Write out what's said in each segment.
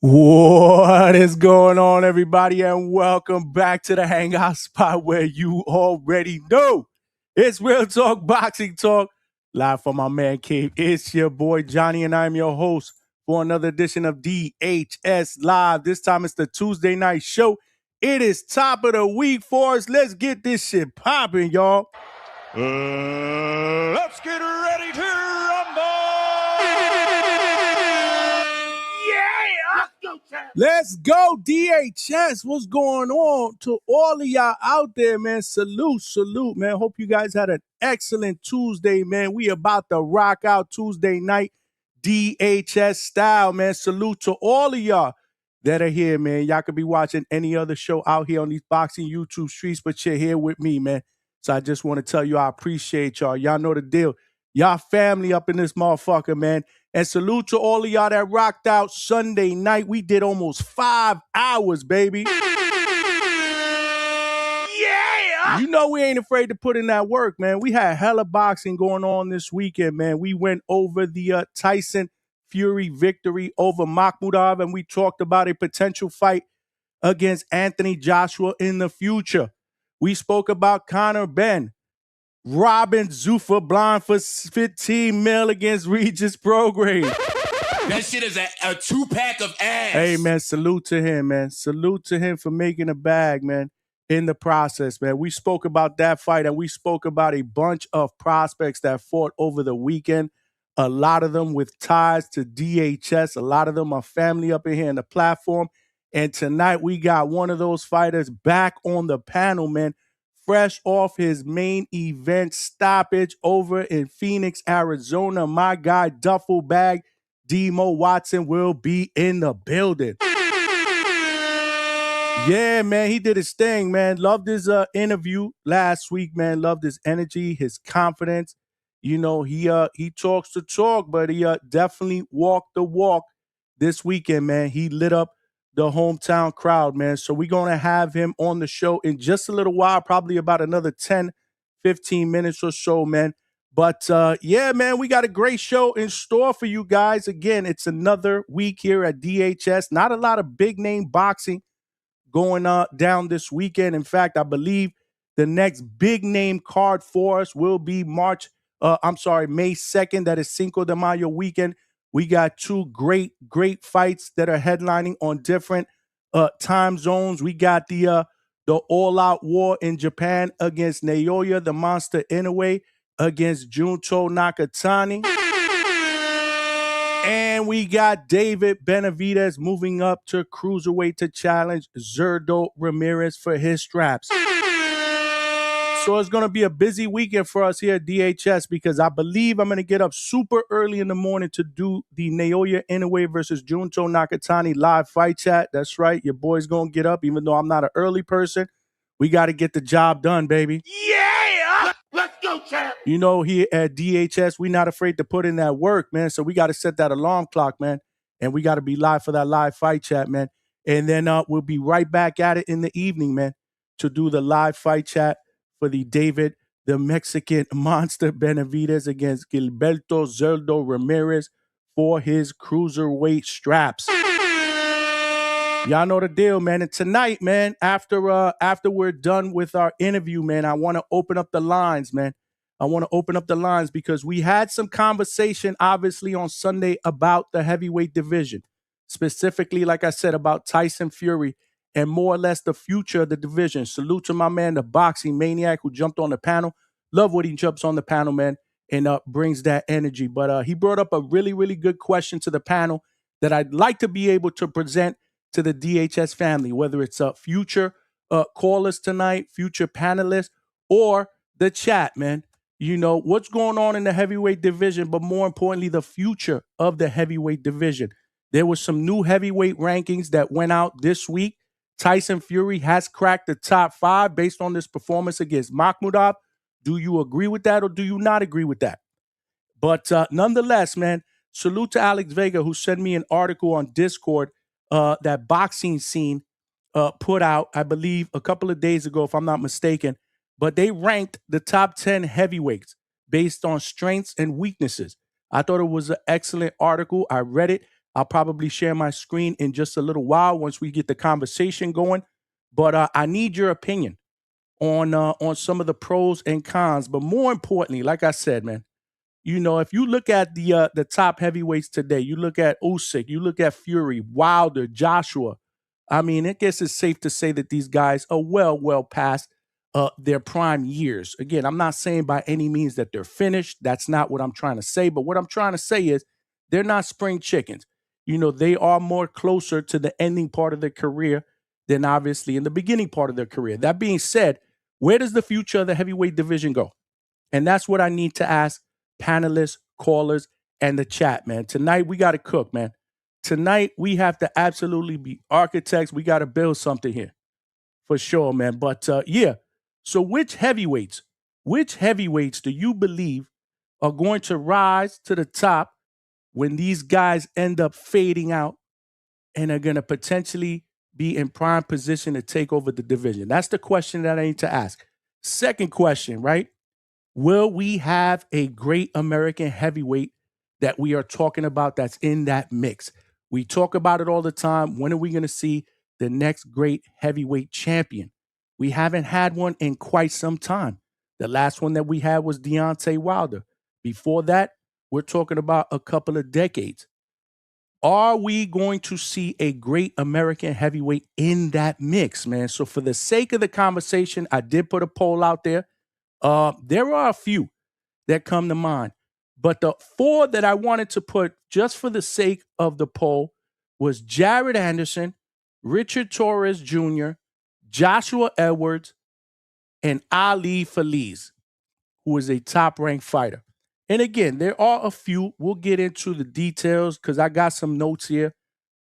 What is going on, everybody, and welcome back to the Hangout spot where you already know it's Real Talk Boxing Talk. Live from my man cave. It's your boy Johnny, and I'm your host for another edition of DHS Live. This time it's the Tuesday night show. It is top of the week for us. Let's get this shit popping, y'all. Let's get ready to rumble! Let's go, DHS. What's going on to all of y'all out there, man? Salute, man. Hope you guys had an excellent Tuesday, man. We about to rock out Tuesday night, DHS style, man. Salute to all of y'all that are here, man. Y'all could be watching any other show out here on these boxing YouTube streets, but you're here with me, man. So I just want to tell you I appreciate y'all. Y'all know the deal. Y'all family up in this motherfucker, man. And salute to all of y'all that rocked out Sunday night. We did almost 5 hours, baby. Yeah! You know we ain't afraid to put in that work, man. We had hella boxing going on this weekend, man. We went over the Tyson Fury victory over Makhmudov, and we talked about a potential fight against Anthony Joshua in the future. We spoke about Conor Benn robbing Zuffa blind for 15 mil against Regis Prograis. That shit is a 2-pack of ass. Hey, man, salute to him, man. Salute to him for making a bag, man, in the process, man. We spoke about that fight, and we spoke about a bunch of prospects that fought over the weekend. A lot of them with ties to DHS. A lot of them are family up in here in the platform. And tonight we got one of those fighters back on the panel, man, fresh off his main event stoppage over in Phoenix, Arizona. My guy, Duffle Bag DMO Watson will be in the building. Yeah, man, he did his thing, man. Loved his interview last week, man. Loved his energy, his confidence. You know, he talks the talk, but he definitely walked the walk this weekend, man. He lit up the hometown crowd, man. So we're going to have him on the show in just a little while, probably about another 10, 15 minutes or so, man. But yeah, man, we got a great show in store for you guys. Again, it's another week here at DHS. Not a lot of big name boxing going down this weekend. In fact, I believe the next big name card for us will be May 2nd. That is Cinco de Mayo weekend. We got two great fights that are headlining on different time zones. We got the all-out war in Japan against Naoya, the Monster Inoue, against Junto Nakatani. And we got David Benavidez moving up to cruiserweight to challenge Zurdo Ramirez for his straps. So it's going to be a busy weekend for us here at DHS because I believe I'm going to get up super early in the morning to do the Naoya Inoue versus Junto Nakatani live fight chat. That's right. Your boy's going to get up even though I'm not an early person. We got to get the job done, baby. Yeah! Let's go, champ! You know, here at DHS, we're not afraid to put in that work, man. So we got to set that alarm clock, man. And we got to be live for that live fight chat, man. And then we'll be right back at it in the evening, man, to do the live fight chat for the David, the Mexican Monster Benavidez against Gilberto Zurdo Ramirez for his cruiserweight straps. Y'all know the deal, man. And tonight, man, after we're done with our interview, man, I want to open up the lines, man. I want to open up the lines because we had some conversation, obviously, on Sunday about the heavyweight division. Specifically, like I said, about Tyson Fury and more or less the future of the division. Salute to my man, the boxing maniac who jumped on the panel. Love what he jumps on the panel, man, and brings that energy. But he brought up a really, really good question to the panel that I'd like to be able to present to the DHS family, whether it's future callers tonight, future panelists, or the chat, man. You know, what's going on in the heavyweight division, but more importantly, the future of the heavyweight division. There was some new heavyweight rankings that went out this week. Tyson Fury has cracked the top 5 based on this performance against Makhmudov. Do you agree with that or do you not agree with that? But nonetheless, man, salute to Alex Vega, who sent me an article on Discord that Boxing Scene put out, I believe, a couple of days ago, if I'm not mistaken. But they ranked the top 10 heavyweights based on strengths and weaknesses. I thought it was an excellent article. I read it. I'll probably share my screen in just a little while once we get the conversation going. But I need your opinion on some of the pros and cons. But more importantly, like I said, man, if you look at the top heavyweights today, you look at Usyk, you look at Fury, Wilder, Joshua. I mean, I guess it's safe to say that these guys are well past their prime years. Again, I'm not saying by any means that they're finished. That's not what I'm trying to say. But what I'm trying to say is they're not spring chickens. They are more closer to the ending part of their career than obviously in the beginning part of their career. That being said, where does the future of the heavyweight division go? And that's what I need to ask panelists, callers, and the chat, man. Tonight, we got to cook, man. Tonight, we have to absolutely be architects. We got to build something here for sure, man. But yeah, so which heavyweights do you believe are going to rise to the top when these guys end up fading out and are going to potentially be in prime position to take over the division? That's the question that I need to ask. Second question, right? Will we have a great American heavyweight that we are talking about that's in that mix? We talk about it all the time. When are we going to see the next great heavyweight champion? We haven't had one in quite some time. The last one that we had was Deontay Wilder. Before that, we're talking about a couple of decades. Are we going to see a great American heavyweight in that mix, man? So for the sake of the conversation, I did put a poll out there. There are a few that come to mind, but the four that I wanted to put just for the sake of the poll was Jared Anderson, Richard Torres Jr., Joshua Edwards, and Ali Feliz, who is a top-ranked fighter. And again, there are a few. We'll get into the details because I got some notes here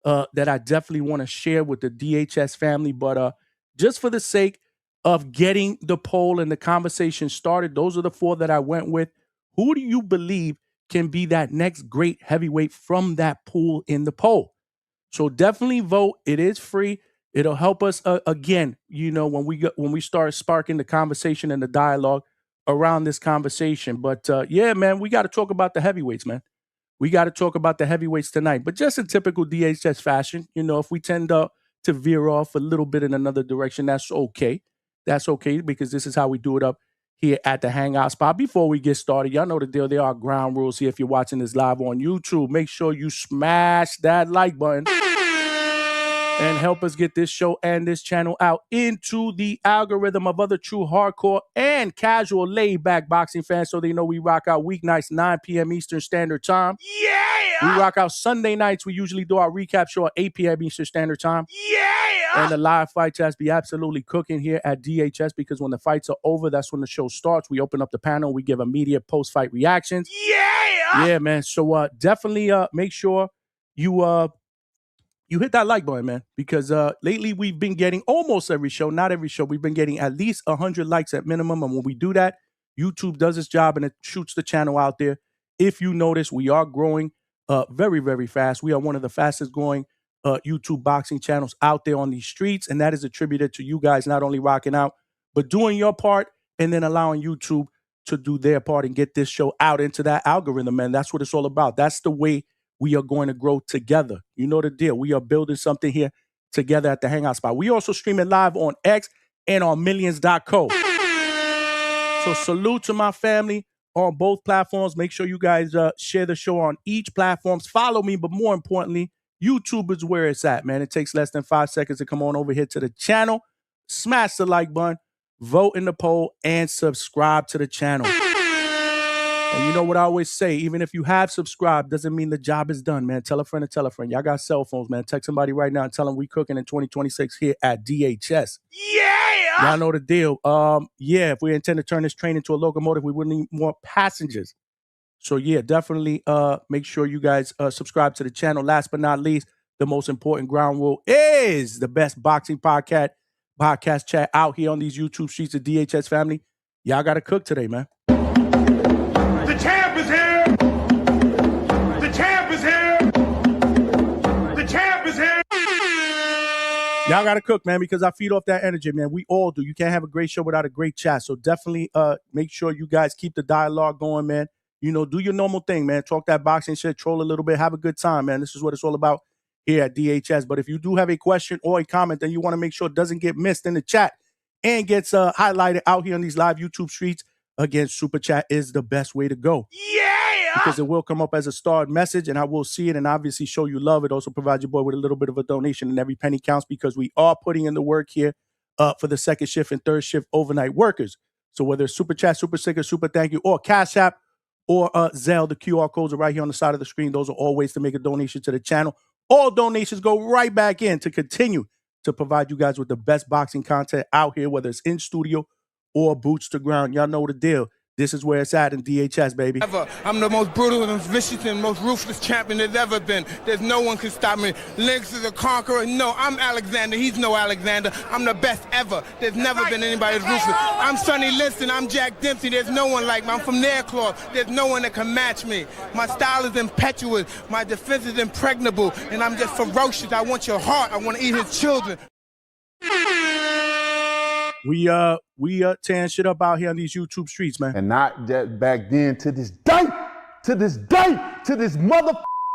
that I definitely want to share with the DHS family. But just for the sake of getting the poll and the conversation started, those are the four that I went with. Who do you believe can be that next great heavyweight from that pool in the poll? So definitely vote. It is free. It'll help us again, when we start sparking the conversation and the dialogue around this conversation. But yeah, man, we got to talk about the heavyweights, man. We got to talk about the heavyweights tonight. But just in typical DHS fashion, if we tend to veer off a little bit in another direction, that's okay. That's okay because this is how we do it up here at the Hangout spot. Before we get started, y'all know the deal. There are ground rules here. If you're watching this live on YouTube, make sure you smash that like button and help us get this show and this channel out into the algorithm of other true hardcore and casual laid-back boxing fans so they know we rock out weeknights, 9 p.m. Eastern Standard Time. Yeah! We rock out Sunday nights. We usually do our recap show at 8 p.m. Eastern Standard Time. Yeah! And the live fight chats be absolutely cooking here at DHS because when the fights are over, that's when the show starts. We open up the panel. We give immediate post-fight reactions. Yeah! Yeah, man. So definitely make sure you hit that like button, man, because lately we've been getting almost every show, not every show, we've been getting at least 100 likes at minimum. And when we do that, YouTube does its job and it shoots the channel out there. If you notice, we are growing very, very fast. We are one of the fastest growing YouTube boxing channels out there on these streets. And that is attributed to you guys not only rocking out, but doing your part and then allowing YouTube to do their part and get this show out into that algorithm, man. That's what it's all about. That's the way we are going to grow together. You know the deal. We are building something here together at the Hangout spot. We also stream it live on X and on millions.co. So salute to my family on both platforms. Make sure you guys share the show on each platform. Follow me, but more importantly, YouTube is where it's at, man. It takes less than 5 seconds to come on over here to the channel. Smash the like button, vote in the poll, and subscribe to the channel. And you know what I always say, even if you have subscribed, doesn't mean the job is done, man. Tell a friend to tell a friend. Y'all got cell phones, man. Text somebody right now and tell them we cooking in 2026 here at DHS. Yeah! Y'all know the deal. Yeah, if we intend to turn this train into a locomotive, we would need more passengers. So yeah, definitely make sure you guys subscribe to the channel. Last but not least, the most important ground rule is the best boxing podcast chat out here on these YouTube streets of DHS family. Y'all got to cook today, man. The champ is here! The champ is here! The champ is here! Y'all got to cook, man, because I feed off that energy, man. We all do. You can't have a great show without a great chat. So definitely make sure you guys keep the dialogue going, man. do your normal thing, man. Talk that boxing shit, troll a little bit, have a good time, man. This is what it's all about here at DHS. But if you do have a question or a comment, then you want to make sure it doesn't get missed in the chat and gets highlighted out here on these live YouTube streets, again, Super Chat is the best way to go. Yeah! Because it will come up as a starred message and I will see it and obviously show you love. It also provides your boy with a little bit of a donation, and every penny counts because we are putting in the work here for the second shift and third shift overnight workers. So whether it's Super Chat, Super Sticker, Super Thank You, or Cash App, or Zelle, the QR codes are right here on the side of the screen. Those are all ways to make a donation to the channel. All donations go right back in to continue to provide you guys with the best boxing content out here, whether it's in studio or boots to ground. Y'all know the deal. This is where it's at in DHS, baby. I'm the most brutal and vicious and most ruthless champion there's ever been. There's no one can stop me. Lynx is a conqueror. No, I'm Alexander. He's no Alexander. I'm the best ever. There's never been anybody as ruthless. I'm Sonny Liston. I'm Jack Dempsey. There's no one like me. I'm from Nairclaw. There's no one that can match me. My style is impetuous. My defense is impregnable. And I'm just ferocious. I want your heart. I want to eat his children. We tearing shit up out here on these YouTube streets, man. And not just back then, to this day, to this mother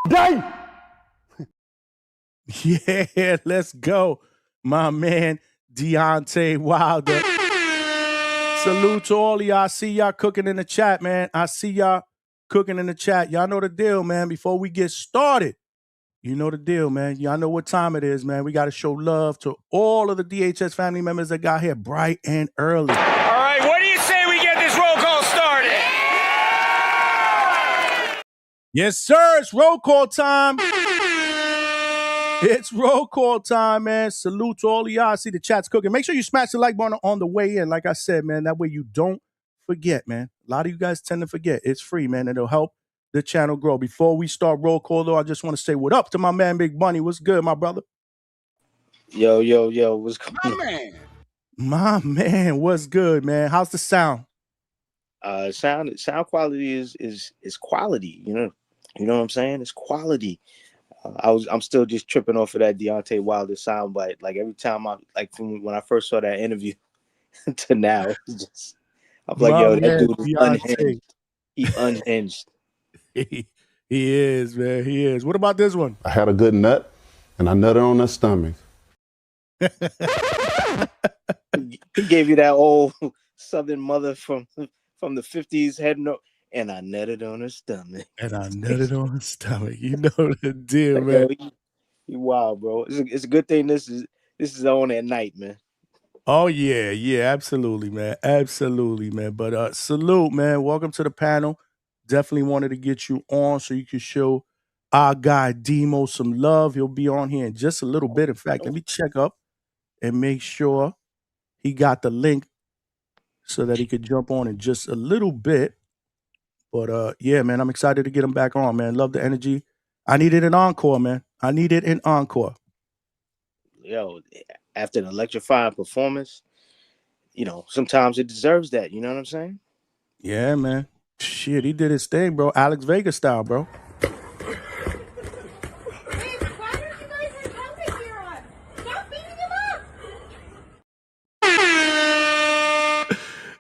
day. Yeah, let's go. My man, Deontay Wilder. Salute to all of y'all. I see y'all cooking in the chat, man. I see y'all cooking in the chat. Y'all know the deal, man. Before we get started, you know the deal, man. Y'all know what time it is, man. We got to show love to all of the DHS family members that got here bright and early. All right, what do you say we get this roll call started? Yes, sir. It's roll call time. It's roll call time, man. Salute to all of y'all. I see the chat's cooking. Make sure you smash the like button on the way in. Like I said, man, that way you don't forget, man. A lot of you guys tend to forget. It's free, man. It'll help the channel grow. Before we start roll call, though, I just want to say what up to my man, Big Bunny. What's good, my brother? Yo, what's going on? My man, what's good, man? How's the sound? Sound quality is quality, you know what I'm saying? It's quality. I'm still just tripping off of that Deontay Wilder soundbite. Like every time from when I first saw that interview to now, I'm like, yo, that dude is unhinged. He unhinged. He is, man. He is. What about this one? I had a good nut, and I nutted on her stomach. He gave you that old Southern mother from the 50s head note, and I nutted on her stomach. And I nutted on her stomach. You know the deal, man. Yo, you wild, bro. It's a good thing this is on at night, man. Oh, yeah, absolutely, man. Absolutely, man. But salute, man. Welcome to the panel. Definitely wanted to get you on so you can show our guy Demo some love. He'll be on here in just a little bit. In fact, let me check up and make sure he got the link so that he could jump on in just a little bit. But yeah, man, I'm excited to get him back on, man. Love the energy. I needed an encore, man. I needed an encore. Yo, after an electrifying performance, sometimes it deserves that. You know what I'm saying? Yeah, man. Shit, he did his thing, bro. Alex Vega style, bro.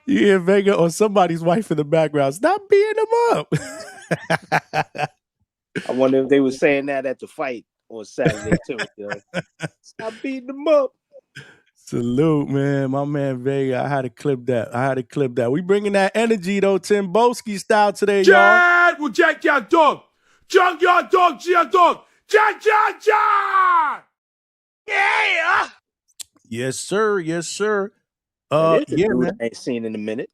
You hear Vega or somebody's wife in the background. Stop beating him up. I wonder if they were saying that at the fight on Saturday too. Stop beating them up. Salute, man. My man Vega. I had to clip that. We bringing that energy though, Tim Boski style today, y'all. Chad will jack your dog. Junkyard dog, G-Yard dog. Jack. Yeah. Yes, sir. Yeah, man. I ain't seen in a minute.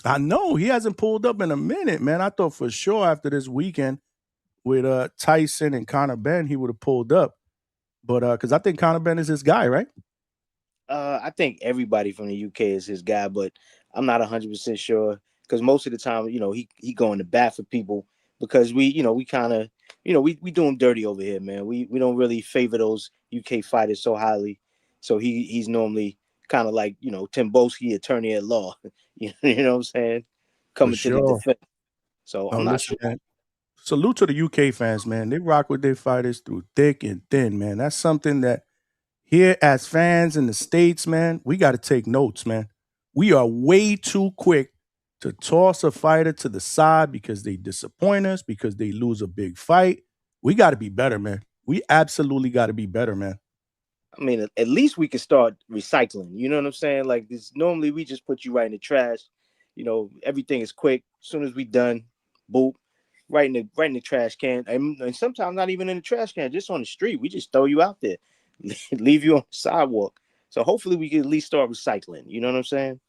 I know he hasn't pulled up in a minute, man. I thought for sure after this weekend with Tyson and Conor Benn, he would have pulled up. But because I think Conor Benn is his guy, right? I think everybody from the UK is his guy, but I'm not 100% sure because most of the time, he going to bat for people because we kind of, we do him dirty over here, man. We don't really favor those UK fighters so highly. So he's normally kind of like, Tim Boski, attorney at law. You know what I'm saying? Coming to the defense. So I'm not sure. Man. Salute to the UK fans, man. They rock with their fighters through thick and thin, man. That's something that here as fans in the States, man, we got to take notes, man. We are way too quick to toss a fighter to the side because they disappoint us, because they lose a big fight. We got to be better, man. We absolutely got to be better, man. I mean, at least we can start recycling. You know what I'm saying? Like this, normally we just put you right in the trash. You know, everything is quick. As soon as we done, boop, right in the trash can. And sometimes not even in the trash can, just on the street. We just throw you out there, leave you on the sidewalk. So hopefully we can at least start recycling. You know what I'm saying?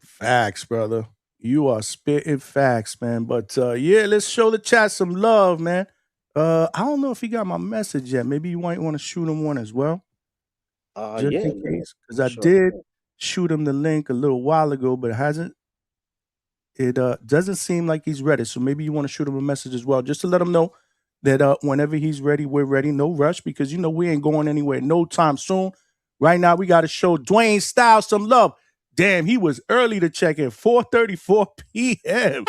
Facts, brother. You are spitting facts, man. But yeah, let's show the chat some love, man. I don't know if he got my message yet. Maybe you might want to shoot him one as well. Just Yeah, in case. Because I sure. did shoot him the link a little while ago, but it doesn't seem like he's ready. So maybe you want to shoot him a message as well, just to let him know that whenever he's ready, we're ready. No rush, because we ain't going anywhere no time soon. Right now, we got to show Dwayne Styles some love. Damn, he was early to check in, 4:34 p.m.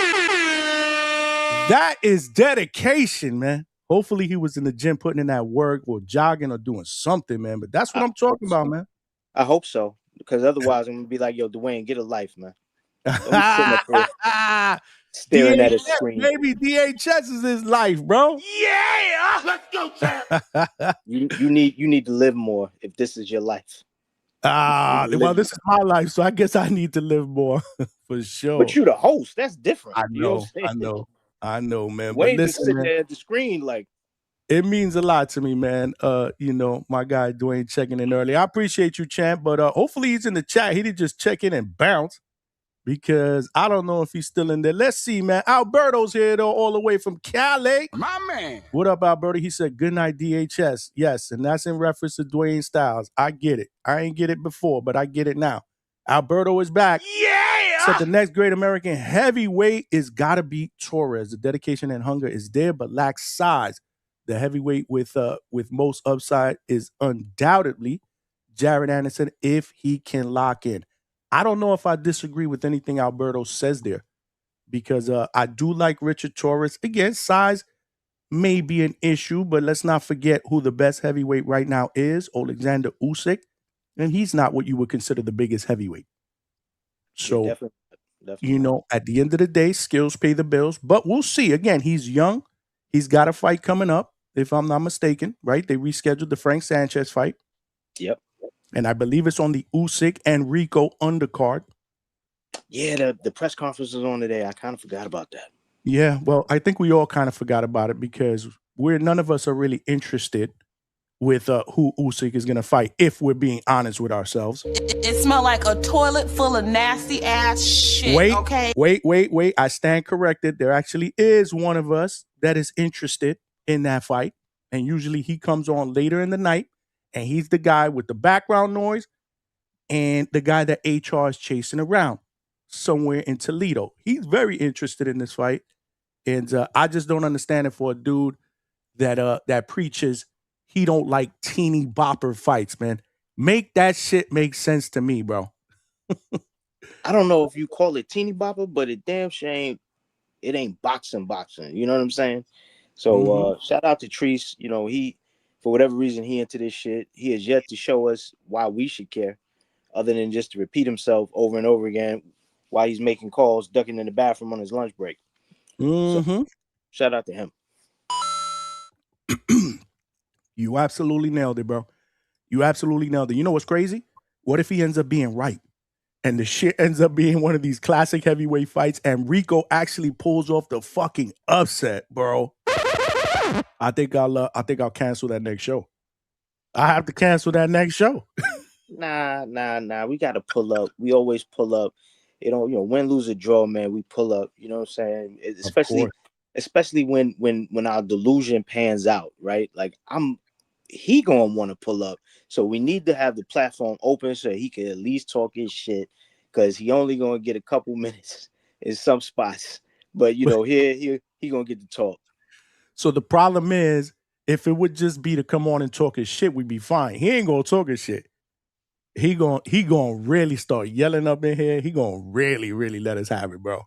That is dedication, man. Hopefully he was in the gym putting in that work or jogging or doing something, man. But that's what I'm talking about, man. I hope so, because otherwise I'm gonna be like, yo, Dwayne, get a life, man. Don't be sitting up here staring at a DHS, screen. baby. DHS is his life, bro. Yeah, let's go, champ. You need to live more if this is your life. Well, this is my life, so I guess I need to live more for sure. But you the host, that's different. I You know know, what I'm saying? I know, man. Wayne But just listen, sitting man, there at the screen like, it means a lot to me, man. My guy Dwayne checking in early. I appreciate you, champ. But hopefully he's in the chat. He didn't just check in and bounce, because I don't know if he's still in there. Let's see, man. Alberto's here though, all the way from Cali. My man. What up, Alberto? He said, good night, DHS. Yes, and that's in reference to Dwayne Styles. I get it. I ain't get it before, but I get it now. Alberto is back. Yeah. Said the next great American heavyweight is gotta be Torres. The dedication and hunger is there, but lacks size. The heavyweight with most upside is undoubtedly Jared Anderson, if he can lock in. I don't know if I disagree with anything Alberto says there, because I do like Richard Torres. Again, size may be an issue, but let's not forget who the best heavyweight right now is, Alexander Usyk, and he's not what you would consider the biggest heavyweight. So, yeah, definitely. at the end of the day, skills pay the bills, but we'll see. Again, he's young. He's got a fight coming up, if I'm not mistaken, right? They rescheduled the Frank Sanchez fight. Yep. And I believe it's on the Usyk and Rico undercard. Yeah, the press conference was on today. I kind of forgot about that. Yeah, well, I think we all kind of forgot about it, because none of us are really interested with who Usyk is going to fight, if we're being honest with ourselves. It smelled like a toilet full of nasty ass shit. Wait. I stand corrected. There actually is one of us that is interested in that fight. And usually he comes on later in the night, and he's the guy with the background noise and the guy that HR is chasing around somewhere in Toledo. He's very interested in this fight. And I just don't understand it for a dude that preaches he don't like teeny bopper fights, man. Make that shit make sense to me, bro. I don't know if you call it teeny bopper, but it damn shame it ain't boxing. You know what I'm saying? So shout out to Treese. He, for whatever reason, he into this shit. He has yet to show us why we should care, other than just to repeat himself over and over again while he's making calls, ducking in the bathroom on his lunch break. So, shout out to him. You absolutely nailed it, bro. You absolutely nailed it. You know what's crazy? What if he ends up being right, and the shit ends up being one of these classic heavyweight fights, and Rico actually pulls off the fucking upset, bro? I think I'll cancel that next show. I have to cancel that next show. Nah. We gotta pull up. We always pull up. Win, lose, or draw, man. We pull up. You know what I'm saying? Especially when our delusion pans out, right? Like he gonna want to pull up. So we need to have the platform open so he can at least talk his shit, because he only gonna get a couple minutes in some spots. But here he gonna get to talk. So the problem is, if it would just be to come on and talk his shit, we'd be fine. He ain't gonna talk his shit. He gonna really start yelling up in here. He gonna really, really let us have it, bro.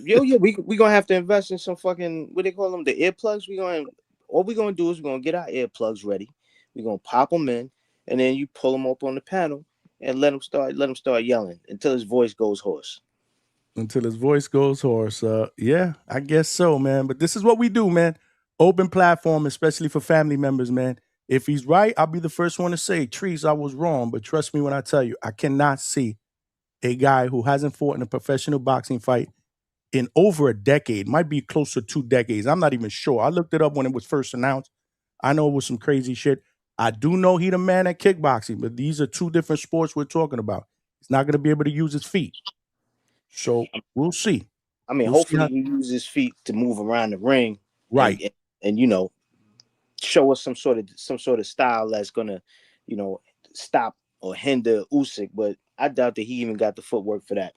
Yeah, we gonna have to invest in some fucking, what they call them, the earplugs. All we gonna do is we're gonna get our earplugs ready. We're gonna pop them in, and then you pull them up on the panel and let him start yelling until his voice goes hoarse. Until his voice goes hoarse. Yeah, I guess so, man. But this is what we do, man. Open platform, especially for family members, man. If he's right, I'll be the first one to say, Trees, I was wrong. But trust me when I tell you, I cannot see a guy who hasn't fought in a professional boxing fight in over a decade, might be close to 2 decades. I'm not even sure. I looked it up when it was first announced. I know it was some crazy shit. I do know he the man at kickboxing, but these are 2 different sports we're talking about. He's not going to be able to use his feet. So we'll see. I mean, We'll hopefully he uses his feet to move around the ring, right? And show us some sort of style that's gonna, stop or hinder Usyk. But I doubt that he even got the footwork for that.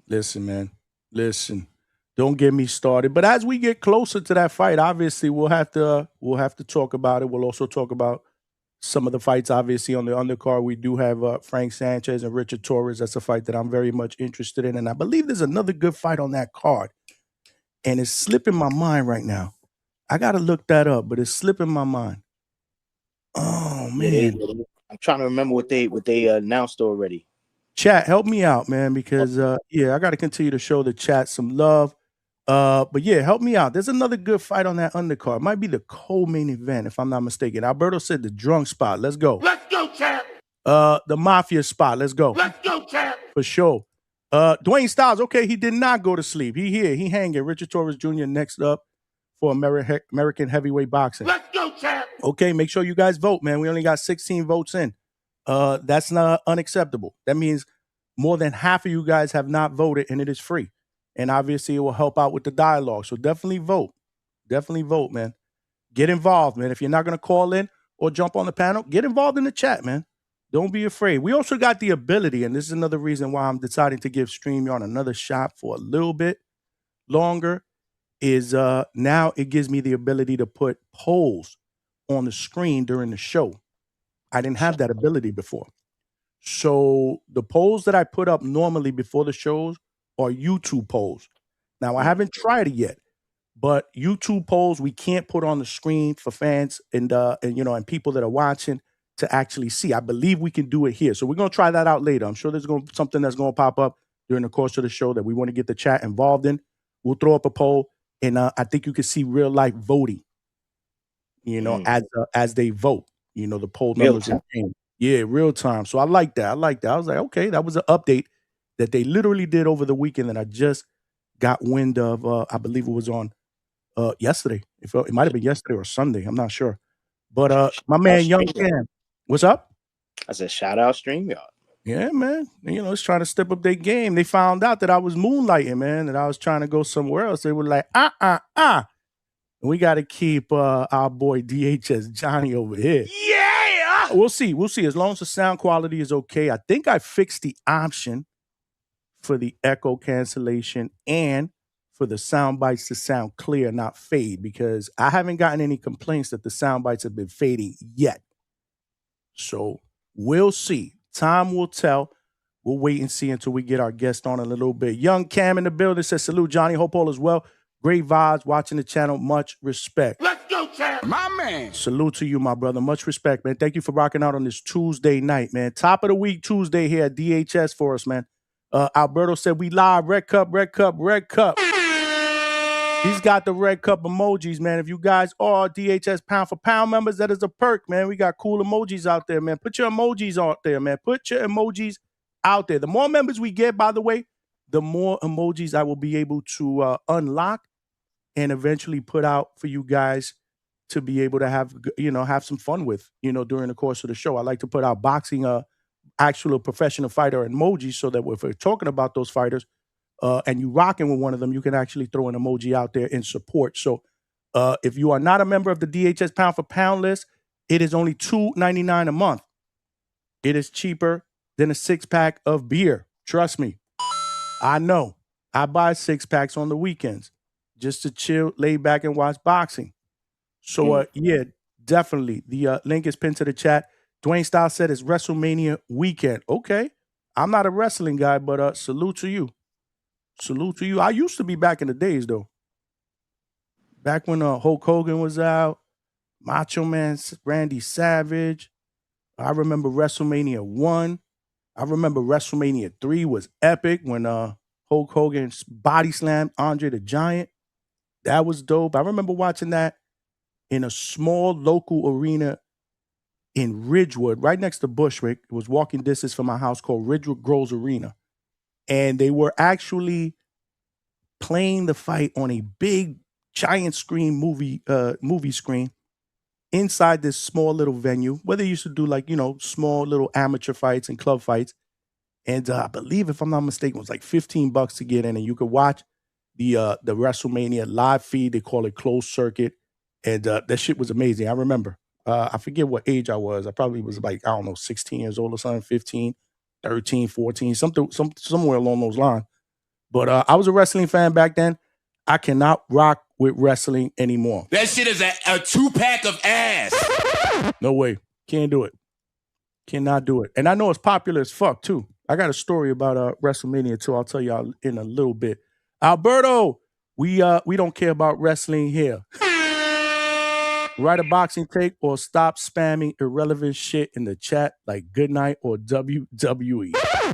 Listen, man. Listen. Don't get me started. But as we get closer to that fight, obviously we'll have to talk about it. We'll also talk about some of the fights, obviously, on the undercard. We do have Frank Sanchez and Richard Torres. That's a fight that I'm very much interested in. And I believe there's another good fight on that card. And it's slipping my mind right now. I got to look that up, but it's slipping my mind. Oh, man. I'm trying to remember what they announced already. Chat, help me out, man, because, I got to continue to show the chat some love. But yeah, help me out. There's another good fight on that undercard. It might be the co-main event, if I'm not mistaken. Alberto said the drunk spot. Let's go. Let's go, champ. The mafia spot. Let's go. Let's go, champ. For sure. Dwayne Styles, okay, he did not go to sleep. He here. He hanging. Richard Torres Jr. next up for American heavyweight boxing. Let's go, champ. Okay, make sure you guys vote, man. We only got 16 votes in. That's not unacceptable. That means more than half of you guys have not voted, and it is free. And obviously, it will help out with the dialogue. So definitely vote. Definitely vote, man. Get involved, man. If you're not going to call in or jump on the panel, get involved in the chat, man. Don't be afraid. We also got the ability, and this is another reason why I'm deciding to give StreamYard another shot for a little bit longer, is now it gives me the ability to put polls on the screen during the show. I didn't have that ability before. So the polls that I put up normally before the shows are YouTube polls. Now, I haven't tried it yet, but YouTube polls we can't put on the screen for fans and people that are watching to actually see. I believe we can do it here. So we're going to try that out later. I'm sure there's something that's going to pop up during the course of the show that we want to get the chat involved in. We'll throw up a poll, and I think you can see real life voting, as they vote, the poll numbers. Yeah, real time. So I like that. I was like, okay, that was an update that they literally did over the weekend that I just got wind of. I believe it was on yesterday. It might have been yesterday or Sunday. I'm not sure. But my man, Young Cam, what's up? I said, shout out StreamYard. Yeah, man. It's trying to step up their game. They found out that I was moonlighting, man, that I was trying to go somewhere else. They were like, And we got to keep our boy DHS Johnny over here. Yeah! We'll see. As long as the sound quality is okay. I think I fixed the option for the echo cancellation and for the sound bites to sound clear, not fade, because I haven't gotten any complaints that the sound bites have been fading yet. So we'll see. Time will tell. We'll wait and see until we get our guest on in a little bit. Young Cam in the building says, salute, Johnny. Hope all is well. Great vibes watching the channel. Much respect. Let's go, champ. My man. Salute to you, my brother. Much respect, man. Thank you for rocking out on this Tuesday night, man. Top of the week Tuesday here at DHS for us, man. Alberto said we live. Red cup, red cup, red cup. He's got the red cup emojis, man. If you guys are DHS pound for pound members, that is a perk, man. We got cool emojis out there, man. Put your emojis out there, man. Put your emojis out there. The more members we get, by the way, the more emojis I will be able to unlock and eventually put out for you guys to be able to have some fun with, during the course of the show. I like to put out boxing, actual professional fighter emojis so that if we're talking about those fighters and you rocking with one of them, you can actually throw an emoji out there in support. So if you are not a member of the DHS pound for pound list, it is only $2.99 a month. It is cheaper than a 6-pack of beer. Trust me. I know. I buy 6-packs on the weekends just to chill, lay back, and watch boxing. So, definitely. The link is pinned to the chat. Dwayne Styles said it's WrestleMania weekend. Okay. I'm not a wrestling guy, but salute to you. Salute to you. I used to be back in the days, though. Back when Hulk Hogan was out, Macho Man, Randy Savage. I remember WrestleMania 1. I remember WrestleMania 3 was epic when Hulk Hogan body slammed Andre the Giant. That was dope. I remember watching that in a small local arena in Ridgewood, right next to Bushwick. It was walking distance from my house, called Ridgewood Groves Arena. And they were actually playing the fight on a big giant screen movie screen inside this small little venue where they used to do, like, small little amateur fights and club fights. And I believe, if I'm not mistaken, it was like $15 to get in, and you could watch the WrestleMania live feed. They call it closed circuit, and that shit was amazing. I remember. I forget what age I was. I probably was like, I don't know, 16 years old or something, 15, 13, 14, somewhere along those lines. But I was a wrestling fan back then. I cannot rock with wrestling anymore. That shit is a 2-pack of ass. No way. Can't do it. Cannot do it. And I know it's popular as fuck, too. I got a story about WrestleMania, too. I'll tell y'all in a little bit. Alberto, we don't care about wrestling here. Write a boxing take or stop spamming irrelevant shit in the chat like Goodnight or WWE.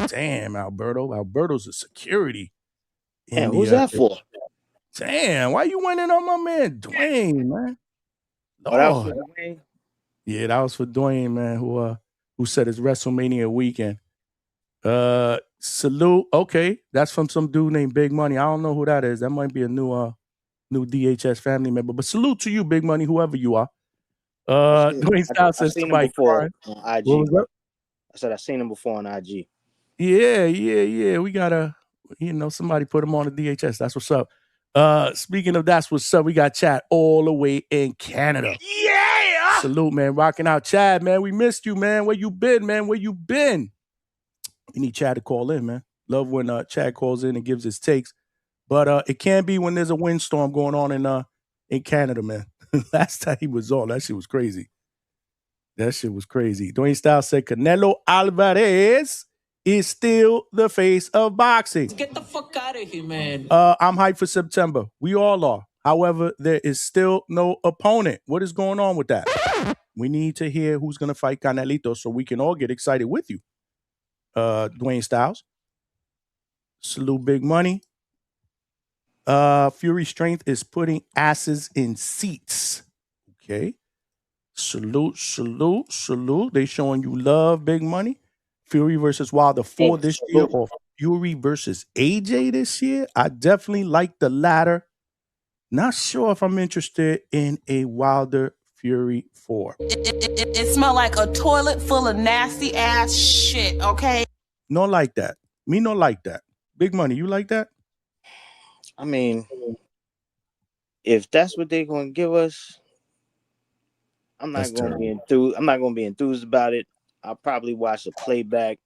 Damn, Alberto. Alberto's a security. Yeah, who's that for? Damn, why you winning on my man Dwayne, man? Oh, that was for Dwayne? Yeah, that was for Dwayne, man, who said it's WrestleMania weekend. Salute. Okay, that's from some dude named Big Money. I don't know who that is. That might be a new DHS family member. But salute to you, Big Money, whoever you are. Dwayne Styles says somebody crying. On IG. I said I've seen him before on IG. Yeah. We gotta, somebody put him on the DHS. That's what's up. Speaking of that's what's up, we got Chad all the way in Canada. Yeah! Salute, man. Rocking out. Chad, man, we missed you, man. Where you been, man? Where you been? We need Chad to call in, man. Love when Chad calls in and gives his takes. But it can be when there's a windstorm going on in Canada, man. Last time he was on, that shit was crazy. Dwayne Styles said Canelo Alvarez is still the face of boxing. Get the fuck out of here, man. I'm hyped for September. We all are. However, there is still no opponent. What is going on with that? We need to hear who's going to fight Canelito so we can all get excited with you. Dwayne Styles. Salute Big Money. Fury Strength is putting asses in seats. Okay. Salute. They showing you love, Big Money. Fury versus Wilder 4 this year, or Fury versus AJ this year. I definitely like the latter. Not sure if I'm interested in a Wilder Fury 4. It smelled like a toilet full of nasty ass shit, okay? Not like that. Me not like that. Big Money, you like that? I mean, if that's what they're gonna give us, I'm not gonna be enthused. I'm not gonna be enthused about it. I'll probably watch the playback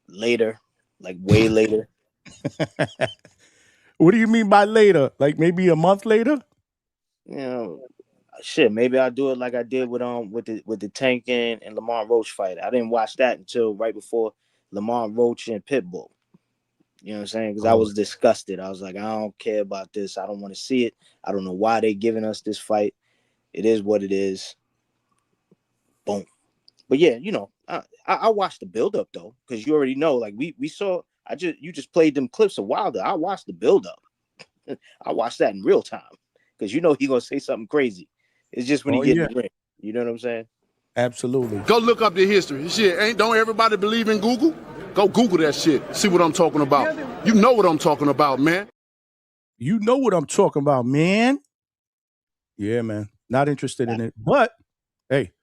later, like way later. What do you mean by later? Like maybe a month later? Shit. Maybe I'll do it like I did with the Tank and Lamar Roach fight. I didn't watch that until right before Lamar Roach and Pitbull. You know what I'm saying? Because I was disgusted. I was like, I don't care about this. I don't want to see it. I don't know why they're giving us this fight. It is what it is. Boom. But yeah, I watched the build-up though, because you already know, like we saw. You just played them clips of Wilder. I watched the build-up. I watched that in real time because he gonna say something crazy. It's just when he gets in the ring. You know what I'm saying? Absolutely. Go look up the history. Shit, don't everybody believe in Google? Go Google that shit. See what I'm talking about. You know what I'm talking about, man. You know what I'm talking about, man. Yeah, man. Not interested in it. But, hey,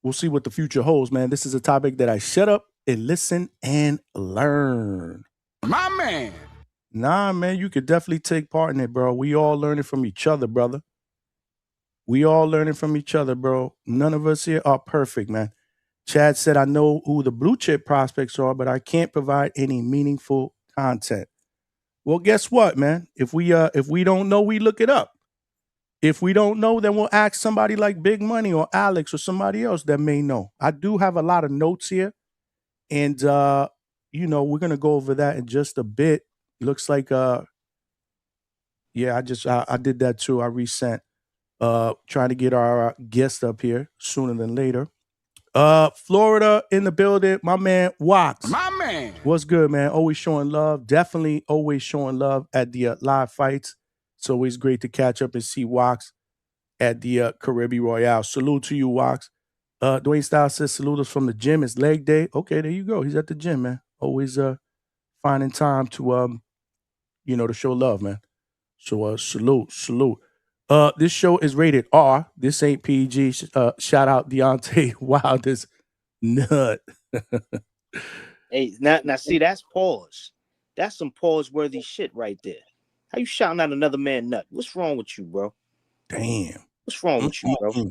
we'll see what the future holds, man. This is a topic that I shut up and listen and learn. My man. Nah, man, you could definitely take part in it, bro. We all learning from each other, brother. We all learning from each other, bro. None of us here are perfect, man. Chad said, I know who the blue chip prospects are, but I can't provide any meaningful content. Well, guess what, man? If we don't know, we look it up. If we don't know, then we'll ask somebody like Big Money or Alex or somebody else that may know. I do have a lot of notes here. And, we're going to go over that in just a bit. Looks like, I did that too. I resent, trying to get our guest up here sooner than later. Florida in the building. My man Watts. My man. What's good, man? Always showing love. Definitely always showing love at the live fights. It's always great to catch up and see Wax at the Caribbean Royale. Salute to you, Wax. Dwayne Styles says salute us from the gym. It's leg day. Okay, there you go. He's at the gym, man. Always finding time to to show love, man. So salute. This show is rated R. This ain't PG. Shout out Deontay Wilder's nut. Hey, now see, that's pause. That's some pause-worthy shit right there. How you shouting out another man nut? What's wrong with you, bro? Damn. What's wrong with you, bro?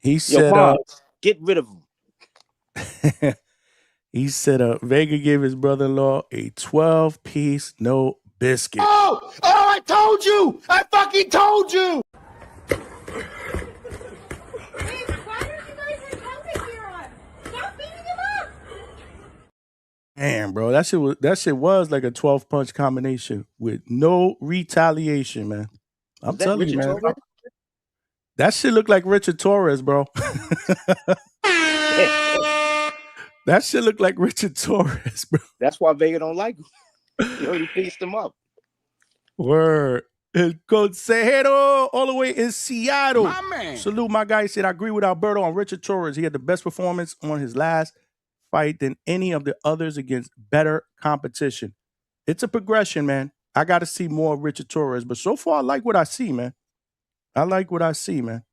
He said, get rid of him. He said, Vega gave his brother-in-law a 12-piece no biscuit. Oh, I told you. I fucking told you. Damn, bro, that shit was like a 12-punch combination with no retaliation, man. I'm telling you, man. That shit looked like Richard Torres, bro. That shit looked like Richard Torres, bro. That's why Vega don't like him. He already pieced him up. Word. El Consejero all the way in Seattle. My man. Salute, my guy. He said, I agree with Alberto on Richard Torres. He had the best performance on his last fight than any of the others against better competition. It's a progression, man. I got to see more of Richard Torres, but so far I like what I see, man. I like what I see, man.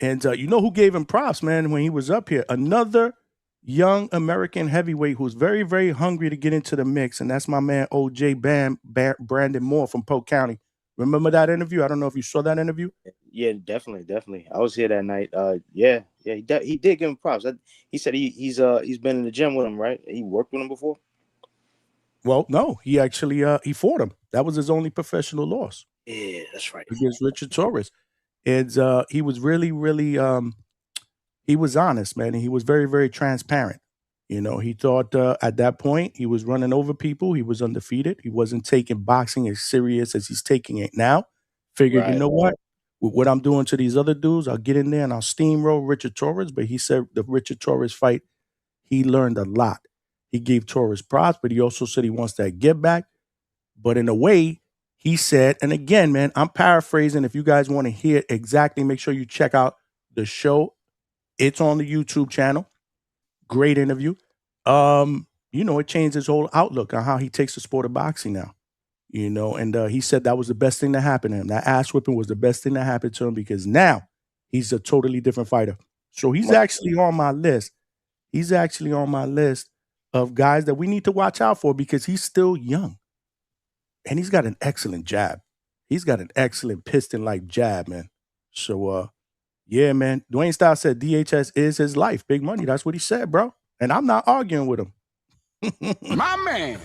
And you know who gave him props, man, when he was up here? Another young American heavyweight who's very, very hungry to get into the mix, and that's my man OJ Brandon Moore from Polk County. Remember that interview? I don't know if you saw that interview. Yeah, definitely. I was here that night. Yeah, he did give him props. He said he's been in the gym with him, right? He worked with him before. Well, no, he actually he fought him. That was his only professional loss. Yeah, that's right. Against Richard Torres. And he was really, really he was honest, man, and he was very, very transparent. You know, he thought at that point he was running over people. He was undefeated. He wasn't taking boxing as serious as he's taking it now. Figured, you know what? With what I'm doing to these other dudes, I'll get in there and I'll steamroll Richard Torres. But he said the Richard Torres fight, he learned a lot. He gave Torres props, but he also said he wants that get back. But in a way, he said, and again, man, I'm paraphrasing. If you guys want to hear it exactly, make sure you check out the show. It's on the YouTube channel. Great interview. It changed his whole outlook on how he takes the sport of boxing now. And he said that was the best thing that happened to him. That ass whipping was the best thing that happened to him because now he's a totally different fighter. So he's actually on my list. He's actually on my list of guys that we need to watch out for because he's still young. And he's got an excellent jab. He's got an excellent piston-like jab, man. So, yeah, man. Dwayne Styles said DHS is his life. Big money. That's what he said, bro. And I'm not arguing with him. My man.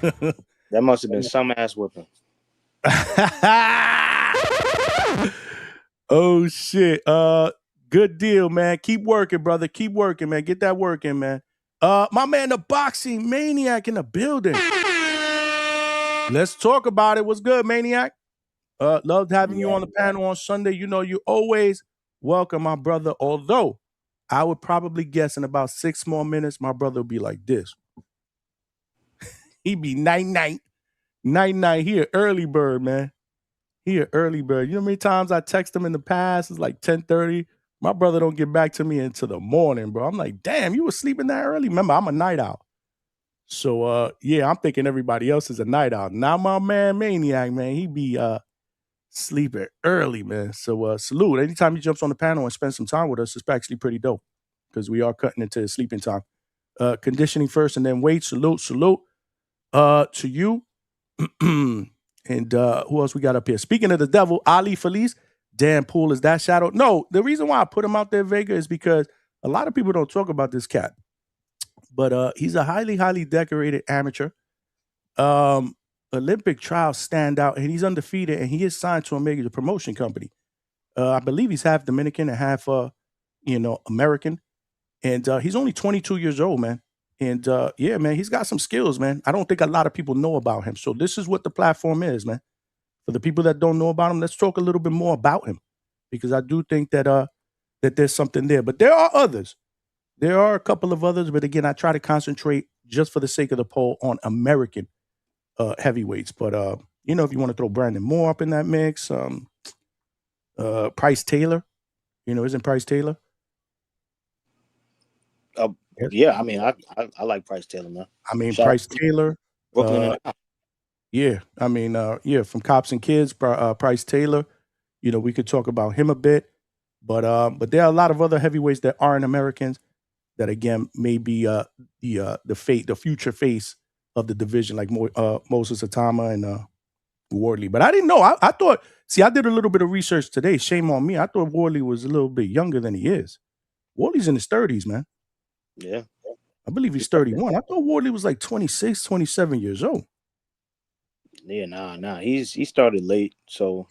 That must have been some ass whipping. Oh, shit. Good deal, man. Keep working, brother. Keep working, man. Get that work in, man. My man, the boxing maniac in the building. Let's talk about it. What's good, Maniac? Loved having you on the panel on Sunday. You know, you always welcome, my brother. Although I would probably guess in about 6 more minutes, my brother would be like this. He'd be night-night. Night-night. He an early bird, man. He an early bird. You know how many times I text him in the past? It's like 10:30. My brother don't get back to me until the morning, bro. I'm like, damn, you were sleeping that early? Remember, I'm a night owl. So, yeah, I'm thinking everybody else is a night owl. Now my man Maniac, man, he be sleeping early, man. So, salute. Anytime he jumps on the panel and spends some time with us, it's actually pretty dope because we are cutting into his sleeping time. Conditioning first and then weight. Salute to you. And who else we got up here? Speaking of the devil, Ali Felice. Dan Poole, is that shadow? No, the reason why I put him out there, Vega, is because a lot of people don't talk about this cat. But he's a highly, highly decorated amateur. Olympic trial standout, and he's undefeated, and he is signed to a major promotion company. I believe he's half Dominican and half, American. And he's only 22 years old, man. And, yeah, man, he's got some skills, man. I don't think a lot of people know about him. So this is what the platform is, man. For the people that don't know about him, let's talk a little bit more about him. Because I do think that that there's something there. But there are others There are a couple of others, but again, I try to concentrate just for the sake of the poll on American heavyweights. But you know, if you want to throw Brandon Moore up in that mix, Price Taylor, you know, isn't Price Taylor? Yes. Yeah, I mean, I like Price Taylor, man. I mean, Shout out Price to Taylor. Brooklyn and Yeah, I mean, yeah, from Cops and Kids, Price Taylor. You know, we could talk about him a bit, but there are a lot of other heavyweights that aren't Americans that again may be the future face of the division, like Moses Atama and Wardley. But I didn't know. I thought. See, I did a little bit of research today. Shame on me. I thought Wardley was a little bit younger than he is. Wardley's in his 30s, man. Yeah. I believe he's 31. I thought Wardley was like 26, 27 years old. Yeah, nah. He started late, so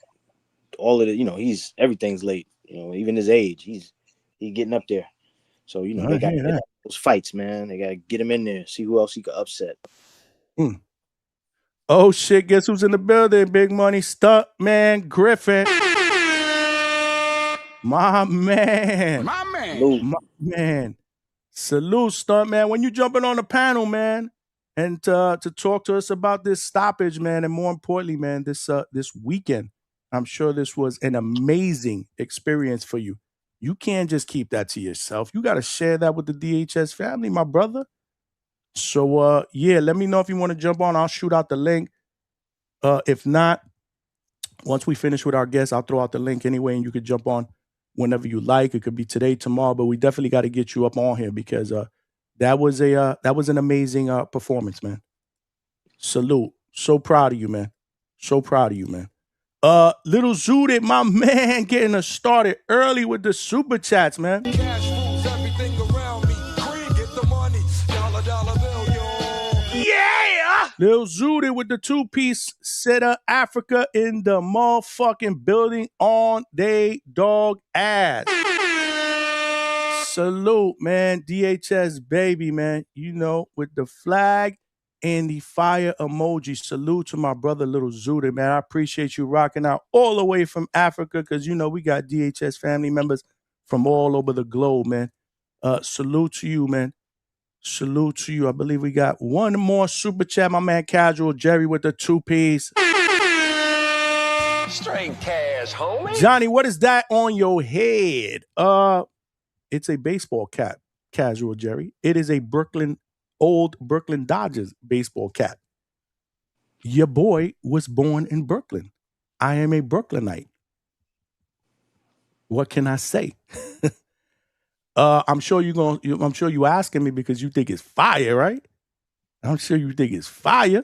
all of it, you know, everything's late. You know, even his age, he's getting up there. So you know, they got those fights, man. They got to get him in there, see who else he could upset. Oh shit! Guess who's in the building? Big money, Stuntman Griffin. My man. Salute, Stuntman. When you jumping on the panel, man, and to talk to us about this stoppage, man, and more importantly, man, this weekend. I'm sure this was an amazing experience for you. You can't just keep that to yourself. You got to share that with the DHS family, my brother. So, yeah, let me know if you want to jump on. I'll shoot out the link. If not, once we finish with our guests, I'll throw out the link anyway, and you could jump on whenever you like. It could be today, tomorrow, but we definitely got to get you up on here because that was an amazing performance, man. Salute. So proud of you, man. So proud of you, man. Little Zooted, my man, getting us started early with the super chats, man. Cash rules everything around me. Green, get the money. Dollar bill, yo. Yeah! Lil Zooted with the 2-piece Sitta Africa in the motherfucking building on they dog ass. Salute, man. DHS baby, man. You know, with the flag and the fire emoji. Salute to my brother, Little Zooted, man. I appreciate you rocking out all the way from Africa because, you know, we got DHS family members from all over the globe, man. Salute to you, man. Salute to you. I believe we got one more super chat, my man Casual Jerry with the 2-piece. Straight cash, homie. Johnny, what is that on your head? It's a baseball cap, Casual Jerry. It is a old Brooklyn Dodgers baseball cap. Your boy was born in Brooklyn. I am a Brooklynite. What can I say? I'm sure you asking me because you think it's fire, right? I'm sure you think it's fire.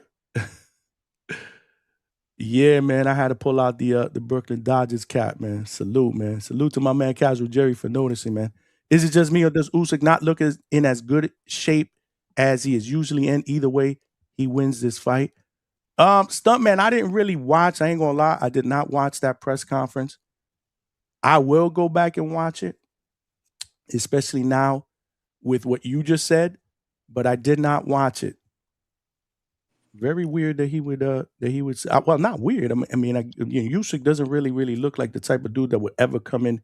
Yeah, man. I had to pull out the Brooklyn Dodgers cap, man. Salute, man. Salute to my man Casual Jerry for noticing, man. Is it just me or does Usyk not look in as good shape as he is usually in? Either way, he wins this fight. Stuntman, I didn't really watch. I ain't gonna lie. I did not watch that press conference. I will go back and watch it, especially now with what you just said, but I did not watch it. Very weird that he would well, not weird. Usyk doesn't really look like the type of dude that would ever come in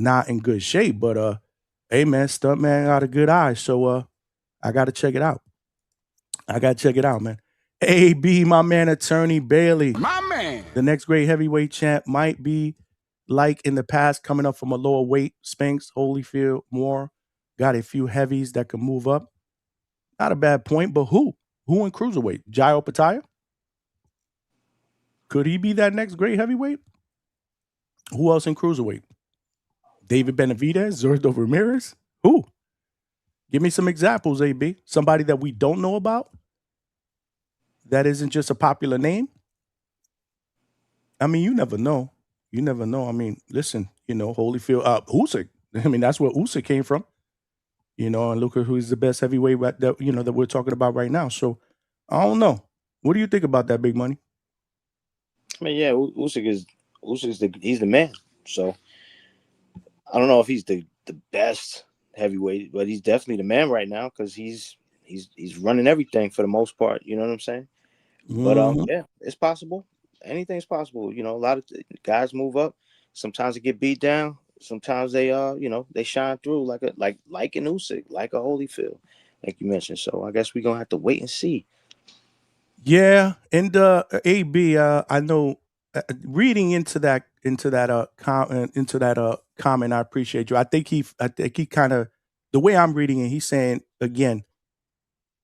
not in good shape, but hey man, Stuntman got a good eye, so I gotta check it out. Man. AB, my man, Attorney Bailey. My man. The next great heavyweight champ might be like in the past, coming up from a lower weight. Spinks, Holyfield, Moore. Got a few heavies that can move up. Not a bad point, but who? Who in cruiserweight? Jairo Pataya? Could he be that next great heavyweight? Who else in cruiserweight? David Benavidez? Zurdo Ramirez? Who? Give me some examples, AB. Somebody that we don't know about? That isn't just a popular name? I mean, you never know. You never know. I mean, listen, you know, Holyfield, Usyk. I mean, that's where Usyk came from. You know, and look at who's the best heavyweight that we're talking about right now. So, I don't know. What do you think about that, Big Money? I mean, yeah, Usyk's he's the man. So, I don't know if he's the best heavyweight, but he's definitely the man right now because he's running everything for the most part. You know what I'm saying? But yeah, it's possible. Anything's possible. You know, a lot of guys move up. Sometimes they get beat down. sometimes they they shine through like an Usyk, like a Holyfield, like you mentioned. So I guess we're gonna have to wait and see. Yeah, and AB, I know reading into that comment. I appreciate you. I think he kind of the way I'm reading it. He's saying again,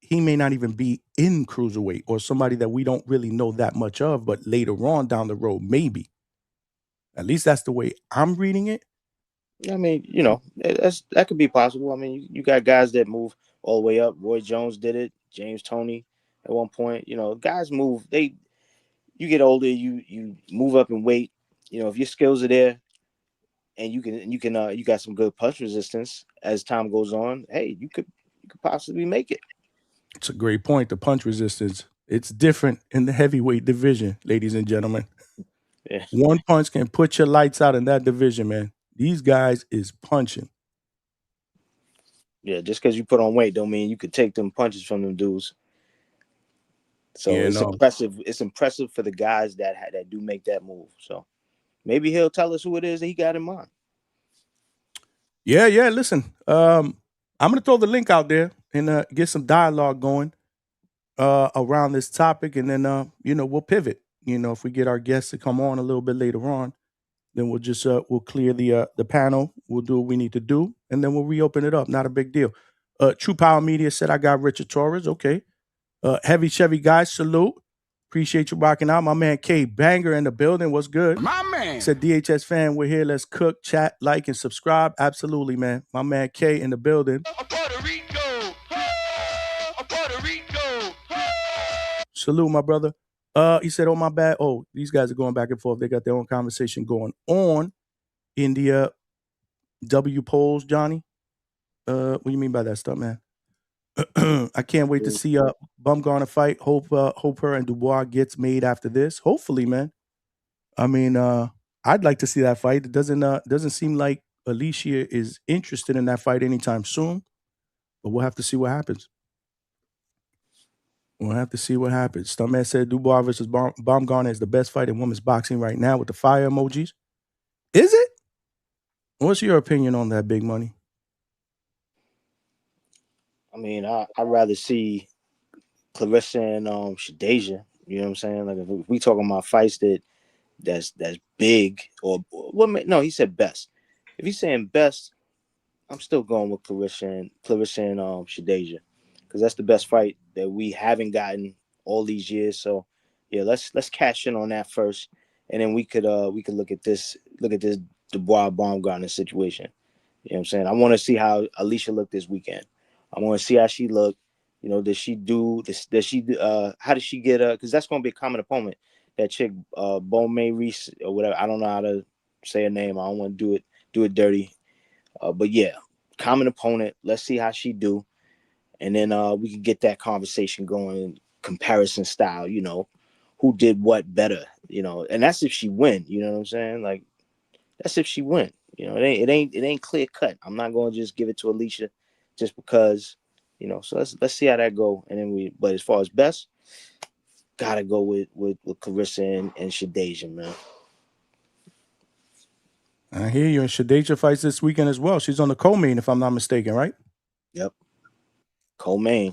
he may not even be in cruiserweight or somebody that we don't really know that much of, but later on down the road, maybe. At least that's the way I'm reading it. I mean, that could be possible. I mean, you got guys that move all the way up. Roy Jones did it. James Toney at one point. Guys move. You get older, you move up in weight. If your skills are there and you got some good punch resistance as time goes on, hey, you could possibly make it. It's a great point. The punch resistance. It's different in the heavyweight division, ladies and gentlemen. Yeah. One punch can put your lights out in that division, man. These guys is punching. Yeah, just because you put on weight don't mean you could take them punches from them dudes. So Yeah, it's no. impressive. It's impressive for the guys that do make that move. So maybe he'll tell us who it is that he got in mind. Yeah, yeah. Listen, I'm gonna throw the link out there and get some dialogue going around this topic, and then we'll pivot. If we get our guests to come on a little bit later on, then we'll just we'll clear the panel. We'll do what we need to do, and then we'll reopen it up. Not a big deal. True Power Media said I got Richard Torres. Okay. Heavy Chevy guys, salute. Appreciate you rocking out. My man K Banger in the building. What's good? My man. Said DHS fan, we're here. Let's cook, chat, like, and subscribe. Absolutely, man. My man K in the building. Puerto Rico. Puerto Rico. Salute, my brother. He said, oh, my bad. Oh, these guys are going back and forth. They got their own conversation going on in the W polls, Johnny. What do you mean by that stuff, man? I can't wait to see Bumgarner fight. Hope her and Dubois gets made after this. Hopefully, man. I mean, I'd like to see that fight. It doesn't seem like Alicia is interested in that fight anytime soon, but we'll have to see what happens. We'll have to see what happens. Stuntman said Dubois versus Baumgartner is the best fight in women's boxing right now with the fire emojis. Is it? What's your opinion on that, Big Money? I mean, I'd rather see Clarissa and Shadeja. You know what I'm saying? Like if we talking about fights that's big or what? No, he said best. If he's saying best, I'm still going with Clarissa and Shadeja because that's the best fight that we haven't gotten all these years. So yeah, let's cash in on that first, and then we could look at this Dubois Baumgartner situation. You know what I'm saying? I want to see how Alicia looked this weekend. I want to see how she looked. Does she do this? How does she get because that's going to be a common opponent. That chick, Bomay Reese or whatever. I don't know how to say her name. I don't want to do it dirty. But yeah, common opponent. Let's see how she do, and then we can get that conversation going, comparison style. Who did what better? And that's if she win. You know what I'm saying? Like that's if she win. It ain't clear cut. I'm not going to just give it to Alicia just because. So let's see how that go, and then but as far as best, gotta go with Clarissa and Shadeja, man. I hear you. And Shadeja fights this weekend as well. She's on the co-main, if I'm not mistaken, right? Yep. Co-main.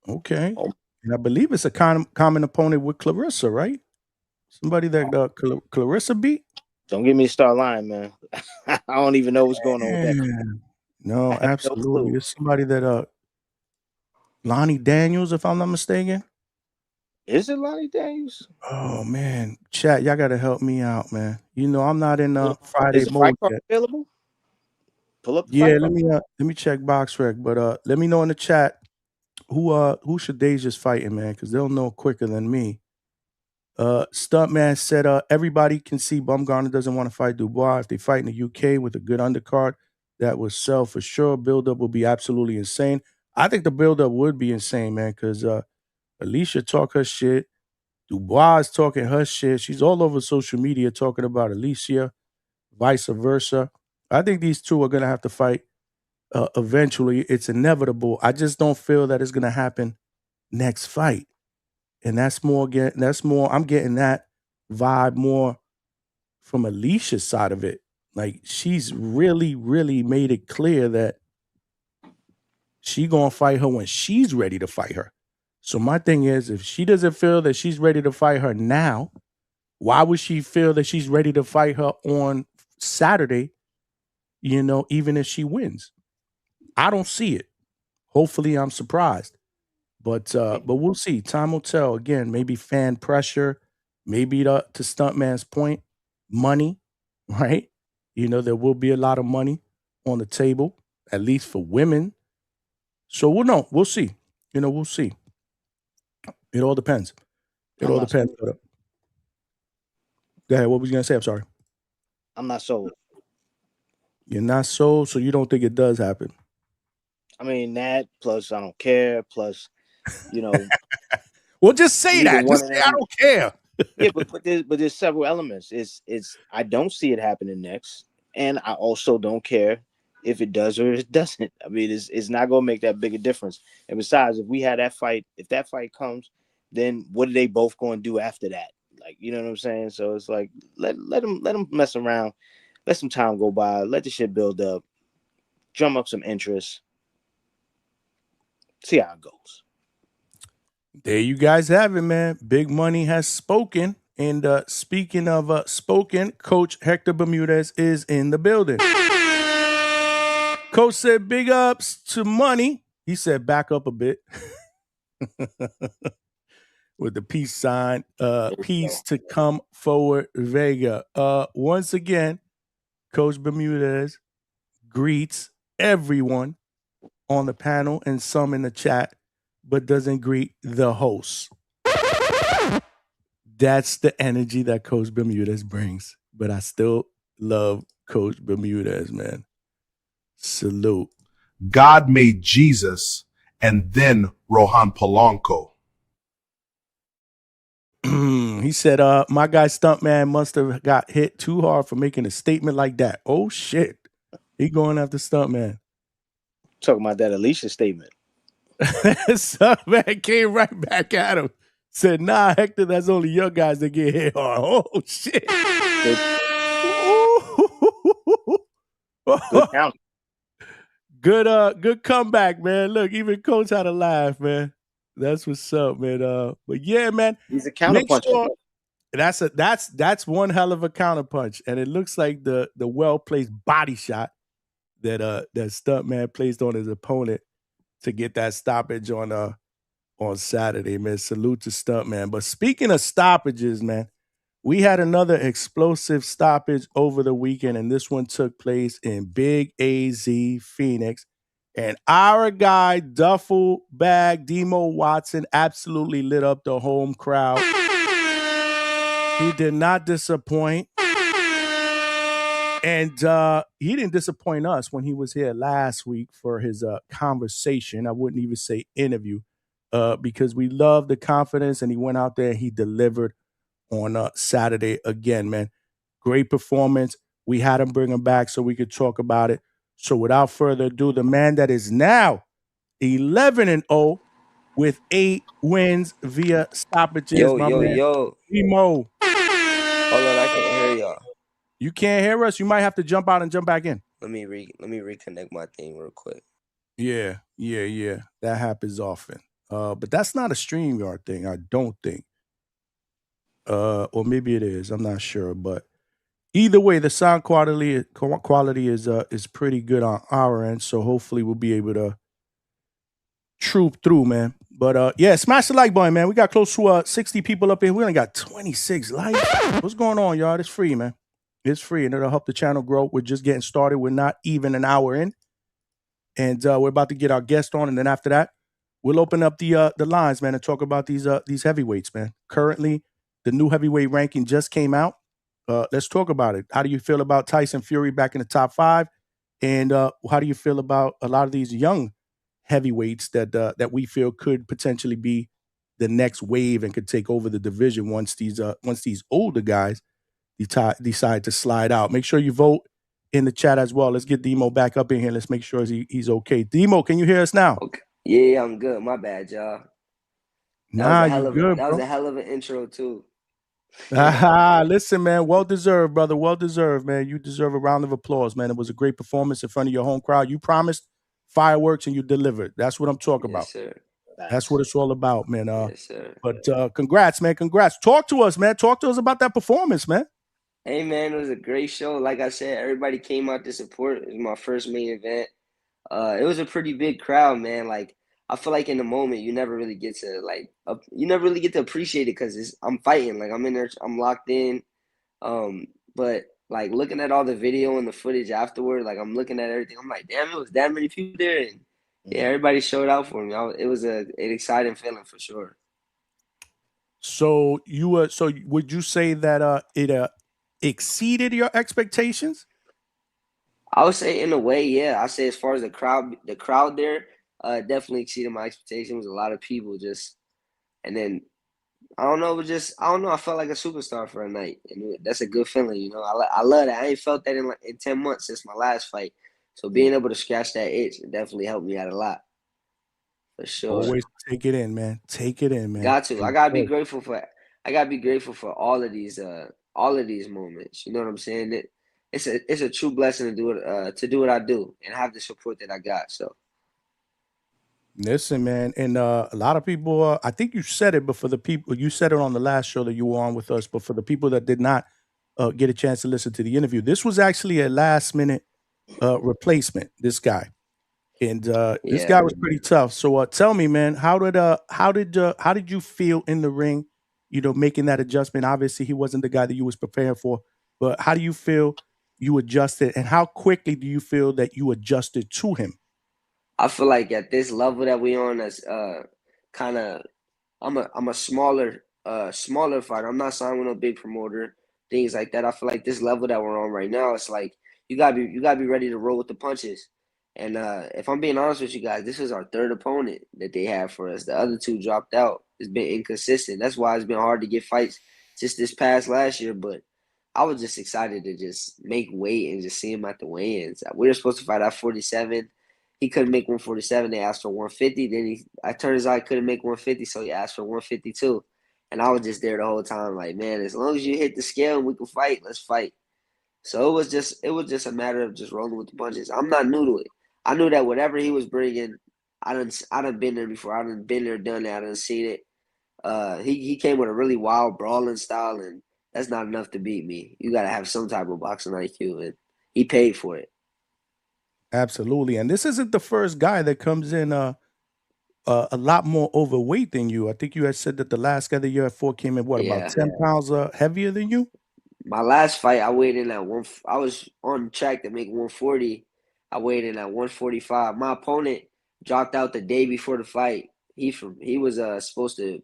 Okay. And I believe it's a common opponent with Clarissa, right? Somebody that Clarissa beat? Don't get me to start lying, man. I don't even know what's going on with that. No, absolutely. It's somebody that Lonnie Daniels, if I'm not mistaken. Is it Lonnie Daniels? Oh man, chat, y'all gotta help me out, man. I'm not in Friday is the mode fight card yet. available? Pull up the Yeah, fight let me check BoxRec, but let me know in the chat who Shadeja's fighting, man, because they'll know quicker than me. Stuntman said everybody can see Bumgarner doesn't want to fight Dubois. If they fight in the UK with a good undercard, that will sell for sure. Build-up will be absolutely insane. I think the build-up would be insane, man, because Alicia talk her shit. Dubois is talking her shit. She's all over social media talking about Alicia, vice versa. I think these two are going to have to fight eventually. It's inevitable. I just don't feel that it's going to happen next fight. And that's more, I'm getting that vibe more from Alicia's side of it. Like, she's really, really made it clear that she gonna fight her when she's ready to fight her. So my thing is, if she doesn't feel that she's ready to fight her now, why would she feel that she's ready to fight her on Saturday, even if she wins? I don't see it. Hopefully I'm surprised. But we'll see. Time will tell. Again, maybe fan pressure, maybe to Stuntman's point, money, right? There will be a lot of money on the table, at least for women. So we'll know. We'll see. We'll see. It all depends. It all depends. Go ahead. What was you gonna say? I'm sorry. I'm not sold. You're not sold, so you don't think it does happen. I mean, that plus I don't care, plus well, just say that. Just say I don't care. Yeah, but there's several elements. It's I don't see it happening next, and I also don't care if it does or it doesn't. I mean, it's not gonna make that big a difference. And besides, if we had that fight, if that fight comes, then what are they both going to do after that? Like, you know what I'm saying? So it's like let them mess around, let some time go by, let the shit build up, drum up some interest, see how it goes. There you guys have it, man. Big Money has spoken. And speaking of spoken, Coach Hector Bermudez is in the building. Coach said big ups to Money. He said back up a bit. With the peace sign. Peace to come forward, Vega. Once again, Coach Bermudez greets everyone on the panel and some in the chat, but doesn't greet the hosts. That's the energy that Coach Bermudez brings. But I still love Coach Bermudez, man. Salute. God made Jesus and then Rohan Polanco. He said, my guy Stuntman must have got hit too hard for making a statement like that. Oh, shit. He going after Stuntman. Talking about that Alicia statement. Stuntman came right back at him. Said, nah, Hector, that's only young guys that get hit hard. Oh, shit. Good count. Good comeback, man. Look, even Coach had a laugh, man. That's what's up, man. But yeah, man. He's a counterpuncher. Sure, that's one hell of a counterpunch. And it looks like the well-placed body shot that Stuntman placed on his opponent to get that stoppage on Saturday, man. Salute to Stuntman. But speaking of stoppages, man, we had another explosive stoppage over the weekend, and this one took place in Big AZ Phoenix. And our guy, Duffle Bag DMO Watson, absolutely lit up the home crowd. He did not disappoint. And he didn't disappoint us when he was here last week for his conversation. I wouldn't even say interview because we love the confidence, and he went out there and he delivered on Saturday again, man. Great performance. We had him bring him back so we could talk about it. So without further ado, the man that is now 11-0 with 8 wins via stoppages. Yo. Emo. Hold on, I can't hear y'all. You can't hear us? You might have to jump out and jump back in. Let me reconnect my thing real quick. Yeah. That happens often. But that's not a StreamYard thing, I don't think. Or maybe it is. I'm not sure, but either way, the sound quality is pretty good on our end, so hopefully we'll be able to troop through, man. But yeah, smash the like button, man. We got close to 60 people up here. We only got 26 likes. What's going on, y'all? It's free, man. It's free, and it'll help the channel grow. We're just getting started. We're not even an hour in, and we're about to get our guest on, and then after that, we'll open up the lines, man, and talk about these heavyweights, man. Currently, the new heavyweight ranking just came out. Let's talk about it. How do you feel about Tyson Fury back in the top 5? And how do you feel about a lot of these young heavyweights that we feel could potentially be the next wave and could take over the division once these older guys decide to slide out? Make sure you vote in the chat as well. Let's get Demo back up in here. Let's make sure he's okay. Demo, can you hear us now? Okay. Yeah, I'm good. My bad, y'all. Nah, you good, That bro. was a hell of an intro too. Listen, man, well deserved, brother. Well deserved, man. You deserve a round of applause, man. It was a great performance in front of your home crowd. You promised fireworks and you delivered. That's what I'm talking about. Yes, sir. That's what it's all about, man. Yes, sir. But congrats, man. Congrats. Talk to us, man. Talk to us about that performance, man. Hey, man, it was a great show. Like I said, everybody came out to support. It was my first main event. It was a pretty big crowd, man. Like, I feel like in the moment you never really get to appreciate it because I'm fighting. Like, I'm in there, I'm locked in. But like looking at all the video and the footage afterward, like I'm looking at everything. I'm like, damn, it was that many people there, and yeah, everybody showed out for me. It was an exciting feeling for sure. So so would you say that it exceeded your expectations? I would say in a way, yeah. I say as far as the crowd there, definitely exceeded my expectations. A lot of people and then I don't know, I felt like a superstar for a night, and that's a good feeling, you know. I love that. I ain't felt that in 10 months since my last fight, so being able to scratch that itch definitely helped me out a lot, for sure. Always take it in, man. Take it in, man. Got to. I gotta be grateful for. I gotta be grateful for all of these moments. You know what I'm saying? It's a true blessing to do it. To do what I do and have the support that I got. So. Listen, man, and a lot of people. I think you said it, but for the people, you said it on the last show that you were on with us. But for the people that did not get a chance to listen to the interview, this was actually a last minute replacement. This guy, and this guy was pretty tough. So tell me, man, how did you feel in the ring? You know, making that adjustment. Obviously, he wasn't the guy that you was preparing for, but how do you feel you adjusted, and how quickly do you feel that you adjusted to him? I feel like at this level that we on, as kind of, I'm a smaller fighter. I'm not signed with no big promoter, things like that. I feel like this level that we're on right now, it's like you gotta be ready to roll with the punches. And if I'm being honest with you guys, this is our third opponent that they have for us. The other two dropped out. It's been inconsistent. That's why it's been hard to get fights just this past last year. But I was just excited to just make weight and just see him at the weigh-ins. We were supposed to fight at 47. He couldn't make 147. They asked for 150. Then I turns out he couldn't make 150, so he asked for 152. And I was just there the whole time, like, man, as long as you hit the scale and we can fight, let's fight. So it was just a matter of just rolling with the punches. I'm not new to it. I knew that whatever he was bringing, I done been there before. I done been there, done that. I done seen it. He came with a really wild brawling style, and that's not enough to beat me. You got to have some type of boxing IQ, and he paid for it. Absolutely. And this isn't the first guy that comes in a lot more overweight than you. I think you had said that the last guy that you had fought came in, about 10 pounds heavier than you? My last fight, I weighed in at I was on track to make 140. I weighed in at 145. My opponent dropped out the day before the fight. He was supposed to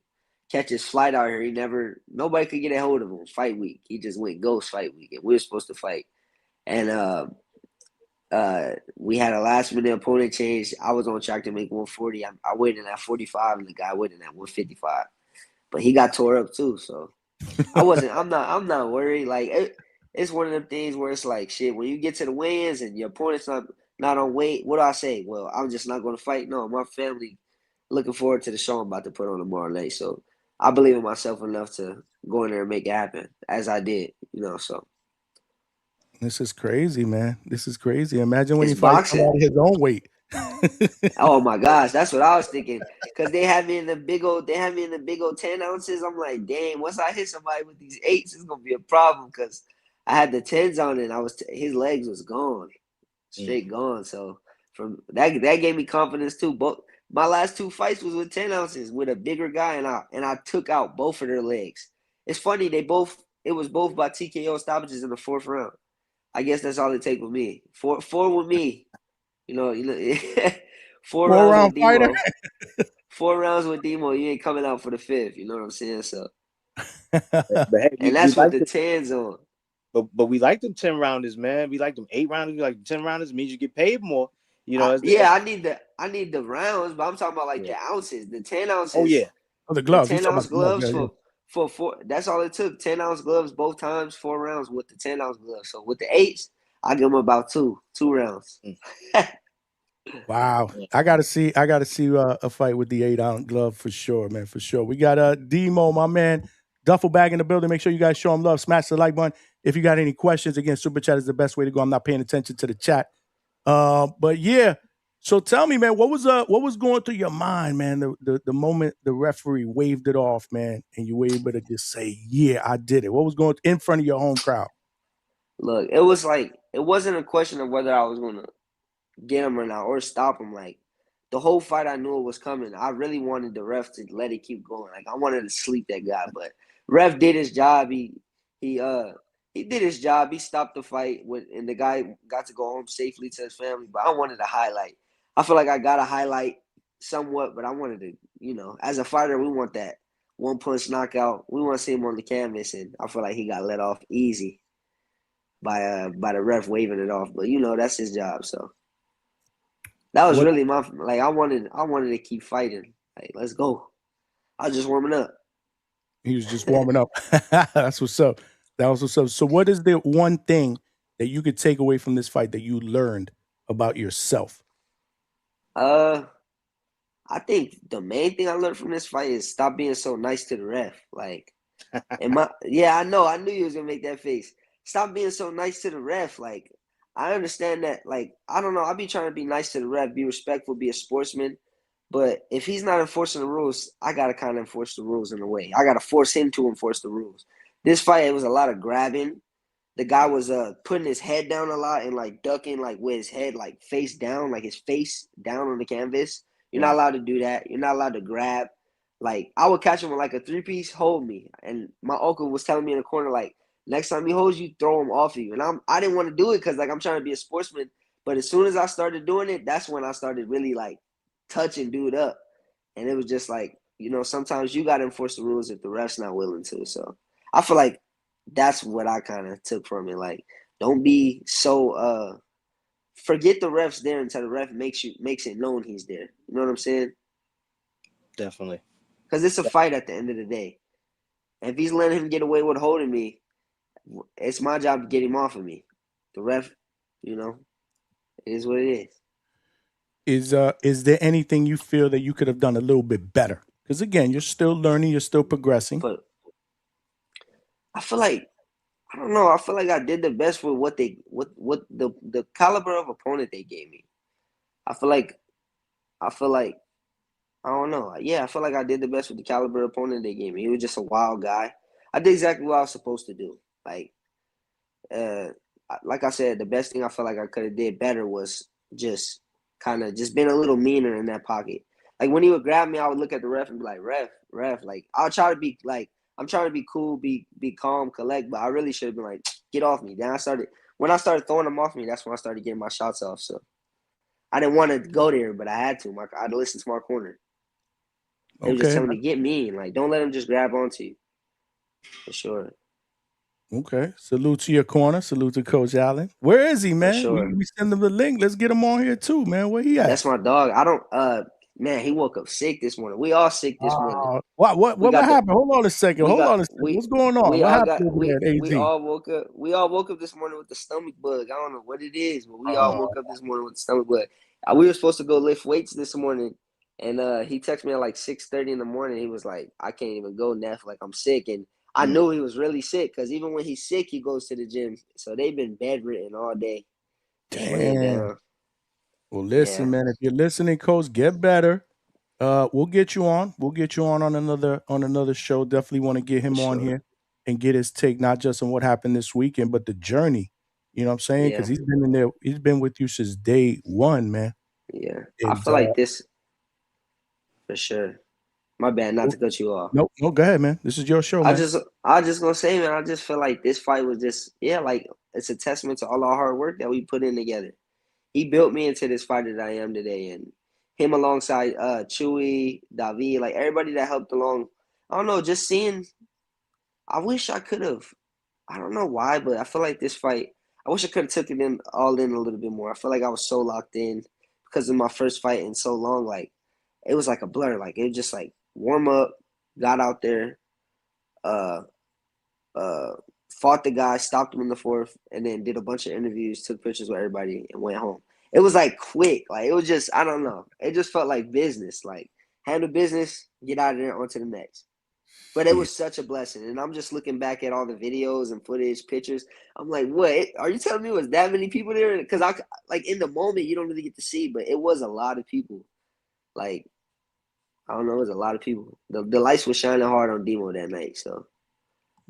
catch his flight out here. Nobody could get a hold of him fight week. He just went ghost fight week, and we were supposed to fight. And we had a last minute opponent change. I was on track to make 140. I weighed in at 45, and the guy weighed in at 155. But he got tore up too, so I'm not worried. Like it's one of them things where it's like shit. When you get to the weigh-ins and your opponent's not on weight, what do I say? Well, I'm just not going to fight. No, my family looking forward to the show I'm about to put on tomorrow night. So I believe in myself enough to go in there and make it happen, as I did. You know, so. This is crazy, man. This is crazy. Imagine when you fight somebody his own weight. Oh my gosh, that's what I was thinking. Because they had me in the big old 10 ounces. I'm like, dang, once I hit somebody with these 8s, it's gonna be a problem. Because I had the 10s on and his legs was gone, straight gone. So from that gave me confidence too. But my last 2 fights was with 10 ounces with a bigger guy, and I took out both of their legs. It's funny, it was both by TKO stoppages in the 4th round. I guess that's all it take with me. Four with me. You know, 4 rounds with Demo. 4 rounds with Demo. You ain't coming out for the 5th. You know what I'm saying? So, and that's with the 10s on. But we like them 10 rounders, man. We like them 8 rounders. We like 10 rounders. Means you get paid more. You know. I need the rounds, but I'm talking about like the ounces, the 10 ounces. Oh yeah. Oh, the gloves. 10-ounce gloves for 4. That's all it took. 10-ounce gloves both times, 4 rounds with the 10-ounce gloves. So with the 8s, I give them about 2 rounds. Wow. I gotta see a fight with the 8-ounce glove for sure, man, for sure. We got Demo, my man, Duffle Bag in the building. Make sure you guys show him love. Smash the like button. If you got any questions, again, Super Chat is the best way to go. I'm not paying attention to the chat. But yeah, so tell me, man, what was going through your mind, man, the moment the referee waved it off, man, and you were able to just say, yeah, I did it. What was going in front of your home crowd? Look, it was like, it wasn't a question of whether I was going to get him or not or stop him. Like, the whole fight, I knew it was coming. I really wanted the ref to let it keep going. Like, I wanted to sleep that guy, but ref did his job. He did his job. He stopped the fight, and the guy got to go home safely to his family. But I wanted a highlight. I feel like I got a highlight somewhat, but I wanted to, you know, as a fighter, we want that one-punch knockout. We want to see him on the canvas, and I feel like he got let off easy by the ref waving it off. But, you know, that's his job, so. That was really my, like, I wanted to keep fighting. Like, let's go. I was just warming up. He was just warming up. That's what's up. That was what's up. So what is the one thing that you could take away from this fight that you learned about yourself? I think the main thing I learned from this fight is stop being so nice to the ref. Like, I know. I knew you was going to make that face. Stop being so nice to the ref. Like, I understand that, like, I don't know. I be trying to be nice to the ref, be respectful, be a sportsman. But if he's not enforcing the rules, I got to kind of enforce the rules in a way. I got to force him to enforce the rules. This fight, it was a lot of grabbing. The guy was putting his head down a lot and, like, ducking, like, with his head, like, face down, like his face down on the canvas. You're not allowed to do that. You're not allowed to grab. Like, I would catch him with, like, a three-piece, hold me. And my uncle was telling me in the corner, like, next time he holds you, throw him off you. And I didn't want to do it because, like, I'm trying to be a sportsman. But as soon as I started doing it, that's when I started really, like, touching dude up. And it was just like, you know, sometimes you got to enforce the rules if the ref's not willing to. So I feel like that's what I kind of took from it. Like, don't be so forget the ref's there until the ref makes it known he's there. You know what I'm saying? Definitely. Because it's a fight at the end of the day. And if he's letting him get away with holding me, it's my job to get him off of me. The ref, you know, it is what it is. Is there anything you feel that you could have done a little bit better? Because again, you're still learning, you're still progressing. But I feel like, I don't know. I feel like I did the best with what the caliber of opponent they gave me. I feel like I don't know. Yeah, I feel like I did the best with the caliber of opponent they gave me. He was just a wild guy. I did exactly what I was supposed to do. Like I said, the best thing I feel like I could have did better was just kind of just been a little meaner in that pocket. Like, when he would grab me, I would look at the ref and be like, ref. Like, I'll try to be like, I'm trying to be cool, be calm, collect, but I really should have been like, get off me. Then when I started throwing them off me, that's when I started getting my shots off. So I didn't want to go there, but I had to. I had to listen to my corner. They were just telling me, get mean. Like, don't let him just grab onto you. For sure. Okay. Salute to your corner. Salute to Coach Allen. Where is he, man? For sure. We send him the link. Let's get him on here too, man. Where he at? That's my dog. I don't man, he woke up sick this morning. We all sick this morning. What happened? Hold on a second. What's going on? What happened over there at AZ? We all woke up this morning with the stomach bug. I don't know what it is, but we all woke up this morning with the stomach bug. We were supposed to go lift weights this morning, and he texted me at like 6:30 in the morning. He was like, I can't even go, Neff. Like, I'm sick. And I knew he was really sick because even when he's sick, he goes to the gym. So they've been bedridden all day. Damn. Well, listen, man. If you're listening, Coach, get better. We'll get you on. We'll get you on another show. Definitely want to get him on here and get his take, not just on what happened this weekend, but the journey. You know what I'm saying? Because he's been in there. He's been with you since day one, man. Yeah, and I feel like this for sure. My bad, not to cut you off. No, go ahead, man. This is your show, man. I just gonna say, man, I just feel like this fight was just, like, it's a testament to all our hard work that we put in together. He built me into this fighter that I am today, and him alongside Chewy, David, like, everybody that helped along. I don't know, just seeing. I wish I could have. I don't know why, but I feel like this fight, I wish I could have took it all in a little bit more. I feel like I was so locked in because of my first fight in so long. Like, it was like a blur. Like, it was just like warm up, got out there, fought the guy, stopped him in the fourth, and then did a bunch of interviews, took pictures with everybody, and went home. It was like quick. Like, it was just, I don't know. It just felt like business. Like, handle business, get out of there, on to the next. But it was such a blessing. And I'm just looking back at all the videos and footage, pictures. I'm like, what? Are you telling me it was that many people there? Because like in the moment, you don't really get to see, but it was a lot of people. Like, I don't know, it was a lot of people. The lights were shining hard on Demo that night, so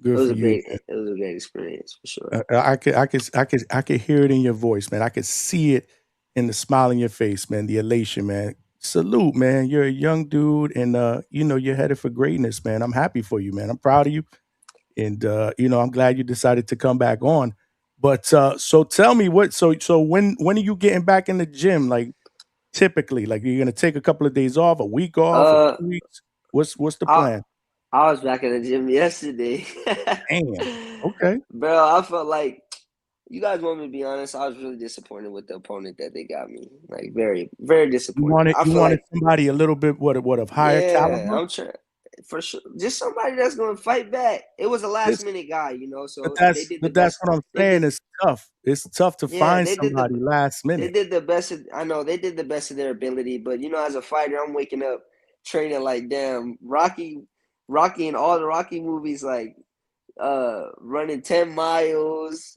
Good it was for a you. great, it was a great experience for sure. I could hear it in your voice, man. I could see it in the smile in your face, man. The elation, man. Salute, man. You're a young dude, and you know you're headed for greatness, man. I'm happy for you, man. I'm proud of you, and you know I'm glad you decided to come back on. But so tell me what. So when are you getting back in the gym? Like typically, like you're gonna take a couple of days off, a week off, or 2 weeks. What's the I plan? I was back in the gym yesterday. Damn. Okay. Bro, I felt like, you guys want me to be honest, I was really disappointed with the opponent that they got me. Like very, very disappointed. I You feel wanted like, somebody a little bit what of higher yeah, caliber? I'm trying for sure. Just somebody that's gonna fight back. It was a last This, minute guy, so they did the but that's best. what I'm They saying. did, It's tough. It's tough to yeah, find somebody last they minute. did the best. I know they did the best of their ability, but as a fighter, I'm waking up training like damn Rocky and all the Rocky movies, like running 10 miles,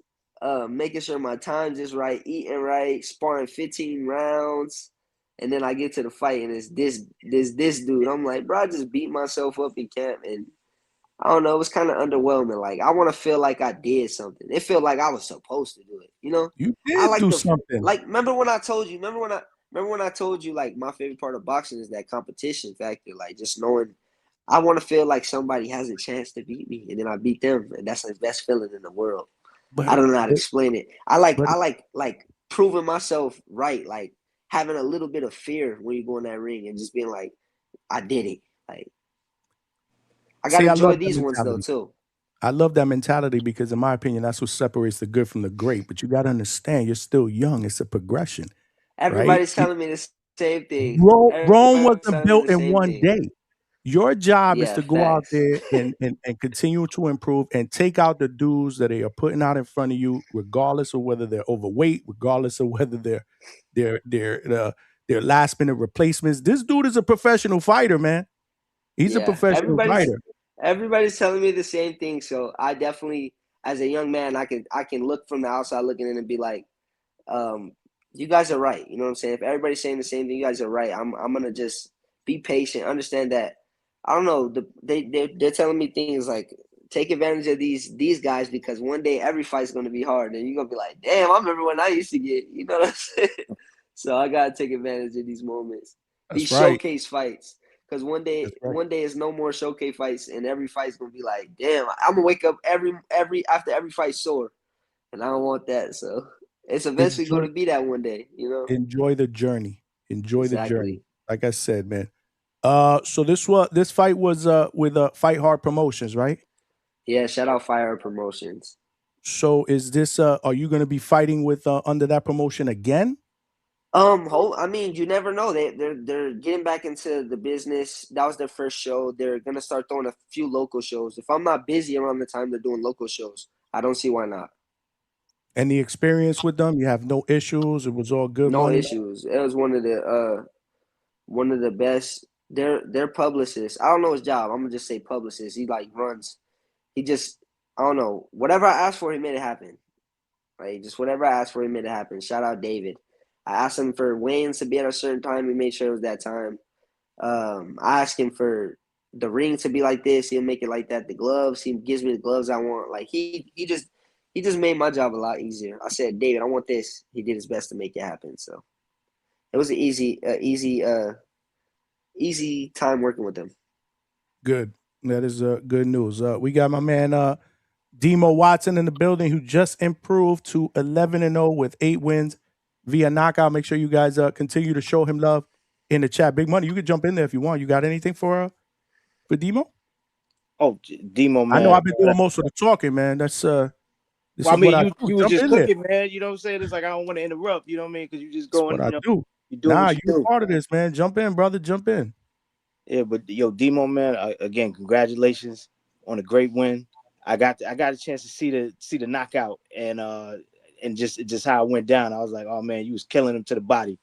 making sure my time's is right, eating right, sparring 15 rounds, and then I get to the fight and it's this dude. I'm like, bro, I just beat myself up in camp, and I don't know, it was kind of underwhelming. Like, I want to feel like I did something. It felt like I was supposed to do it. You I did like do something. remember when I told you, remember when I told you, like, my favorite part of boxing is that competition factor, like just knowing I want to feel like somebody has a chance to beat me, and then I beat them, and that's the best feeling in the world. I But don't know how to but, explain it. I but like proving myself right, like having a little bit of fear when you go in that ring and just being like, I did it. Like, I see, gotta I enjoy love that these ones though mentality. too. I love that mentality because, in my opinion, that's what separates the good from the great. But you got to understand, you're still young. It's a progression, right? Everybody's telling me the same thing. Rome Everybody's wasn't telling me built the in same one thing. day. Your job is Yeah, to go out facts. there and continue to improve and take out the dudes that they are putting out in front of you, regardless of whether they're overweight, regardless of whether they're last minute replacements. This dude is a professional fighter, man. He's a Yeah, professional fighter. everybody's telling me the same thing. So I definitely, as a young man, I can look from the outside looking in and be like, you guys are right. You know what I'm saying? If everybody's saying the same thing, you guys are right. I'm gonna just be patient, understand that. I don't know. They're telling me things like, take advantage of these guys, because one day every fight's gonna be hard, and you're gonna be like, damn, I remember when I used to get. You know what I'm saying? So I gotta take advantage of these moments, these That's right. showcase fights. Because That's right. one day is no more showcase fights, and every fight's gonna be like, damn, I'm gonna wake up every after every fight sore, and I don't want that. So it's eventually Enjoy, gonna be that one day. enjoy the journey. Enjoy the journey. Exactly. Like I said, man. So this fight was with Fight Hard Promotions, right? Yeah. Shout out Fire Promotions. So is this are you going to be fighting with under that promotion again? I mean, you never know. They're getting back into the business. That was their first show. They're gonna start throwing a few local shows. If I'm not busy around the time they're doing local shows, I don't see why not. And the experience with them, you have no issues. It was all good No money. issues. It was one of the best. Their publicist. I don't know his job. I'm gonna just say publicist. He like runs. He just, I don't know. Whatever I asked for, he made it happen. Like, just whatever I asked for, he made it happen. Shout out David. I asked him for weigh-ins to be at a certain time. He made sure it was that time. I asked him for the ring to be like this. He'll make it like that. The gloves, he gives me the gloves I want. Like, he just made my job a lot easier. I said, David, I want this. He did his best to make it happen. So it was an easy time working with him. Good. That is good news. We got my man DMO Watson in the building, who just improved to 11-0 with 8 wins via knockout. Make sure you guys continue to show him love in the chat. Big Money, you could jump in there if you want. You got anything for Demo? Oh, Demo, I know man. I've been doing most of the talking, man. That's this Well, I is what mean, I do. you was Jump just in there. cooking, man. You know what I'm saying? It's like I don't want to interrupt. You know what I mean? Because you just That's going, what I do. you doing what you You're do. part of this, man. Jump in, brother. Jump in. Yeah, but yo, Demo, man. Again, congratulations on a great win. I got a chance to see the knockout and just how it went down. I was like, oh man, you was killing him to the body.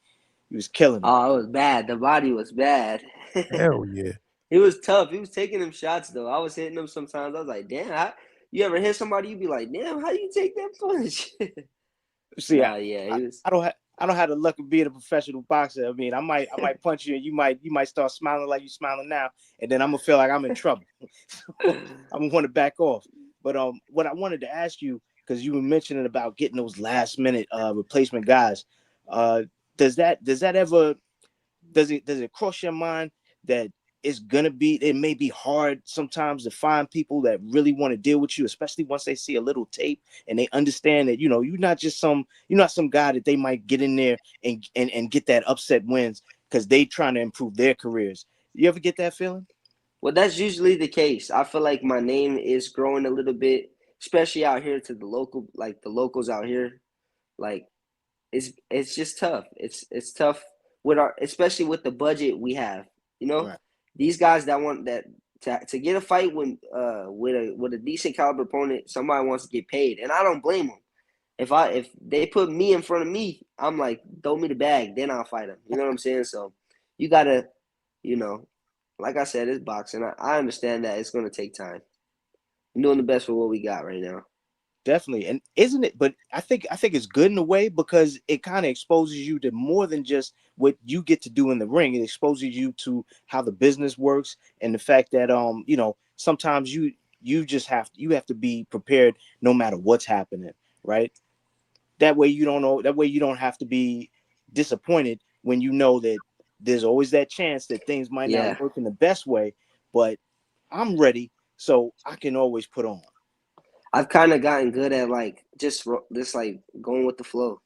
You was killing him. Oh, it was bad. The body was bad. Hell yeah. He was tough. He was taking them shots though. I was hitting them sometimes. I was like, damn, you ever hit somebody? You be like, damn, how you take that punch? See, Nah, yeah, he was. I don't have the luck of being a professional boxer. I mean, I might punch you and you might start smiling like you smiling now, and then I'm gonna feel like I'm in trouble. I'm gonna want to back off. But what I wanted to ask you, because you were mentioning about getting those last minute replacement guys, does it cross your mind that it may be hard sometimes to find people that really want to deal with you, especially once they see a little tape and they understand that, you're not some guy that they might get in there and get that upset wins because they trying to improve their careers. You ever get that feeling? Well, that's usually the case. I feel like my name is growing a little bit, especially out here to the locals out here. Like it's just tough. It's tough especially with the budget we have. Right. These guys that want that to get a fight with a decent caliber opponent, somebody wants to get paid, and I don't blame them. If they put me in front of me, I'm like, throw me the bag, then I'll fight them. You know what I'm saying? So you gotta, like I said, it's boxing. I understand that it's gonna take time. I'm doing the best for what we got right now. Definitely. And isn't it, but I think it's good in a way because it kind of exposes you to more than just what you get to do in the ring. It exposes you to how the business works and the fact that sometimes you have to be prepared no matter what's happening, right? That way you don't have to be disappointed when you know that there's always that chance that things might not work in the best way, but I'm ready, so I can always put on. I've kind of gotten good at just like going with the flow,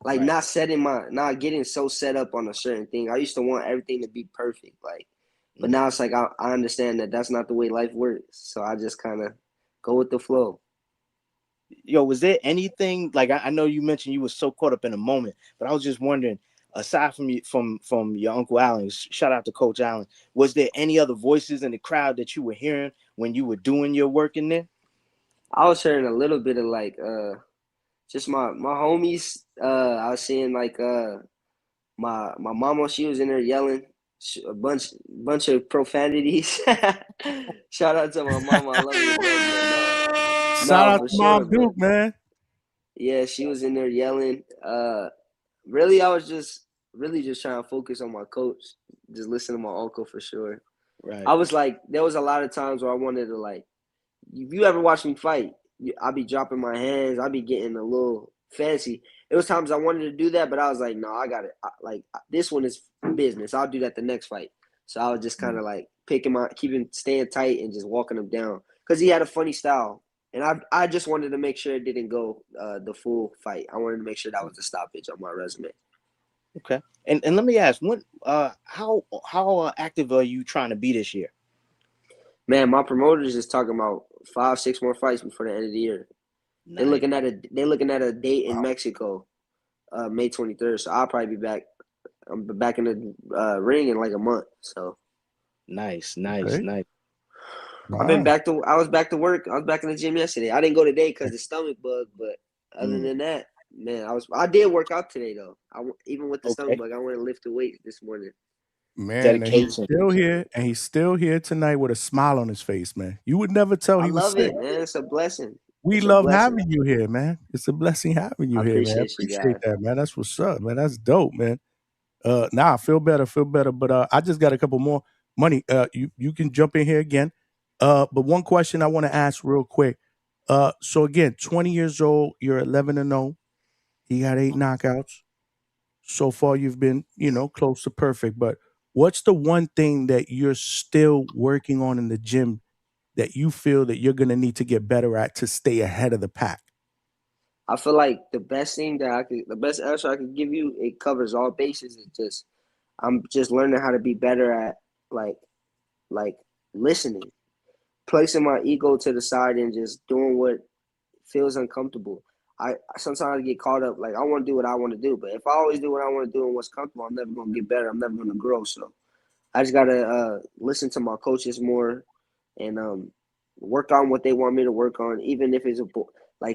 like right. not getting so set up on a certain thing. I used to want everything to be perfect, but now it's like I understand that that's not the way life works. So I just kind of go with the flow. Yo, was there anything like I know you mentioned you were so caught up in a moment, but I was just wondering, aside from your Uncle Allen, shout out to Coach Allen, was there any other voices in the crowd that you were hearing when you were doing your work in there? I was hearing a little bit of just my homies. I was seeing my mama. She was in there yelling a bunch of profanities. Shout out to my mama. I love her to death. Shout No, out for to sure. Mom Duke, man. Yeah, she was in there yelling. Really, I was just really just trying to focus on my coach. Just listen to my uncle for sure. Right. I was like, there was a lot of times where I wanted to if you ever watch me fight, I'll be dropping my hands. I'll be getting a little fancy. It was times I wanted to do that, but I was like, no, I got it. This one is business. I'll do that the next fight. So I was just kind of staying tight and just walking him down because he had a funny style. And I just wanted to make sure it didn't go the full fight. I wanted to make sure that was the stoppage on my resume. Okay. And let me ask, how active are you trying to be this year? Man, my promoters is talking about 5-6 more fights before the end of the year. Nice. They're looking at a date in Mexico, May 23rd. So I'll probably be back. I'm back in the ring in like a month. So nice. Wow. I was back to work. I was back in the gym yesterday. I didn't go today because the stomach bug, but other than that, man, I did work out today though. Even with the stomach bug, I went to lift the weights this morning. Man, and he's still here tonight with a smile on his face, man. You would never tell he was love sick. it, man. It's a blessing. We love having you here, man. It's a blessing having you I here, man. I appreciate that, man. That's what's up, man. That's dope, man. Now I feel better, but I just got a couple more money. You can jump in here again. But one question I want to ask real quick. So again, 20 years old, you're 11-0. He got 8 knockouts. So far you've been, close to perfect, but what's the one thing that you're still working on in the gym that you feel that you're going to need to get better at to stay ahead of the pack? I feel like the best answer I could give you, it covers all bases. I'm just learning how to be better at like listening, placing my ego to the side and just doing what feels uncomfortable. I sometimes get caught up, I want to do what I want to do, but if I always do what I want to do and what's comfortable, I'm never going to get better. I'm never going to grow. So I just got to listen to my coaches more and work on what they want me to work on, even if it's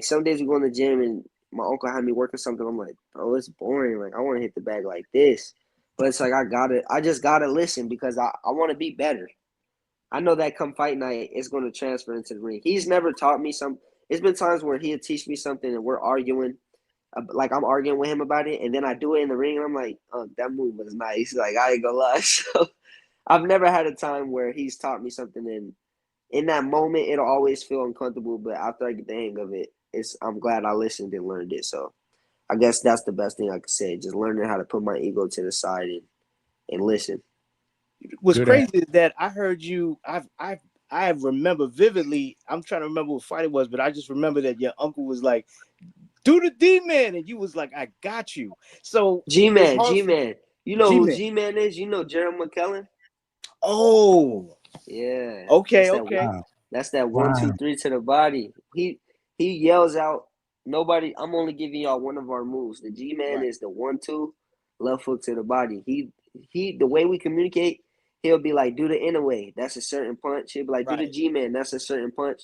some days we go in the gym and my uncle had me working something. I'm like, bro, it's boring. I want to hit the bag like this. But it's I just got to listen because I want to be better. I know that come fight night, it's going to transfer into the ring. He's never taught me some. It's been times where he'll teach me something and we're arguing, like I'm arguing with him about it, and then I do it in the ring and I'm like, oh, that move was nice. Like, I ain't gonna lie. So I've never had a time where he's taught me something, and in that moment it'll always feel uncomfortable, but after I get the hang of it, I'm glad I listened and learned it. So I guess that's the best thing I could say, just learning how to put my ego to the side and listen. What's Good crazy is that I heard you. I remember vividly. I'm trying to remember what fight it was, but I just remember that your uncle was like, "Do the D-man," and you was like, "I got you." So G-Man. You know who G-Man. G-Man is? You know Jeremy McKellen? Oh, yeah. okay. That's that 1, 2, 3 to the body. He yells out. Nobody. I'm only giving y'all one of our moves. The G-Man is the 1, 2 left hook to the body. He the way we communicate. He'll be like, do the inner way. That's a certain punch. He'll be like, do the G-Man. That's a certain punch.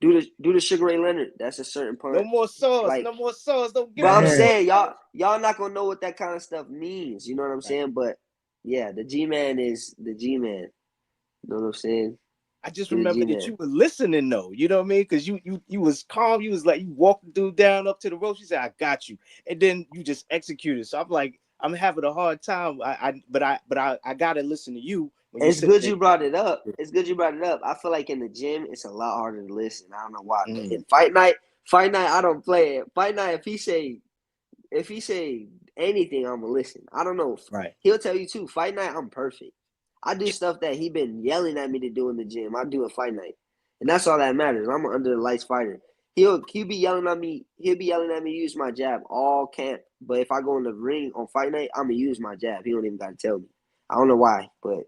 Do the Sugar Ray Leonard. That's a certain punch. No more sauce. Like, no more sauce. Don't give but I'm me saying y'all not gonna know what that kind of stuff means. You know what I'm saying? But yeah, the G-Man is the G-Man. You know what I'm saying? I just remember that you were listening though. You know what I mean? Because you was calm. You was like, you walked the dude down up to the ropes. You said, "I got you," and then you just executed. So I'm like, I'm having a hard time. But I gotta listen to you. It's good you brought it up. It's good you brought it up. I feel like in the gym, it's a lot harder to listen. I don't know why. But in fight night, I don't play it. Fight night, if he say anything, I'm gonna listen. I don't know. Right. He'll tell you too. Fight night, I'm perfect. I do stuff that he been yelling at me to do in the gym. I do a fight night, and that's all that matters. I'm an under the lights fighter. He'll be yelling at me. He'll be yelling at me to use my jab all camp. But if I go in the ring on fight night, I'm gonna use my jab. He don't even gotta tell me. I don't know why, but.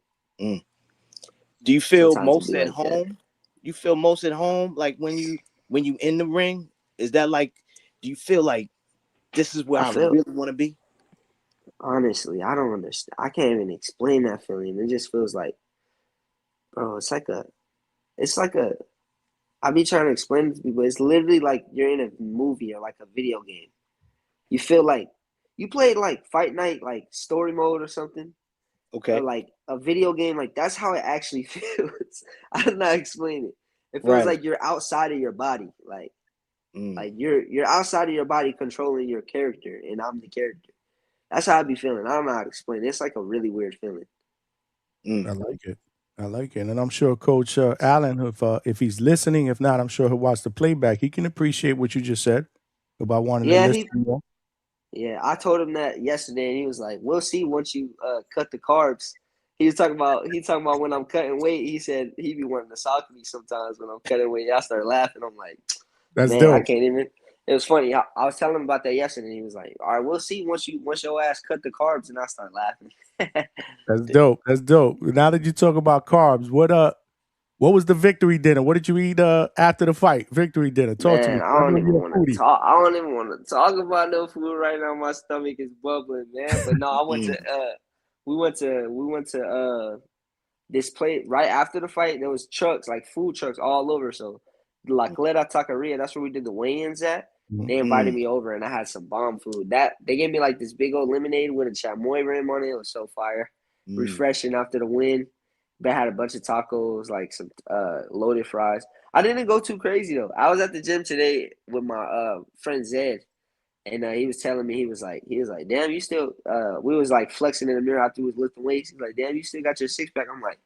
Do you feel most at home? You feel most at home, like when you in the ring? Is that like? Do you feel like this is where I really want to be? Honestly, I don't understand. I can't even explain that feeling. It just feels like, bro, it's like a. I be trying to explain it to people. It's literally like you're in a movie or like a video game. You feel like you played like Fight Night, like story mode or something. Okay. Or like a video game, like that's how it actually feels. I don't know how to explain it. It feels like you're outside of your body, like you're outside of your body controlling your character, and I'm the character. That's how I be feeling. I don't know how to explain it. It's like a really weird feeling. I like it, and I'm sure Coach Allen, if he's listening, if not, I'm sure he'll watch the playback. He can appreciate what you just said about wanting to listen more. Yeah, I told him that yesterday, and he was like, "We'll see once you cut the carbs." He talking about when I'm cutting weight. He said he be wanting to sock me sometimes when I'm cutting weight. I started laughing. I'm like, "That's man, dope." I can't even. It was funny. I was telling him about that yesterday, and he was like, "All right, we'll see once your ass cut the carbs." And I started laughing. That's dope. That's dope. Now that you talk about carbs, what was the victory dinner? What did you eat after the fight? Victory dinner. Talk to me. I don't even want to talk. I don't even want to talk about no food right now. My stomach is bubbling, man. But no, I went to we went to this place right after the fight. There was trucks, like food trucks all over. So La Cleta Taqueria, that's where we did the weigh-ins at. They invited me over, and I had some bomb food. That they gave me like this big old lemonade with a chamoy rim on it. It was so fire, refreshing after the win. But I had a bunch of tacos, like some loaded fries. I didn't go too crazy though. I was at the gym today with my friend Zed, and he was telling me he was like, damn, you still. We was like flexing in the mirror after we was lifting weights. He's like, damn, you still got your 6-pack. I'm like,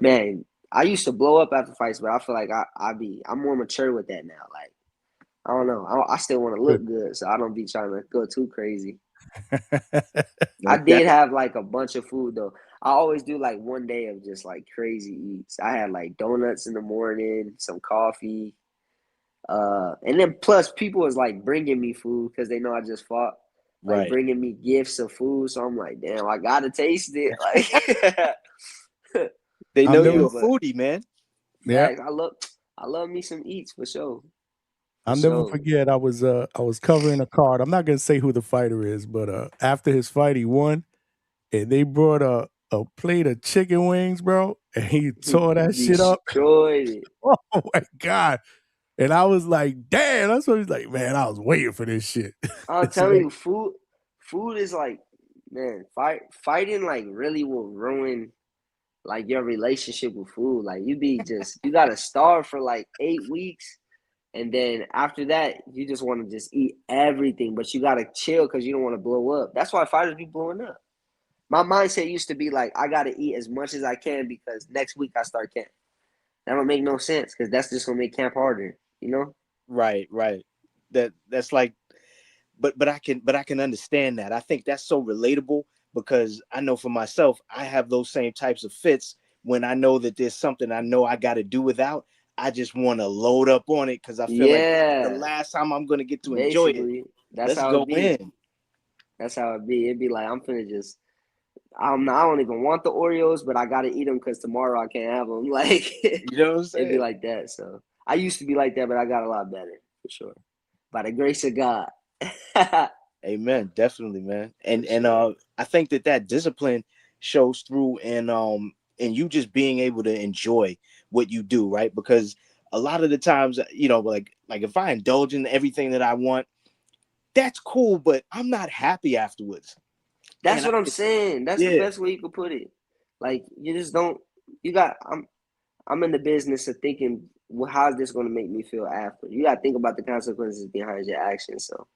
man, I used to blow up after fights, but I feel like I'm more mature with that now. Like, I don't know. I still want to look good, so I don't be trying to go too crazy. I did have like a bunch of food though. I always do like one day of just like crazy eats. I had like donuts in the morning, some coffee, and then plus people was like bringing me food because they know I just fought, like bringing me gifts of food. So I'm like, damn, I gotta taste it. Like they know you're a foodie, man. Yeah, I love me some eats for sure. I'll never forget. I was covering a card. I'm not gonna say who the fighter is, but after his fight, he won, and they brought a plate of chicken wings, bro, and he tore that shit up. Destroyed it. Oh my God! And I was like, damn. That's what he's like, man. I was waiting for this shit. I'm telling you, food is like, man, fighting like really will ruin like your relationship with food. Like you gotta starve for like 8 weeks. And then after that, you just want to just eat everything, but you gotta chill because you don't want to blow up. That's why fighters be blowing up. My mindset used to be like, I gotta eat as much as I can because next week I start camp. That don't make no sense because that's just gonna make camp harder, you know? Right, right. That's like, but I can understand that. I think that's so relatable because I know for myself, I have those same types of fits when I know that there's something I know I got to do without. I just want to load up on it because I feel like the Yeah, last time I'm gonna get to enjoy it. basically. That's Let's how go it be. in. That's how it be. It'd be like I'm finna just. I don't even want the Oreos, but I gotta eat them because tomorrow I can't have them. Like You know what I'm it'd be saying? like that. So I used to be like that, but I got a lot better for sure. By the grace of God. Amen. Definitely, man. And Sure. I think that discipline shows through and you just being able to enjoy what you do, right? Because a lot of the times, like if I indulge in everything that I want, that's cool, but I'm not happy afterwards. That's And what I'm saying. That's the yeah, best way you could put it. Like you just don't. You got. I'm in the business of thinking, well, how's this going to make me feel after? You got to think about the consequences behind your actions. So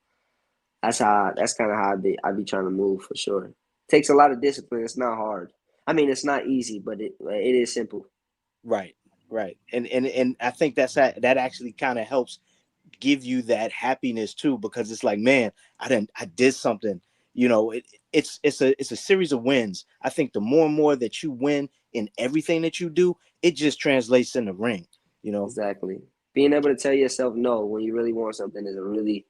that's kind of how I be trying to move for sure. It takes a lot of discipline. It's not hard. I mean, it's not easy, but it is simple. right, right. And I think that actually kind of helps give you that happiness too, because it's like, man, I did something. It's a series of wins. I think the more and more that you win in everything that you do, it just translates in the ring. Exactly. Being able to tell yourself no when you really want something is a really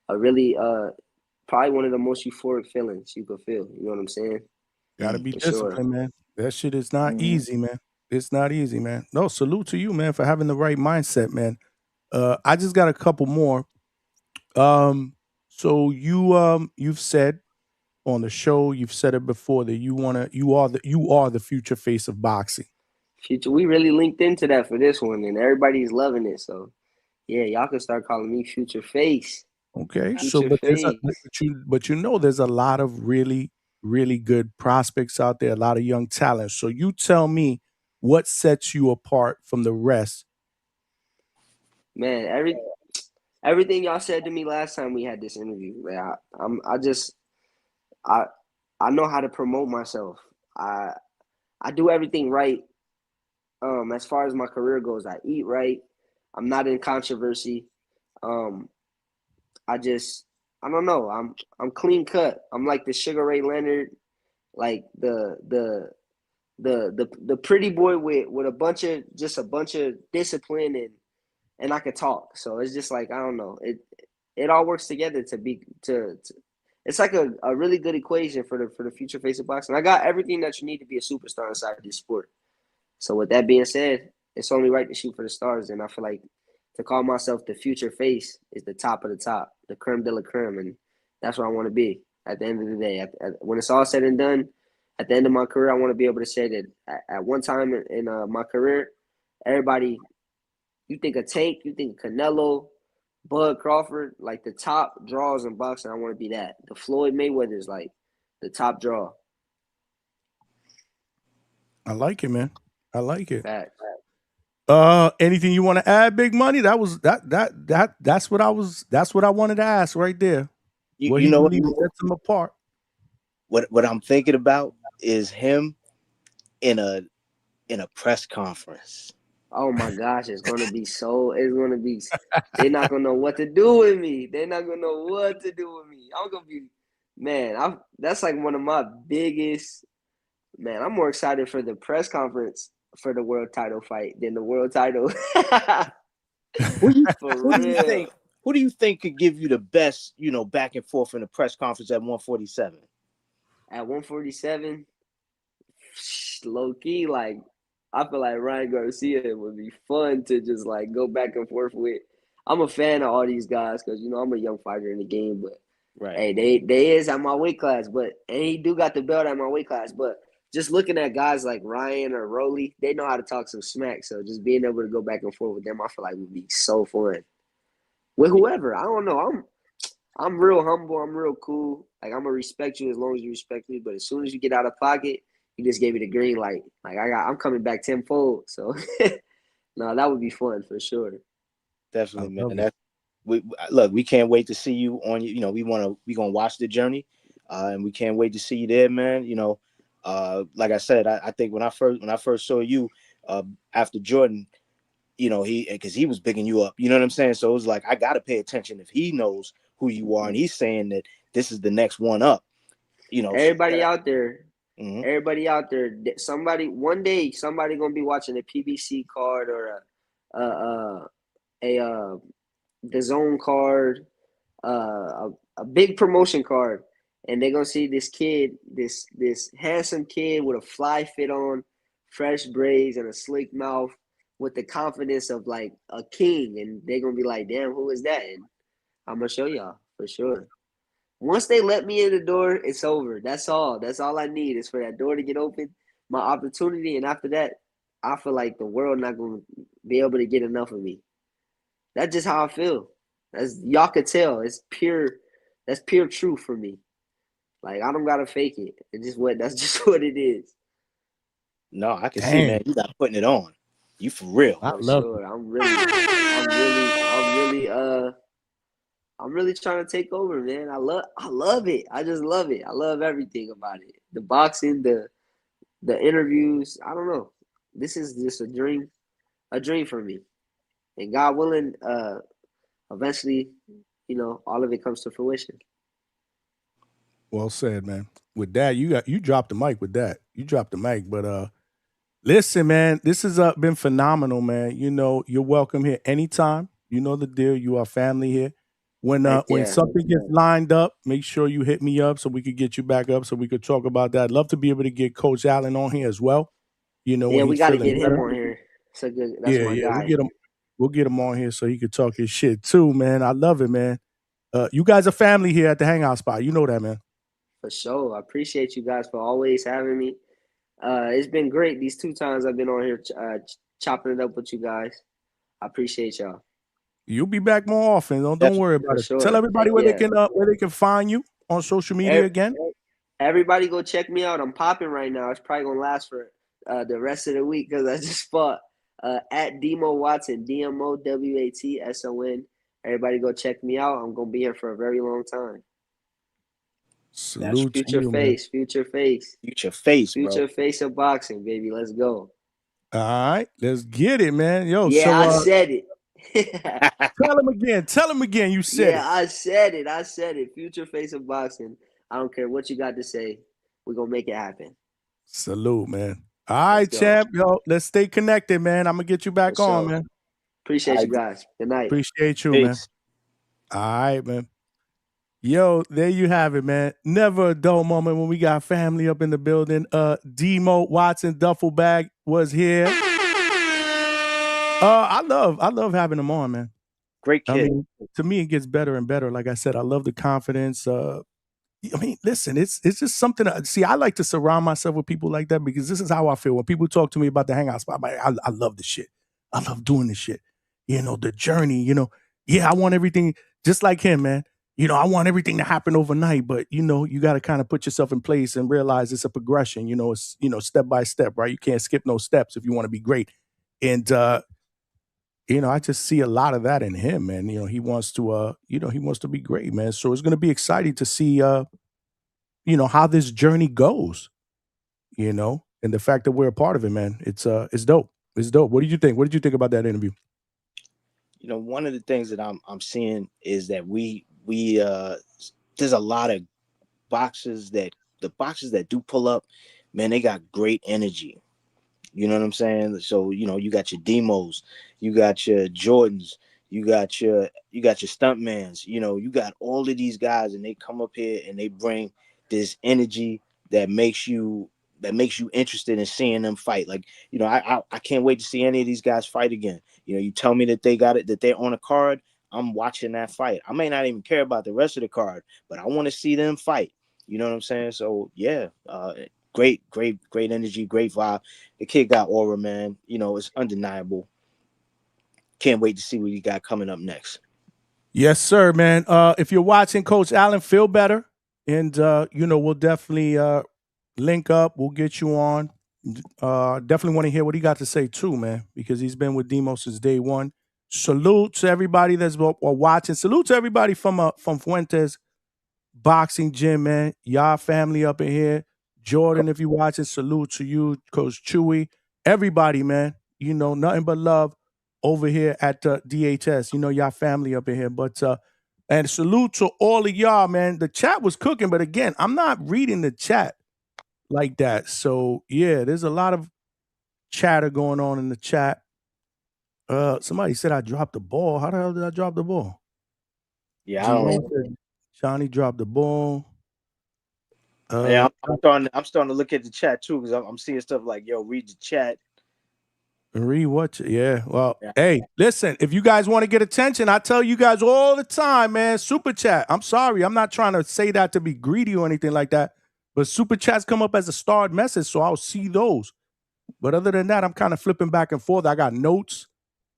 probably one of the most euphoric feelings you could feel. You know what I'm saying? Gotta be For sure. disciplined, man. That shit is not easy, man. It's not easy, man. No, salute to you, man, for having the right mindset, man. I just got a couple more. So you've said on the show, you've said it before that you are the future face of boxing. Future, we really linked into that for this one, and everybody's loving it. So yeah, y'all can start calling me Future Face. Okay, so Future but Face. but you know there's a lot of really good prospects out there, a lot of young talent. So you tell me what sets you apart from the rest. Man, everything y'all said to me last time we had this interview. Like I I know how to promote myself. I do everything right. As far as my career goes, I eat right. I'm not in controversy. Um, I don't know. I'm clean cut. I'm like the Sugar Ray Leonard, like the pretty boy with a bunch of discipline and I could talk. So it's just like I don't know. It all works together to it's like a really good equation for the future face of boxing. I got everything that you need to be a superstar inside this sport. So with that being said, it's only right to shoot for the stars, and I feel like to call myself the future face is the top of the top, the creme de la creme, and that's what I want to be at the end of the day. When it's all said and done, at the end of my career, I want to be able to say that at one time in my career, everybody, you think of Tank, you think of Canelo, Bud Crawford, like the top draws in boxing. I want to be that. The Floyd Mayweather is like the top draw. I like it, man. I like it. Facts. Anything you want to add, Big Money? That's what I wanted to ask right there. You, What you he know believes sets him apart. what I'm thinking about is him in a press conference. Oh my gosh, it's gonna be they're not gonna know what to do with me. They're not gonna know what to do with me. I'm gonna be that's like one of my biggest I'm more excited for the press conference for the world title fight than the world title. Who do you, For who do you real. think? Who do you think could give you the best, back and forth in the press conference at 147? At 147, low key, like I feel like Ryan Garcia would be fun to just like go back and forth with. I'm a fan of all these guys because I'm a young fighter in the game, but Right. hey, they is at my weight class, and he do got the belt at my weight class, but just looking at guys like Ryan or Rolly, they know how to talk some smack. So just being able to go back and forth with them, I feel like would be so fun. With whoever, I don't know. I'm real humble. I'm real cool. Like I'm gonna respect you as long as you respect me. But as soon as you get out of pocket, he just gave me the green light. Like I'm coming back tenfold. So no, that would be fun for sure. Definitely, man. That we can't wait to see you on. You know, we gonna watch the journey, and we can't wait to see you there, man. You know, like I said, I think when I first saw you after Jordan, you know, because he was bigging you up. You know what I'm saying? So it was like I gotta pay attention if he knows who you are, and he's saying that this is the next one up. You know, everybody out there. Everybody out there, one day somebody gonna be watching a PBC card or the zone card, a big promotion card, and they're gonna see this kid, this handsome kid with a fly fit on, fresh braids and a slick mouth, with the confidence of like a king, and they're gonna be like, "Damn, who is that?" And I'm gonna show y'all for sure. Once they let me in the door, it's over. That's all. That's all I need is for that door to get open, my opportunity, and after that, I feel like the world not gonna be able to get enough of me. That's just how I feel. That's y'all could tell. It's pure. That's pure truth for me. Like I don't gotta fake it. That's just what it is. No, I can see, man. You not putting it on. You for real. I love it. I'm really trying to take over, man. I love it. I just love it. I love everything about it. The boxing, the interviews. I don't know. This is just a dream for me. And God willing, eventually, you know, all of it comes to fruition. Well said, man. With that, you dropped the mic with that. You dropped the mic, but listen, man, this has been phenomenal, man. You know, you're welcome here anytime. You know the deal. You are family here. When something gets lined up, make sure you hit me up so we could get you back up so we could talk about that. I'd love to be able to get Coach Allen on here as well. You know, yeah, when we he's got to feeling get better. him on here. So good. That's my guy. We'll get him on here so he could talk his shit too, man. I love it, man. You guys are family here at the Hangout spot. You know that, man. For sure. I appreciate you guys for always having me. It's been great these 2 times I've been on here chopping it up with you guys. I appreciate y'all. You'll be back more often. Don't worry about it. Sure. Tell everybody where they can find you on social media again. Everybody go check me out. I'm popping right now. It's probably gonna last for the rest of the week because I just fought at DMO Watson, DMO WATSON. Everybody go check me out. I'm gonna be here for a very long time. Salute future to you, face, man. future face, future face of boxing, baby. Let's go. All right, let's get it, man. Yo, yeah, so I said it. Tell him again. You said it. I said it. Future face of boxing. I don't care what you got to say. We're gonna make it happen. Salute, man. All right, champ. Yo, let's stay connected, man. I'm gonna get you back on, man. Appreciate you guys. Good night. Appreciate you, man. All right, man. Yo, there you have it, man. Never a dull moment when we got family up in the building. DMO Watson, Duffle Bag was here. I love having him on, man. Great kid. I mean, to me, it gets better and better. Like I said, I love the confidence. I mean, listen, it's just something. I like to surround myself with people like that because this is how I feel. When people talk to me about the Hangout spot, I love this shit. I love doing this shit. You know, the journey, you know. Yeah, I want everything just like him, man. You know, I want everything to happen overnight, but, you know, you got to kind of put yourself in place and realize it's a progression. You know, it's, you know, step by step, right? You can't skip no steps if you want to be great. And, you know, I just see a lot of that in him, man. You know, he wants to, he wants to be great, man. So it's going to be exciting to see, you know, how this journey goes, you know, and the fact that we're a part of it, man. It's dope. It's dope. What did you think? What did you think about that interview? You know, one of the things that I'm seeing is that we there's a lot of boxers that do pull up, man, they got great energy. You know what I'm saying? So, you know, you got your Demos, you got your Jordans, you got your stuntmans, you know, you got all of these guys and they come up here and they bring this energy that makes you interested in seeing them fight. Like, you know, I can't wait to see any of these guys fight again. You know, you tell me that they got it, that they're on a card, I'm watching that fight. I may not even care about the rest of the card, but I want to see them fight. You know what I'm saying? So yeah, great energy, great vibe. The kid got aura, man. You know, it's undeniable. Can't wait to see what you got coming up next. Yes, sir, man. If you're watching, Coach Allen, feel better. And, you know, we'll definitely link up. We'll get you on. Definitely want to hear what he got to say too, man, because he's been with Demo since day one. Salute to everybody that's watching. Salute to everybody from Fuentes Boxing Gym, man. Y'all family up in here. Jordan, if you watching, salute to you, Coach Chewy. Everybody, man. You know, nothing but love over here at DHS. You know, y'all family up in here. But and salute to all of y'all, man. The chat was cooking, but again, I'm not reading the chat like that. So yeah, there's a lot of chatter going on in the chat. Somebody said I dropped the ball. How the hell did I drop the ball? Yeah, I don't know. Johnny dropped the ball. Yeah, I'm starting to look at the chat too, because I'm seeing stuff like, yo, read the chat. Read what? Yeah. Well, hey, listen, if you guys want to get attention, I tell you guys all the time, man, super chat. I'm sorry. I'm not trying to say that to be greedy or anything like that, but super chats come up as a starred message, so I'll see those. But other than that, I'm kind of flipping back and forth. I got notes,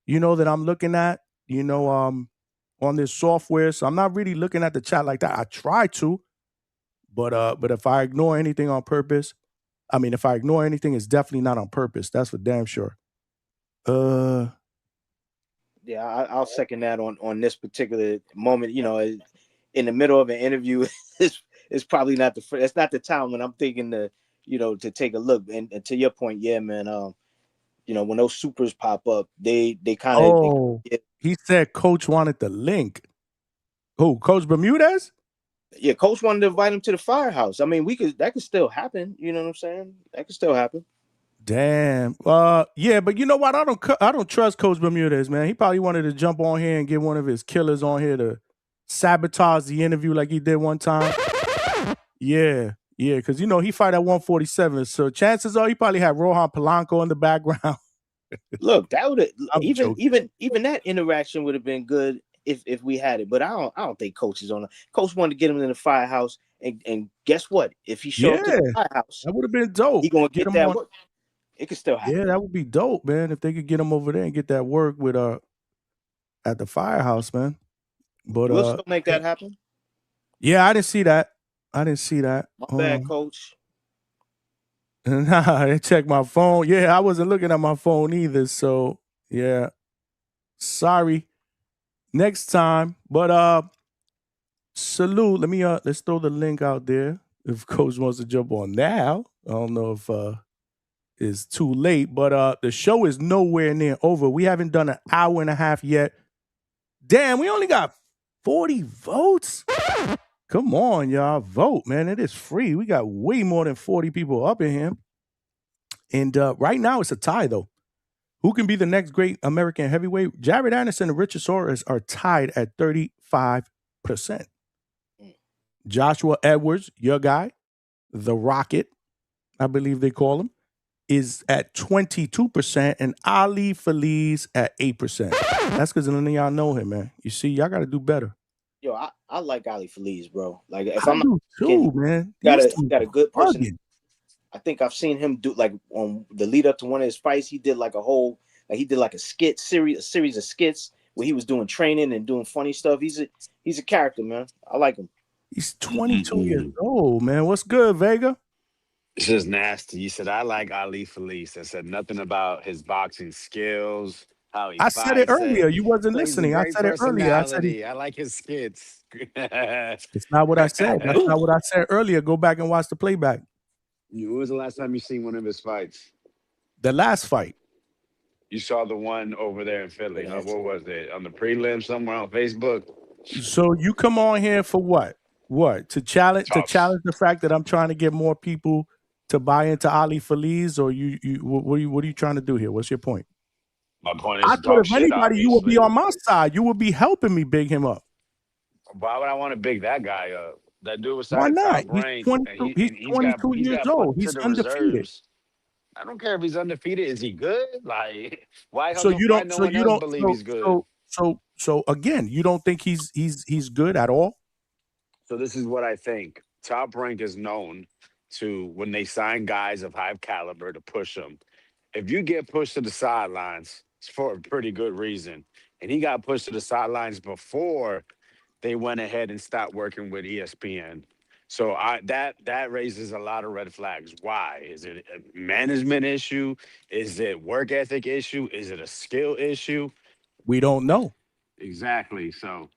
you know, that I'm looking at, you know, on this software. So I'm not really looking at the chat like that. I try to, but if I ignore anything on purpose, I mean, if I ignore anything, it's definitely not on purpose. That's for damn sure. Yeah, I'll second that on this particular moment. You know, in the middle of an interview, it's probably not it's not the time when I'm thinking to take a look. And to your point, yeah, man. You know, when those supers pop up, they kind of. Oh, he said Coach wanted the link. Who? Coach Bermudez? Yeah, Coach wanted to invite him to the firehouse. I mean, that could still happen. You know what I'm saying? That could still happen. Damn. Yeah, but you know what? I don't trust Coach Bermudez, man. He probably wanted to jump on here and get one of his killers on here to sabotage the interview like he did one time. Yeah, because you know he fight at 147, so chances are he probably had Rohan Polanco in the background. Look, that would even that interaction would have been good if we had it, but I don't think Coach is on it. Coach wanted to get him in the firehouse, and guess what? If he showed up to the firehouse, that would have been dope. He gonna get that work. It could still happen. Yeah, that would be dope, man. If they could get him over there and get that work with at the firehouse, man. But we'll still make that happen. Yeah, I didn't see that. My bad, Coach. Nah, I checked my phone. Yeah, I wasn't looking at my phone either. So yeah, sorry. Next time, but salute. Let's throw the link out there. If Coach wants to jump on now, I don't know if it's too late. But the show is nowhere near over. We haven't done an hour and a half yet. Damn, we only got 40 votes. Come on, y'all. Vote, man. It is free. We got way more than 40 people up in here. And right now it's a tie, though. Who can be the next great American heavyweight? Jared Anderson and Richard Soares are tied at 35%. Joshua Edwards, your guy, the Rocket, I believe they call him, is at 22%, and Ali Feliz at 8%. That's because none of y'all know him, man. You see, y'all got to do better. Yo, I like Ali Feliz, bro. Like, if I'm not too, man. Got a good person. I think I've seen him do, like, on the lead up to one of his fights. He did like a skit series, a series of skits where he was doing training and doing funny stuff. He's a character, man. I like him. He's 22 years old, man. What's good, Vega? It's just nasty. You said I like Ali Feliz. I said nothing about his boxing skills. How he I said it earlier. You wasn't listening. I said it earlier. I said I like his skits. It's not what I said. That's not what I said earlier. Go back and watch the playback. When was the last time you seen one of his fights? The last fight. You saw the one over there in Philly. What was it? On the prelim somewhere on Facebook? So you come on here for what? What? To challenge the fact that I'm trying to get more people to buy into Ali Feliz, or what are you trying to do here? What's your point? My point is, I thought if anybody, you would be on my side. You would be helping me big him up. Why would I want to big that guy up? That dude was why not? He's 22 years old. He's undefeated. Reserves. I don't care if he's undefeated. Is he good? Like, why? So you don't. So you don't believe he's good. So again, you don't think he's good at all? So this is what I think. Top Rank is known to, when they sign guys of high caliber, to push them. If you get pushed to the sidelines, it's for a pretty good reason. And he got pushed to the sidelines before they went ahead and stopped working with ESPN. So that raises a lot of red flags. Why? Is it a management issue? Is it work ethic issue? Is it a skill issue? We don't know. Exactly. So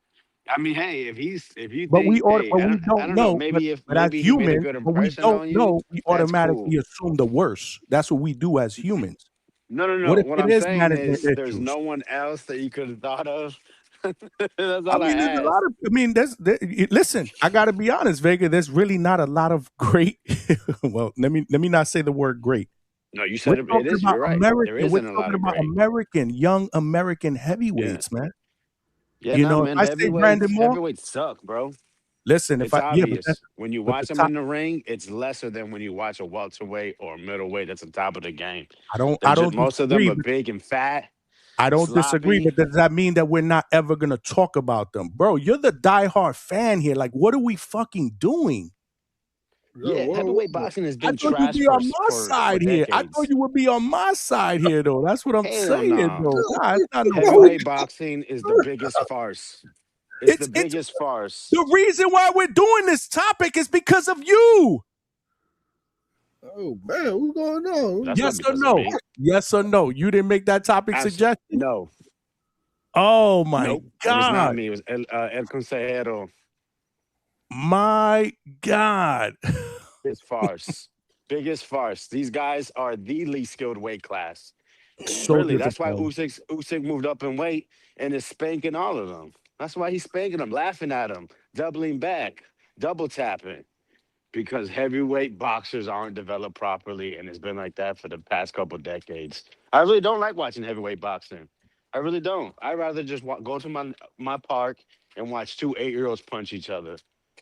I mean, hey, if you But think, hey, we I don't don't know, know. maybe if But as maybe he made a humans, good when we impression don't on you, know, we that's automatically cool. assume the worst. That's what we do as humans. No, no, What no. if What it I'm is saying management is there's issues? no one else that you could have thought of. That's I all I mean, there's a ask. lot of. I mean, listen. I got to be honest, Vega. There's really not a lot of great. Well, let me not say the word great. No, you We're said it talking is. about You're right. There American. We're isn't a lot talking of about great. Young American Yeah. heavyweights, man. Yeah, You nah, know, if man. I say Brandon Moore, Heavyweights suck, bro. listen. If It's I but that's obvious. When you but the watch them top. in the ring, it's lesser than when you watch a welterweight or a middleweight that's on top of the game. I don't Most of them disagree. are big and fat, I don't disagree, sloppy. but does that mean that we're not ever gonna talk about them, bro? You're the diehard fan here. Like, what are we fucking doing? Yo, Yeah, whoa, heavyweight whoa. boxing has I been thought you'd trash be on my for side here. I thought decades. you would be on my side here, though. That's what I'm Hell saying, no. though. Nah, it's not no fight. Heavyweight boxing is the biggest farce. It's the It's biggest farce. the reason why we're doing this topic is because of you. Oh man, what's going on? That's Yes not or because of no? me. Yes or no? You didn't make that topic suggestion. No, Oh my nope. It was not god, me. It was El Consejero. my god. Biggest farce. Biggest farce. These guys are the least skilled weight class. So Really, that's why disappointing. Usyk moved up in weight and is spanking all of them. That's why he's spanking them, laughing at them, doubling back, double tapping. Because heavyweight boxers aren't developed properly, and it's been like that for the past couple decades. I really don't like watching heavyweight boxing. I really don't. I'd rather just go to my park and watch two 8-year-olds punch each other.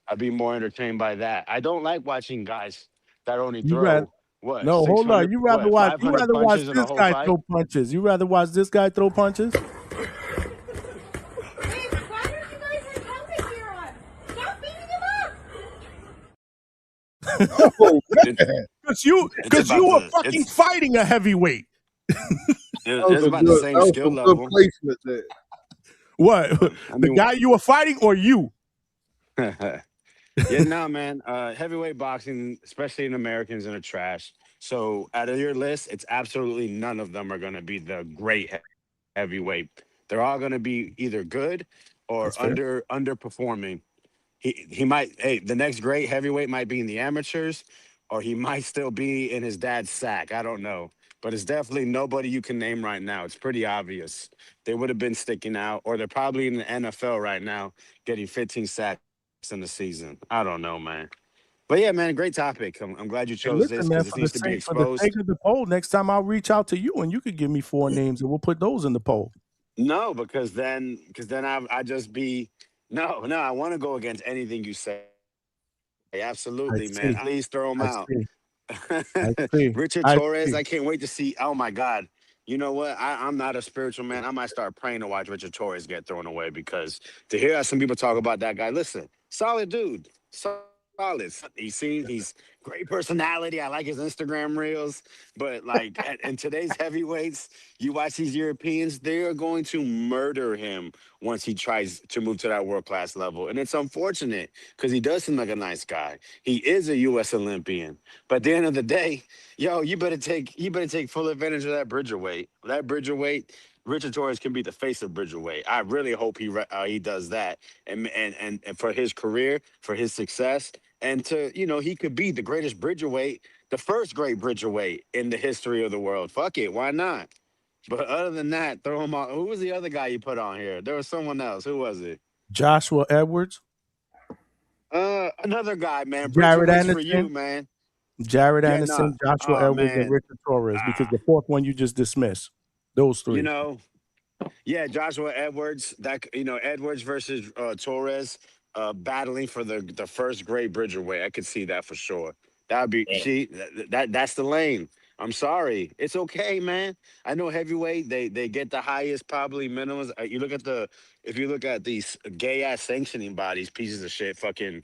I'd be more entertained by that. I don't like watching guys that only You rather throw what no, hold on. 600, what You 500 rather watch punches in a this whole guy fight. throw punches. You rather watch this guy throw punches? Oh man, Because you were fucking fighting a heavyweight. It's about the same skill good level. placement there. What? I The mean, guy you were fighting or you? yeah, no, man. Heavyweight boxing, especially in Americans, are trash. So out of your list, it's absolutely none of them are going to be the great heavyweight. They're all going to be either good or That's fair. underperforming. He might, hey, the next great heavyweight might be in the amateurs, or he might still be in his dad's sack. I don't know. But it's definitely nobody you can name right now. It's pretty obvious. They would have been sticking out, or they're probably in the NFL right now getting 15 sacks in the season. I don't know, man. But yeah, man, great topic. I'm glad you Hey, chose listen, this man, because it needs to be for the sake exposed. of the poll, next time I'll reach out to you and you could give me 4 names and we'll put those in the poll. No, because then I just be no. I want to go against anything you say. I Absolutely, man. see. Please throw him I out. see. I see. Richard I Torres, see. I can't wait to see. Oh my God. You know what? I'm not a spiritual man. I might start praying to watch Richard Torres get thrown away because to hear some people talk about that guy, listen, solid dude. Solid. He's great personality. I like his Instagram reels. But like in today's heavyweights, you watch these Europeans, they are going to murder him once he tries to move to that world class level. And it's unfortunate because he does seem like a nice guy. He is a US Olympian. But at the end of the day, yo, you better take full advantage of that Bridgerweight. That Bridgerweight, Richard Torres can be the face of Bridgerweight. I really hope he does that, and for his career, for his success, and to he could be the greatest Bridgerweight, the first great Bridgerweight in the history of the world. Fuck it, why not? But other than that, throw him on. Who was the other guy you put on here? There was someone else. Who was it? Joshua Edwards. Another guy, man. Jared Bridgerweight's for you, Anderson. man. Jared Yeah, no. Anderson, Joshua Oh Edwards, and man. Richard Torres, because the fourth one you just dismissed. Those You 3. know, yeah, Joshua Edwards. Edwards versus Torres, battling for the first great Bridgerweight. I could see that for sure. That would be that's the lane. I'm sorry, it's okay, man. I know heavyweight. They get the highest probably minimums. If you look at these gay ass sanctioning bodies, pieces of shit, fucking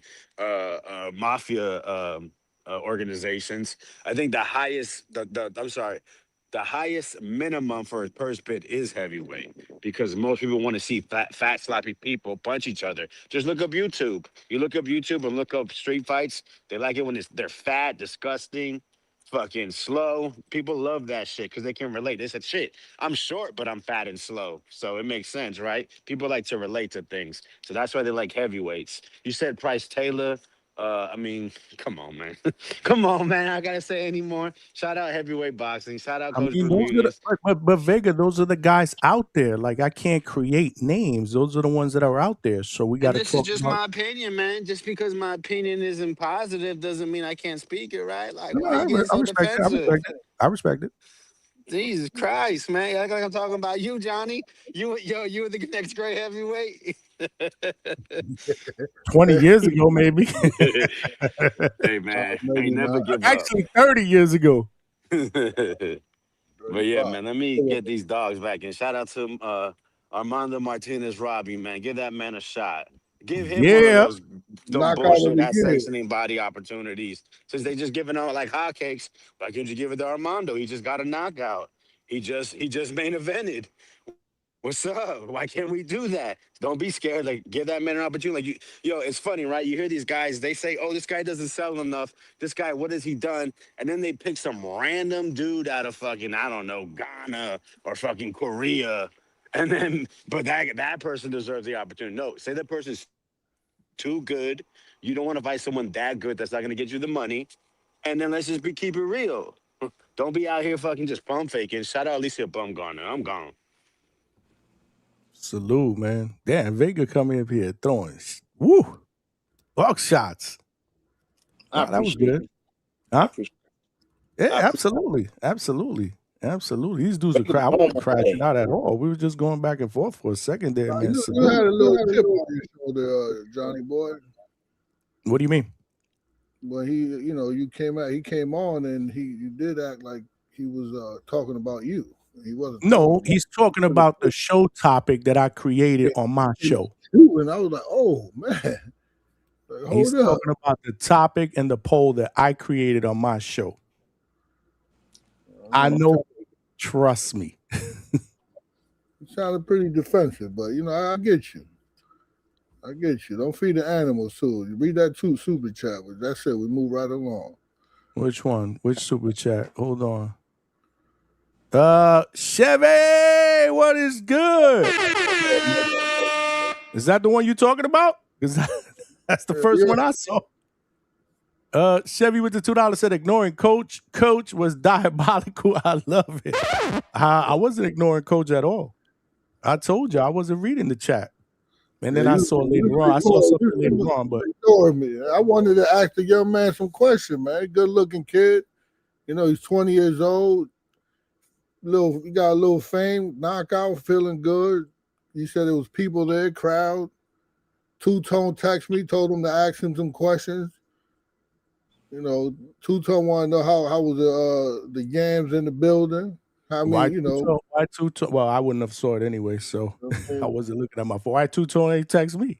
mafia organizations. I think the highest. I'm sorry. the highest minimum for a purse bid is heavyweight because most people want to see fat, sloppy people punch each other. Just look up YouTube. You look up YouTube and look up street fights. They like it when they're fat, disgusting, fucking slow. People love that shit because they can relate. They said, shit, I'm short, but I'm fat and slow. So it makes sense, right? People like to relate to things. So that's why they like heavyweights. You said Price Taylor. I mean, come on, man. Come on, man. I gotta say anymore. Shout out heavyweight boxing. Shout out I Coach mean, those are Bermudez. but Vega, those are the guys out there. Like, I can't create names. Those are the ones that are out there. So we got And to this is talk just about. my opinion, man. Just because my opinion isn't positive doesn't mean I can't speak it, right? Like, No, why are you getting I so respect it. I defensive? respect it. I respect it. Jesus Christ, man. You act like I'm talking about you, Johnny. You were the next great heavyweight. 20 years ago, maybe. Hey, man. Maybe Ain't never not. give up. Actually, 30 years ago. But yeah, man, let me get these dogs back. And shout out to Armando Martinez Robbie, man. Give that man a shot. Give him one of Yeah. those dumb Knockout of bullshit the ass year. sanctioning body opportunities. Since they just giving out like hotcakes, why can't you give it to Armando? He just got a knockout. He just main evented. What's up? Why can't we do that? Don't be scared. Like, give that man an opportunity. Like, it's funny, right? You hear these guys, they say, oh, this guy doesn't sell enough. This guy, what has he done? And then they pick some random dude out of fucking, I don't know, Ghana or fucking Korea. And then, but that person deserves the opportunity. No, say that person's too good. You don't want to fight someone that good that's not going to get you the money. And then let's just keep it real. Don't be out here fucking just pump faking. Shout out Alicia Bumgarner. I'm gone. Salute, man. Damn, Vega coming up here throwing buck shots. That was good. it. Huh? Yeah, I absolutely. Absolutely. These dudes are Vega I was wasn't home crashing today. out at all. We were just going back and forth for a second there, man. You had a little chip on your shoulder, Johnny boy. What do you mean? Well, he came on and you did act like he was talking about you. He wasn't. No, he's talking about the show topic that I created on my show. And I was like, oh man. Like, He's hold up. talking about the topic and the poll that I created on my show. I know, trust me. You sounded pretty defensive, but I get you. Don't feed the animals too. You read that super chat. That's it. We move right along. Which one? Which super chat? Hold on. Chevy, what is good? Is that the one you talking about? Because that's the first one I saw. Chevy with the $2 said ignoring coach. Coach was diabolical. I love it. I wasn't ignoring coach at all. I told you I wasn't reading the chat. And then I saw later on. I saw something later on, but ignore me. I wanted to ask the young man some question, man. Good looking kid. He's 20 years old. He got a little fame, knockout, feeling good. He said there was people there, crowd. Two-Tone texted me, told him to ask him some questions. Two-Tone wanted to know how was the yams in the building. Why Two-Tone? Well, I wouldn't have saw it anyway, so I wasn't looking at my phone. Why Two-Tone ain't text me?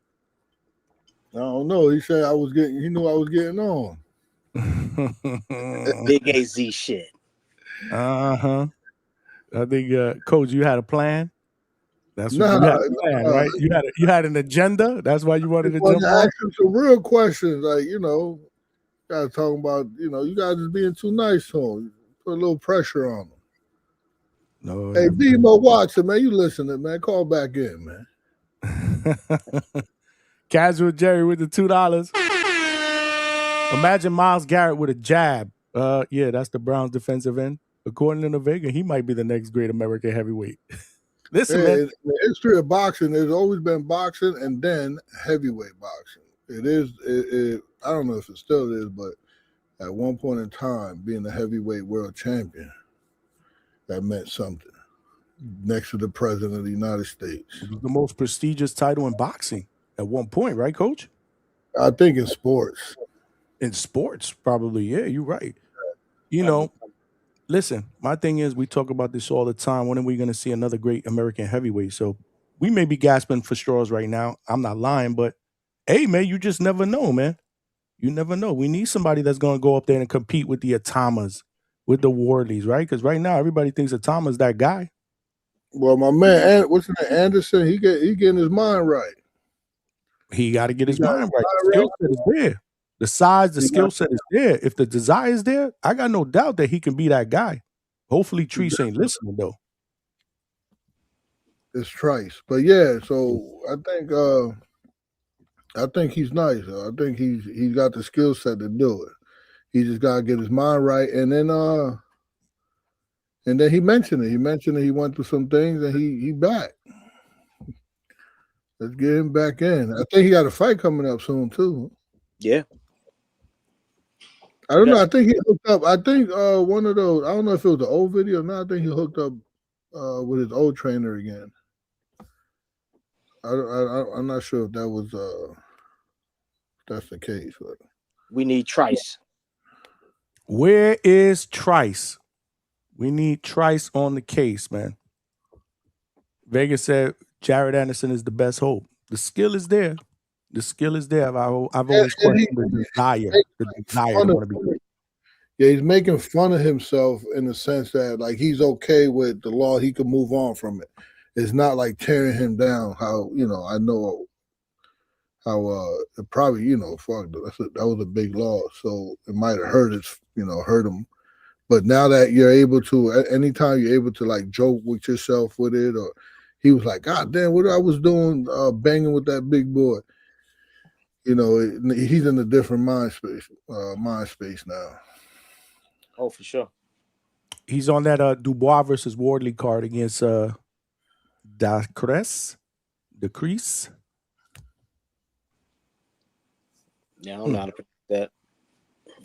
I don't know. He said he knew I was getting on. Big AZ shit. Uh-huh. I think, Coach, you had a plan. That's what you had a plan, right? You had an agenda. That's why you wanted to jump on. Ask him some real questions, like gotta talk about you guys just being too nice to him. Put a little pressure on him. No. Hey, DMO Watson, man, you listening, man? Call back in, man. Casual Jerry with the $2. Imagine Myles Garrett with a jab. Yeah, that's the Browns defensive end. According to Vega, he might be the next great American heavyweight. Listen, man. In the history of boxing, there's always been boxing and then heavyweight boxing. It is. I don't know if it still is, but at one point in time, being the heavyweight world champion, that meant something. Next to the president of the United States. It was the most prestigious title in boxing at one point, right, Coach? I think in sports. In sports, probably. Yeah, you're right. Listen, my thing is we talk about this all the time. When are we going to see another great American heavyweight? So we may be gasping for straws right now. I'm not lying, but hey, man, you just never know, man. You never know. We need somebody that's going to go up there and compete with the Atamas, with the Wardleys, right? Because right now everybody thinks that Thomas that guy. Well, my man, what's his name, Anderson? He getting his mind right. He got to get his mind right. The skill set is there. The size, the skill set is there. If the desire is there, I got no doubt that he can be that guy. Hopefully, Treese ain't listening though. It's Trice, but yeah. So I think he's nice. I think he's got the skill set to do it. He just gotta get his mind right, and then he mentioned it. He mentioned that he went through some things, and he back. Let's get him back in. I think he got a fight coming up soon too. Yeah. I don't know. I think he hooked up. I think one of those. I don't know if it was the old video or not. I think he hooked up with his old trainer again. I'm not sure if that was that's the case. But we need Trice. Where is Trice? We need Trice on the case, man. Vegas said Jared Anderson is the best hope. The skill is there. The skill is there. I've always questioned the desire. The desire to want to be great. Yeah, he's making fun of himself in the sense that like he's okay with the law. He can move on from it. It's not like tearing him down. How I know how it probably fuck that was a big loss. So it might have hurt him. But now that you're able to, anytime you're able to like joke with yourself with it, or he was like, God damn, what I was doing, banging with that big boy. He's in a different mind space now. Oh, for sure. He's on that Dubois versus Wardley card against Decrease. Yeah, I don't know how to pronounce that.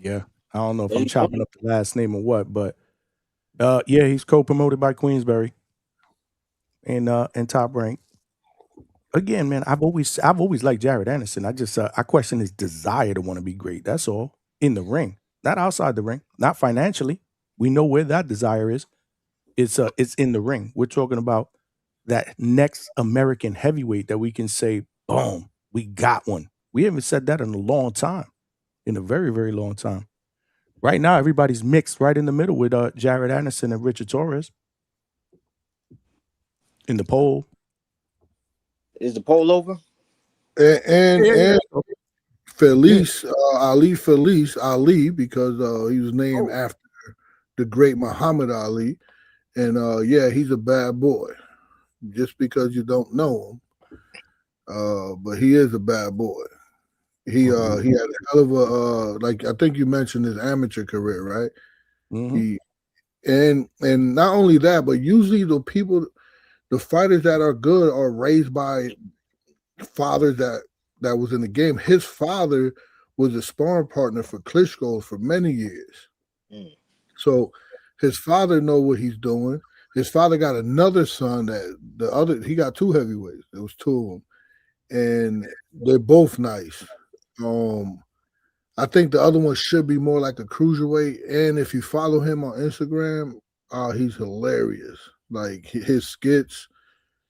Yeah, I don't know if I'm chopping up the last name or what, but yeah, he's co-promoted by Queensberry and Top Rank. Again, man, I've always liked Jared Anderson. I just I question his desire to want to be great. That's all. In the ring, not outside the ring, not financially. We know where that desire is. It's in the ring. We're talking about that next American heavyweight that we can say, boom, we got one. We haven't said that in a long time, in a very, very long time. Right now, everybody's mixed right in the middle with Jared Anderson and Richard Torres in the poll. Is the poll over? And Felice, Ali, because he was named after the great Muhammad Ali. And yeah, he's a bad boy. Just because you don't know him. But he is a bad boy. He had a hell of a like I think you mentioned his amateur career, right? Mm-hmm. And not only that, but usually the fighters that are good are raised by fathers that was in the game. His father was a sparring partner for Klitschko for many years. So his father know what he's doing. His father got another son he got two heavyweights. There was two of them. And they're both nice. I think the other one should be more like a cruiserweight. And if you follow him on Instagram, he's hilarious. Like his skits.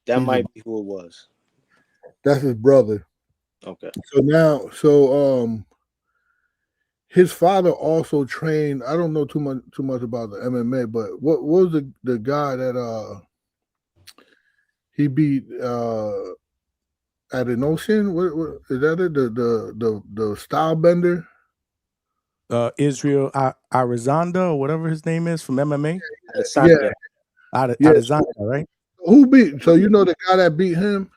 That might be who it was. That's his brother. Okay. So his father also trained. I don't know too much about the MMA, but what was the guy that he beat at an ocean? What is that? It the style bender. Israel Arizanda or whatever his name is from MMA. Adesanya, right? Who beat? So you know the guy that beat him?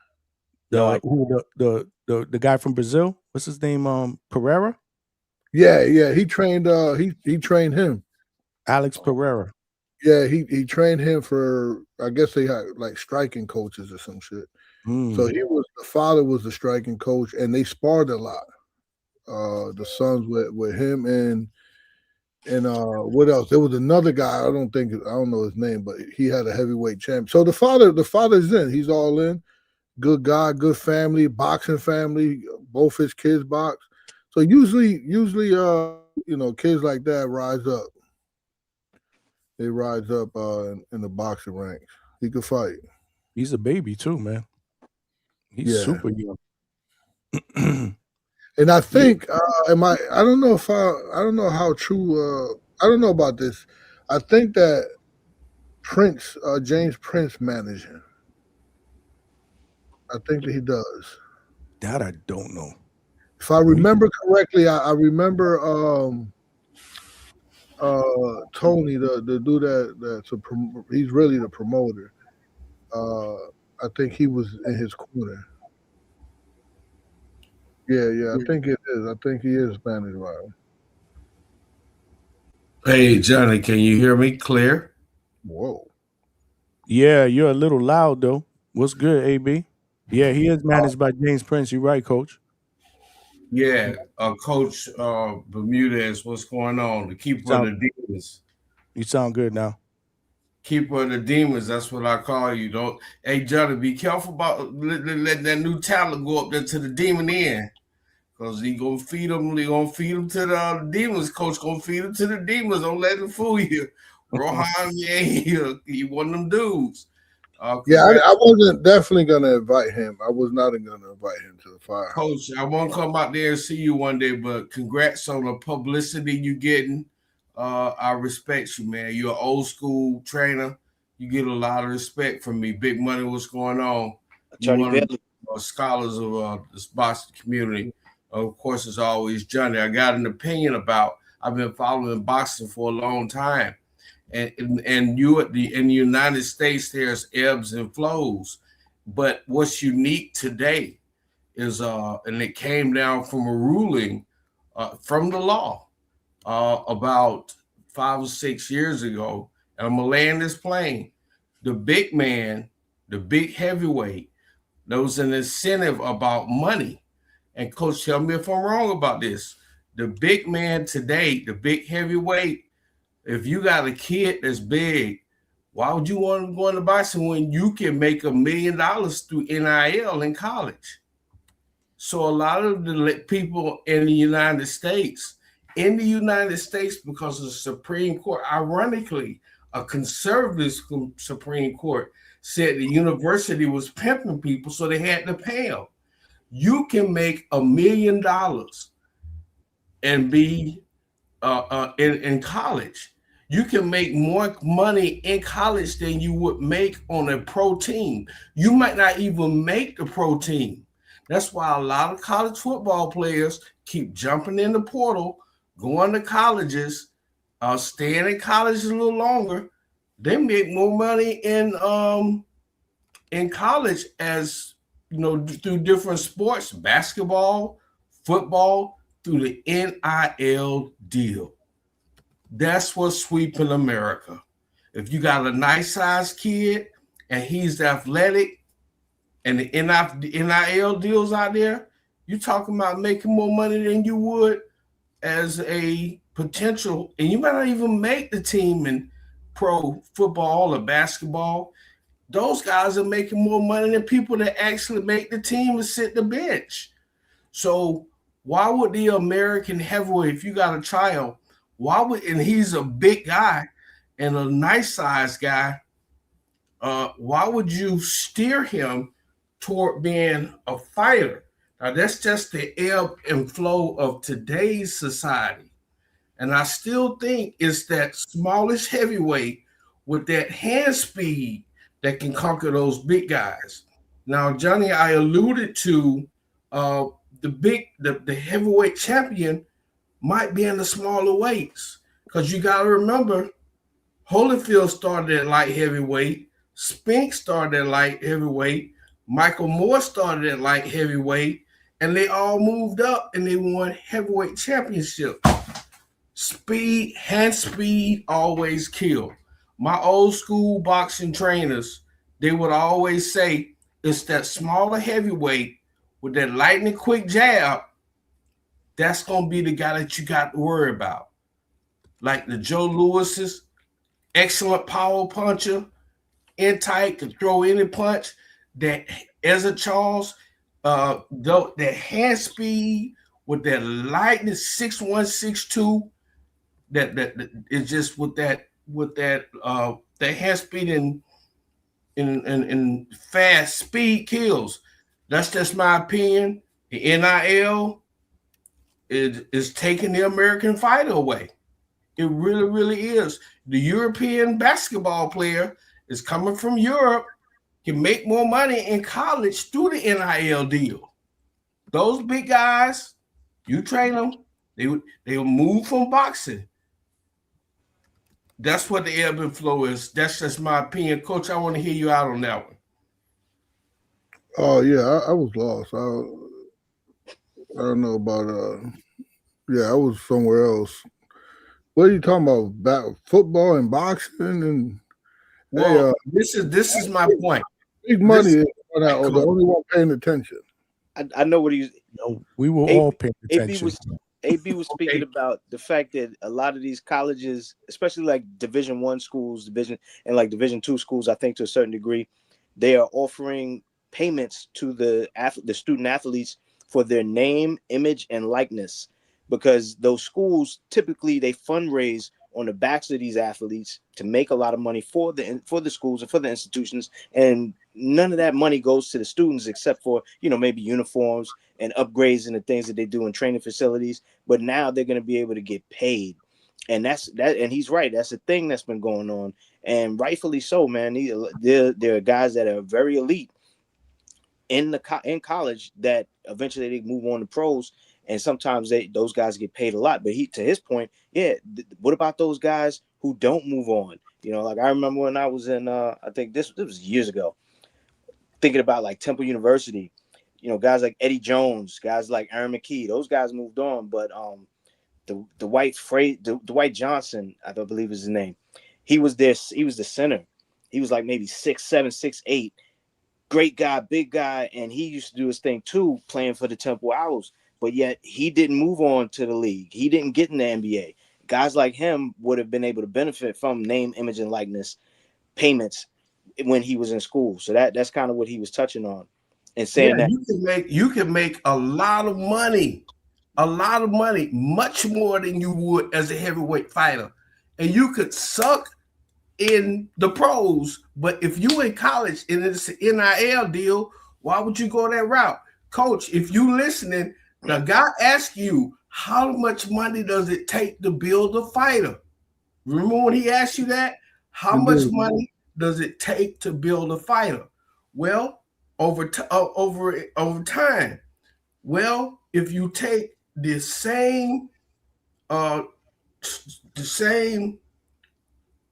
The guy from Brazil. What's his name? Pereira. Yeah. He trained. He trained him. Alex Pereira. Yeah, he trained him for. I guess they had like striking coaches or some shit. So the father was the striking coach, and they sparred a lot. The sons with him and what else? There was another guy. I don't know his name, but he had a heavyweight champ. So the father's in. He's all in. Good guy, good family, boxing family. Both his kids box. So usually, kids like that rise up. They rise up in the boxing ranks. He could fight. He's a baby too, man. He's super young. And I think I don't know how true I don't know about this. I think that Prince, James Prince, managed him. I think that he does. That I don't know. If I remember correctly, I remember Tony, the dude he's really the promoter. I think he was in his corner. Yeah, I think it is. I think he is managed by him. Hey, Johnny, can you hear me clear? Whoa. Yeah, you're a little loud though. What's good, AB? Yeah, he is managed by James Prince. You're right, Coach. Yeah, Coach Bermudez, what's going on? The keeper of the demons. You sound good now. Keeper of the demons, that's what I call you. Don't, hey Johnny, be careful about letting that new talent go up there to the demon end. Because he gonna feed them, to the demons. Coach gonna feed them to the demons. Don't let him fool you. Rohan, yeah, he one of them dudes. Yeah, I wasn't definitely gonna invite him. I was not gonna invite him to the firehouse. Coach, I won't come out there and see you one day, but congrats on the publicity you getting. I respect you, man. You're an old school trainer. You get a lot of respect from me. Big Money, what's going on? You're one of the scholars of the boxing community. Of course, as always, Johnny, I got an opinion about. I've been following boxing for a long time, and you in the United States, there's ebbs and flows. But what's unique today is, and it came down from a ruling from the law about 5 or 6 years ago. And I'm gonna land this plane. The big man, the big heavyweight, there was an incentive about money. And Coach, tell me if I'm wrong about this. The big man today, the big heavyweight, if you got a kid that's big, why would you want to go into boxing when you can make $1 million through NIL in college? So a lot of the people in the United States, because of the Supreme Court, ironically, a conservative Supreme Court said the university was pimping people, so they had to pay them. You can make $1 million and be in college. You can make more money in college than you would make on a pro team. You might not even make the pro team. That's why a lot of college football players keep jumping in the portal, going to colleges, staying in college a little longer. They make more money in college, as you know, through different sports, basketball, football, through the NIL deal. That's what's sweeping America. If you got a nice sized kid and he's athletic and the NIL deals out there, you're talking about making more money than you would as a potential, and you might not even make the team in pro football or basketball. Those guys are making more money than people that actually make the team and sit the bench. So why would the American heavyweight, if you got a child, and he's a big guy and a nice sized guy, why would you steer him toward being a fighter? Now, that's just the ebb and flow of today's society. And I still think it's that smallish heavyweight with that hand speed that can conquer those big guys. Now, Johnny, I alluded to the heavyweight champion might be in the smaller weights, because you got to remember, Holyfield started at light heavyweight, Spink started at light heavyweight, Michael Moore started at light heavyweight, and they all moved up and they won heavyweight championship. Speed, hand speed always kill. My old school boxing trainers, they would always say it's that smaller heavyweight with that lightning quick jab. That's going to be the guy that you got to worry about. Like the Joe Lewis's, excellent power puncher, in tight, can throw any punch. That Ezra Charles, that hand speed with that lightning 6'1", 6'2", that is just with that hand speed and fast speed kills. That's just my opinion. The NIL is taking the American fighter away. It really, really is. the European basketball player is coming from Europe, can make more money in college through the NIL deal. Those big guys, you train them, they'll move from boxing. That's what the ebb and flow is. That's just my opinion. Coach, I want to hear you out on that one. Oh yeah, I was lost. I don't know about I was somewhere else. What are you talking about? Football and boxing and well, this is my point. Big money is the only one paying attention. I know what he's. We were all paying attention. AB was speaking about the fact that a lot of these colleges, especially like Division I schools, Division II schools, I think to a certain degree, they are offering payments to the student athletes for their name, image, and likeness, because those schools typically they fundraise on the backs of these athletes to make a lot of money for the schools and for the institutions, and none of that money goes to the students except for maybe uniforms and upgrades and the things that they do in training facilities. But now they're going to be able to get paid, and that's that. And he's right. That's a thing that's been going on, and rightfully so, man. There are guys that are very elite in college that eventually they move on to pros, and sometimes those guys get paid a lot. But to his point, what about those guys who don't move on? Like I remember when I was in I think this was years ago, thinking about like Temple University, guys like Eddie Jones, guys like Aaron McKee, those guys moved on. But Dwight Johnson, I believe is his name. He was the center. He was like maybe 6'7", 6'8", great guy, big guy, and he used to do his thing too, playing for the Temple Owls. But yet he didn't move on to the league. He didn't get in the NBA. Guys like him would have been able to benefit from name, image, and likeness payments when he was in school. So that's kind of what he was touching on, and saying that you can make a lot of money, much more than you would as a heavyweight fighter, and you could suck in the pros. But if you in college and it's an NIL deal, why would you go that route? Coach, if you listening, the guy asked you, how much money does it take to build a fighter? Remember when he asked you that? How much money does it take to build a fighter? Well, over time. Well, if you take the same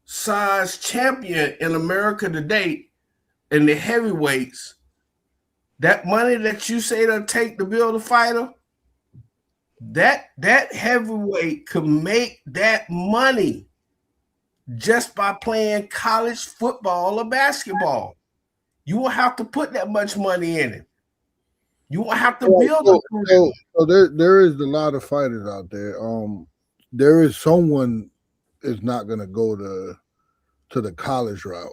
size champion in America today in the heavyweights, that money that you say it'll take to build a fighter, that heavyweight could make that money just by playing college football or basketball. You won't have to put that much money in it. You won't have to build a career. So there is a lot of fighters out there. There is someone is not gonna go to the college route.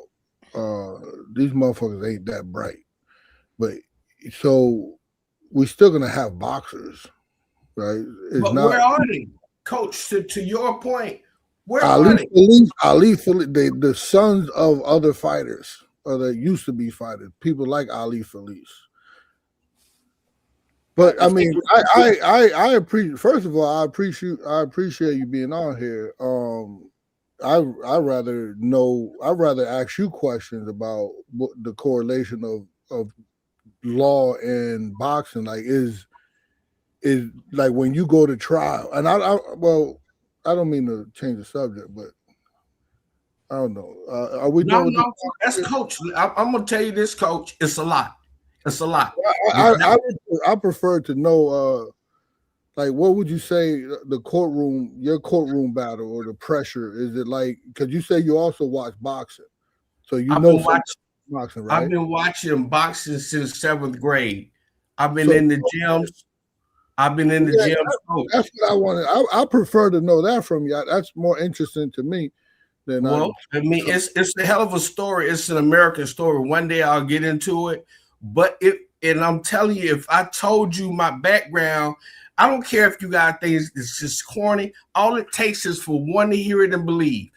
These motherfuckers ain't that bright. But so we're still gonna have boxers, right? But where are they, Coach? To your point, where are they? Ali Felice, the sons of other fighters, or that used to be fighters, people like Ali Felice. But I mean, I appreciate. First of all, I appreciate you being on here. I rather ask you questions about the correlation of law and boxing. Like is like when you go to trial, and I don't mean to change the subject, but I don't know. Are we? No, that's Coach. I'm gonna tell you this, Coach. It's a lot. It's a lot. I prefer to know. Like, what would you say your courtroom battle or the pressure? Is it like, because you say you also watch boxing, so boxing, right? I've been watching boxing since 7th grade. I've been in the gyms. That's what I wanted. I prefer to know that from you. That's more interesting to me than it's a hell of a story. It's an American story. One day I'll get into it, but and I'm telling you, if I told you my background, I don't care if you guys think it's just corny. All it takes is for one to hear it and believe.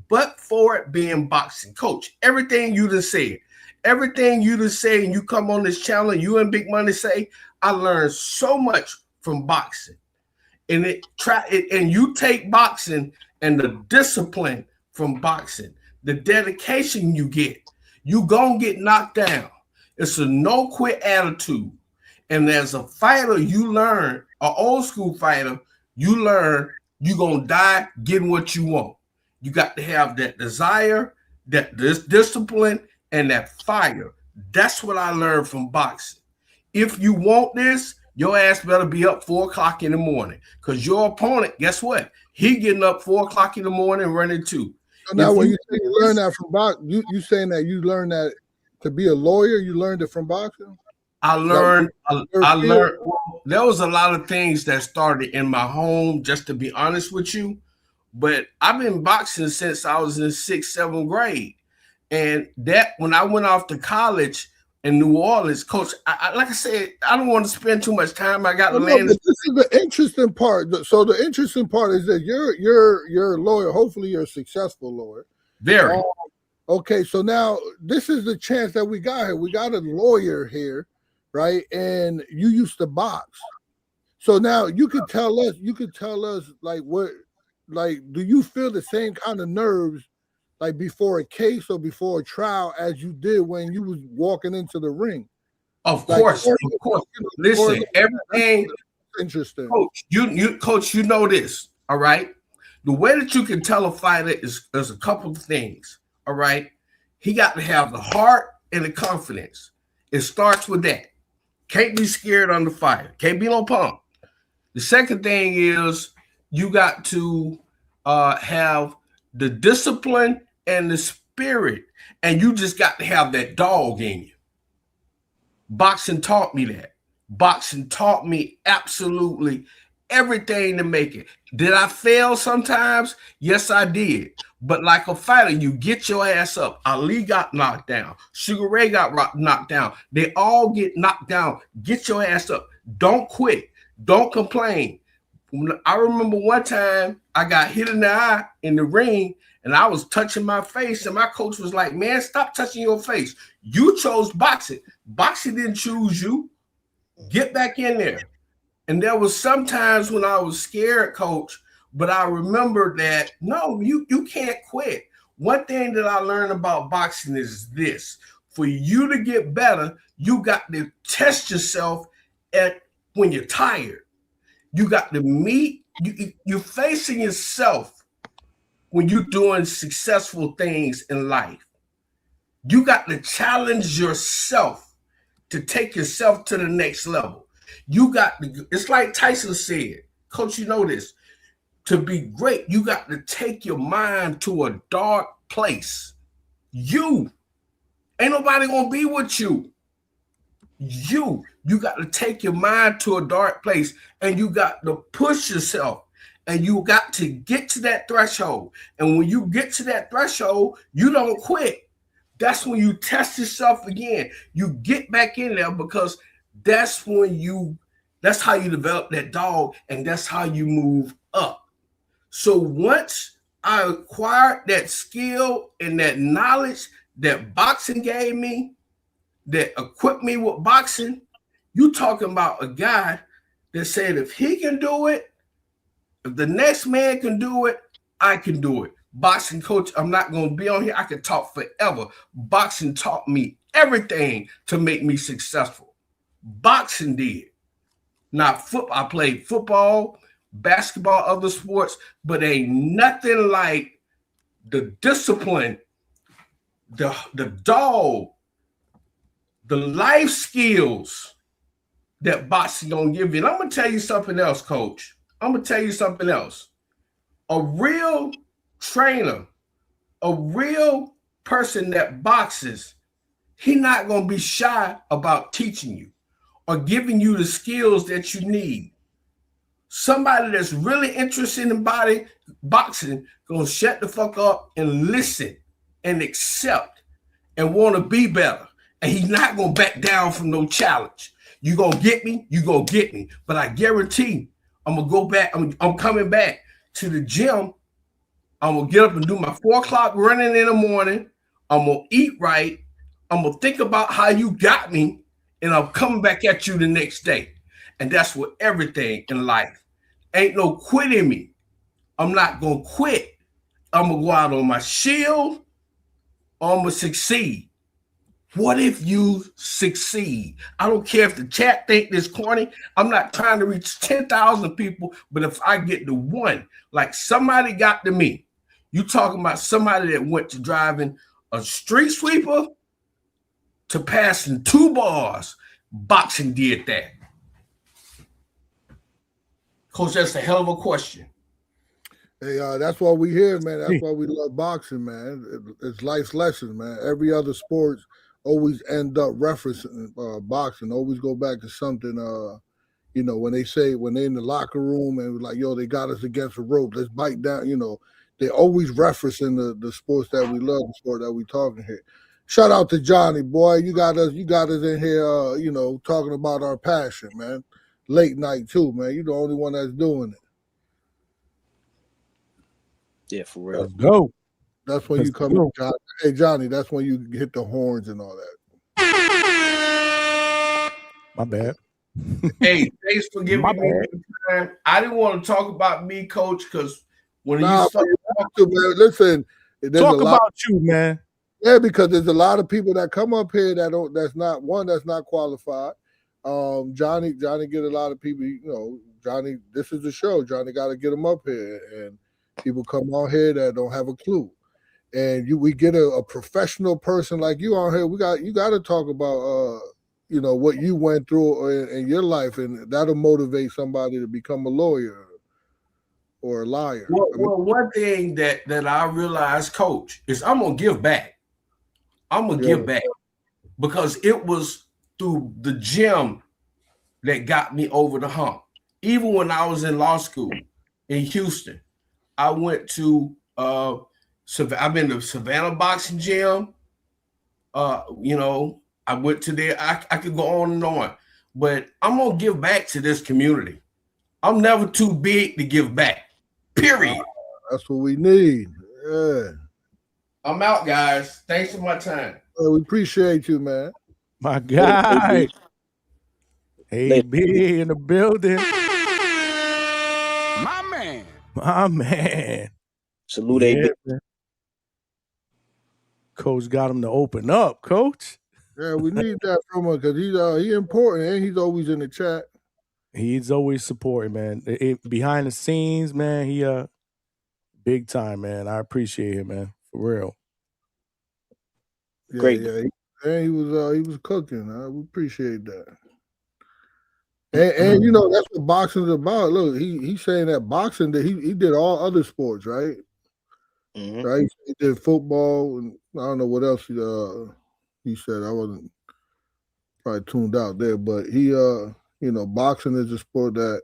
But for it being boxing, Coach, everything you just said, and you come on this channel, you and Big Money say, I learned so much from boxing. And you take boxing and the discipline from boxing. The dedication you get. You gonna get knocked down. It's a no quit attitude. And as a fighter, you learn, an old school fighter, you learn you gonna die getting what you want. You got to have that desire, that discipline, and that fire. That's what I learned from boxing. If you want this, your ass better be up 4 o'clock in the morning. Because your opponent, guess what? He getting up 4 o'clock in the morning running too. So now when you say you learn that from boxing, you saying that you learned that to be a lawyer, you learned it from boxing? I learned, well, there was a lot of things that started in my home, just to be honest with you. But I've been boxing since I was in 6th, 7th grade. And that when I went off to college in New Orleans, coach, I like I said, I don't want to spend too much time. I got to land. This is the interesting part. So the interesting part is that you're a lawyer. Hopefully you're a successful lawyer. Very. Okay, so now this is the chance that we got here. We got a lawyer here, right? And you used to box. So now you could tell us like what, like, do you feel the same kind of nerves like before a case or before a trial as you did when you was walking into the ring? Of course. Listen, everything interesting. Coach, you know this, all right? The way that you can tell a fighter is a couple of things, all right? He got to have the heart and the confidence. It starts with that. Can't be scared under fire. Can't be no punk. The second thing is you got to have the discipline and the spirit, and you just got to have that dog in you. Boxing taught me that. Boxing taught me absolutely everything to make it. Did I fail sometimes? Yes, I did. But like a fighter, you get your ass up. Ali got knocked down. Sugar Ray got knocked down. They all get knocked down. Get your ass up. Don't quit. Don't complain. I remember one time I got hit in the eye in the ring, and I was touching my face, and my coach was like, man, stop touching your face. You chose boxing. Boxing didn't choose you. Get back in there. And there was sometimes when I was scared, coach, but I remember that, no, you can't quit. One thing that I learned about boxing is this. For you to get better, you got to test yourself when you're tired. You got to meet, you're facing yourself when you're doing successful things in life. You got to challenge yourself to take yourself to the next level. You got to, it's like Tyson said, coach, you know this, to be great, you got to take your mind to a dark place. You, ain't nobody gonna be with you. You got to take your mind to a dark place, and you got to push yourself, and you got to get to that threshold. And when you get to that threshold, you don't quit. That's when you test yourself again. You get back in there, because that's how you develop that dog, and that's how you move up. So once I acquired that skill and that knowledge that boxing gave me, that equipped me with boxing, you talking about a guy that said if he can do it, if the next man can do it, I can do it. Boxing, coach, I'm not going to be on here. I can talk forever. Boxing taught me everything to make me successful. Boxing did. Not football. I played football, basketball, other sports, but ain't nothing like the discipline, the dog, the life skills that boxing gonna give you. And I'm gonna tell you something else, coach. I'm gonna tell you something else. A real trainer, a real person that boxes, he not gonna be shy about teaching you or giving you the skills that you need. Somebody that's really interested in boxing gonna shut the fuck up and listen and accept and want to be better. And he's not gonna back down from no challenge. You gonna get me, you gonna get me. But I guarantee I'm gonna go back. I'm coming back to the gym. I'm gonna get up and do my 4 o'clock running in the morning. I'm gonna eat right. I'm gonna think about how you got me, and I'm coming back at you the next day. And that's what everything in life. Ain't no quitting me. I'm not gonna quit. I'm gonna go out on my shield, or I'm gonna succeed. What if you succeed? I don't care if the chat think this corny. I'm not trying to reach 10,000 people, but if I get to one, like somebody got to me, you talking about somebody that went to driving a street sweeper to passing 2 bars. Boxing did that. Coach, that's a hell of a question. Hey, that's why we here, man. That's why we love boxing, man. It's life's lessons, man. Every other sport always end up referencing boxing. Always go back to something. You know, when they're in the locker room and like, yo, they got us against the rope. Let's bite down. You know, they always referencing the sports that we love, the sport that we talking here. Shout out to Johnny, boy. You got us in here. You know, talking about our passion, man. Late night too, man. You're the only one that's doing it. Yeah, for real. Let's go. That's when you come in, Johnny. Hey, Johnny, that's when you hit the horns and all that. My bad. Hey, thanks for giving me the time. I didn't want to talk about me, Coach, because when you start talking, man, listen, talk about you, man. Yeah, because there's a lot of people that come up here that's not qualified. Johnny get a lot of people, you know, Johnny, this is the show. Johnny got to get them up here, and people come on here that don't have a clue. And we get a professional person like you on here. You got to talk about you know, what you went through in your life, and that'll motivate somebody to become a lawyer or a liar. Well, one thing that I realized, Coach, is I'm gonna give back. I'm gonna give back because it was through the gym that got me over the hump. Even when I was in law school in Houston, I went to I've been to Savannah Boxing Gym. You know, I went to there. I could go on and on, but I'm gonna give back to this community. I'm never too big to give back. Period. That's what we need. Yeah. I'm out, guys. Thanks for my time. We appreciate you, man. My guy. AB in the building. My man. My man. Salute AB. Man. Coach got him to open up, Coach. Yeah, we need that from him because he's important and he's always in the chat. He's always supporting, man. Behind the scenes, man, he big time, man. I appreciate him, man, for real. Yeah, Great. Yeah, he was cooking. We appreciate that. And you know that's what boxing's about. Look, he's saying that boxing that he did all other sports, right? Mm-hmm. Right. He did football and I don't know what else he said. I wasn't probably tuned out there, but he you know, boxing is a sport that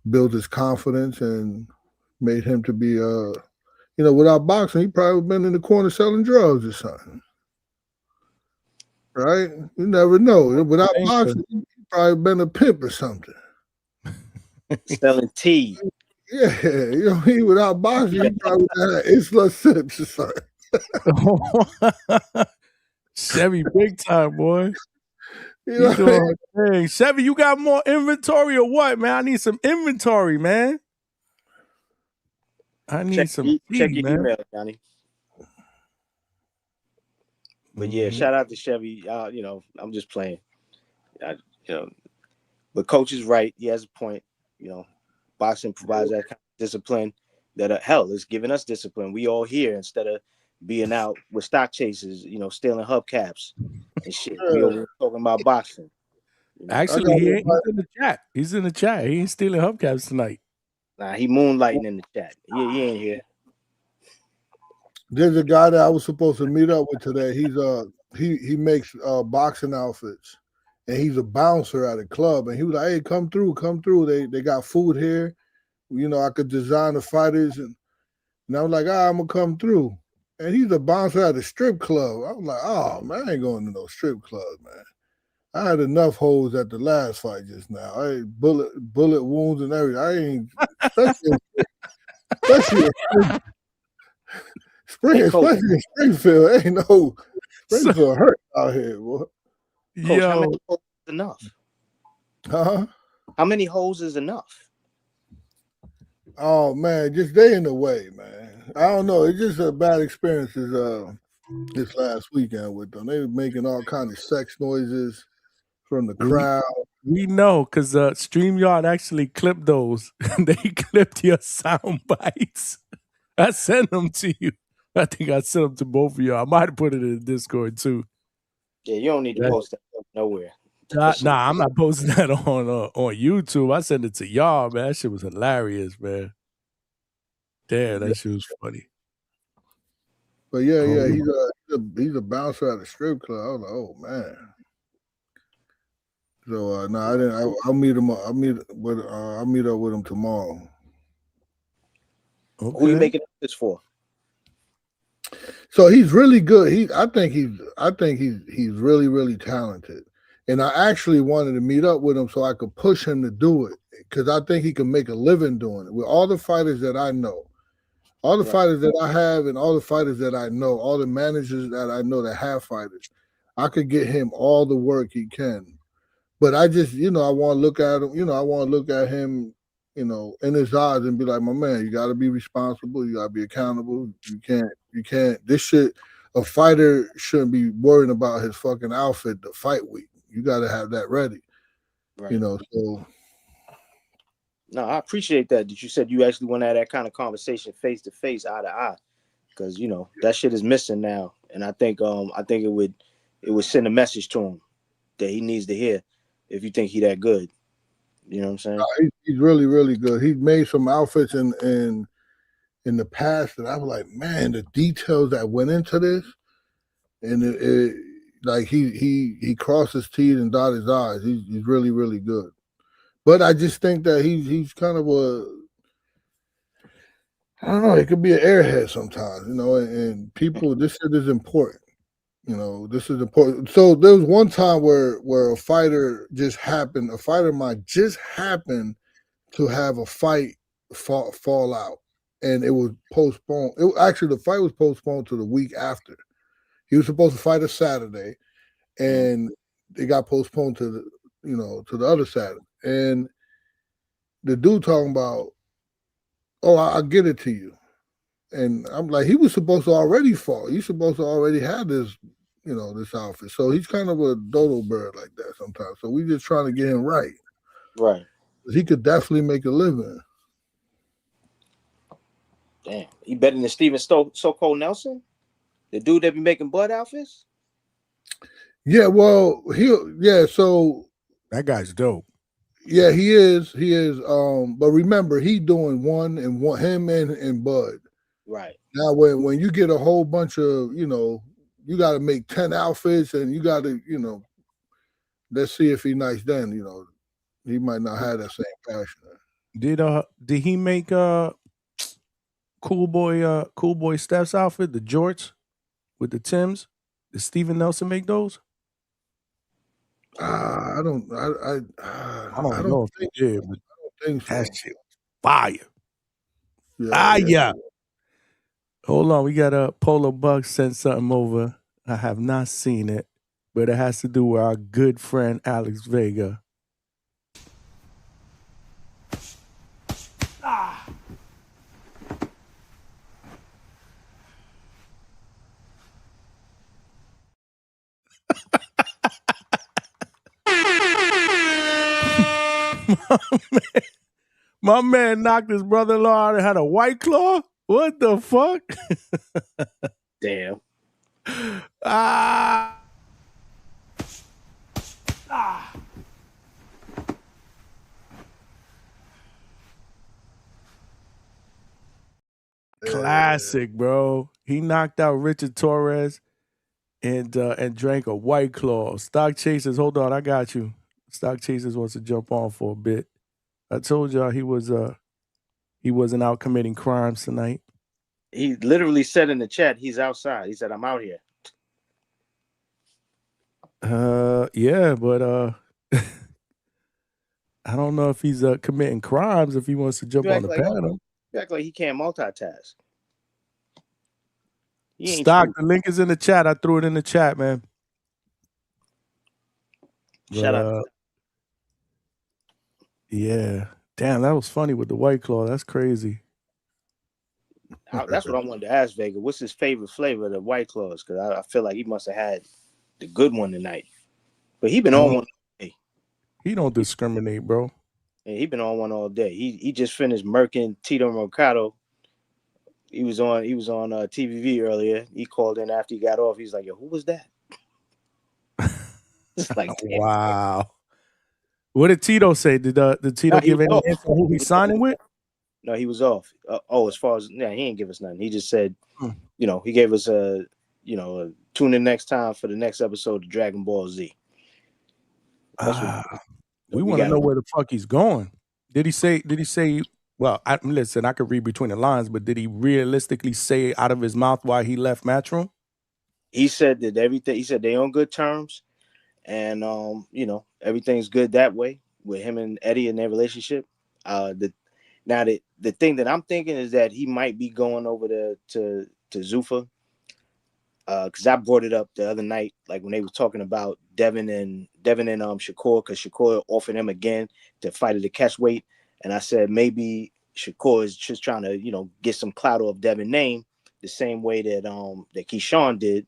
built his confidence and made him to be you know, without boxing, he probably would have been in the corner selling drugs or something. Right? You never know. Without boxing, he probably been a pimp or something. Selling tea. Yeah, you know, without boxing, he probably had Isla Sips or something. Chevy, big time, boy. You know doing thing. Chevy, you got more inventory or what, man? I need some inventory, man. I need some check tea, your man. email, Johnny. But yeah, shout out to Chevy. You know, I'm just playing. You know, but Coach is right. He has a point. You know, boxing provides that kind of discipline that hell is giving us discipline. We all here instead of being out with stock chasers, you know, stealing hubcaps and shit. We over talking about boxing. You know? Actually, he's in the chat. He's in the chat. He ain't stealing hubcaps tonight. Nah, he moonlighting in the chat. He ain't here. There's a guy that I was supposed to meet up with today. He's he makes boxing outfits, and he's a bouncer at a club. And he was like, "Hey, come through. They got food here. You know, I could design the fighters." And I was like, "I'm gonna come through." And he's a bouncer at a strip club. I was like, "Oh man, I ain't going to no strip club, man. I had enough holes at the last fight just now. I had bullet wounds and everything. I ain't especially in Springfield. Ain't no Springfield hurt out here, boy. Coach, how many holes is enough? Huh? How many holes is enough? Oh man, just they in the way, man. I don't know. It's just a bad experiences this last weekend with them. They were making all kind of sex noises from the crowd. We know because StreamYard actually clipped those. They clipped your sound bites. I sent them to you. I think I sent them to both of you. I might have put it in the Discord too. Yeah, you don't need to post that nowhere. Nah, I'm not posting that on YouTube. I sent it to y'all, man. That shit was hilarious, man. Damn, that shit was funny. But yeah, he's a bouncer at a strip club. I was like, oh man. So no, I didn't. I'll meet him. I'll meet up with him tomorrow. Okay. Who are you making this for? So he's really good. I think he's really, really talented. And I actually wanted to meet up with him so I could push him to do it because I think he can make a living doing it. With all the fighters that I know, all the fighters that I have, and all the fighters that I know, all the managers that I know that have fighters, I could get him all the work he can. But I just, I want to look at him. I want to look at him, in his eyes and be like, my man, you got to be responsible. You got to be accountable. You can't. This shit. A fighter shouldn't be worrying about his fucking outfit the fight week. You got to have that ready. Right. So. No, I appreciate that you said you actually want to have that kind of conversation face to face, eye to eye, because that shit is missing now, and I think it would send a message to him that he needs to hear if you think he that good. You know what I'm saying? He's really, really good. He's made some outfits in the past that I was like, man, the details that went into this, and it like he crossed his T's and dotted his I's. He's really, really good. But I just think that he's kind of I don't know, it could be an airhead sometimes, and people, this shit is important. This is important. So there was one time where a fighter of mine just happened to have a fight fall out, and it was postponed. The fight was postponed to the week after. He was supposed to fight a Saturday, and it got postponed to the other Saturday. And the dude talking about, oh, I'll get it to you. And I'm like, he was supposed to already fall. He's supposed to already have this, this outfit. So he's kind of a dodo bird like that sometimes. So we just trying to get him right. Right. He could definitely make a living. Damn. He better than Steven So-Called Nelson? The dude that be making blood outfits? Yeah, well, so that guy's dope. Yeah, he is. But remember, he doing one, him and Bud. Right. Now when you get a whole bunch of, you got to make 10 outfits, and you got to, let's see if he nice then, he might not have that same passion. Did he make Cool Boy Steph's outfit, the jorts with the Timbs? Did Steven Nelson make those? I don't know if he did, but I don't think so. That shit fire. Yeah. Hold on, we got a Polo Buck sent something over. I have not seen it, but it has to do with our good friend Alex Vega. My man knocked his brother-in-law out and had a White Claw? What the fuck? Damn. Classic, bro. He knocked out Richard Torres and drank a White Claw. Stock Chasers, hold on, I got you. Stock Chasers wants to jump on for a bit. I told y'all he wasn't out committing crimes tonight. He literally said in the chat he's outside. He said, I'm out here. Yeah, but I don't know if he's committing crimes if he wants to jump on the panel. You act like he can't multitask. Stock, the link is in the chat. I threw it in the chat, man. Shout out. Yeah. Damn, that was funny with the White Claw. That's crazy. That's what I wanted to ask Vega. What's his favorite flavor of the White Claws? Because I feel like he must have had the good one tonight. But he been on one all day. He don't discriminate, bro. Yeah, he been on one all day. He just finished murking Tito Mercado. He was on TVV earlier. He called in after he got off. He's like, "Yo, who was that?" It's like, damn. Wow. What did Tito say? Did Tito give any answer on who he's signing with? No, he was off. As far as he ain't give us nothing. He just said, he gave us tune in next time for the next episode of Dragon Ball Z. We want to know where the fuck he's going. Did he say? Well, listen, I could read between the lines, but did he realistically say out of his mouth why he left Matchroom? He said that everything. He said they on good terms, and everything's good that way with him and Eddie in their relationship. The thing that I'm thinking is that he might be going over to Zuffa, because I brought it up the other night, like when they were talking about Devin and Shakur, because Shakur offered him again to fight at the catch weight. And I said maybe Shakur is just trying to, get some clout off Devin's name the same way that Keyshawn did,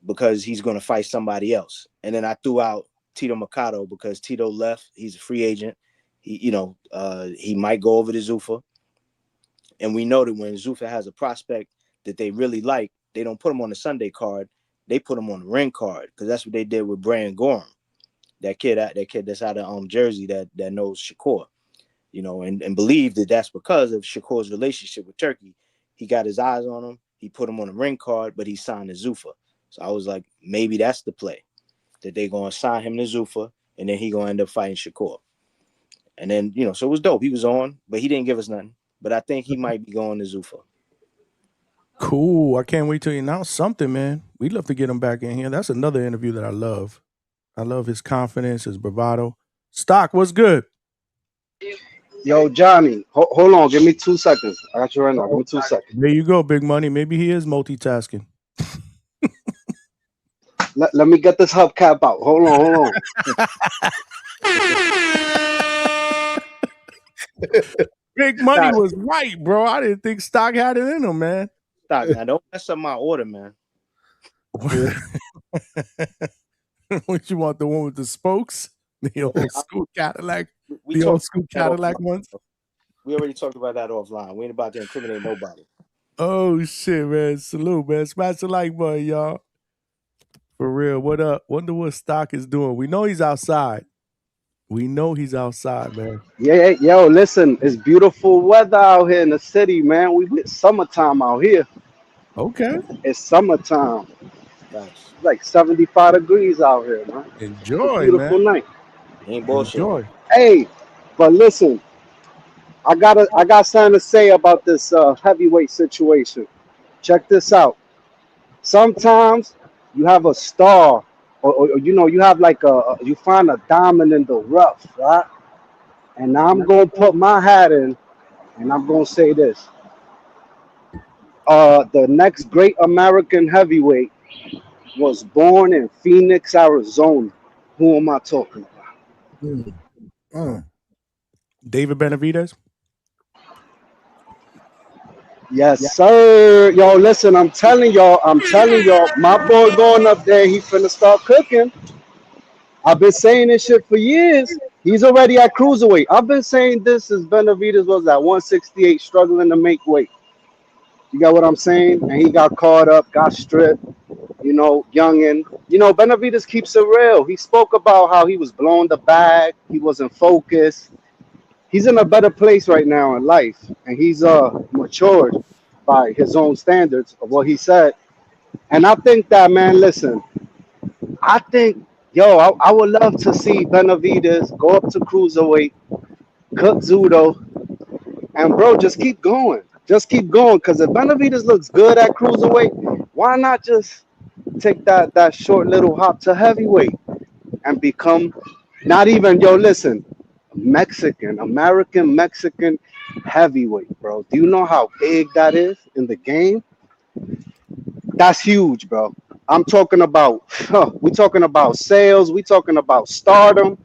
because he's going to fight somebody else. And then I threw out Tito Mercado because Tito left. He's a free agent. He might go over to Zuffa. And we know that when Zuffa has a prospect that they really like, they don't put him on the Sunday card. They put him on the ring card, because that's what they did with Brandon Gorham. That kid that's out of Jersey that knows Shakur, and believe that that's because of Shakur's relationship with Turkey. He got his eyes on him. He put him on the ring card, but he signed to Zuffa. So I was like, maybe that's the play, that they're going to sign him to Zuffa, and then he going to end up fighting Shakur. And then, so it was dope. He was on, but he didn't give us nothing. But I think he might be going to Zuffa. Cool. I can't wait till you announce something, man. We'd love to get him back in here. That's another interview that I love. I love his confidence, his bravado. Stock, what's good? Yo, Johnny, hold on. Give me 2 seconds. I got you right now. Give me 2 seconds. There you go, Big Money. Maybe he is multitasking. Let me get this hubcap out. Hold on. Big Money was right, bro. I didn't think Stock had it in him, man. Stock, now don't mess up my order, man. What you want, the one with the spokes? The old school Cadillac? We old school Cadillac ones? We already talked about that offline. We ain't about to incriminate nobody. Oh, shit, man. Salute, man. Smash the like button, y'all. For real. What up? Wonder what Stock is doing. We know he's outside. Man. Yeah, yo, listen, it's beautiful weather out here in the city, man. It's summertime out here. Okay. It's summertime. Nice. It's like 75 degrees out here, man. Enjoy, beautiful man. Night. Ain't bullshit. Enjoy. Hey, but listen, I got something to say about this heavyweight situation. Check this out. Sometimes you have a star, or you have like you find a diamond in the rough, right? And now I'm gonna put my hat in, and I'm gonna say this: the next great American heavyweight was born in Phoenix, Arizona. Who am I talking about? David Benavidez? Yes, sir. Yo, listen, I'm telling y'all, my boy going up there, he finna start cooking. I've been saying this shit for years. He's already at cruiserweight. I've been saying this since Benavidez was at 168, struggling to make weight. You got what I'm saying? And he got caught up, got stripped, youngin. Benavidez keeps it real. He spoke about how he was blowing the bag. He wasn't focused. He's in a better place right now in life. And he's matured by his own standards of what he said. And I think that, man, listen, I think, I would love to see Benavidez go up to cruiserweight, cook Zudo, and, bro, just keep going. Just keep going, because if Benavidez looks good at cruiserweight, why not just take that short little hop to heavyweight and become not even, listen, American Mexican heavyweight, bro. Do you know how big that is in the game? That's huge, bro. I'm talking about, we're talking about sales. We're talking about stardom.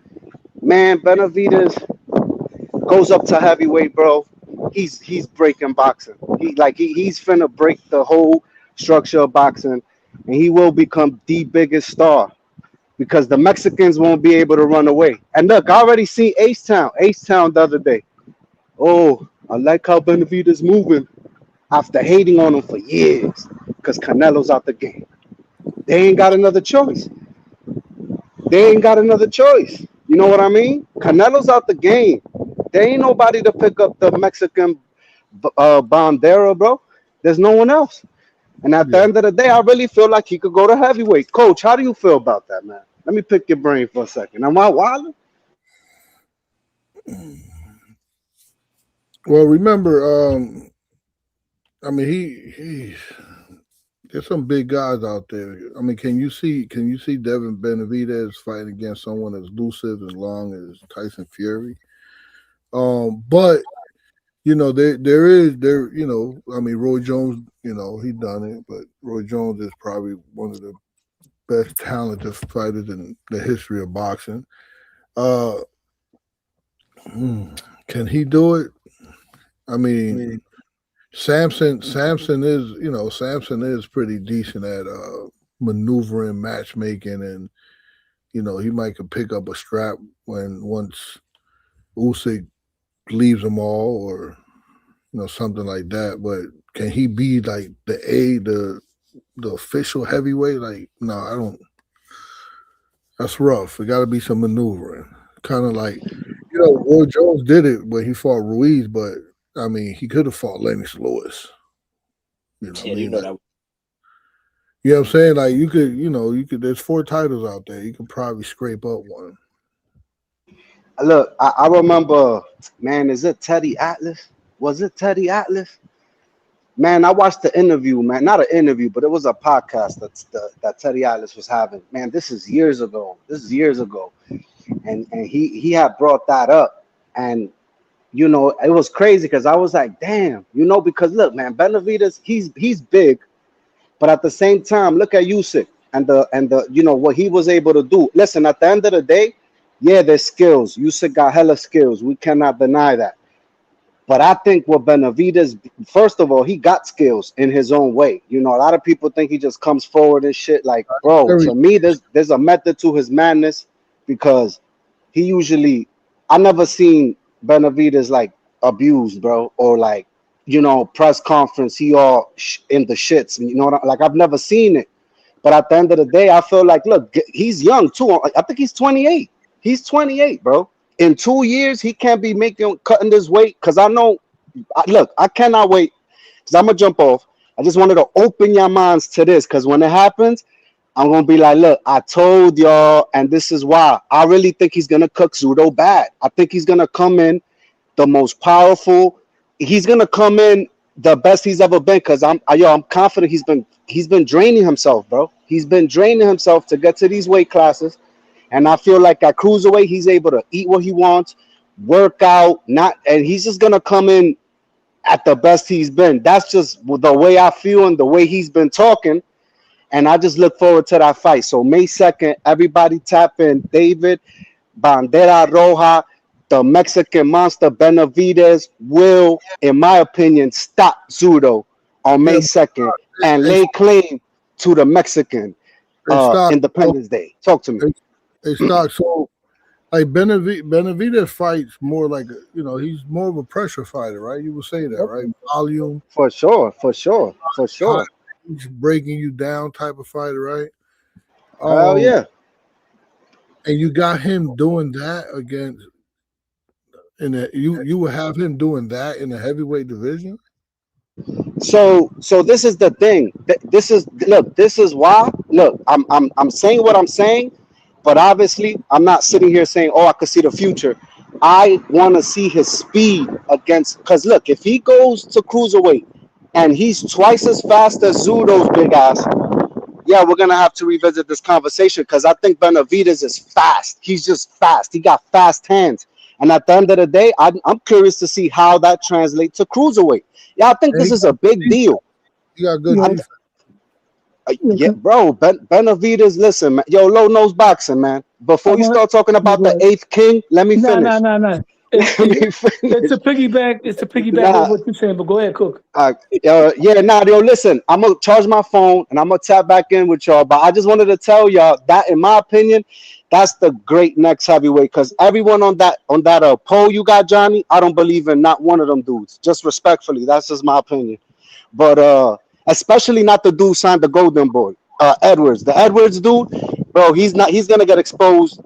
Man, Benavidez, goes up to heavyweight, bro, he's breaking boxing. He's finna break the whole structure of boxing, and he will become the biggest star because the Mexicans won't be able to run away. And look, I already seen Ace Town the other day. Oh, I like how Benavidez moving after hating on him for years because Canelo's out the game. They ain't got another choice. You know what I mean? Canelo's out the game. There ain't nobody to pick up the Mexican bandera, bro. There's no one else. And at the end of the day, I really feel like he could go to heavyweight. Coach, how do you feel about that, man? Let me pick your brain for a second. Am I wilding? Well, remember, I mean, he there's some big guys out there. I mean, can you see Devin Benavidez fighting against someone as elusive and long as Tyson Fury? But you know, I mean, Roy Jones, you know, he done it, but Roy Jones is probably one of the best talented fighters in the history of boxing. Can he do it? I mean, Samson is pretty decent at maneuvering, matchmaking, and you know, he might could pick up a strap once Usyk leaves them all, or you know, something like that. But can he be like the official heavyweight? Like, no, I don't. That's rough. It got to be some maneuvering. Kind of like, you know, Roy Jones did it when he fought Ruiz, but I mean, he could have fought Lennox Lewis. You know, you know what I'm saying? Like, you could. There's 4 titles out there. You could probably scrape up one. Look, I remember, man, is it Teddy Atlas? Was it Teddy Atlas? Man, I watched the interview, man. Not an interview, but it was a podcast that Teddy Atlas was having. Man, this is years ago. And he had brought that up. And, you know, it was crazy because I was like, damn, you know, because look, man, Benavidez, he's big. But at the same time, look at Usyk and the you know, what he was able to do. Listen, at the end of the day, yeah, there's skills. Usyk got hella skills. We cannot deny that. But I think with Benavidez, first of all, he got skills in his own way. You know, a lot of people think he just comes forward and shit. Like, bro, to me, there's a method to his madness because he usually, I never seen Benavidez like abused, bro, or like, you know, press conference, he all in the shits. You know, like I've never seen it. But at the end of the day, I feel like, look, he's young too. I think he's 28. He's 28, bro. In 2 years, he can't be cutting this weight because I know. Look, I cannot wait because I'm gonna jump off. I just wanted to open your minds to this because when it happens, I'm gonna be like, look, I told y'all, and this is why. I really think he's gonna cook Zudo bad. I think he's gonna come in the most powerful. He's gonna come in the best he's ever been because I'm confident he's been draining himself, bro. He's been draining himself to get to these weight classes. And I feel like at cruiserweight, he's able to eat what he wants, work out, and he's just gonna come in at the best he's been. That's just the way I feel and the way he's been talking. And I just look forward to that fight. So May 2nd, everybody tap in. David, Bandera Roja, the Mexican monster Benavidez will, in my opinion, stop Zudo on May 2nd and lay claim to the Mexican Independence Day. Talk to me. So like Benavidez fights more like he's more of a pressure fighter, right? You would say that, right? Volume, for sure. He's breaking you down type of fighter, right? Hell yeah. And you got him doing that against you would have him doing that in the heavyweight division. So this is the thing. This is why. Look, I'm saying what I'm saying. But obviously, I'm not sitting here saying, oh, I could see the future. I want to see his speed against, because look, if he goes to cruiserweight and he's twice as fast as Zudo's big ass, yeah, we're going to have to revisit this conversation because I think Benavidez is fast. He's just fast. He got fast hands. And at the end of the day, I'm curious to see how that translates to cruiserweight. Yeah, I think this is a big deal. You got good defense. Yeah, bro, Benavidez, listen, man. Yo, low nose boxing, man. Before you start talking about the 8th king, let me finish. No. It's a piggyback. It's a piggyback Nah, of what you're saying. But go ahead, Cook. yo, listen, I'm gonna charge my phone and I'm gonna tap back in with y'all. But I just wanted to tell y'all that, in my opinion, that's the great next heavyweight. Because everyone on that poll you got, Johnny, I don't believe in not one of them dudes. Just respectfully, that's just my opinion. But especially not the dude signed the Golden Boy, Edwards. The Edwards dude, bro, he's gonna get exposed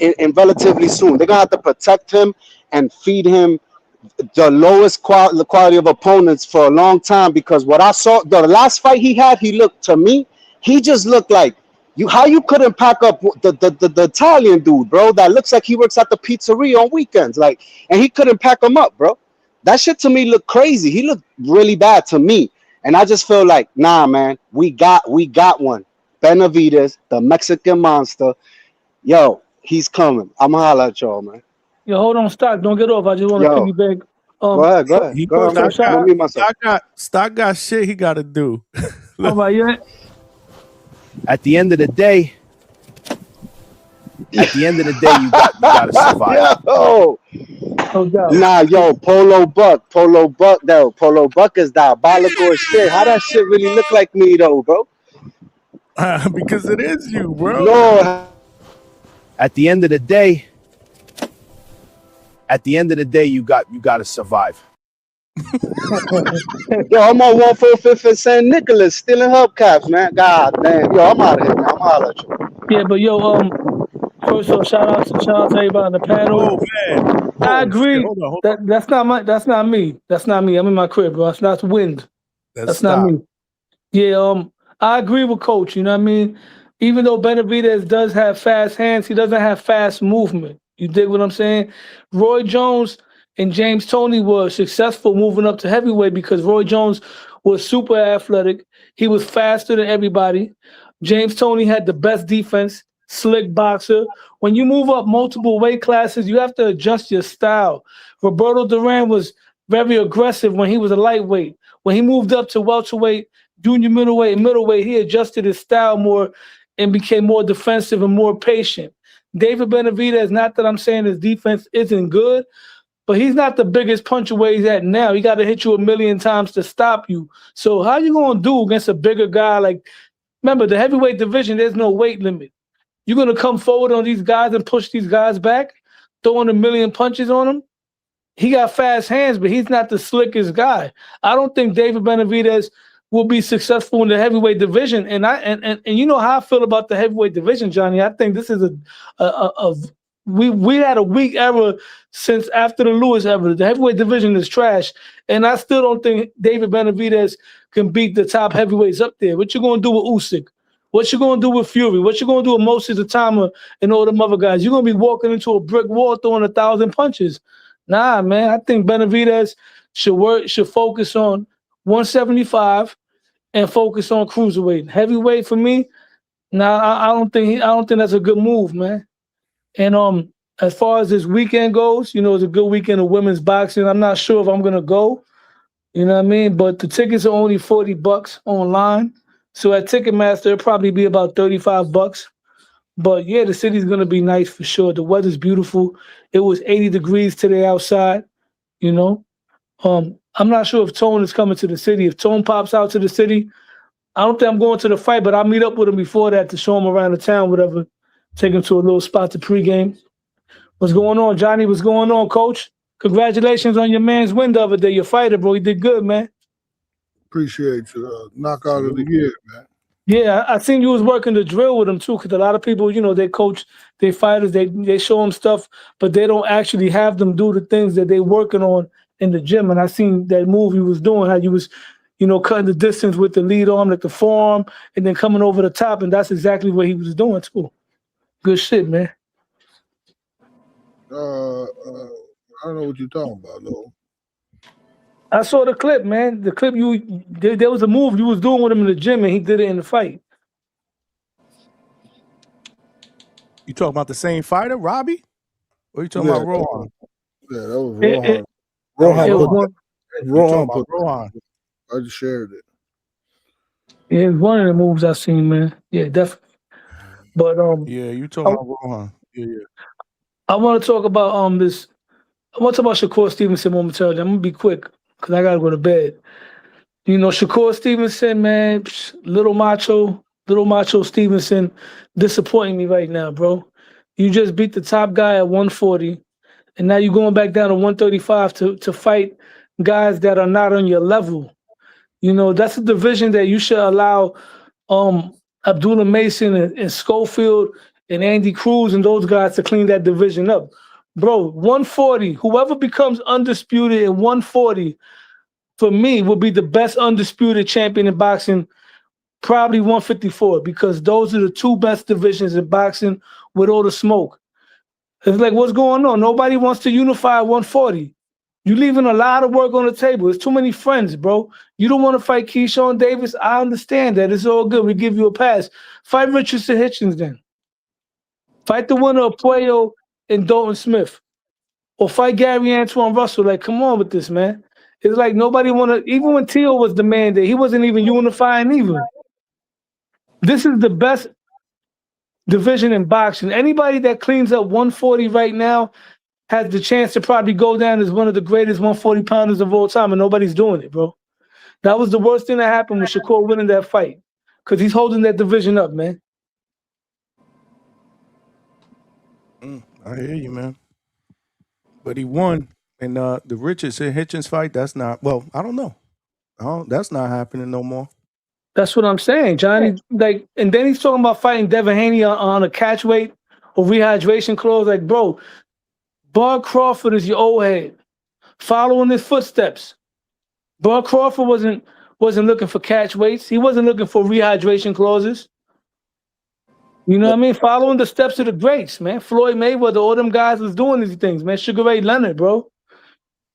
in relatively soon. They're gonna have to protect him and feed him the lowest quality of opponents for a long time, because what I saw the last fight he had, he just looked like how you couldn't pack up the Italian dude, bro, that looks like he works at the pizzeria on weekends, like, and he couldn't pack him up, bro. That shit to me looked crazy. He looked really bad to me, and I just feel like, nah, man, we got one. Benavidez, the Mexican monster, yo, he's coming. I'ma holla at y'all, man. Yo, hold on, Stock. Don't get off. I just want to piggyback. Go ahead. Stock got shit he got to do. All right, yeah. At the end of the day, you gotta survive. Nah, yo, Polo Buck is diabolical as shit. How that shit really look like me though, bro? Because it is you, bro. No. At the end of the day, you gotta survive. Yo, I'm on 145th and St. Nicholas stealing hubcaps, man. God damn. Yo, I'm out of here, man. I'm out of you. Yeah, but yo, first of all, shout out to everybody on the panel. Oh man, I agree. Hold on. That's not me. That's not me. I'm in my crib, bro. That's wind. That's not me. Yeah, I agree with Coach. You know what I mean? Even though Benavidez does have fast hands, he doesn't have fast movement. You dig what I'm saying? Roy Jones and James Toney were successful moving up to heavyweight because Roy Jones was super athletic. He was faster than everybody. James Toney had the best defense, slick boxer. When you move up multiple weight classes, you have to adjust your style. Roberto Duran was very aggressive when he was a lightweight. When he moved up to welterweight, junior middleweight, and middleweight, he adjusted his style more and became more defensive and more patient. David Benavidez, not that I'm saying his defense isn't good, but he's not the biggest puncher where he's at now. He got to hit you a million times to stop you. So how you going to do against a bigger guy? Like, remember, the heavyweight division, there's no weight limit. You're going to come forward on these guys and push these guys back, throwing a million punches on them? He got fast hands, but he's not the slickest guy. I don't think David Benavidez will be successful in the heavyweight division. And you know how I feel about the heavyweight division, Johnny. I think this is we had a weak era since after the Lewis era. The heavyweight division is trash. And I still don't think David Benavidez can beat the top heavyweights up there. What you gonna do with Usyk? What you gonna do with Fury? What you gonna do with Moses Atama and all them other guys? You're gonna be walking into a brick wall throwing 1,000 punches. Nah, man. I think Benavidez should focus on 175 and focus on cruiserweight. Heavyweight for me, I don't think that's a good move, man. And as far as this weekend goes, you know, it's a good weekend of women's boxing. I'm not sure if I'm gonna go. You know what I mean? But the tickets are only $40 online. So at Ticketmaster, it'll probably be about $35. But yeah, the city's gonna be nice for sure. The weather's beautiful. It was 80 degrees today outside, you know. I'm not sure if Tone is coming to the city. If Tone pops out to the city, I don't think I'm going to the fight, but I'll meet up with him before that to show him around the town, whatever. Take him to a little spot to pregame. What's going on, Johnny? What's going on, Coach? Congratulations on your man's win the other day. Your fighter, bro. He did good, man. Appreciate you. Knockout of the year, man. Yeah, I seen you was working the drill with him too, because a lot of people, you know, they coach their fighters, they show them stuff, but they don't actually have them do the things that they working on in the gym. And I seen that move he was doing, how you was, you know, cutting the distance with the lead arm, like the forearm, and then coming over the top, and that's exactly what he was doing too. Good shit, man. I don't know what you're talking about, though. I saw the clip, man. The clip there was a move you was doing with him in the gym, and he did it in the fight. You talking about the same fighter, Robbie? Or you talking about Rohan? Yeah, that was Rohan. Rohan. I just shared it. Yeah, it's one of the moves I seen, man. Yeah, definitely. But yeah, you talking about Rohan? Yeah. I want to talk about this I want to talk about Shakur Stevenson momentarily. I'm gonna be quick because I gotta go to bed. Shakur Stevenson, man, little macho Stevenson, disappointing me right now, bro. You just beat the top guy at 140, and now you're going back down to 135 to fight guys that are not on your level. That's a division that you should allow Abdullah Mason and Schofield and Andy Cruz and those guys to clean that division up. Bro, 140, whoever becomes undisputed in 140, for me, will be the best undisputed champion in boxing, probably 154, because those are the two best divisions in boxing with all the smoke. It's like, what's going on? Nobody wants to unify 140. You're leaving a lot of work on the table. It's too many friends, bro. You don't want to fight Keyshawn Davis. I understand that. It's all good. We give you a pass. Fight Richardson Hitchens then. Fight the winner of Puello and Dalton Smith. Or fight Gary Antoine Russell. Like, come on with this, man. It's like nobody want to, even when Teo was the man there, he wasn't even unifying either. This is the best division in boxing. Anybody that cleans up 140 right now has the chance to probably go down as one of the greatest 140 pounders of all time, and nobody's doing it, bro. That was the worst thing that happened with Shakur winning that fight, because he's holding that division up, man. I hear you, man. But he won. And the Richardson Hitchens fight, that's not, well, I don't know. That's not happening no more. That's what I'm saying, Johnny. Like, and then he's talking about fighting Devin Haney on a catch weight or rehydration clause. Like, bro, Bud Crawford is your old head, following his footsteps. Bud Crawford wasn't looking for catch weights. He wasn't looking for rehydration clauses. You know what I mean? Following the steps of the greats, man. Floyd Mayweather, all them guys was doing these things, man. Sugar Ray Leonard, bro.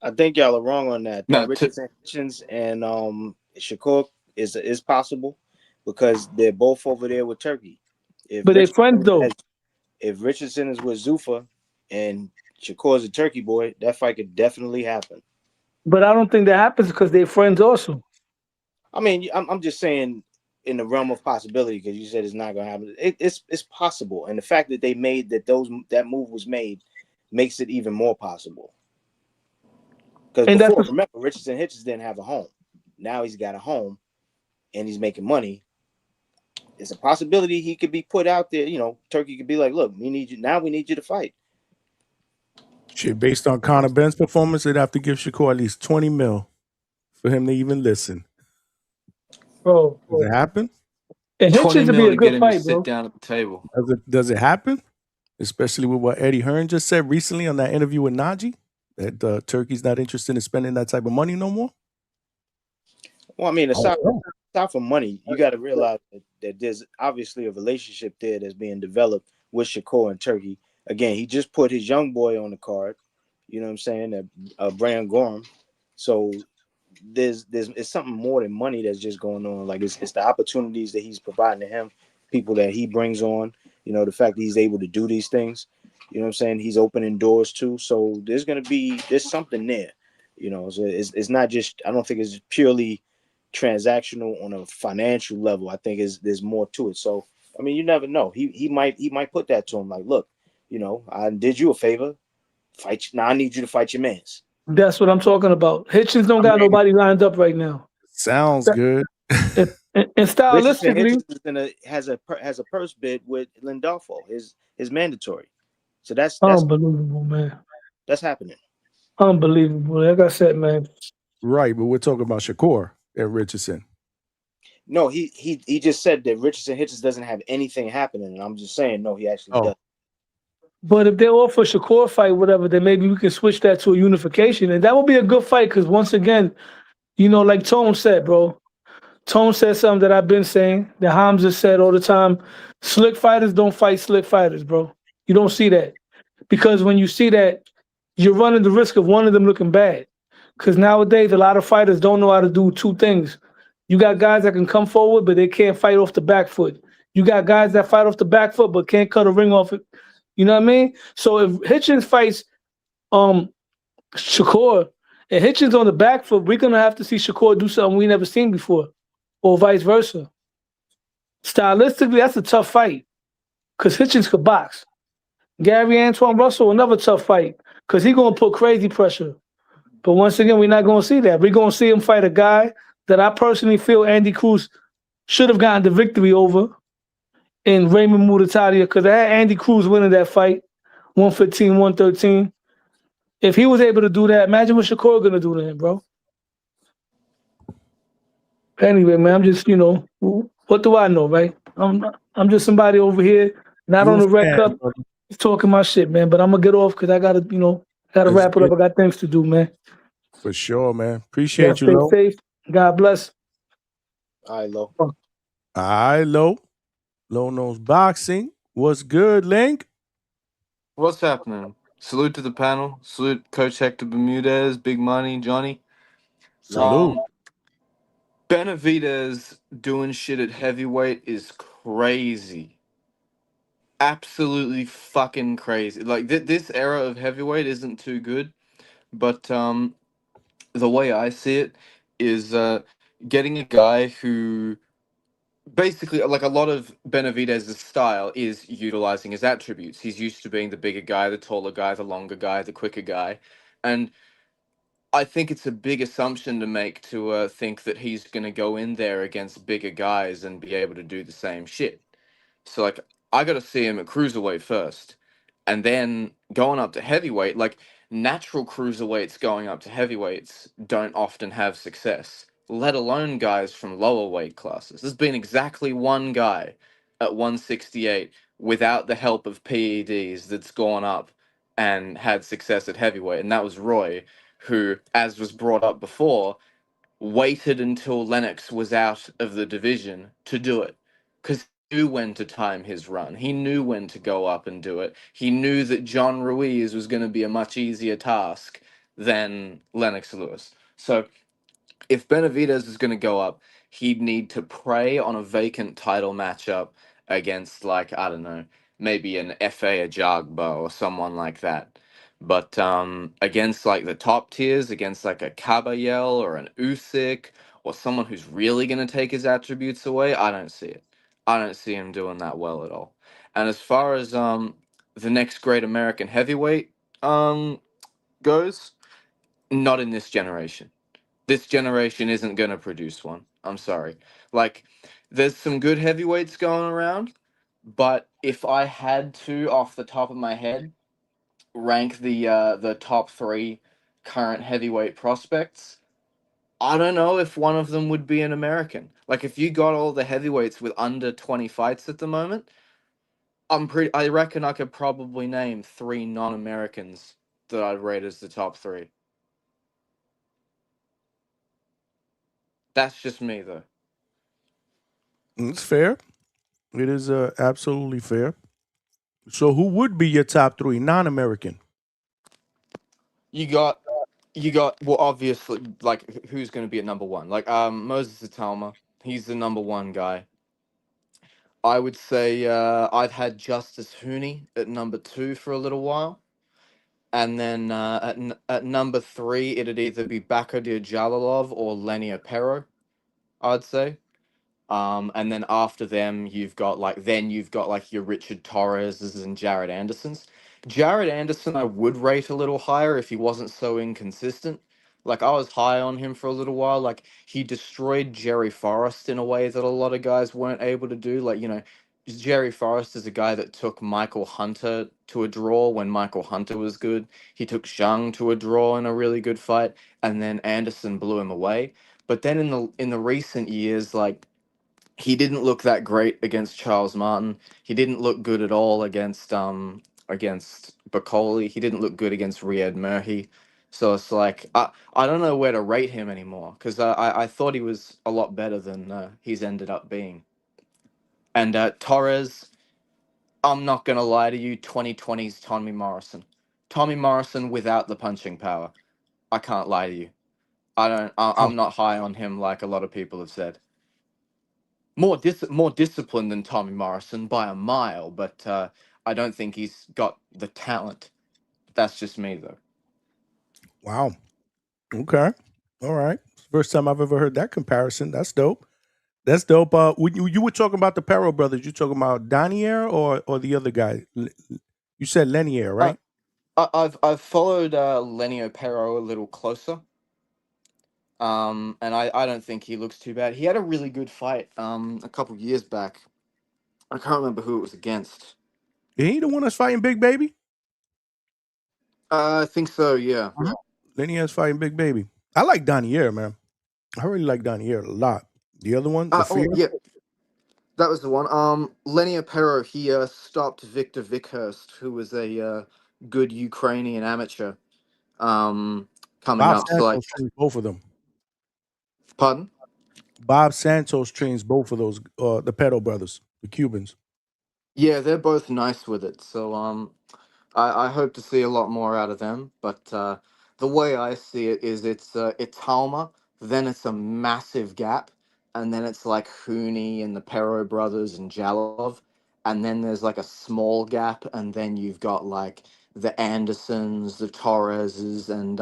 I think y'all are wrong on that. No, Richardson Hitchens and Shakur is possible because they're both over there with Turkey. But they're friends though. If Richardson is with Zuffa and Shakur's a Turkey boy, that fight could definitely happen. But I don't think that happens because they're friends also. I mean, I'm just saying in the realm of possibility, because you said it's not going to happen. It's possible, and the fact that they made that move was made makes it even more possible. Because before, remember, Richardson Hitchens didn't have a home. Now he's got a home, and he's making money. It's a possibility he could be put out there. Turkey could be like, "Look, we need you now. We need you to fight." Shit, based on Conor Benn's performance, they'd have to give Shakur at least 20 mil for him to even listen. Bro, does it happen? And Hitchens would be a good fight, bro. Sit down at the table. Does it happen? Especially with what Eddie Hearn just said recently on that interview with Najee, that Turkey's not interested in spending that type of money no more. Well, I mean, aside from money, you got to realize that there's obviously a relationship there that's being developed with Shakur and Turkey. Again, he just put his young boy on the card. You know what I'm saying? Brand Gorham. So it's something more than money that's just going on. Like it's the opportunities that he's providing to him, people that he brings on. The fact that he's able to do these things. You know what I'm saying? He's opening doors too. So there's something there. So it's not just. I don't think it's purely transactional on a financial level. I think there's more to it. So I mean, you never know. He might put that to him. Like, look, I did you a favor. Fight. Now I need you to fight your mans. That's what I'm talking about. Hitchens don't got nobody lined up right now. Sounds good. And stylistically, has a purse bid with Lindolfo, his mandatory. So that's unbelievable, man. That's happening. Unbelievable. Like I said, man. Right, but we're talking about Shakur and Richardson. No, he just said that Richardson Hitchens doesn't have anything happening, and I'm just saying no, he actually does. But if they offer a Shakur fight, whatever, then maybe we can switch that to a unification. And that would be a good fight because, once again, like Tone said, bro. Tone said something that I've been saying, that Hamza said all the time. Slick fighters don't fight slick fighters, bro. You don't see that. Because when you see that, you're running the risk of one of them looking bad. Because nowadays, a lot of fighters don't know how to do two things. You got guys that can come forward, but they can't fight off the back foot. You got guys that fight off the back foot, but can't cut a ring off it. You know what I mean? So if Hitchens fights Shakur and Hitchens on the back foot, we're going to have to see Shakur do something we never seen before, or vice versa. Stylistically, that's a tough fight because Hitchens could box. Gary Antoine Russell, another tough fight. because he's gonna put crazy pressure. But once again, we're not gonna see that. We're gonna see him fight a guy that I personally feel Andy Cruz should have gotten the victory over in Raymond Muay because I had Andy Cruz winning that fight, 115, 113. If he was able to do that, imagine what Shakur gonna do to him, bro. Anyway, man, I'm just, what do I know, right? I'm just somebody over here, not on the Red Cup, talking my shit, man. But I'm gonna get off because I gotta, wrap it up. I got things to do, man. For sure, man. Appreciate you, Stay Lo. safe. God bless. All right, Lo. All right, Lo. Lo knows boxing. What's good, Link? What's happening? Salute to the panel. Salute Coach Hector Bermudez, Big Money, Johnny. Salute. Benavidez doing shit at heavyweight is crazy. Absolutely fucking crazy. Like this era of heavyweight isn't too good, but the way I see it is getting a guy who basically, like, a lot of Benavidez's style is utilizing his attributes. He's used to being the bigger guy, the taller guy, the longer guy, the quicker guy, and I think it's a big assumption to make to think that he's going to go in there against bigger guys and be able to do the same shit. So, like, I got to see him at cruiserweight first, and then going up to heavyweight. Like, natural cruiserweights going up to heavyweights don't often have success, let alone guys from lower weight classes. There's been exactly one guy at 168 without the help of PEDs that's gone up and had success at heavyweight, and that was Roy, who, as was brought up before, waited until Lennox was out of the division to do it, because he knew when to time his run. He knew when to go up and do it. He knew that John Ruiz was going to be a much easier task than Lennox Lewis. So if Benavidez is going to go up, he'd need to prey on a vacant title matchup against, like, I don't know, maybe an F.A. Ajagba or someone like that. But against, like, the top tiers, against, like, a Kabayel or an Usyk or someone who's really going to take his attributes away, I don't see it. I don't see him doing that well at all. And as far as the next great American heavyweight goes, not in this generation. This generation isn't going to produce one. I'm sorry. Like, there's some good heavyweights going around, but if I had to, off the top of my head, rank the top 3 current heavyweight prospects, I don't know if one of them would be an American. Like, if you got all the heavyweights with under 20 fights at the moment, I reckon I could probably name 3 non-Americans that I'd rate as the top 3. That's just me, though. It's fair. It is absolutely fair. So who would be your top 3 non-American? You got, well, obviously, like, who's going to be at number 1? Like, Moses Atalma, he's the number 1 guy. I would say I've had Justice Hooney at number 2 for a little while. And then at number 3, it'd either be Bakodir Jalilov or Lenny Apero, I'd say. And then after them, you've got like your Richard Torreses and Jared Andersons. Jared Anderson, I would rate a little higher if he wasn't so inconsistent. Like, I was high on him for a little while. Like, he destroyed Jerry Forrest in a way that a lot of guys weren't able to do. Like, Jerry Forrest is a guy that took Michael Hunter to a draw when Michael Hunter was good. He took Zhang to a draw in a really good fight, and then Anderson blew him away. But then in the recent years, like, he didn't look that great against Charles Martin. He didn't look good at all against Bacoli. He didn't look good against Riyad Murhi. So it's like, I don't know where to rate him anymore, because I thought he was a lot better than he's ended up being. And Torres, I'm not going to lie to you, 2020's Tommy Morrison. Tommy Morrison without the punching power. I can't lie to you. I'm not high on him like a lot of people have said. More disciplined than Tommy Morrison by a mile, but I don't think he's got the talent. That's just me, though. Wow. Okay. All right. First time I've ever heard that comparison. That's dope. That's dope. You were talking about the Perro brothers. You talking about Danier or the other guy? You said Lenier, right? I've followed Lenny Pero a little closer. And I don't think he looks too bad. He had a really good fight a couple years back. I can't remember who it was against. Is he the one that's fighting Big Baby? I think so, yeah. Lenny is fighting Big Baby. I like Donier, man. I really like Donier a lot. The other one, the Fear. Yeah, that was the one. Lenny Pero, he stopped Victor Vickhurst, who was a good Ukrainian amateur. Coming Bob up, so like, Santos trains both of them. pardon? Bob Santos trains both of those, the Pedo brothers, the Cubans. Yeah, they're both nice with it. So I hope to see a lot more out of them. But the way I see it is it's Halma, then it's a massive gap, and then it's like Hooney and the Pero brothers and Jalov, and then there's like a small gap, and then you've got like the Andersons, the Torreses, and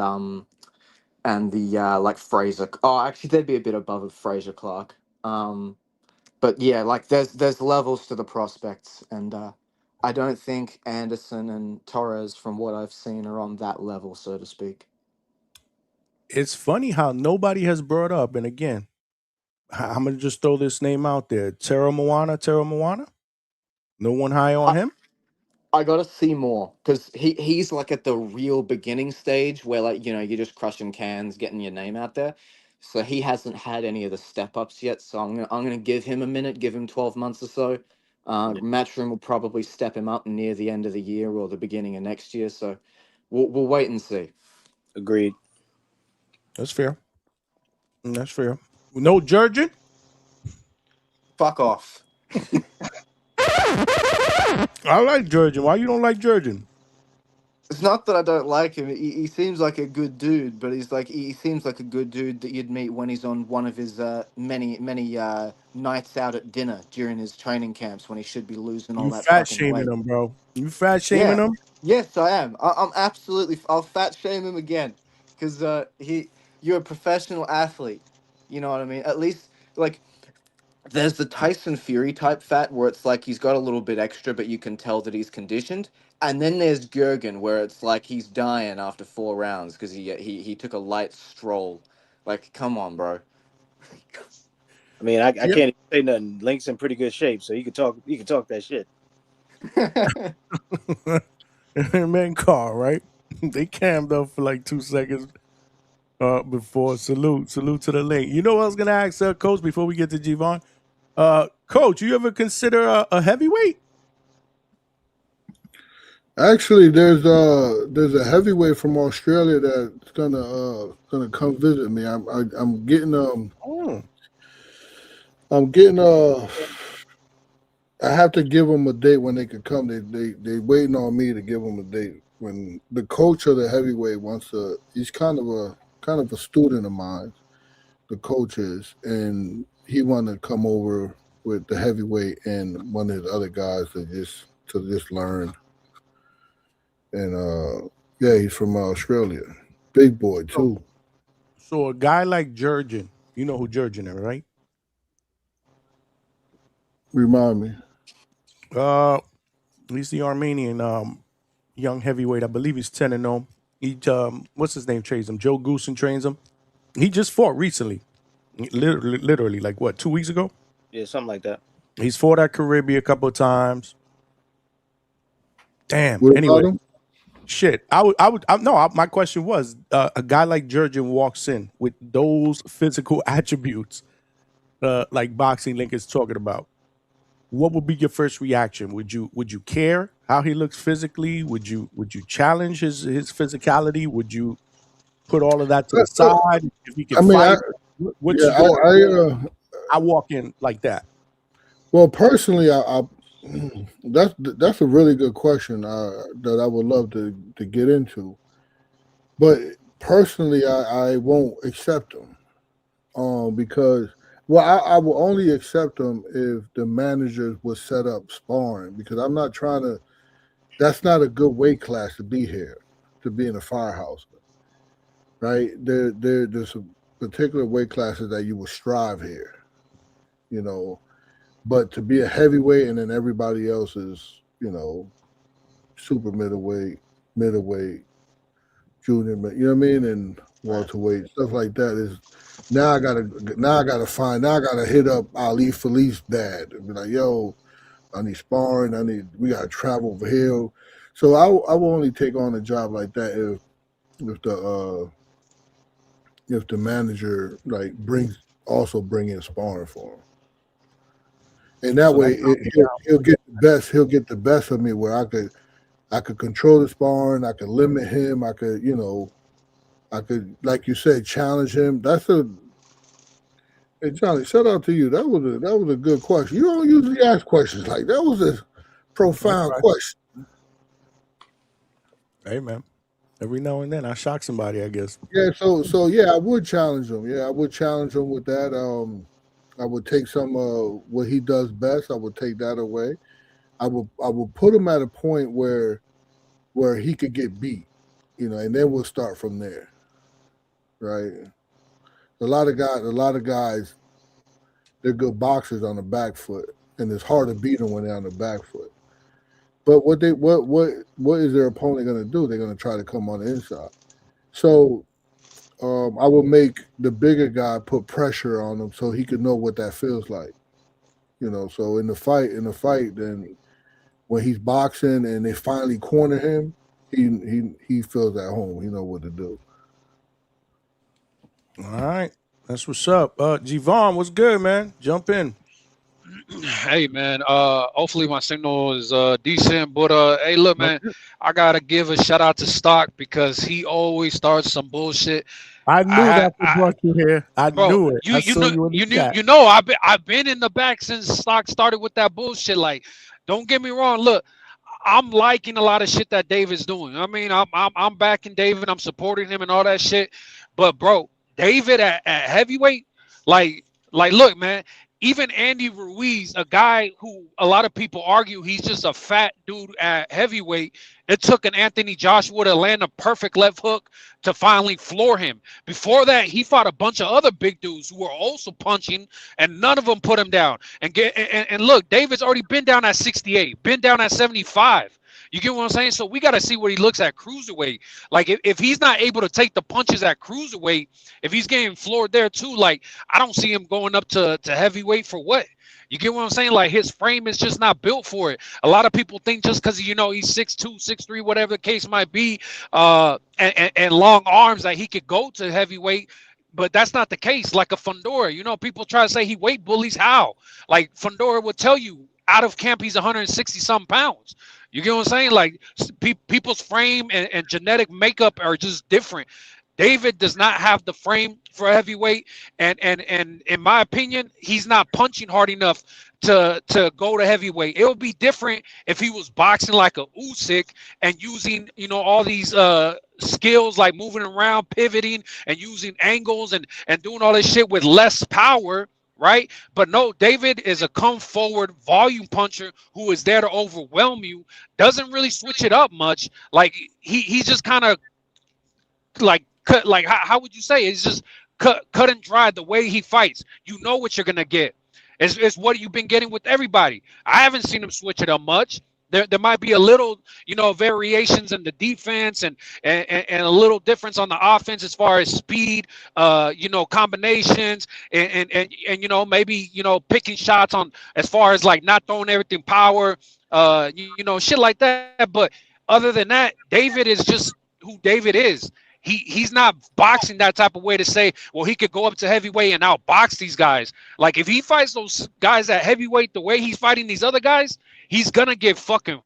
the like Fraser. Oh, actually, they'd be a bit above of Fraser Clark. But yeah, like there's levels to the prospects, and I don't think Anderson and Torres, from what I've seen, are on that level, so to speak. It's funny how nobody has brought up, and again, I'm gonna just throw this name out there: Terra Moana. No one high on him. I gotta see more because he's like at the real beginning stage where like you're just crushing cans, getting your name out there. So he hasn't had any of the step ups yet. So I'm gonna give him a minute, give him 12 months or so. Matchroom will probably step him up near the end of the year or the beginning of next year. So we'll wait and see. Agreed. That's fair. That's fair. No Jurgen. Fuck off. I like Jurgen. Why you don't like Jurgen? It's not that I don't like him. He seems like a good dude, but he seems like a good dude that you'd meet when he's on one of his many nights out at dinner during his training camps when he should be losing all You that fat fucking shaming weight. him, bro. You fat shaming Yeah. him. Yes, I am. I'm absolutely. I'll fat shame him again, because you're a professional athlete. You know what I mean? At least like there's the Tyson Fury type fat where it's like he's got a little bit extra, but you can tell that he's conditioned. And then there's Gergen where it's like he's dying after 4 rounds because he took a light stroll. Like, come on, bro. I mean, I Yep. can't even say nothing. Link's in pretty good shape, so you can talk. You can talk that shit. Man, Carl, right? They cammed up for like 2 seconds before salute to the link. You know what I was gonna ask, Coach, before we get to Javon? Coach, you ever consider a heavyweight? Actually, there's a heavyweight from Australia that's gonna come visit me. I'm getting I have to give them a date when they can come. They waiting on me to give them a date. When the coach of the heavyweight wants to, he's kind of a student of mine. The coach is, and he wanted to come over with the heavyweight and one of the other guys to just learn. And yeah, he's from Australia. Big boy too. So a guy like Jurgen, you know who Jurgen is, right? Remind me. He's the Armenian young heavyweight. I believe he's 10-0. He what's his name trains him? Joe Goosen trains him. He just fought recently. Literally like what, 2 weeks ago? Yeah, something like that. He's fought at Caribbean a couple of times. Damn. What about Anyway, him? shit. My question was, a guy like Jurgen walks in with those physical attributes, like Boxing Link is talking about. What would be your first reaction? Would you care how he looks physically? Would you challenge his physicality? Would you put all of that to the side if he can fight? I walk in like that. Well, personally, I that's a really good question that I would love to get into. But personally, I won't accept them because I will only accept them if the managers would set up sparring because I'm not trying to. That's not a good weight class to be here, to be in a firehouse, right? There's a particular weight classes that you will strive here, you know. But to be a heavyweight and then everybody else is, super middleweight, middleweight, junior, you know what I mean, and welterweight stuff like that. Is now I gotta hit up Ali Felice's dad and be like, yo, I need sparring. We gotta travel over here. So I will only take on a job like that if the manager like bring in sparring for him, and that way he'll get the best. He'll get the best of me where I could control the sparring. I could limit him. I could like you said challenge him. Hey Johnny, shout out to you. That was a good question. You don't usually ask questions like that. Was a profound question. Hey man, every now and then I shock somebody, I guess. Yeah, so yeah, I would challenge him. Yeah, I would challenge him with that. I would take some what he does best. I would take that away. I would put him at a point where he could get beat, and then we'll start from there. Right. A lot of guys, they're good boxers on the back foot, and it's hard to beat them when they're on the back foot. But what is their opponent going to do? They're going to try to come on the inside. So I will make the bigger guy put pressure on him so he could know what that feels like. So in the fight, then when he's boxing and they finally corner him, he feels at home. He knows what to do. All right. That's what's up. Javon, what's good, man? Jump in. Hey man, hopefully my signal is decent, but hey look man, I gotta give a shout out to Stock because he always starts some bullshit. I knew that's what brought you here. I knew it. You know I've been in the back since Stock started with that bullshit. Like, don't get me wrong, look, I'm liking a lot of shit that David's doing. I mean, I'm backing David, I'm supporting him and all that shit. But bro, David at heavyweight, like look man, even Andy Ruiz, a guy who a lot of people argue he's just a fat dude at heavyweight, it took an Anthony Joshua to land a perfect left hook to finally floor him. Before that, he fought a bunch of other big dudes who were also punching, and none of them put him down. And look, David's already been down at 68, been down at 75. You get what I'm saying? So we got to see what he looks at cruiserweight. Like, if he's not able to take the punches at cruiserweight, if he's getting floored there too, like, I don't see him going up to heavyweight for what? You get what I'm saying? Like, his frame is just not built for it. A lot of people think just because, he's 6'2", 6'3", whatever the case might be, and long arms, that he could go to heavyweight. But that's not the case. Like a Fundora, people try to say he weight bullies. How? Like, Fundora would tell you, out of camp, he's 160-some pounds. You get what I'm saying? Like, people's frame and genetic makeup are just different. David does not have the frame for heavyweight, and in my opinion, he's not punching hard enough to go to heavyweight. It would be different if he was boxing like a Usyk and using all these skills like moving around, pivoting, and using angles and doing all this shit with less power. Right? But no, David is a come forward volume puncher who is there to overwhelm you, doesn't really switch it up much. Like, he's just kind of like cut, like how would you say? It's just cut and dry the way he fights. You know what you're gonna get. It's what you've been getting with everybody. I haven't seen him switch it up much. There might be a little, variations in the defense and a little difference on the offense as far as speed, combinations and maybe, picking shots on as far as like not throwing everything power, shit like that. But other than that, David is just who David is. He's not boxing that type of way to say, well, he could go up to heavyweight and outbox these guys. Like, if he fights those guys at heavyweight the way he's fighting these other guys, he's gonna get fucking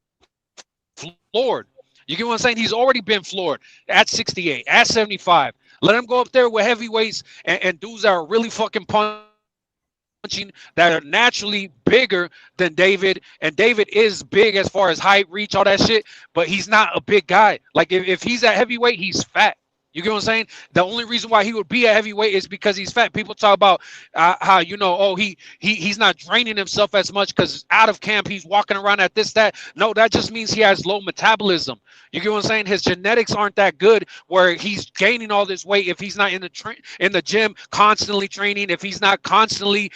floored. You get what I'm saying? He's already been floored at 68, at 75. Let him go up there with heavyweights and dudes that are really fucking punching, that are naturally bigger than David. And David is big as far as height, reach, all that shit, but he's not a big guy. Like, if he's at heavyweight, he's fat. You get what I'm saying? The only reason why he would be a heavyweight is because he's fat. People talk about how, he's not draining himself as much because out of camp he's walking around at this, that. No, that just means he has low metabolism. You get what I'm saying? His genetics aren't that good where he's gaining all this weight if he's not in the gym constantly training, if he's not constantly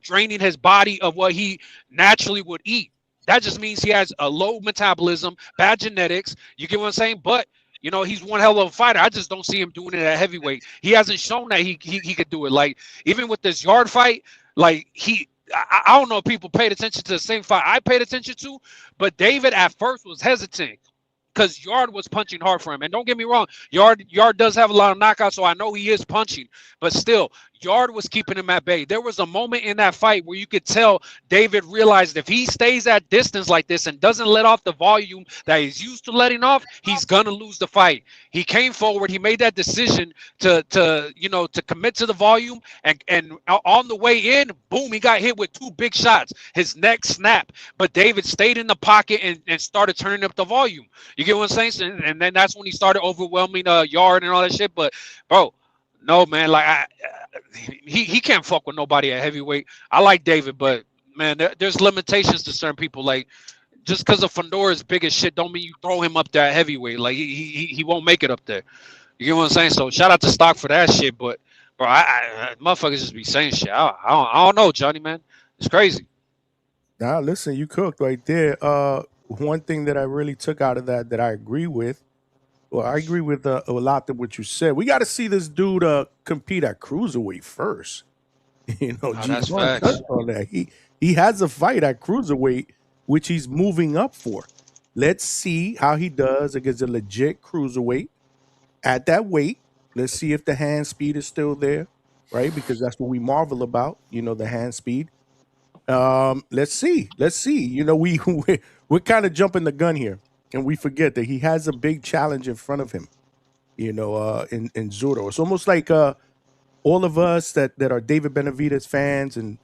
draining his body of what he naturally would eat. That just means he has a low metabolism, bad genetics. You get what I'm saying? But he's one hell of a fighter. I just don't see him doing it at heavyweight. He hasn't shown that he could do it. Like even with this yard fight, like I don't know if people paid attention to the same fight I paid attention to, but David at first was hesitant because Yard was punching hard for him. And don't get me wrong, Yard does have a lot of knockouts, so I know he is punching, but still, Yard was keeping him at bay. There was a moment in that fight where you could tell David realized if he stays at distance like this and doesn't let off the volume that he's used to letting off, he's gonna lose the fight. He came forward, he made that decision to commit to the volume, and on the way in, boom, he got hit with 2 big shots. His neck snapped, but David stayed in the pocket and started turning up the volume. You get what I'm saying? And then that's when he started overwhelming Yard and all that shit. But bro, no man, like he can't fuck with nobody at heavyweight. I like David, but man, there's limitations to certain people. Like just because of Fedor is big as shit, don't mean you throw him up there at heavyweight. Like he won't make it up there. You get what I'm saying? So shout out to Stock for that shit. But bro, I motherfuckers just be saying shit. I don't know, Johnny, man. It's crazy. Now, listen, you cooked right there. One thing that I really took out of that I agree with. Well, I agree with a lot of what you said. We got to see this dude compete at cruiserweight first. That's G1 facts. touched on that. He has a fight at cruiserweight, which he's moving up for. Let's see how he does against a legit cruiserweight at that weight. Let's see if the hand speed is still there, right? Because that's what we marvel about, the hand speed. Let's see. We're kind of jumping the gun here, and we forget that he has a big challenge in front of him. In Zuro, it's almost like all of us that are David Benavidez fans, and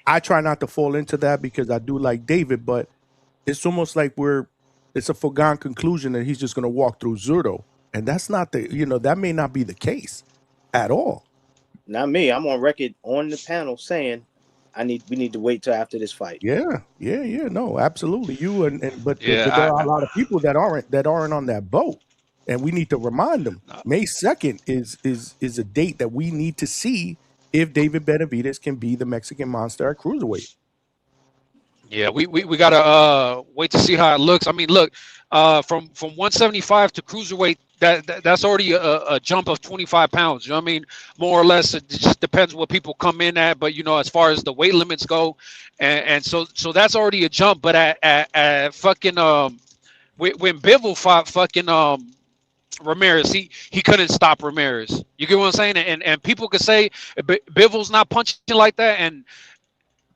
I try not to fall into that because I do like David, but it's almost like it's a foregone conclusion that he's just going to walk through Zuro, and that's not that may not be the case at all. Not me. I'm on record on the panel saying we need to wait till after this fight. Yeah. No, absolutely. You but Yeah, there are a lot of people that aren't on that boat, and we need to remind them. May 2nd is a date that we need to see if David Benavidez can be the Mexican monster at cruiserweight. Yeah, we gotta wait to see how it looks. I mean, look, from 175 to cruiserweight, that's already a jump of 25 pounds. You know what I mean? More or less, it just depends what people come in at. But as far as the weight limits go, and so that's already a jump. But at fucking when Bivol fought fucking Ramirez, he couldn't stop Ramirez. You get what I'm saying? And people could say Bivol's not punching like that, and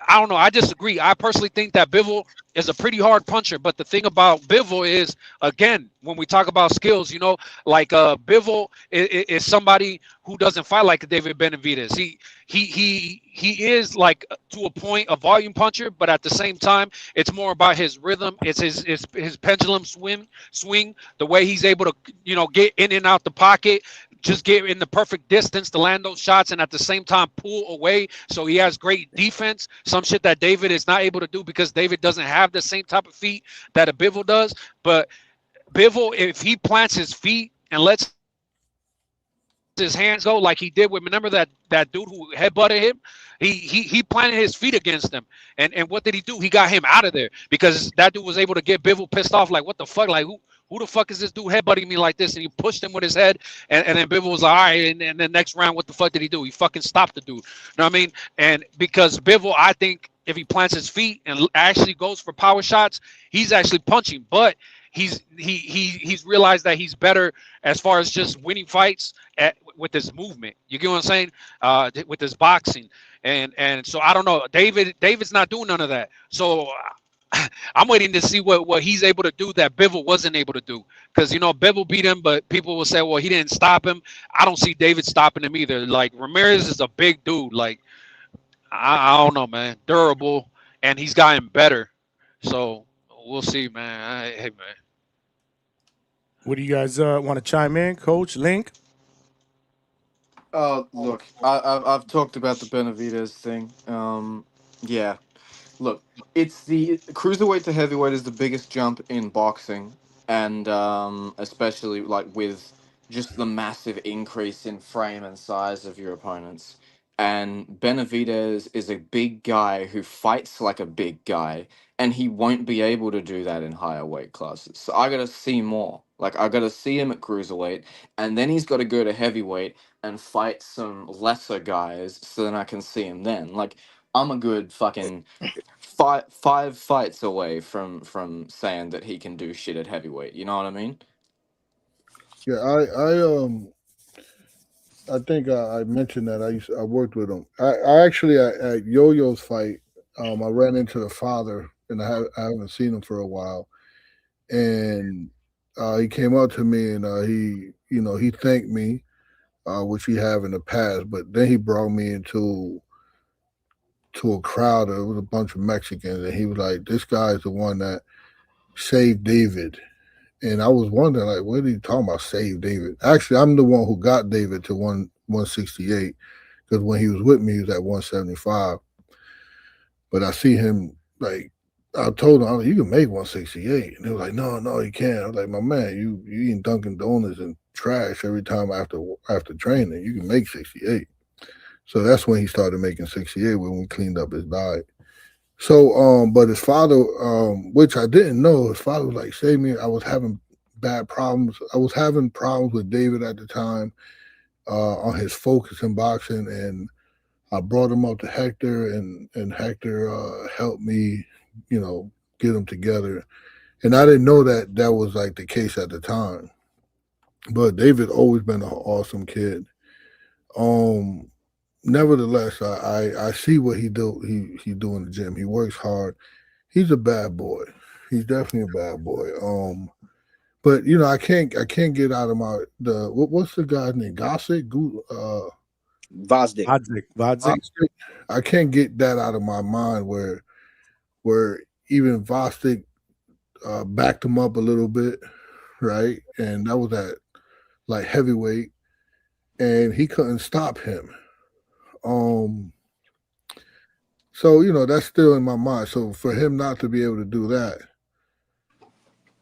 I don't know. I disagree. I personally think that Bivol is a pretty hard puncher. But the thing about Bivol is, again, when we talk about skills, like Bivol is somebody who doesn't fight like David Benavidez. He is like to a point a volume puncher, but at the same time, it's more about his rhythm. It's his pendulum swing, the way he's able to get in and out the pocket, just get in the perfect distance to land those shots, and at the same time pull away. So he has great defense. Some shit that David is not able to do because David doesn't have the same type of feet that a Bivol does. But Bivol, if he plants his feet and lets his hands go like he did with, remember that dude who headbutted him, he planted his feet against him, and what did he do? He got him out of there because that dude was able to get Bivol pissed off, like, what the fuck, like who the fuck is this dude headbutting me like this? And he pushed him with his head, and then Bivol was like, all right, and then next round, what the fuck did he do? He fucking stopped the dude. You know what I mean? And because Bivol, I think if he plants his feet and actually goes for power shots, he's actually punching, but he's realized that he's better as far as just winning fights with his movement. You get what I'm saying? With his boxing, and so I don't know. David's not doing none of that. So I'm waiting to see what he's able to do that Bivol wasn't able to do. Because Bivol beat him, but people will say, well, he didn't stop him. I don't see David stopping him either. Like Ramirez is a big dude. Like I don't know, man. Durable, and he's gotten better. So we'll see, man. Hey, man. What do you guys want to chime in, Coach Link? Look, I've talked about the Benavidez thing. Yeah. Look, it's the cruiserweight to heavyweight is the biggest jump in boxing, and especially like with just the massive increase in frame and size of your opponents. and Benavidez is a big guy who fights like a big guy, and he won't be able to do that in higher weight classes. So I gotta see more. Like I gotta see him at cruiserweight, and then he's got to go to heavyweight and fight some lesser guys, so then I can see him then. Like I'm a good fucking five fights away from saying that he can do shit at heavyweight. You know what I mean? Yeah, I think I mentioned that I worked with him. I actually at Yo-Yo's fight, I ran into the father, and I haven't seen him for a while, and he came up to me and he thanked me, which he have in the past, but then he brought me into a crowd. It was a bunch of Mexicans, and he was like, "This guy is the one that saved David." And I was wondering, like, what are you talking about, save David? Actually, I'm the one who got David to 168, because when he was with me, he was at 175. But I see him, like, I told him, you can make 168. And they were like, no, you can't. I was like, my man, you eating Dunkin' Donuts and trash every time after training. You can make 68. So that's when he started making 68, when we cleaned up his diet. So, but his father, which I didn't know, his father was like, save me. I was having bad problems. I was having problems with David at the time on his focus in boxing. And I brought him up to Hector, and Hector helped me, get them together. And I didn't know that was like the case at the time. But David always been an awesome kid. Nevertheless, I see what he do in the gym. He works hard. He's a bad boy. He's definitely a bad boy. But I can't get out of what's the guy's name? Gossett? Vosdick. I can't get that out of my mind where even Vosdick backed him up a little bit, right? And that was at like heavyweight, and he couldn't stop him. So that's still in my mind. So for him not to be able to do that,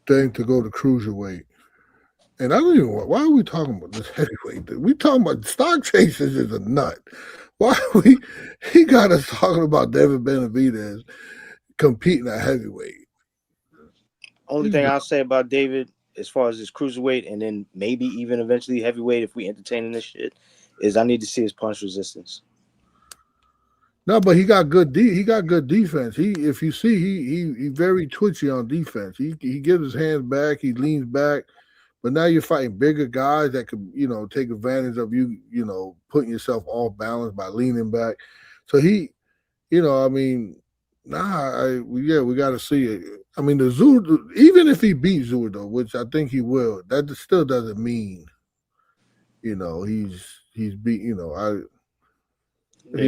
then to go to cruiserweight, and I don't even. Why are we talking about this heavyweight? We talking about stock chasers is a nut. Why he got us talking about David Benavidez competing at heavyweight? Only thing I'll say about David, as far as his cruiserweight, and then maybe even eventually heavyweight, if we entertaining this shit, is I need to see his punch resistance. No, but he got good defense. If you see, he very twitchy on defense. He gives his hands back, he leans back. But now you're fighting bigger guys that could, take advantage of you, putting yourself off balance by leaning back. So we got to see it. I mean, the Zur, even if he beats Zurdo, which I think he will, that still doesn't mean, he's beat. He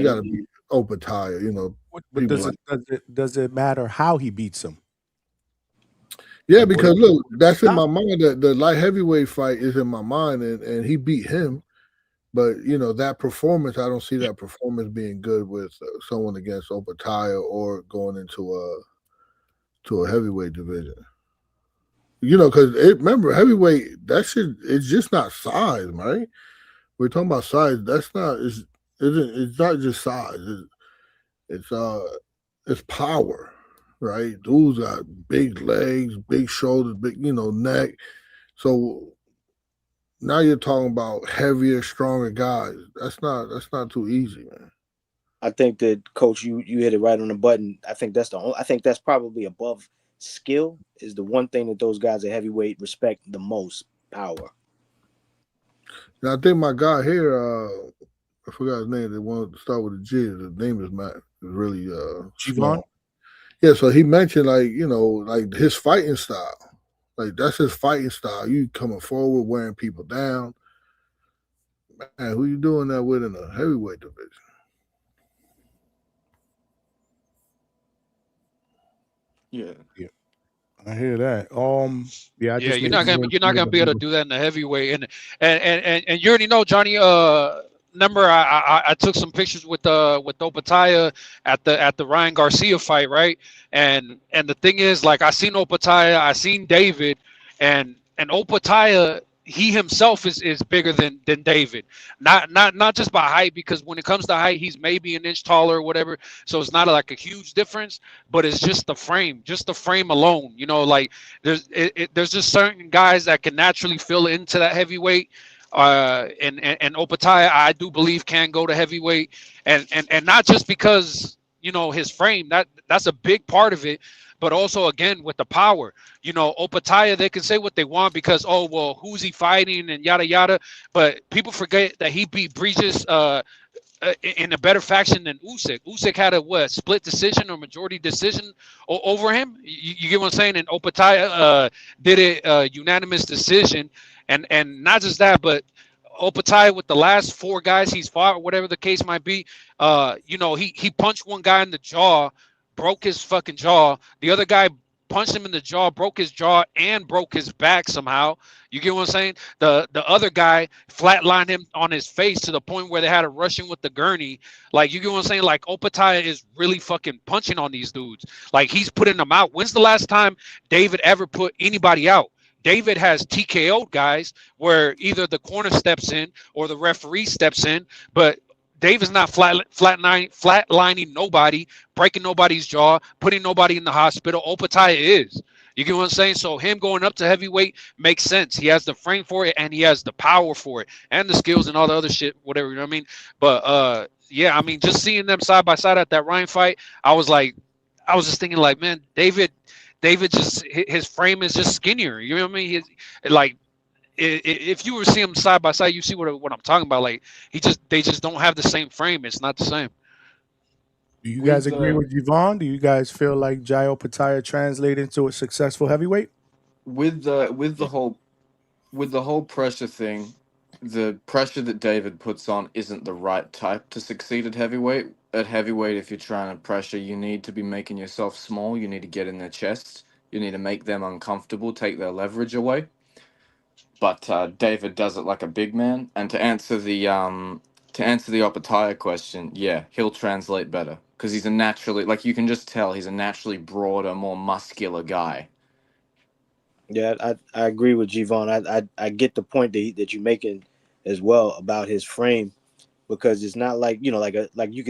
got to be Opataya. But does it matter how he beats him? Yeah, because look, that's in my mind. The light heavyweight fight is in my mind, and he beat him. But that performance, I don't see that performance being good with someone against Opataya or going into a heavyweight division. Because remember, heavyweight, that shit, it's just not size, right? We're talking about size. That's not it's not just size. It's power. Right, dudes got big legs, big shoulders, big neck. So now you're talking about heavier, stronger guys. That's not too easy, man. I think that, Coach, you hit it right on the button. I think that's probably above skill is the one thing that those guys at heavyweight respect the most. Power. Now I think my guy here, I forgot his name. They want to start with a G. His name is Matt. Is really Chivon. Yeah, so he mentioned like his fighting style. Like that's his fighting style. You coming forward, wearing people down. Man, who you doing that with in a heavyweight division? Yeah. I hear that. You're not gonna be able to do that in the heavyweight, and you already know, Johnny. Remember, I took some pictures with Opataya at the Ryan Garcia fight, right? And the thing is, like, I seen Opataya, I seen David, and Opataya, he himself is bigger than David. Not just by height, because when it comes to height, he's maybe an inch taller or whatever. So it's not like a huge difference, but it's just the frame alone. You know, like there's just certain guys that can naturally fill into that heavyweight. And Opataya, I do believe, can go to heavyweight, and not just because, you know, his frame, that's a big part of it, but also, again, with the power. You know, Opataya, they can say what they want because, oh, well, who's he fighting and yada, yada. But people forget that he beat Bridges in a better faction than Usyk. Usyk had a split decision or majority decision over him. You get what I'm saying? And Opataya did it unanimous decision. And not just that, but Opataya, with the last 4 guys he's fought, or whatever the case might be, you know, he punched one guy in the jaw, broke his fucking jaw. The other guy punched him in the jaw, broke his jaw, and broke his back somehow. You get what I'm saying? The other guy flatlined him on his face to the point where they had to rush him with the gurney. Like, you get what I'm saying? Like, Opataya is really fucking punching on these dudes. Like, he's putting them out. When's the last time David ever put anybody out? David has TKO guys where either the corner steps in or the referee steps in, but David's not flatlining nobody, breaking nobody's jaw, putting nobody in the hospital. Opataya is. You get what I'm saying? So him going up to heavyweight makes sense. He has the frame for it, and he has the power for it, and the skills and all the other shit, whatever, you know what I mean? But yeah, I mean, just seeing them side by side at that Ryan fight, I was just thinking, like, man, David just, his frame is just skinnier. You know what I mean? If you were to see them side by side, you see what I'm talking about. Like, they just don't have the same frame. It's not the same. Do you guys agree with Yvonne? Do you guys feel like Jai Opataya translated into a successful heavyweight? With the whole pressure thing, the pressure that David puts on isn't the right type to succeed at heavyweight. At heavyweight, if you're trying to pressure, you need to be making yourself small. You need to get in their chests. You need to make them uncomfortable, take their leverage away. But David does it like a big man. And to answer the Opataya question, yeah, he'll translate better because he's a naturally, like, you can just tell he's a naturally broader, more muscular guy. Yeah, I agree with Yvonne. I get the point that you're making as well about his frame, because it's not like, you know, like you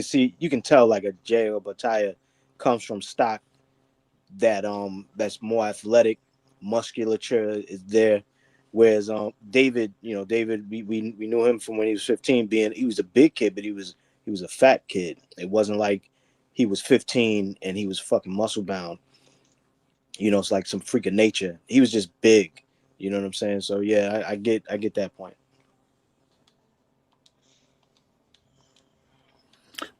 can tell like a Jai Opataya comes from stock that's more athletic, musculature is there. Whereas David, we knew him from when he was 15, he was a big kid, but he was a fat kid. It wasn't like he was 15 and he was fucking muscle bound. You know, it's like some freak of nature. He was just big. You know what I'm saying? So yeah, I get that point.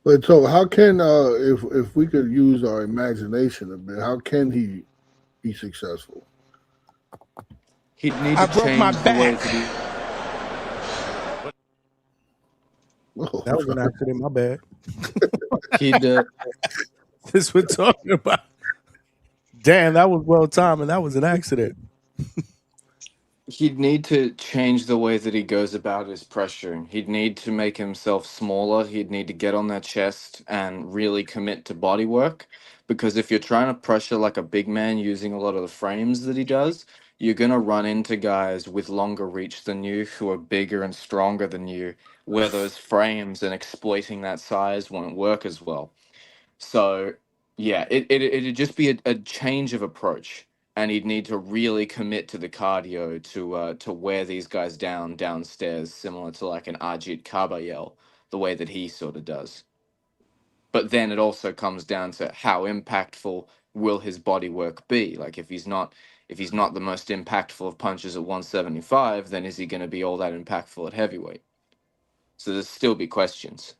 But so how can if we could use our imagination a bit, how can he be successful? He'd need to change the way that he... That was an accident, my bad. This we're talking about. Damn, that was well timed, and that was an accident. He'd need to change the way that he goes about his pressuring. He'd need to make himself smaller. He'd need to get on that chest and really commit to body work. Because if you're trying to pressure like a big man using a lot of the frames that he does, you're going to run into guys with longer reach than you who are bigger and stronger than you, where those frames and exploiting that size won't work as well. So, yeah, it'd just be a change of approach. And he'd need to really commit to the cardio to wear these guys downstairs, similar to like an Ajit Kabayel, the way that he sort of does. But then it also comes down to how impactful will his body work be? Like, if he's not the most impactful of punches at 175, then is he going to be all that impactful at heavyweight? So there's still be questions.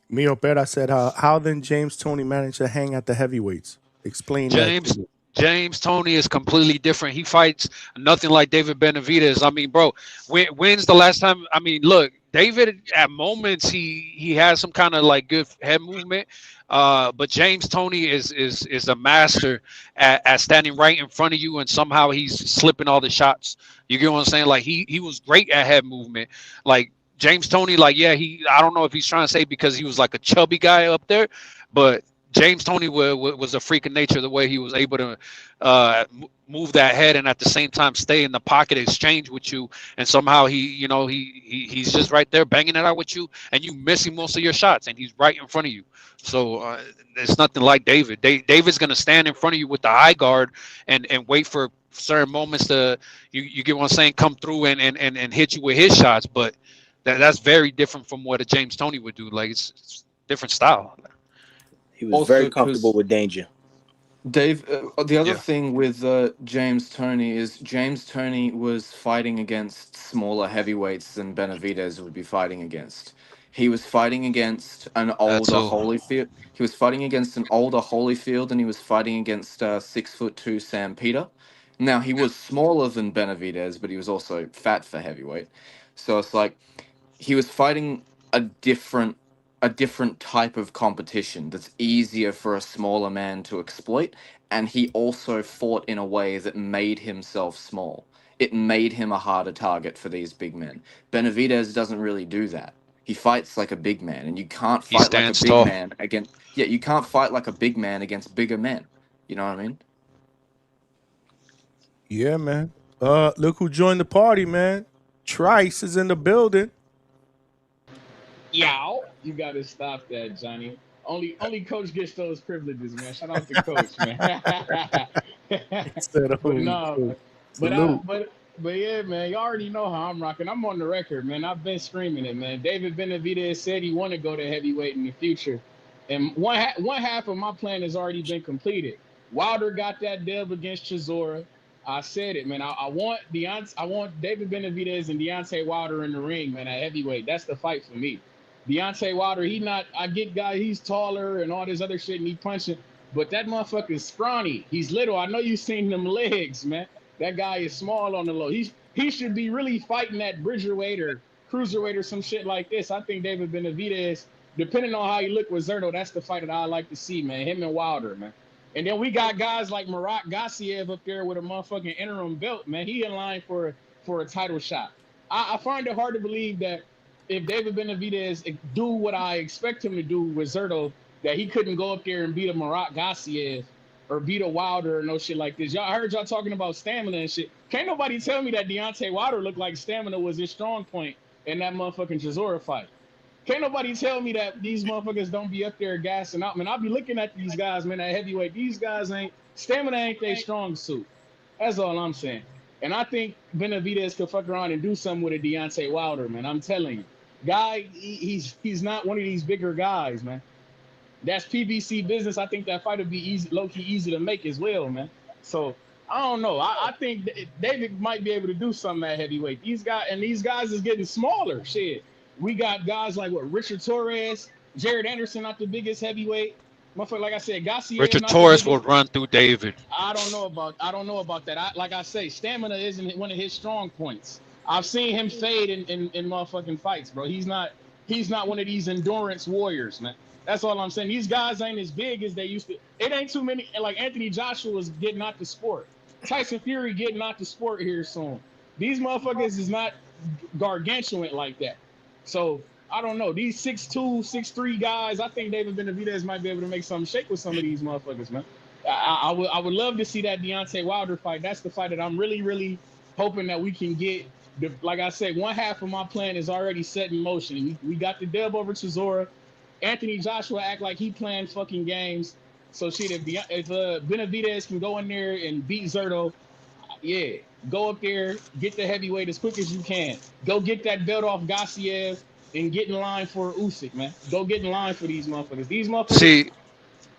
Mio Pera said, how then James Toney managed to hang at the heavyweights? Explain that. James Toney is completely different. He fights nothing like David Benavidez. I mean, bro, when's the last time? I mean, look, David at moments he has some kind of like good head movement, but James Toney is a master at standing right in front of you, and somehow he's slipping all the shots. You get what I'm saying? Like he was great at head movement. Like James Toney, like, yeah, I don't know if he's trying to say because he was like a chubby guy up there, but James Toney was a freak of nature the way he was able to move that head and at the same time stay in the pocket, exchange with you, and somehow he's just right there banging it out with you, and you missing most of your shots, and he's right in front of you. So it's nothing like David. David's gonna stand in front of you with the high guard and wait for certain moments to you get what I'm saying, come through and hit you with his shots, but that's very different from what a James Toney would do. Like it's different style. He was very comfortable with danger. Dave, the other thing with James Toney is James Toney was fighting against smaller heavyweights than Benavidez would be fighting against. He was fighting against an older Holyfield. He was fighting against an older Holyfield, and he was fighting against 6'2" Sam Peter. Now he was smaller than Benavidez, but he was also fat for heavyweight. So it's like he was fighting a different type of competition that's easier for a smaller man to exploit, and he also fought in a way that made himself small. It made him a harder target for these big men. Benavidez doesn't really do that. He fights like a big man, and you can't fight like a big man against. Yeah, you can't fight like a big man against bigger men. You know what I mean? Yeah, man. Look who joined the party, man. Trice is in the building. Yow. You gotta stop that, Johnny. Only Coach gets those privileges, man. Shout out to Coach, man. But yeah, man, you already know how I'm rocking. I'm on the record, man. I've been screaming it, man. David Benavidez said he wanted to go to heavyweight in the future, and one half of my plan has already been completed. Wilder got that dub against Chisora. I said it, man. I want David Benavidez and Deontay Wilder in the ring, man, at heavyweight. That's the fight for me. Deontay Wilder, I get guy, he's taller and all this other shit and he punching, but that motherfucker's scrawny. He's little. I know you've seen them legs, man. That guy is small on the low. He should be really fighting that bridgerweight or cruiserweight or some shit like this. I think David Benavidez, depending on how he look with Zerto, that's the fight that I like to see, man. Him and Wilder, man. And then we got guys like Marat Gassiev up there with a motherfucking interim belt, man. He in line for a title shot. I find it hard to believe that if David Benavidez do what I expect him to do with Zerto, that he couldn't go up there and beat a Marat Gassiev or beat a Wilder or no shit like this. I heard y'all talking about stamina and shit. Can't nobody tell me that Deontay Wilder looked like stamina was his strong point in that motherfucking Chisora fight. Can't nobody tell me that these motherfuckers don't be up there gassing out, man. I'll be looking at these guys, man, at heavyweight. These guys stamina ain't their strong suit. That's all I'm saying. And I think Benavidez could fuck around and do something with a Deontay Wilder, man. I'm telling you. Guy, he's not one of these bigger guys, man. That's PBC business. I think that fight would be low-key easy to make as well, man. So I don't know. I think David might be able to do something at heavyweight. These guys is getting smaller. Shit. We got guys like Richard Torres, Jared Anderson, not the biggest heavyweight. Motherfucker, like I said, Gassiev. Richard Torres will run through David. I don't know about that. Like I say, stamina isn't one of his strong points. I've seen him fade in motherfucking fights, bro. He's not one of these endurance warriors, man. That's all I'm saying. These guys ain't as big as they used to. It ain't too many. Like Anthony Joshua's getting out the sport. Tyson Fury getting out the sport here soon. These motherfuckers is not gargantuan like that. So I don't know. These 6'2", 6'3" guys, I think David Benavidez might be able to make something shake with some of these motherfuckers, man. I would love to see that Deontay Wilder fight. That's the fight that I'm really, really hoping that we can get. Like I said, one half of my plan is already set in motion. We got the dub over Chisora. Anthony Joshua act like he playing fucking games. So shit, if Benavidez can go in there and beat Zerto, yeah, go up there, get the heavyweight as quick as you can. Go get that belt off Gassiev and get in line for Usyk, man. Go get in line for these motherfuckers.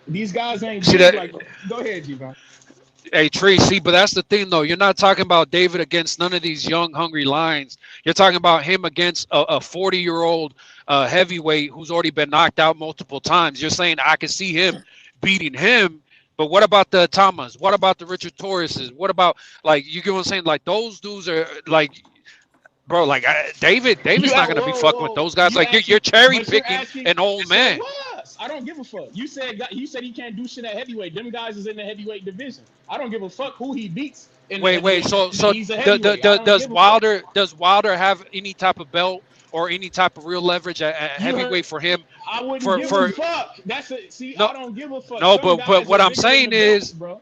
These guys ain't big like. Go ahead, G-Bone. Hey, Tree, but that's the thing, though. You're not talking about David against none of these young, hungry lions. You're talking about him against a 40-year-old heavyweight who's already been knocked out multiple times. You're saying I can see him beating him, but what about the Tamas? What about the Richard Torreses? What about, like, you get what I'm saying? Like, those dudes are, like, bro, like, David's not going to be fucking with those guys. Like, you're cherry-picking an old man. I don't give a fuck. You said he can't do shit at heavyweight. Them guys is in the heavyweight division. I don't give a fuck who he beats. Wait. So does Wilder have any type of belt or any type of real leverage at heavyweight for him. I wouldn't give a fuck. That's a see. No, I don't give a fuck. no, Some but guys what are I'm bigger than saying the belts, is, bro.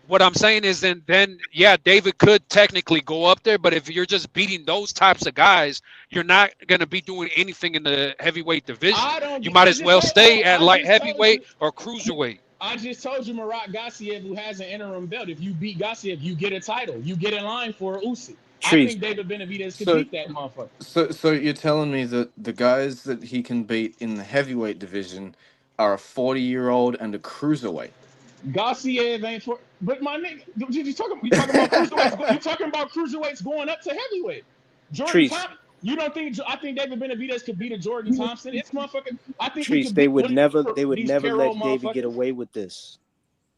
what I'm saying is, then yeah, David could technically go up there, but if you're just beating those types of guys, you're not gonna be doing anything in the heavyweight division. You might as well stay at light heavyweight or cruiserweight. I just told you, Marat Gassiev, who has an interim belt. If you beat Gassiev, you get a title. You get in line for Usyk. I think David Benavidez could beat that motherfucker. So you're telling me that the guys that he can beat in the heavyweight division are a 40-year-old and a cruiserweight? Gassiev ain't for, but my nigga, you talking about cruiserweights? You talking about cruiserweights going up to heavyweight? Jordan Thompson. You don't think? I think David Benavidez could beat a Jordan Thompson. It's motherfucking. I think he could they beat would never these let Carol David get motherfuckers. away with this.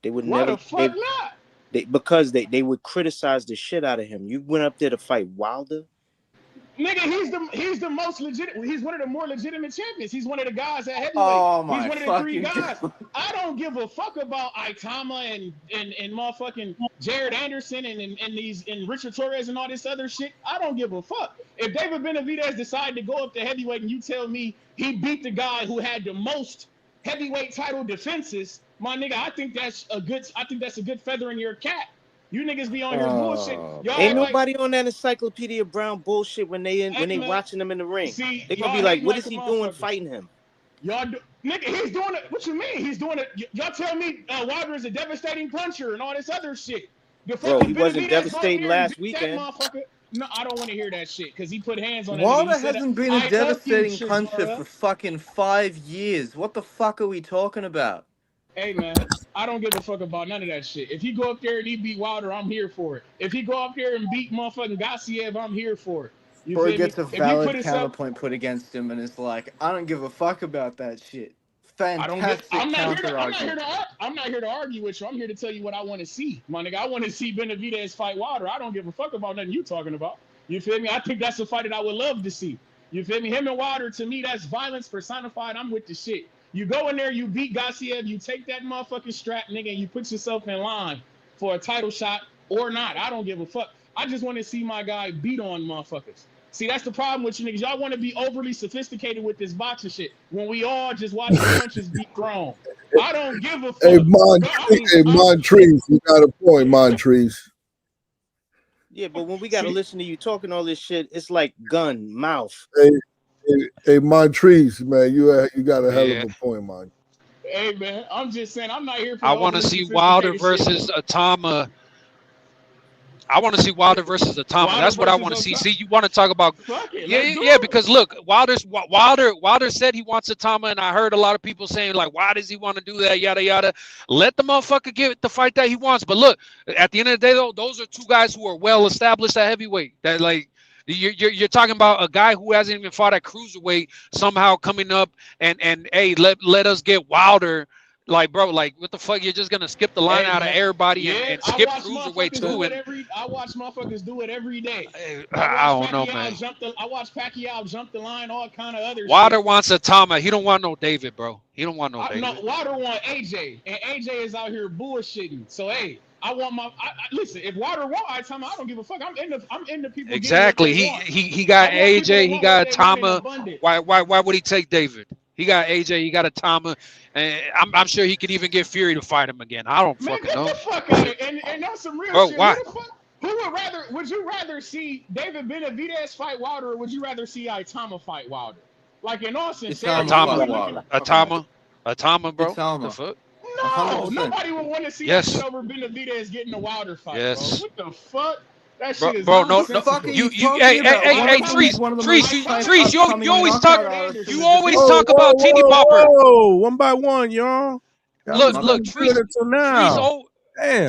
They would Why never. the fuck not? Because they would criticize the shit out of him. You went up there to fight Wilder. Nigga, he's the most legit. He's one of the more legitimate champions. He's one of the guys at heavyweight. Oh my he's one of the three fucking guys. I don't give a fuck about Itama and motherfucking Jared Anderson and Richard Torres and all this other shit. I don't give a fuck. If David Benavidez decided to go up to heavyweight and you tell me he beat the guy who had the most heavyweight title defenses, my nigga, I think that's a good feather in your cap. You niggas be on your bullshit. Y'all Ain't nobody on that Encyclopedia Brown bullshit when they watching him in the ring. See, they gonna be like, what is he doing fighting him? Nigga, he's doing it. What you mean? He's doing it. Y'all tell me Wilder is a devastating puncher and all this other shit. Bro, he wasn't devastating last weekend. No, I don't want to hear that shit because he put hands on Wilder hasn't been a devastating puncher for fucking 5 years. What the fuck are we talking about? Hey man, I don't give a fuck about none of that shit. If he go up there and he beat Wilder, I'm here for it. If he go up there and beat motherfucking Gassiev, I'm here for it. Or he gets a valid counterpoint put against him and it's like, I don't give a fuck about that shit. Fantastic I'm not here to argue with you. I'm here to tell you what I want to see. My nigga, I want to see Benavidez fight Wilder. I don't give a fuck about nothing you talking about. You feel me? I think that's a fight that I would love to see. You feel me? Him and Wilder, to me, that's violence personified. I'm with the shit. You go in there, you beat Gassiev, you take that motherfucking strap, nigga, and you put yourself in line for a title shot or not. I don't give a fuck. I just want to see my guy beat on motherfuckers. See, that's the problem with you niggas. Y'all want to be overly sophisticated with this boxing shit when we all just watch the punches be thrown. I don't give a fuck. Hey, Montrese, you got a point, Montrese. Yeah, but when we got to listen to you talking all this shit, it's like gun, mouth. Hey, Montrese, man, you got a hell of a point, man. Hey, man, I'm just saying, I'm not here for. I want to see Wilder versus Atama. I want to see Wilder versus Atama. That's what I want to see. See, you want to talk about? Yeah, because look, Wilder said he wants Atama, and I heard a lot of people saying like, why does he want to do that? Yada yada. Let the motherfucker get the fight that he wants. But look, at the end of the day, though, those are two guys who are well established at heavyweight. That like. You're talking about a guy who hasn't even fought at cruiserweight somehow coming up and hey, let us get Wilder. Like, bro, like, what the fuck? You're just gonna skip the line out of everybody and skip cruiserweight too. I watch motherfuckers do it every day. I don't know, man. I watch Pacquiao jump the line, all kind of other. Wilder wants Atama. He don't want no David, bro. He don't want no David. No, Wilder want AJ, and AJ is out here bullshitting. So hey, I want my. Listen, if Wilder want Atama, I don't give a fuck. I'm in the people. Exactly. He got AJ. He got Atama. Why would he take David? He got AJ. He got Atama. And I'm sure he could even get Fury to fight him again. I don't fucking know. Get the fuck out of it. And that's some real shit. Why? Would you rather see David Benavidez fight Wilder, or would you rather see Itama fight Wilder? Like in all sincerity. Atama, bro. Atama. The fuck? No, 100%. Nobody would want to see that shit over Benavidez getting a Wilder fight, bro. What the fuck? That shit is bro, no, you hey, Trees, you always talk about Teeny Bopper. Whoa, one by one, y'all. Look,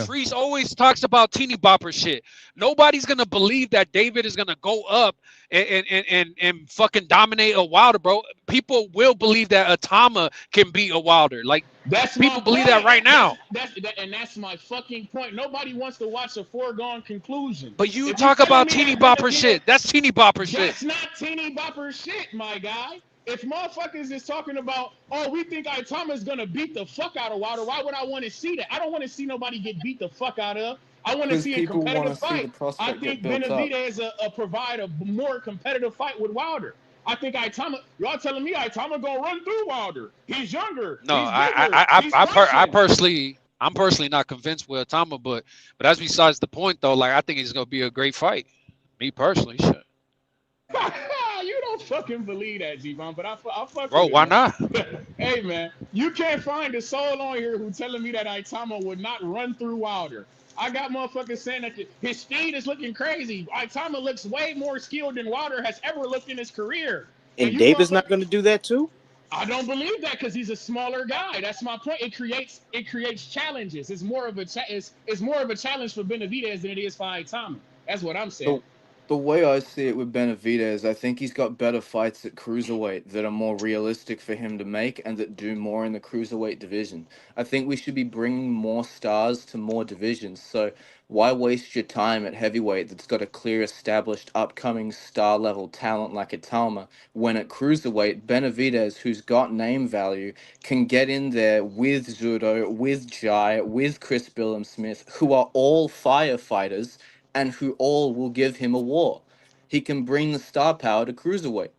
Trees always talks about Teeny Bopper shit. Nobody's gonna believe that David is gonna go up and fucking dominate a Wilder, bro. People will believe that Atama can beat a Wilder. Like people believe that right now. That's my fucking point. Nobody wants to watch a foregone conclusion. But you talk about Teeny Bopper shit. That's Teeny Bopper shit. That's not Teeny Bopper shit, my guy. If motherfuckers is talking about, oh, we think Itama's gonna beat the fuck out of Wilder, why would I want to see that? I don't want to see nobody get beat the fuck out of. I want to see a competitive fight. I think Benavidez provide a more competitive fight with Wilder. I think Itama. Y'all telling me Itama gonna run through Wilder? He's younger. No, He's bigger. He's fresh. I'm personally not convinced with Atama, but that's besides the point though. Like I think it's gonna be a great fight. Me personally, shit. You don't fucking believe that, G-Von, but I fuck Bro, with it, why man. not? Hey, man, you can't find a soul on here who telling me that Itama would not run through Wilder. I got motherfuckers saying that his speed is looking crazy. Itama looks way more skilled than Wilder has ever looked in his career. And David's not going to do that too? I don't believe that because he's a smaller guy. That's my point. It creates challenges. It's more of a challenge for Benavidez than it is for Itama. That's what I'm saying. The way I see it with Benavidez, I think he's got better fights at cruiserweight that are more realistic for him to make and that do more in the cruiserweight division. I think we should be bringing more stars to more divisions. So why waste your time at heavyweight that's got a clear, established, upcoming star-level talent like Itama, when at cruiserweight, Benavidez, who's got name value, can get in there with Zurdo, with Jai, with Chris Billam-Smith, who are all firefighters, and who all will give him a war. He can bring the star power to cruiserweight.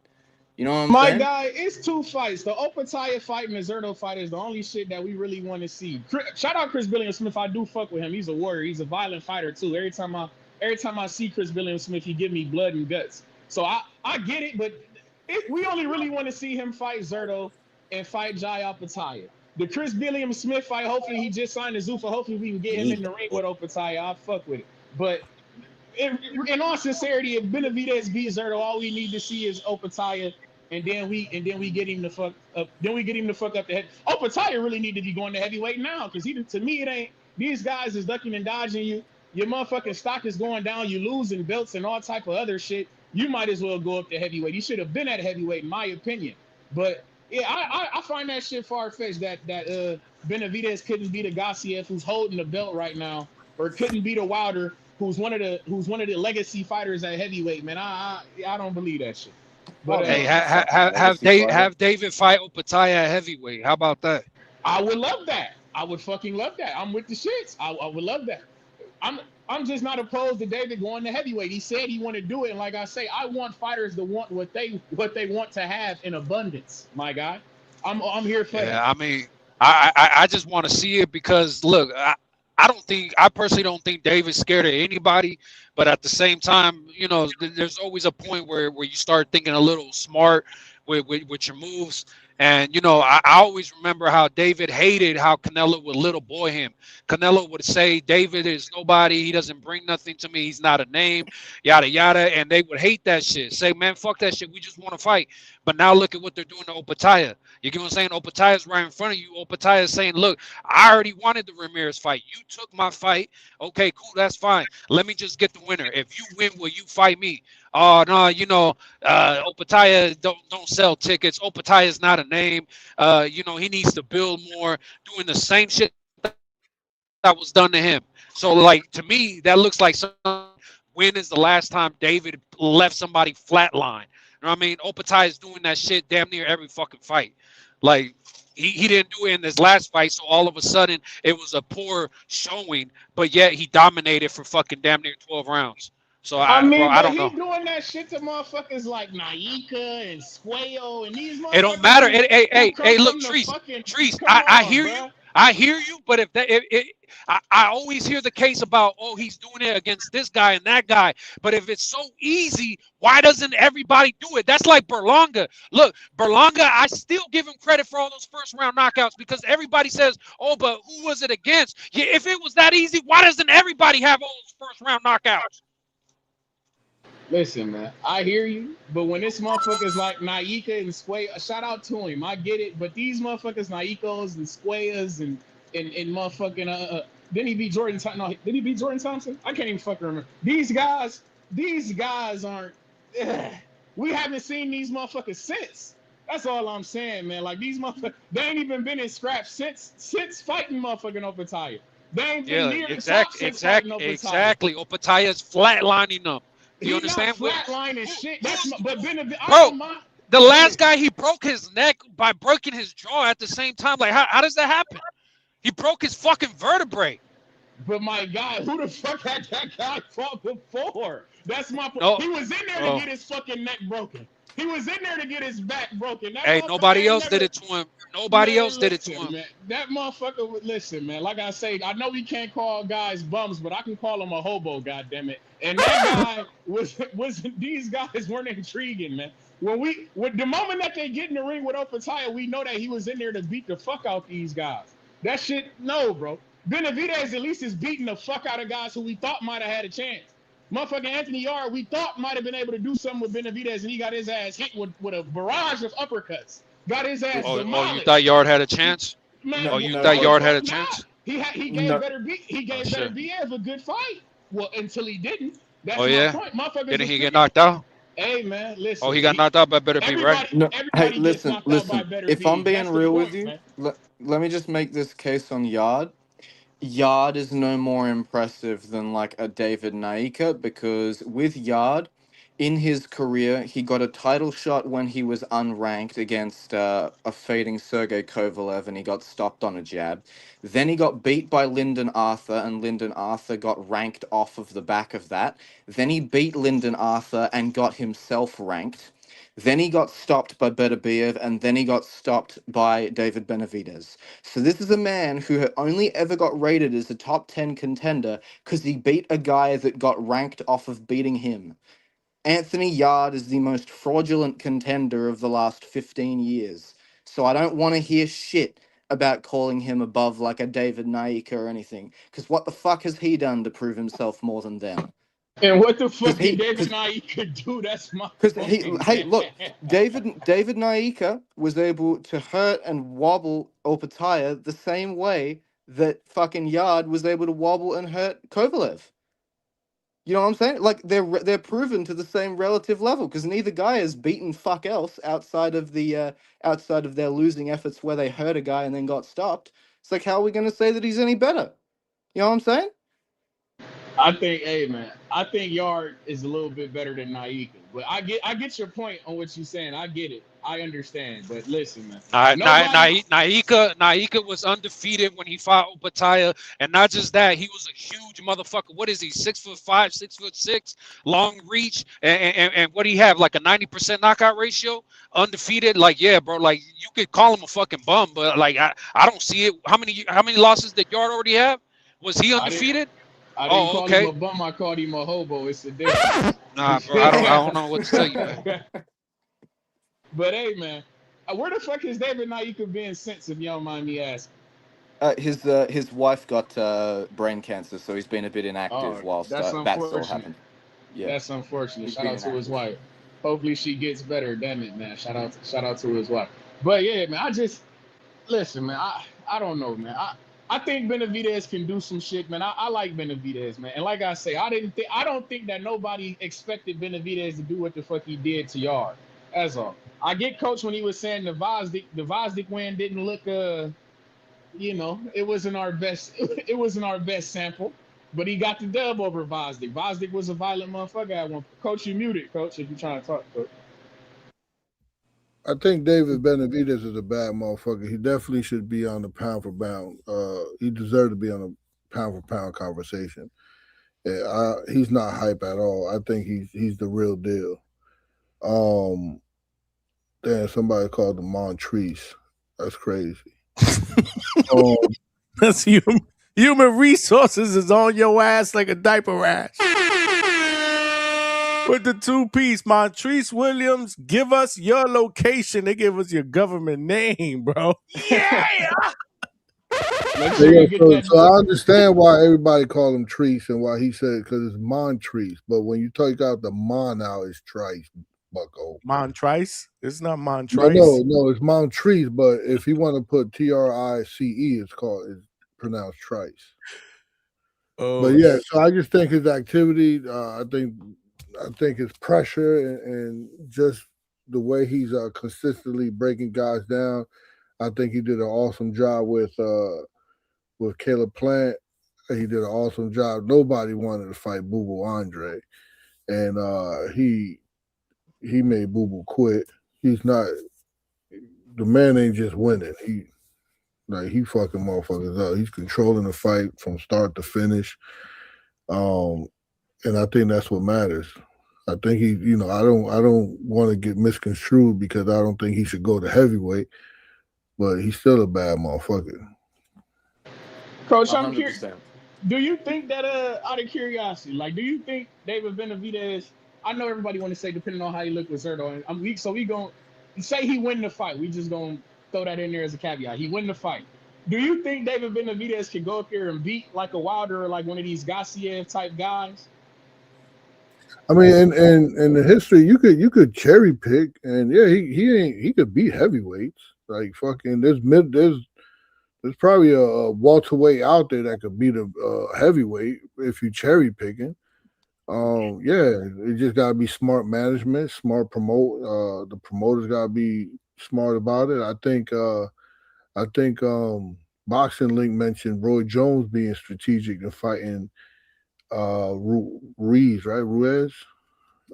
You know what I'm My saying? guy, it's 2 fights. The Opataya fight and the Zerto fight is the only shit that we really want to see. Shout out Chris Billiam-Smith. I do fuck with him. He's a warrior. He's a violent fighter too. Every time I see Chris Billiam-Smith, he give me blood and guts. So I get it, but we only really want to see him fight Zerto and fight Jai Opataya. The Chris Billiam-Smith fight, hopefully he just signed a Zuffa. Hopefully we can get him in the ring with Opataya. I'll fuck with it. But in all sincerity, if Benavidez beats Zerto, all we need to see is Opataya, and then we get him the fuck up. Then we get him the fuck up the head. Opataya really need to be going to heavyweight now, because to me it ain't. These guys is ducking and dodging you. Your motherfucking stock is going down. You losing belts and all type of other shit. You might as well go up to heavyweight. You should have been at heavyweight, in my opinion. But yeah, I find that shit far-fetched that Benavidez couldn't beat a Gassiev who's holding the belt right now, or couldn't beat a Wilder who's one of the legacy fighters at heavyweight, man. I don't believe that shit. But hey, have David fight Opataya at heavyweight. How about that? I would love that. I would fucking love that. I'm with the shits. I would love that. I'm just not opposed to David going to heavyweight. He said he want to do it, and like I say, I want fighters to want what they want to have in abundance. My guy, I'm here for that. Yeah, I mean, I just want to see it because look, I personally don't think David's scared of anybody, but at the same time, you know, there's always a point where you start thinking a little smart with your moves. And, you know, I always remember how David hated how Canelo would little boy him. Canelo would say, David is nobody. He doesn't bring nothing to me. He's not a name, yada, yada. And they would hate that shit. Say, man, fuck that shit. We just want to fight. But now look at what they're doing to Opataya. You get what I'm saying? Opataya's right in front of you. Opataya's saying, look, I already wanted the Ramirez fight. You took my fight. Okay, cool. That's fine. Let me just get the winner. If you win, will you fight me? Oh, no, you know, Opataya don't sell tickets. Opataya's not a name. You know, he needs to build more, doing the same shit that was done to him. So, like, to me, that looks like when is the last time David left somebody flatline? You know what I mean? Opataya is doing that shit damn near every fucking fight. Like, he didn't do it in his last fight, so all of a sudden it was a poor showing, but yet he dominated for fucking damn near 12 rounds. So I don't know. He doing that shit to motherfuckers like Naika and Squayo and these motherfuckers. It don't matter. Hey, look, Treese, I hear you. I hear you, but I always hear the case about, oh, he's doing it against this guy and that guy. But if it's so easy, why doesn't everybody do it? That's like Berlanga. Look, Berlanga, I still give him credit for all those first round knockouts because everybody says, oh, but who was it against? Yeah, if it was that easy, why doesn't everybody have all those first round knockouts? Listen, man, I hear you, but when this motherfuckers like Naika and Squay, shout out to him, I get it, but these motherfuckers, Naikos and Squayas and motherfucking, didn't he beat Jordan Thompson? No, did he beat Jordan Thompson? I can't even fucking remember. These guys aren't, we haven't seen these motherfuckers since. That's all I'm saying, man. Like, these motherfuckers, they ain't even been in scraps since fighting motherfucking Opataya. They ain't been near the top since fighting Opataya. Exactly. Opataya's flatlining them. You understand? Flatlining shit. But bro, the last guy, he broke his neck by breaking his jaw at the same time. Like, how does that happen? He broke his fucking vertebrae. But my God, who the fuck had that guy fought before? That's my point. He was in there to get his fucking neck broken. He was in there to get his back broken. That Hey, motherfucker nobody ain't else never. did it to him. Nobody Man, else did it to listen, him. man. That motherfucker would listen, man. Like I say, I know we can't call guys bums, but I can call him a hobo, goddammit. And that guy was these guys weren't intriguing, man. When the moment that they get in the ring with Opataya, we know that he was in there to beat the fuck out these guys. That shit, no, bro. Benavidez at least is beating the fuck out of guys who we thought might have had a chance. Motherfucking Anthony Yarde, we thought might have been able to do something with Benavidez, and he got his ass hit with a barrage of uppercuts. Got his ass Oh, you demolished. thought Yard had a chance? Man, Oh, you no, thought Yard had a nah. chance? He gave No. Better Shit. Diaz a good fight. Well, until he didn't. Oh That's my yeah. point. Motherfuckers Didn't was he get picking. knocked out? Hey man, Oh, listen. he got knocked out by Better B, right? No, hey, Everybody gets listen, knocked out by listen. Better If I'm B. being That's the real point, with you, man. let me just make this case on Yard. Yard is no more impressive than like a David Naika because with Yard, in his career, he got a title shot when he was unranked against a fading Sergey Kovalev and he got stopped on a jab. Then he got beat by Lyndon Arthur and Lyndon Arthur got ranked off of the back of that. Then he beat Lyndon Arthur and got himself ranked. Then he got stopped by Beterbiev, and then he got stopped by David Benavidez. So this is a man who had only ever got rated as a top 10 contender because he beat a guy that got ranked off of beating him. Anthony Yard is the most fraudulent contender of the last 15 years. So I don't want to hear shit about calling him above like a David Naika or anything. Because what the fuck has he done to prove himself more than them? And what the fuck Because did David Naika do? That's my he, point, hey, man. look, David Naika was able to hurt and wobble Opataya the same way that fucking Yard was able to wobble and hurt Kovalev. You know what I'm saying? Like they're proven to the same relative level because neither guy has beaten fuck else outside of their losing efforts where they hurt a guy and then got stopped. It's like how are we going to say that he's any better? You know what I'm saying? I think Yard is a little bit better than Naika. But I get your point on what you're saying. I get it. I understand. But listen, man. Naika was undefeated when he fought Opataya, and not just that, he was a huge motherfucker. What is he? 6'5", 6'6", long reach, and what do he have? Like a 90% knockout ratio, undefeated. Like yeah, bro. Like you could call him a fucking bum, but like I don't see it. How many losses did Yard already have? Was he undefeated? I didn't call him a bum. I called him a hobo. It's a difference. Nah, bro. I don't know what to tell you, man. But hey, man, where the fuck is David Naika being since, if you don't mind me asking? His wife got brain cancer, so he's been a bit inactive whilst that's that still unfortunate. happened. Yeah, That's unfortunate. he's Shout been out to his inactive. wife. Hopefully she gets better. Damn it, man. Shout out to his wife. But yeah, man, listen, man. I don't know, man. I think Benavidez can do some shit, man. I like Benavidez, man. And like I say, I don't think that nobody expected Benavidez to do what the fuck he did to Yard. That's all. I get Coach when he was saying the Vosdick win didn't look it wasn't our best it wasn't our best sample, but he got the dub over Vosdick. Vosdick was a violent motherfucker at one. Coach, you muted, Coach, if you're trying to talk, Coach. I think David Benavidez is a bad motherfucker. He definitely should be on the pound for pound. He deserved to be on a pound for pound conversation. Yeah, he's not hype at all. I think he's the real deal. Damn, somebody called him Montrese. That's crazy. That's human resources is on your ass like a diaper rash. With the 2-piece, Montrese Williams, give us your location. They give us your government name, bro. Yeah. So I understand why everybody call him Treese and why he said because it's Montrese. But when you take out the Mon out, it's Trice, bucko. Montrice? It's not Montrice. No, it's Montrese. But if you want to put Trice, it's pronounced Trice. Oh, but yeah, so I just think his activity. I think his pressure and just the way he's consistently breaking guys down. I think he did an awesome job with Caleb Plant. He did an awesome job. Nobody wanted to fight Boo Boo Andre, and he made Boo Boo quit. He's not the man. Ain't just winning. He fucking motherfuckers up. He's controlling the fight from start to finish. And I think that's what matters. I think he, I don't want to get misconstrued because I don't think he should go to heavyweight, but he's still a bad motherfucker. Coach, I'm curious. 100%. Do you think that out of curiosity, like, do you think David Benavidez? I know everybody want to say depending on how he look with Zerto, and I'm weak, so we going say he win the fight. We just gonna throw that in there as a caveat. He win the fight. Do you think David Benavidez can go up there and beat like a Wilder or like one of these Gassiev type guys? I mean, in the history, you could cherry pick, and yeah, he could beat heavyweights. Like fucking, there's probably a welterweight out there that could beat a heavyweight if you cherry picking. Yeah, it just gotta be smart management, smart promote. The promoters gotta be smart about it. I think Boxing Link mentioned Roy Jones being strategic and fighting Ruiz, right? Ruiz.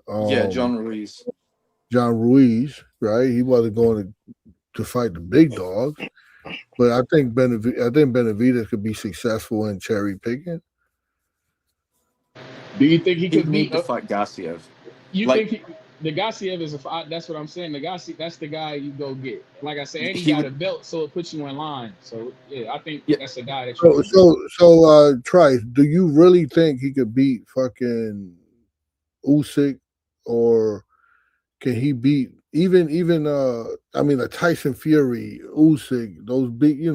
Yeah, John Ruiz. John Ruiz, right? He wasn't going to fight the big dogs, but I think Benavidez could be successful in cherry picking. Do you think he could He'd need to fight Gassiev? You think the Gassiev is that's what I'm saying. That's the guy you go get. Like I said, and he got a belt, so it puts you in line. So yeah, I think that's a guy that. So Trice, do you really think he could beat fucking Usyk, or can he beat even I mean, a Tyson Fury, Usyk, those big,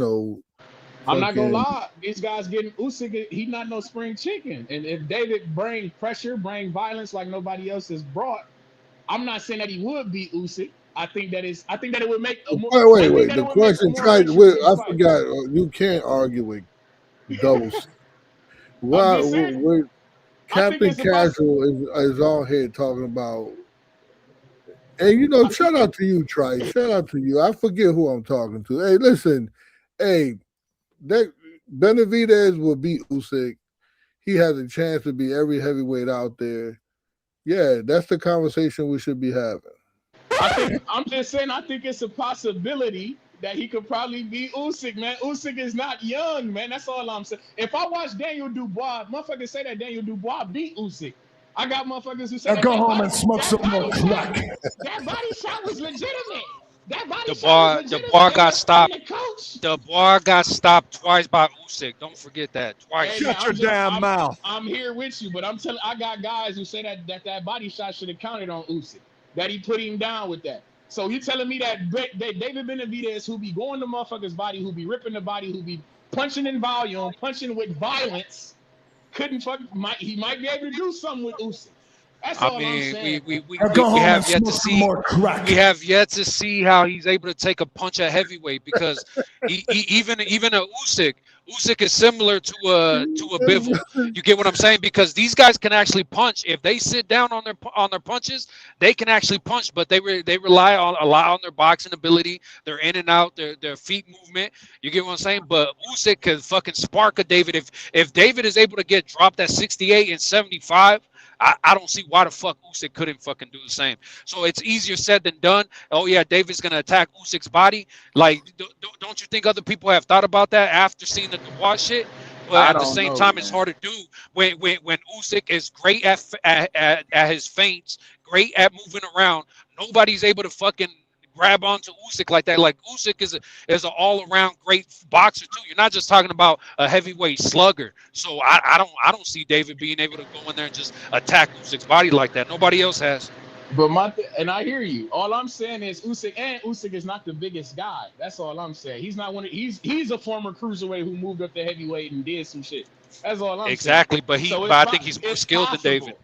I'm not gonna lie, these guys getting Usyk, he not no spring chicken. And if David bring pressure, bring violence like nobody else has brought, I'm not saying that he would beat Usyk. I think that it would make a more. Wait. The question tried. I forgot. You can't argue with doubles. Captain Casual is on here talking about. And shout out to you, Trice. Shout out to you. I forget who I'm talking to. Hey, listen. Hey, that Benavidez will beat Usyk. He has a chance to beat every heavyweight out there. Yeah, that's the conversation we should be having. I'm just saying, I think it's a possibility that he could probably beat Usyk, man. Usyk is not young, man. That's all I'm saying. If I watch Daniel Dubois, motherfuckers say that Daniel Dubois beat Usyk. I got motherfuckers who say now go home and smoke some more crack. That body shot was legitimate. Dubois got stopped. Dubois got stopped twice by Usyk. Don't forget that. Twice. Hey, Shut your damn mouth. I'm here with you, but I got guys who say that body shot should have counted on Usyk. That he put him down with that. So you telling me that David Benavidez, who be going to motherfuckers' body, who be ripping the body, who be punching in volume, punching with violence, he might be able to do something with Usyk. That's all I'm saying. We have yet to see. We have yet to see how he's able to take a punch at heavyweight, because even a Usyk is similar to a Bivol. You get what I'm saying? Because these guys can actually punch. If they sit down on their punches, they can actually punch. But they rely a lot on their boxing ability, their in and out, their feet movement. You get what I'm saying? But Usyk can fucking spark a David. If David is able to get dropped at 68 and 75. I don't see why the fuck Usyk couldn't fucking do the same. So it's easier said than done. Oh yeah, David's gonna attack Usyk's body. Like, don't you think other people have thought about that after seeing the Dubois shit? But at the same time, it's hard to do when Usyk is great at his feints, great at moving around. Nobody's able to fucking grab onto Usyk like that. Like, Usyk is an all-around great boxer too. You're not just talking about a heavyweight slugger. So I don't see David being able to go in there and just attack Usyk's body like that. Nobody else has. But and I hear you. All I'm saying is Usyk is not the biggest guy. That's all I'm saying. He's not he's a former cruiserweight who moved up to heavyweight and did some shit. That's all I'm saying. Exactly, but I think he's more skilled than David.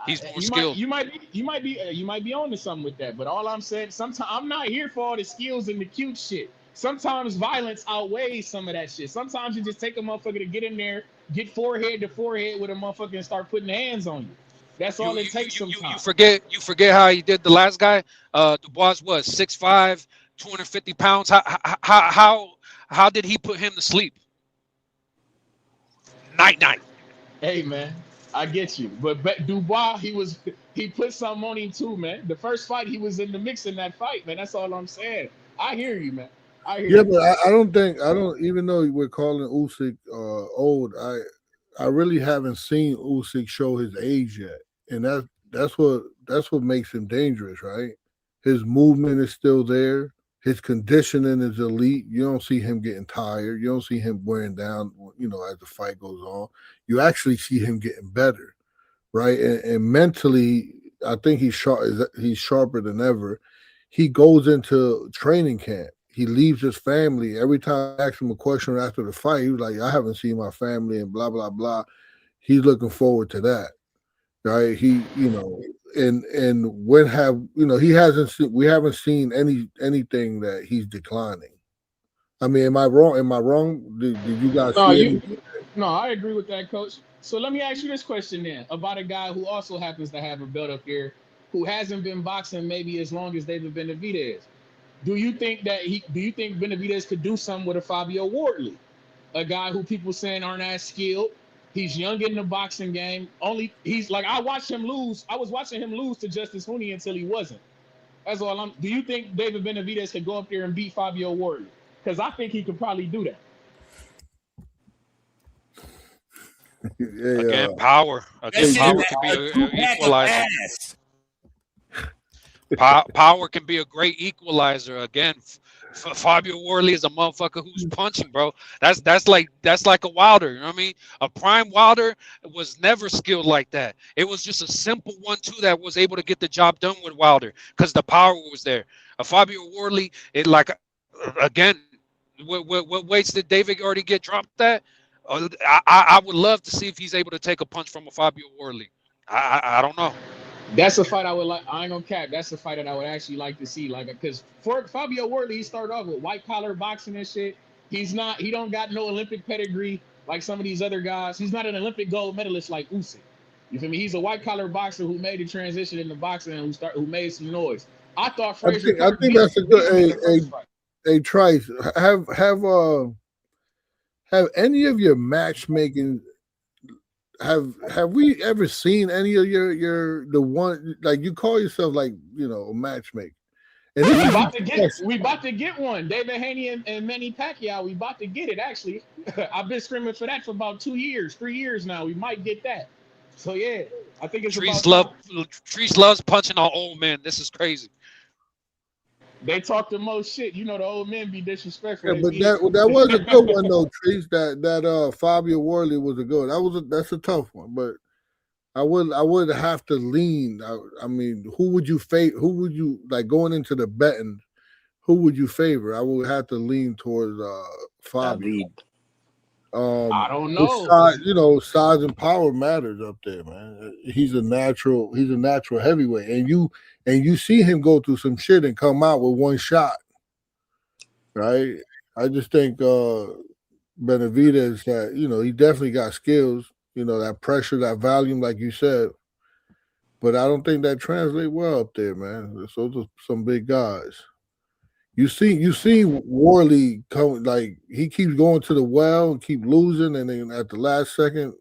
He's more skilled. You might be on to something with that. But all I'm saying, sometimes I'm not here for all the skills and the cute shit. Sometimes violence outweighs some of that shit. Sometimes you just take a motherfucker to get in there, get forehead to forehead with a motherfucker and start putting hands on you. That's all it takes sometimes. You forget how he did the last guy? Dubois was 6'5", 250 pounds. How did he put him to sleep? Night. Hey man, I get you. But Dubois, he put something on him too, man. The first fight, he was in the mix in that fight, man. That's all I'm saying. I hear you, man. I hear you. But I don't, even though we're calling Usyk old, I really haven't seen Usyk show his age yet. And that's what makes him dangerous, right? His movement is still there. His conditioning is elite. You don't see him getting tired. You don't see him wearing down, as the fight goes on. You actually see him getting better, right? And mentally, I think he's sharper than ever. He goes into training camp. He leaves his family. Every time I ask him a question after the fight, he was like, I haven't seen my family and blah, blah, blah. He's looking forward to that. Right. And when have we haven't seen anything that he's declining. I mean, am I wrong? Did you guys see No, I agree with that, coach. So let me ask you this question then about a guy who also happens to have a belt up here, who hasn't been boxing maybe as long as David Benavidez. Do you think Benavidez could do something with a Fabio Wardley, a guy who people saying aren't as skilled? He's young in the boxing game. He's like, I watched him lose. I was watching him lose to Justice Hooney until he wasn't. That's all Do you think David Benavidez could go up there and beat Fabio Wardley? Because I think he could probably do that. Again, power. Again, power can be an equalizer. Power can be a great equalizer. Again, Fabio Wardley is a motherfucker who's punching, bro. That's like a Wilder. You know what I mean? A prime Wilder was never skilled like that. It was just a simple 1-2 that was able to get the job done with Wilder because the power was there. A Fabio Wardley, again, what weights did David already get dropped at? I would love to see if he's able to take a punch from a Fabio Wardley. I don't know. That's a fight I would like. I ain't gonna cap. That's a fight that I would actually like to see. Because for Fabio Wardley, he started off with white collar boxing and shit. He don't got no Olympic pedigree like some of these other guys. He's not an Olympic gold medalist like Usyk. You feel me? He's a white collar boxer who made the transition into boxing and who made some noise. I thought Frazier. I think that's a good. Hey, Trice, have any of your matchmaking? Have we ever seen any of the one like you call yourself like a matchmaker? And we about to get one. David Haney and Manny Pacquiao. We about to get it. Actually, I've been screaming for that for about 3 years now. We might get that. So yeah, I think it's Treese loves punching on old men. This is crazy. They talk the most shit. The old men be disrespectful. Yeah, but that was a good one though, Treese. That Fabio Wardley was a good one. That's a tough one, but I would have to lean. I mean, who would you favor? Who would you like going into the betting? Who would you favor? I would have to lean towards Fabio. I don't know. Size and power matters up there, man. He's a natural heavyweight, and you see him go through some shit and come out with one shot, right? I just think Benavidez that he definitely got skills, that pressure, that volume, like you said, but I don't think that translates well up there, man. Those are some big guys. You see Wardley come like he keeps going to the well and keep losing, and then at the last second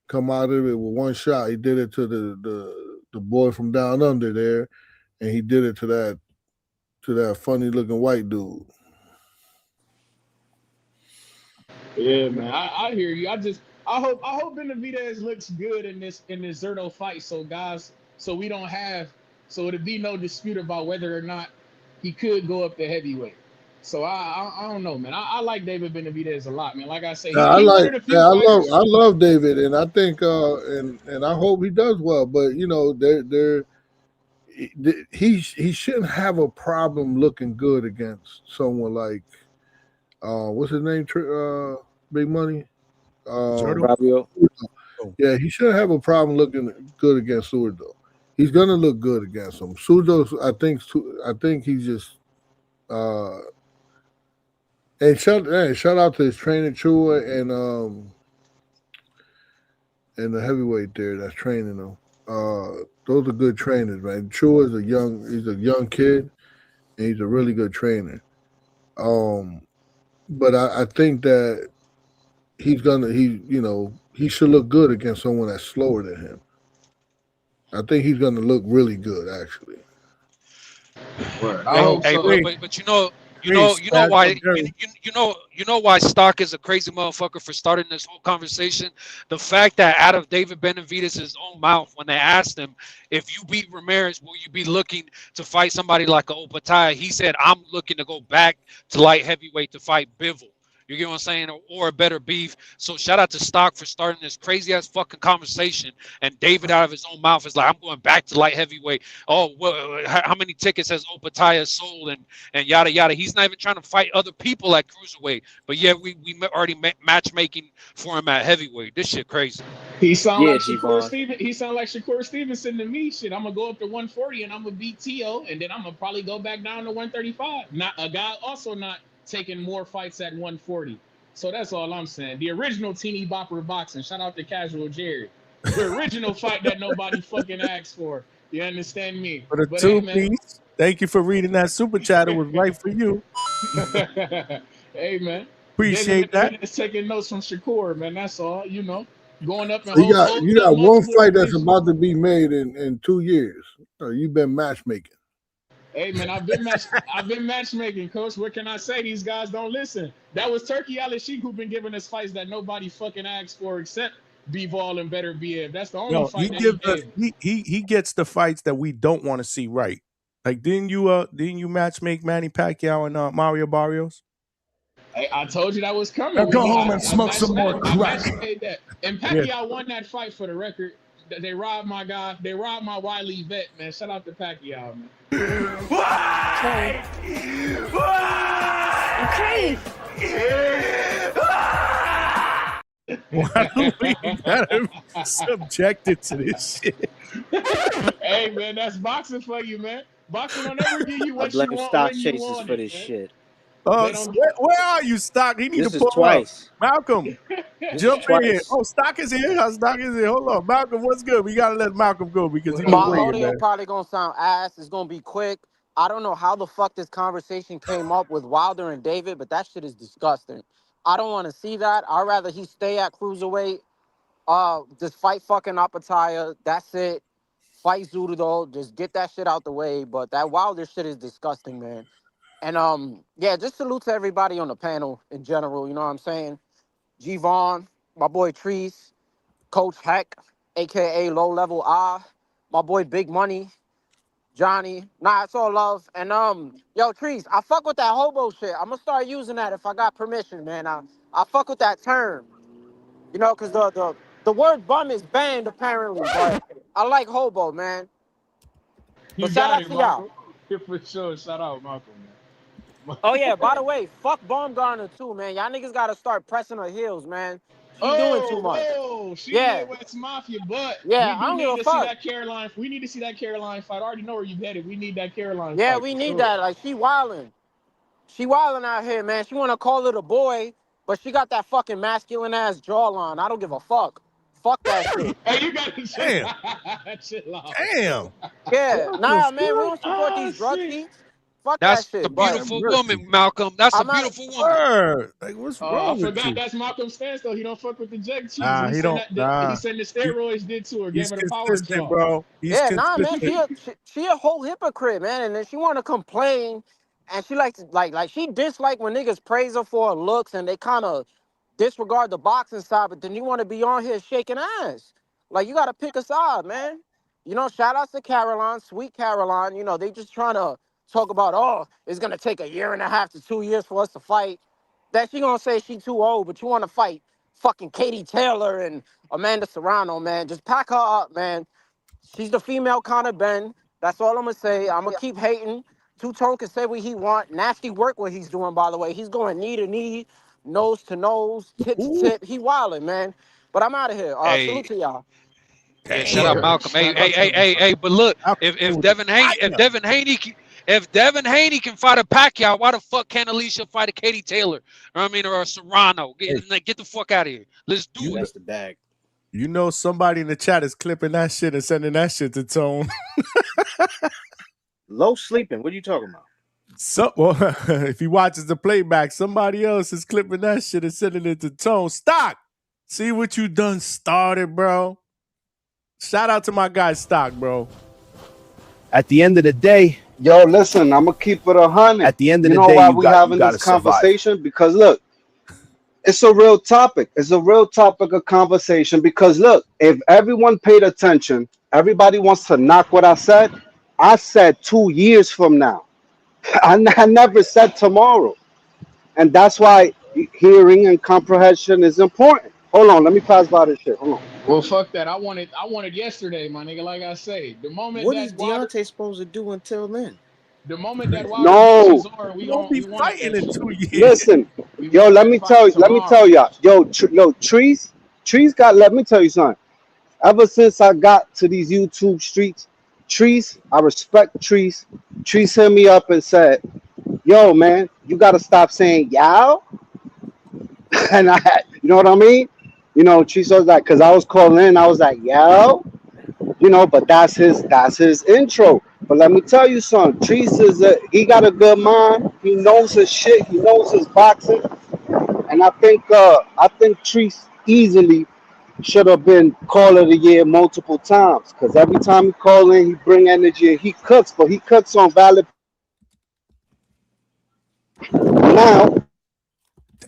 come out of it with one shot. He did it to the boy from down under there, and he did it to that funny looking white dude. Yeah, man, I hear you. I hope Benavidez looks good in this Zerto fight, so it'd be no dispute about whether or not he could go up to heavyweight. So I don't know, man. I like David Benavidez a lot, man. Like I say, I love David, and I think and I hope he does well. But he shouldn't have a problem looking good against someone like what's his name? Big Money. Fabio. Yeah, he shouldn't have a problem looking good against Zurdo. He's gonna look good against him. Zurdo, I think he's just and shout out to his trainer Chua and the heavyweight there that's training him. Those are good trainers, man. Chua is a young kid, and he's a really good trainer. But I think that he should look good against someone that's slower than him. I think he's gonna look really good, actually. But You know why you know why Stock is a crazy motherfucker for starting this whole conversation. The fact that out of David Benavidez' own mouth, when they asked him if you beat Ramirez, will you be looking to fight somebody like a Opataya? He said, "I'm looking to go back to light heavyweight to fight Bivol." You get what I'm saying? Or a better beef. So shout out to Stock for starting this crazy ass fucking conversation. And David out of his own mouth is like, I'm going back to light heavyweight. Oh, well, how many tickets has Opataya sold and yada yada. He's not even trying to fight other people at cruiserweight. But yeah, we already matchmaking for him at heavyweight. This shit crazy. He sound Yeah, like Shakur Devon. Stevenson. He sound like Shakur Stevenson to me. Shit, I'm gonna go up to 140 and I'm gonna beat T.O. and then I'm gonna probably go back down to 135. Not a guy also not taking more fights at 140. So that's all I'm saying. The original teeny bopper boxing. Shout out to Casual Jerry. The original fight that nobody fucking asked for. You understand me? For the But hey, 2 man. piece. Thank you for reading that super chat. It was right for you. Hey, man. Appreciate that. David is taking notes from Shakur, man. That's all. You know, going up and So holding you up got one multiple fight that's divisions. about to be made in 2 years. So you've been matchmaking. Hey man, I've been matchmaking, coach. What can I say? These guys don't listen. That was Turkey Al-Sheikh who been giving us fights that nobody fucking asked for except Bivol and Better BF. That's the only Yo, he fight that he gives us gave. he gets the fights that we don't want to see right. Like didn't you matchmake Manny Pacquiao and Mario Barrios? I told you that was coming. Now go home and smoke some more I crack. matchmade that. And Pacquiao won that fight for the record. They robbed my guy. They robbed my Wiley vet, man. Shout out to Pacquiao, man. Why? Okay. Why do we gotta be subjected to this shit? Hey man, that's boxing for you, man. Boxing don't ever give you I what you blame want stock when you chasers want for it, this man. shit. Where are you, Stock? He need This to is pull twice. up. Malcolm, This jump is in here. twice. Oh, Stock is here. Stock is here. Hold on. Malcolm, what's good? We gotta let Malcolm go because he's been My waiting, audio man. probably gonna sound ass. It's gonna be quick. I don't know how the fuck this conversation came up with Wilder and David, but that shit is disgusting. I don't want to see that. I'd rather he stay at cruiserweight. Just fight fucking Apataya. That's it. Fight Zudo. Just get that shit out the way. But that Wilder shit is disgusting, man. And yeah, just salute to everybody on the panel in general. You know what I'm saying? G Vaughn, my boy Trees, Coach Heck, aka Low Level I, my boy Big Money, Johnny. Nah, it's all love. And yo, Trees, I fuck with that hobo shit. I'm gonna start using that if I got permission, man. I fuck with that term. You know, cause the word bum is banned apparently, but I like hobo, man. You But shout got out it, to y'all. Malcolm. Yeah, for sure. Shout out, Malcolm, man. Oh yeah, by the way, fuck Baumgartner too, man. Y'all niggas gotta start pressing her heels, man. She doing too much. She Yeah. Midwest Mafia, but Yeah, we I do don't give need a to see fuck. that Caroline. We need to see that Caroline fight. I already know where you headed. We need that Caroline Yeah, fight we for need sure. that. Like she wildin'. She wildin' out here, man. She wanna call it a boy, but she got that fucking masculine ass jawline. I don't give a fuck. Fuck that shit. Hey, you got to Damn. chill out. Damn. Yeah, What nah, the man, we fuck? don't support these drug Shit. cheats. Fuck that That's a shit. But beautiful woman, Malcolm. That's a I'm out. beautiful woman. Word. Like, what's I wrong with forgot you? that's Malcolm stance though. He don't fuck with the jet cheese. Nah, He he said don't. that he Nah. said the steroids did to her, gave He's her the power consistent, jaw. bro. He's Yeah, nah, man, consistent. she a whole hypocrite, man. And then she want to complain, and she likes like she dislike when niggas praise her for her looks, and they kind of disregard the boxing side. But then you want to be on here shaking ass, like you got to pick a side, man. You know, shout outs to Caroline, sweet Caroline. You know, they just trying to talk about, oh, it's gonna take 1.5 to 2 years for us to fight. That she gonna say she too old, but you want to fight fucking Katie Taylor and Amanda Serrano, man. Just pack her up, man. She's the female Conor Ben. That's all I'm gonna say. I'm gonna keep hating. Two Tone can say what he want. Nasty work what he's doing, by the way. He's going knee to knee, nose to nose, tip to tip. He wildin', man. But I'm out of here. Salute Hey, to y'all. yeah, shout out Malcolm. Hey. But look, if Devin Haney can fight a Pacquiao, why the fuck can't Alicia fight a Katie Taylor? I mean, or a Serrano? Get the fuck out of here. Let's do it. That's the bag. You know somebody in the chat is clipping that shit and sending that shit to Tone. Low sleeping. What are you talking about? Well, if he watches the playback, somebody else is clipping that shit and sending it to Tone. Stock. See what you done started, bro. Shout out to my guy Stock, bro. At the end of the day, Yo, listen, I'm gonna keep it 100. At the end of You the know day, why you we got having this to survive. conversation? Because look, it's a real topic. It's a real topic of conversation. Because look, if everyone paid attention, everybody wants to knock what I said. I said 2 years from now. I never said tomorrow, and that's why hearing and comprehension is important. Hold on, let me pass by this shit. Hold on. Well, fuck that. I wanted yesterday, my nigga. Like I say, What is Deontay supposed to do until then? The moment that Wilder beats No, Cesaro, You won't be we want fighting that in shit. 2 years. listen, We yo, want that fight let me tomorrow. tell y'all, yo, trees got. Let me tell you something. Ever since I got to these YouTube streets, trees, I respect trees. Trees hit me up and said, "Yo, man, you gotta stop saying yow." And I, you know what I mean? You know, trees was like, cause I was calling in, I was like, "Yo," you know, but that's his intro. But let me tell you something. Trees he got a good mind. He knows his shit. He knows his boxing. And I think Treese easily should have been call of the year multiple times. Because every time he call in, he bring energy. He cooks, but he cooks on valid. Now,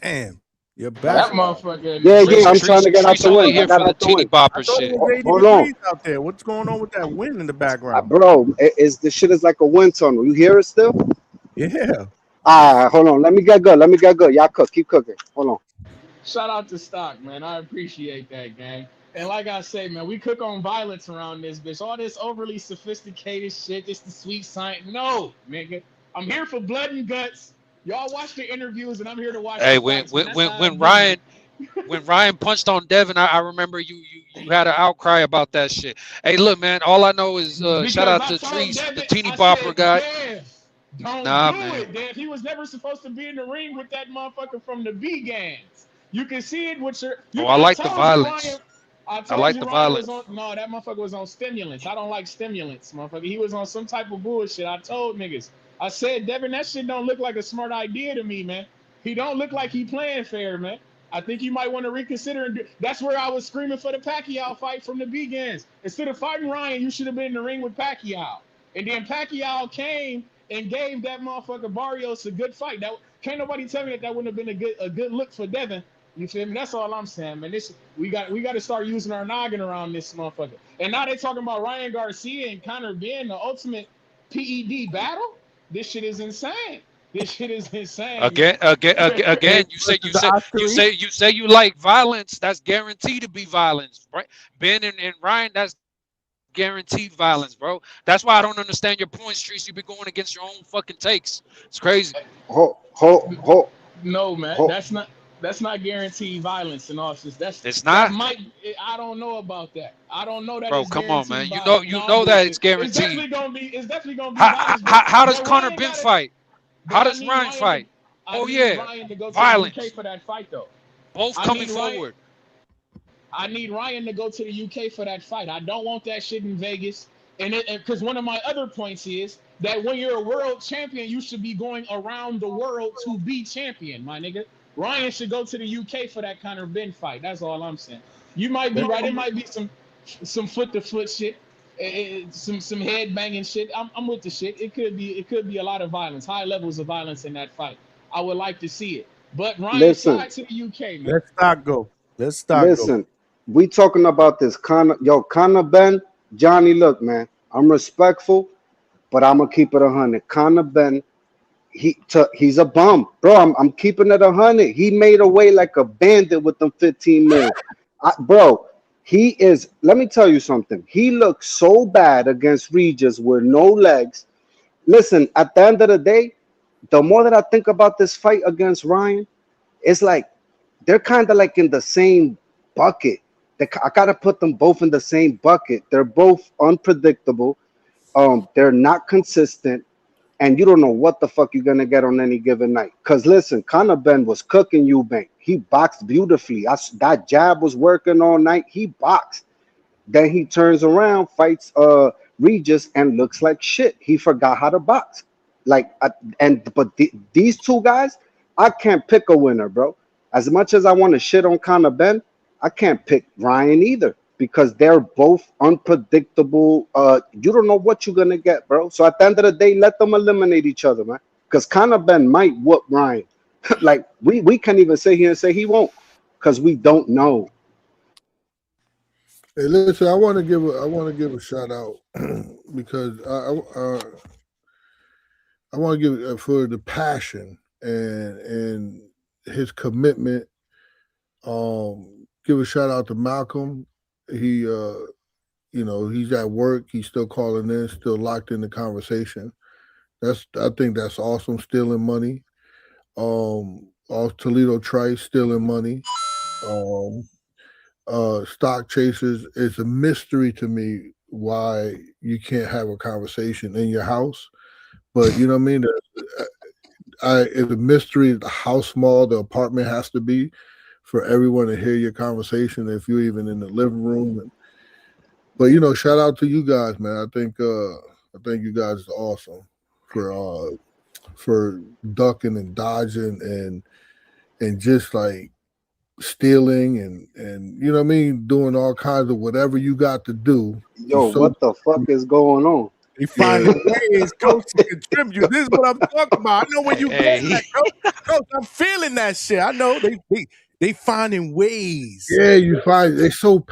Damn, you're back. That motherfucker in the yeah, gym. I'm trying to get out Trees the only wind. I here got for the out the teeny wind. I bopper thought it shit. was 80 Hold on, degrees out there. What's going on with that wind in the background? bro. The shit is like a wind tunnel. You hear it still? Yeah. Hold on. Let me get good. Y'all cook. Keep cooking. Hold on. Shout out to Stock, man. I appreciate that, gang. And like I say, man, we cook on violence around this bitch. All this overly sophisticated shit, this the sweet science. No, nigga. I'm here for blood and guts. Y'all watch the interviews, and I'm here to watch Hey, the when fights, man. when That's when how I when do, man. Ryan punched on Devin, I remember you had an outcry about that shit. Hey, look, man, all I know is shout Because out I to told Trees, the Devin, teeny I bopper said, guy. Dev, don't Nah, do man, it, Dev. He was never supposed to be in the ring with that motherfucker from the Vegans. You can see it with your. oh, You, I I like the told you, Ryan. violence. I I told like you the Ryan was violence. on. No, that motherfucker was on stimulants. I don't like stimulants, motherfucker. He was on some type of bullshit. I told niggas. I said, Devin, that shit don't look like a smart idea to me, man. He don't look like he playing fair, man. I think you might want to reconsider. And that's where I was screaming for the Pacquiao fight from the Vegans. Instead of fighting Ryan, you should have been in the ring with Pacquiao. And then Pacquiao came and gave that motherfucker Barrios a good fight. That can't nobody tell me that wouldn't have been a good look for Devin. You feel me? That's all I'm saying, man. This we got to start using our noggin around this motherfucker. And now they talking about Ryan Garcia and Conor being the ultimate PED battle. This shit is insane. This shit is insane, man. Again. You say Versus the Oscar. you like violence. That's guaranteed to be violence, right? Ben and Ryan, that's guaranteed violence, bro. That's why I don't understand your points, Trees. You be going against your own fucking takes. It's crazy. No, man, Ho. that's not guaranteed violence and all this. It's That not, might. I don't know about that. I don't know that bro. it's Come on, man. guaranteed violence. You No, I'm know that it's bullshit. It's guaranteed. definitely gonna be. It's definitely gonna be violence. How does But Connor Ryan Ben got it. fight? But How does Ryan fight? I Oh need yeah, Ryan to go to the UK violence. for that fight though. Both I coming need Ryan. forward. I need Ryan to go to the UK for that fight. I don't want that shit in Vegas. And because one of my other points is that when you're a world champion, you should be going around the world to be champion, my nigga. Ryan should go to the UK for that Conor Ben fight. That's all I'm saying. You might be right. It might be some foot to foot shit, some head banging shit. I'm with the shit. It could be a lot of violence, high levels of violence in that fight. I would like to see it. But Ryan, Listen, fly to the UK, man. Let's start go. Let's start go. listen. We talking about this Conor Ben, Johnny. Look, man, I'm respectful, but I'm gonna keep it 100. Conor Ben, he's a bum, bro. I'm keeping it 100. He made away like a bandit with them 15 mil, bro. He is. Let me tell you something. He looks so bad against Regis with no legs. Listen, at the end of the day, the more that I think about this fight against Ryan, it's like they're kind of like in the same bucket. I gotta put them both in the same bucket. They're both unpredictable. They're not consistent, and you don't know what the fuck you're gonna get on any given night. Cause listen, Conor Ben was cooking Eubank. He boxed beautifully. That jab was working all night. He boxed. Then he turns around, fights Regis, and looks like shit. He forgot how to box. These two guys, I can't pick a winner, bro. As much as I want to shit on Conor Ben, I can't pick Ryan either. because they're both unpredictable. You don't know what you're gonna get, bro. So at the end of the day, let them eliminate each other, man. Because Conor Ben might whoop Ryan. Like we can't even sit here and say he won't, because we don't know. Hey, listen, I want to give a shout out because I want to give for the passion and his commitment. Give a shout out to Malcolm. He he's at work. He's still calling in, still locked in the conversation. I think that's awesome. Stealing money. All Toledo Trice stealing money. Stock chasers. It's a mystery to me why you can't have a conversation in your house. But you know what I mean? It's a mystery how small the apartment has to be for everyone to hear your conversation if you're even in the living room. But shout out to you guys, man. I think you guys are awesome for ducking and dodging and just like stealing and you know what I mean, doing all kinds of whatever you got to do. Yo, what the fuck is going on? They finding ways, coach, to contribute. This is what I'm talking about. I know when you going at, coach. I'm feeling that shit. I know they finding ways. Yeah, you find they so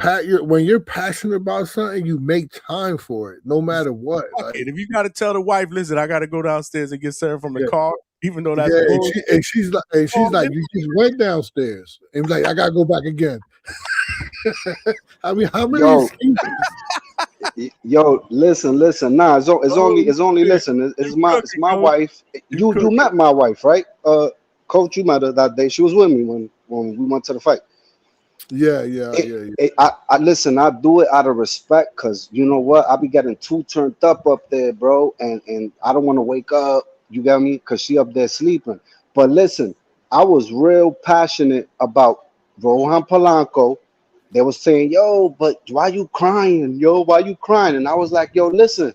when you're passionate about something, you make time for it, no matter what. Like, if you got to tell the wife, listen, I got to go downstairs and get served from the car, even though that's and she's like, you just went downstairs, and like, I gotta go back again. I mean, how many excuses? Yo, listen. Nah, it's only listen. It's my wife. You met my wife, right? Coach, you met her that day. She was with me when we went to the fight. Yeah. I listen. I do it out of respect, cause you know what? I be getting too turned up there, bro, and I don't want to wake up. You got me? Cause she up there sleeping. But listen, I was real passionate about Rohan Polanco. They were saying, yo, but why you crying? Yo, why you crying? And I was like, yo, listen,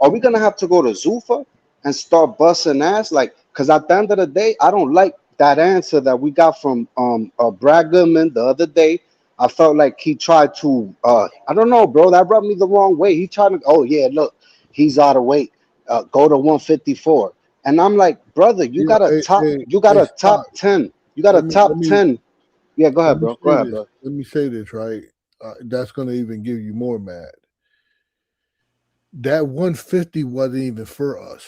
are we gonna have to go to Zuffa and start busting ass? Like, cause at the end of the day, I don't like that answer that we got from Braggerman the other day. I felt like he tried to I don't know, bro. That rubbed me the wrong way. He tried to, oh yeah, look, he's out of weight. Go to 154. And I'm like, brother, you got a top 10. You got a top 10. Yeah, go ahead, bro. Go ahead, bro. Let me say this, right? That's going to even give you more mad. That 150 wasn't even for us.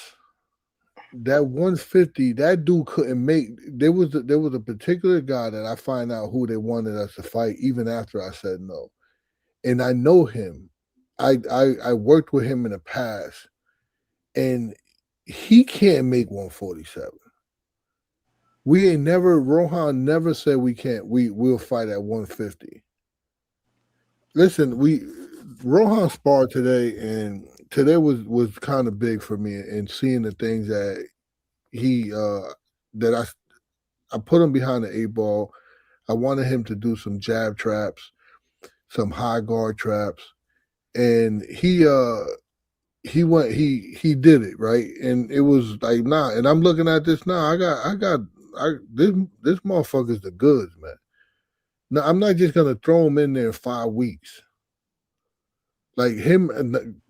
That 150, that dude couldn't make. There was a particular guy that I find out who they wanted us to fight, even after I said no. And I know him. I worked with him in the past, and he can't make 147. Rohan never said we can't. We'll fight at 150. Listen, Rohan sparred today, and today was kind of big for me, and seeing the things that I put him behind the 8-ball. I wanted him to do some jab traps, some high guard traps, and he did it right, and it was like nah. And I'm looking at this now. This motherfucker's the goods, man. Now I'm not just gonna throw him in there in 5 weeks. Like him,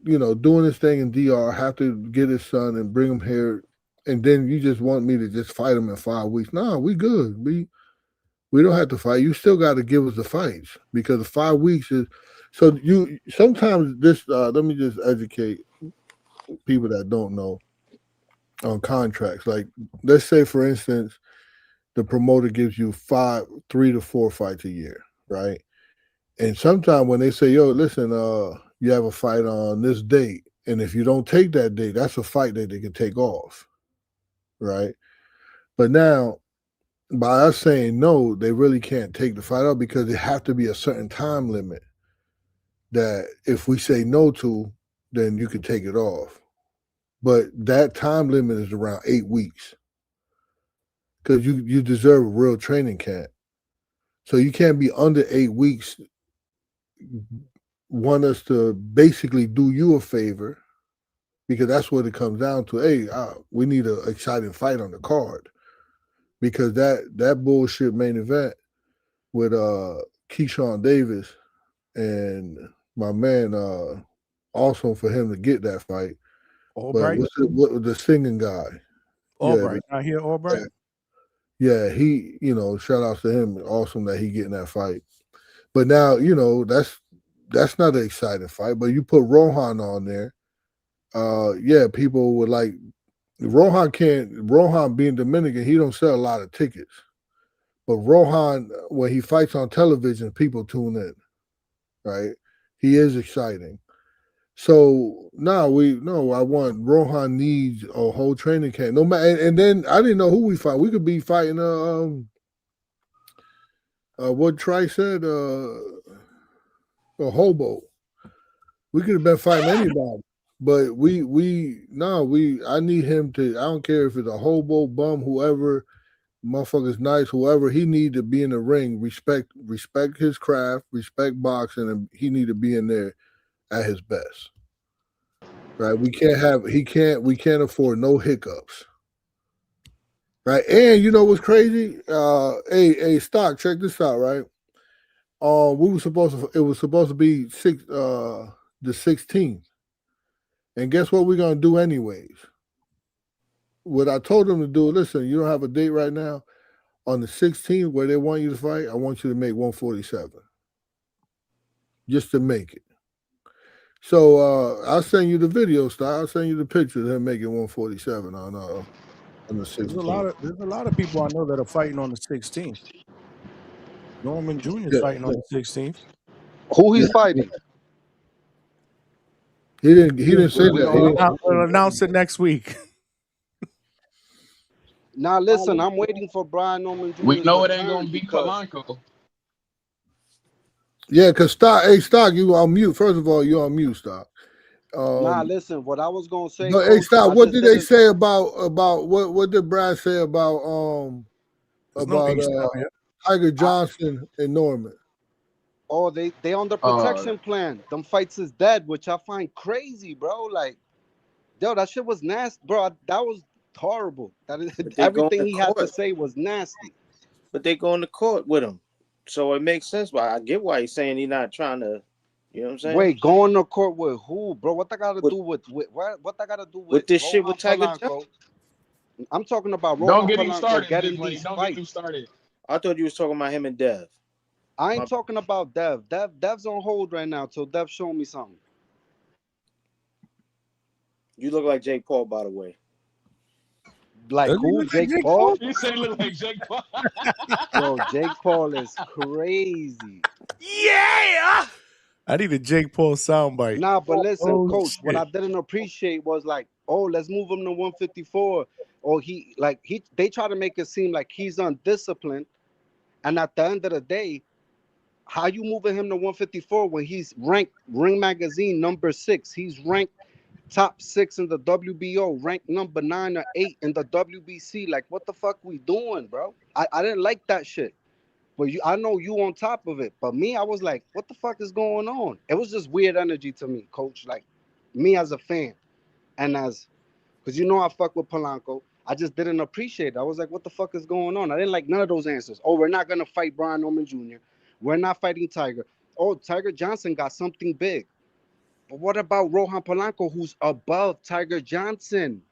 doing this thing in DR, have to get his son and bring him here, and then you just want me to just fight him in 5 weeks? Nah, we good. We don't have to fight. You still got to give us the fights, because the 5 weeks is so. You sometimes this. Let me just educate people that don't know on contracts. Like, let's say, for instance, the promoter gives you 3 to 4 fights a year, right? And sometimes when they say, yo, listen, you have a fight on this date, and if you don't take that date, that's a fight that they can take off, right? But now, by us saying no, they really can't take the fight off, because it have to be a certain time limit that if we say no to, then you can take it off. But that time limit is around 8 weeks, because you deserve a real training camp. So you can't be under 8 weeks, want us to basically do you a favor, because that's what it comes down to. Hey, we need an exciting fight on the card, because that bullshit main event with Keyshawn Davis and my man, awesome for him to get that fight. Albright? But what the singing guy? Albright. I hear Albright. Yeah, he, shout out to him. Awesome that he getting that fight. But now, that's not an exciting fight. But you put Rohan on there, yeah, people would like Rohan being Dominican, he don't sell a lot of tickets. But Rohan, when he fights on television, people tune in. Right? He is exciting. So I want Rohan needs a whole training camp. No matter, and then I didn't know who we fight. We could be fighting what Tri said, a hobo. We could have been fighting anybody. But I need him to, I don't care if it's a hobo, bum, whoever, motherfucker's nice, whoever, he need to be in the ring, respect his craft, respect boxing, and he need to be in there at his best. Right? We can't afford no hiccups. Right? And you know what's crazy? Hey, Stock, check this out, right? It was supposed to be the 16th. And guess what we're gonna do anyways? What I told them to do, listen, you don't have a date right now. On the 16th, where they want you to fight, I want you to make 147. Just to make it. So I'll send you the video, Stock. I'll send you the picture of him making 147 on the 16th. There's a lot of people I know that are fighting on the 16th. Norman Jr. is fighting on the 16th. Who he's fighting? He didn't say that. We'll announce it next week. Now listen, I'm waiting for Brian Norman Jr. We know it ain't gonna be Polanco. Yeah, because Stock, you on mute. First of all, you on mute, Stock. Nah, listen, what I was gonna say. No, hey, Stock, what did they say about what did Brad say about Tiger Johnson and Norman? Oh, they on the protection plan. Them fights is dead, which I find crazy, bro. Like, yo, that shit was nasty, bro. That was horrible. Everything he had to say was nasty. But they going to court with him, so it makes sense. But I get why he's saying he's not trying to. You know what I'm saying? Wait, going to court with who, bro? What that got to do with what that got to do with this Rohan shit with Tiger Johnson? I'm talking about Don't Rohan get him Polanco started. getting Don't these get fights. him started. I thought you was talking about him and Dev. I ain't talking about Dev. Dev's on hold right now till Dev show me something. You look like Jake Paul, by the way. Like who? Jake Paul? You say look like Jake Paul. Yo, Jake Paul is crazy. Yeah. I need a Jake Paul soundbite. Nah, but listen, Coach, shit. what I didn't appreciate was like, oh, let's move him to 154. Or they try to make it seem like he's undisciplined. And at the end of the day, how you moving him to 154 when he's ranked Ring Magazine number 6? He's ranked top 6 in the WBO, ranked number 9 or 8 in the WBC. Like, what the fuck we doing, bro? I didn't like that shit. But I know you on top of it. But me, I was like, what the fuck is going on? It was just weird energy to me, Coach. Like, me as a fan. And because I fuck with Polanco. I just didn't appreciate it. I was like, what the fuck is going on? I didn't like none of those answers. Oh, we're not going to fight Brian Norman Jr. We're not fighting Tiger. Oh, Tiger Johnson got something big. But what about Rohan Polanco, who's above Tiger Johnson?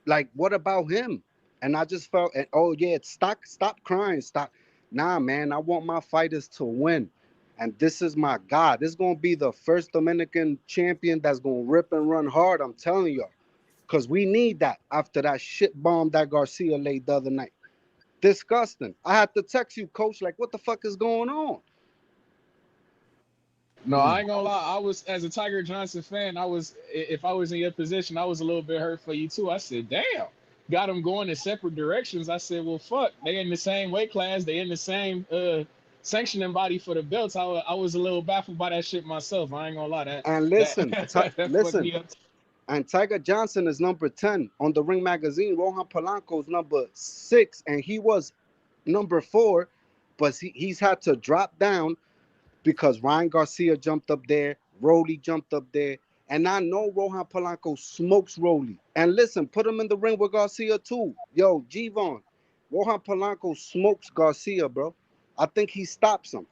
Like, what about him? And I just felt, oh, yeah, stop crying. Stop. Nah, man, I want my fighters to win. And this is my God. This is going to be the first Dominican champion that's going to rip and run hard. I'm telling y'all. Because we need that after that shit bomb that Garcia laid the other night. Disgusting. I had to text you, Coach, like, what the fuck is going on? No, I ain't gonna lie. I was, as a Tiger Johnson fan, if I was in your position, I was a little bit hurt for you too. I said, damn, got them going in separate directions. I said, well, fuck, they in the same weight class, they in the same sanctioning body for the belts. I was a little baffled by that shit myself. I ain't gonna lie. And listen, listen. And Tiger Johnson is number 10 on the Ring Magazine. Rohan Polanco is number 6, and he was number 4, but he's had to drop down because Ryan Garcia jumped up there, Rolly jumped up there, and I know Rohan Polanco smokes Rolly. And listen, put him in the ring with Garcia too. Yo, G-Von, Rohan Polanco smokes Garcia, bro. I think he stops him.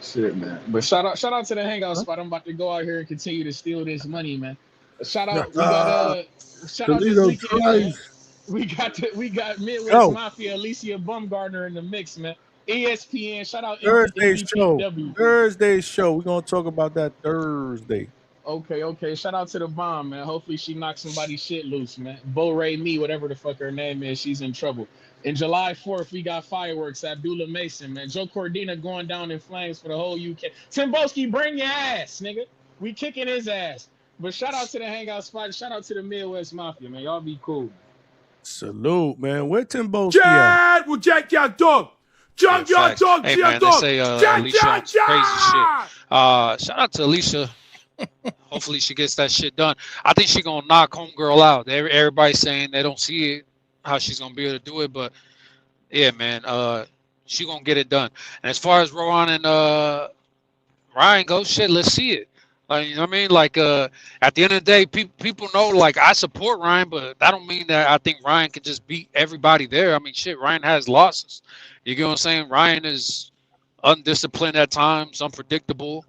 Shit, man. But shout out to the Hangout spot. I'm about to go out here and continue to steal this money, man. Shout out, we got shout out this Toledo weekend, man. twice. We got Midwest Yo, Mafia, Alicia Bumgardner in the mix, man. ESPN, shout out Thursday's show. MVPW. Thursday's show. We're gonna talk about that Thursday. Okay. Shout out to the bomb, man. Hopefully she knocks somebody's shit loose, man. Bo Ray Me, whatever the fuck her name is, she's in trouble. And July 4th, we got fireworks at Abdullah Mason, man. Joe Cordina going down in flames for the whole UK. Timboski, bring your ass, nigga. We kicking his ass. But shout out to the Hangout spot. Shout out to the Midwest Mafia, man. Y'all be cool. Salute, man. Where Timboski at? Chad will jack your dog. Jack your dog. Hey man, they say Alicia on some crazy shit. Shout out to Alicia. Hopefully she gets that shit done. I think she gonna knock homegirl out. Everybody's saying they don't see it, how she's gonna be able to do it, but yeah, man, she gonna get it done. And as far as Rohan and Ryan goes, shit, let's see it. Like, you know what I mean? Like, at the end of the day, people know, like, I support Ryan, but that don't mean that I think Ryan can just beat everybody there. I mean, shit, Ryan has losses. You get what I'm saying? Ryan is undisciplined at times, unpredictable.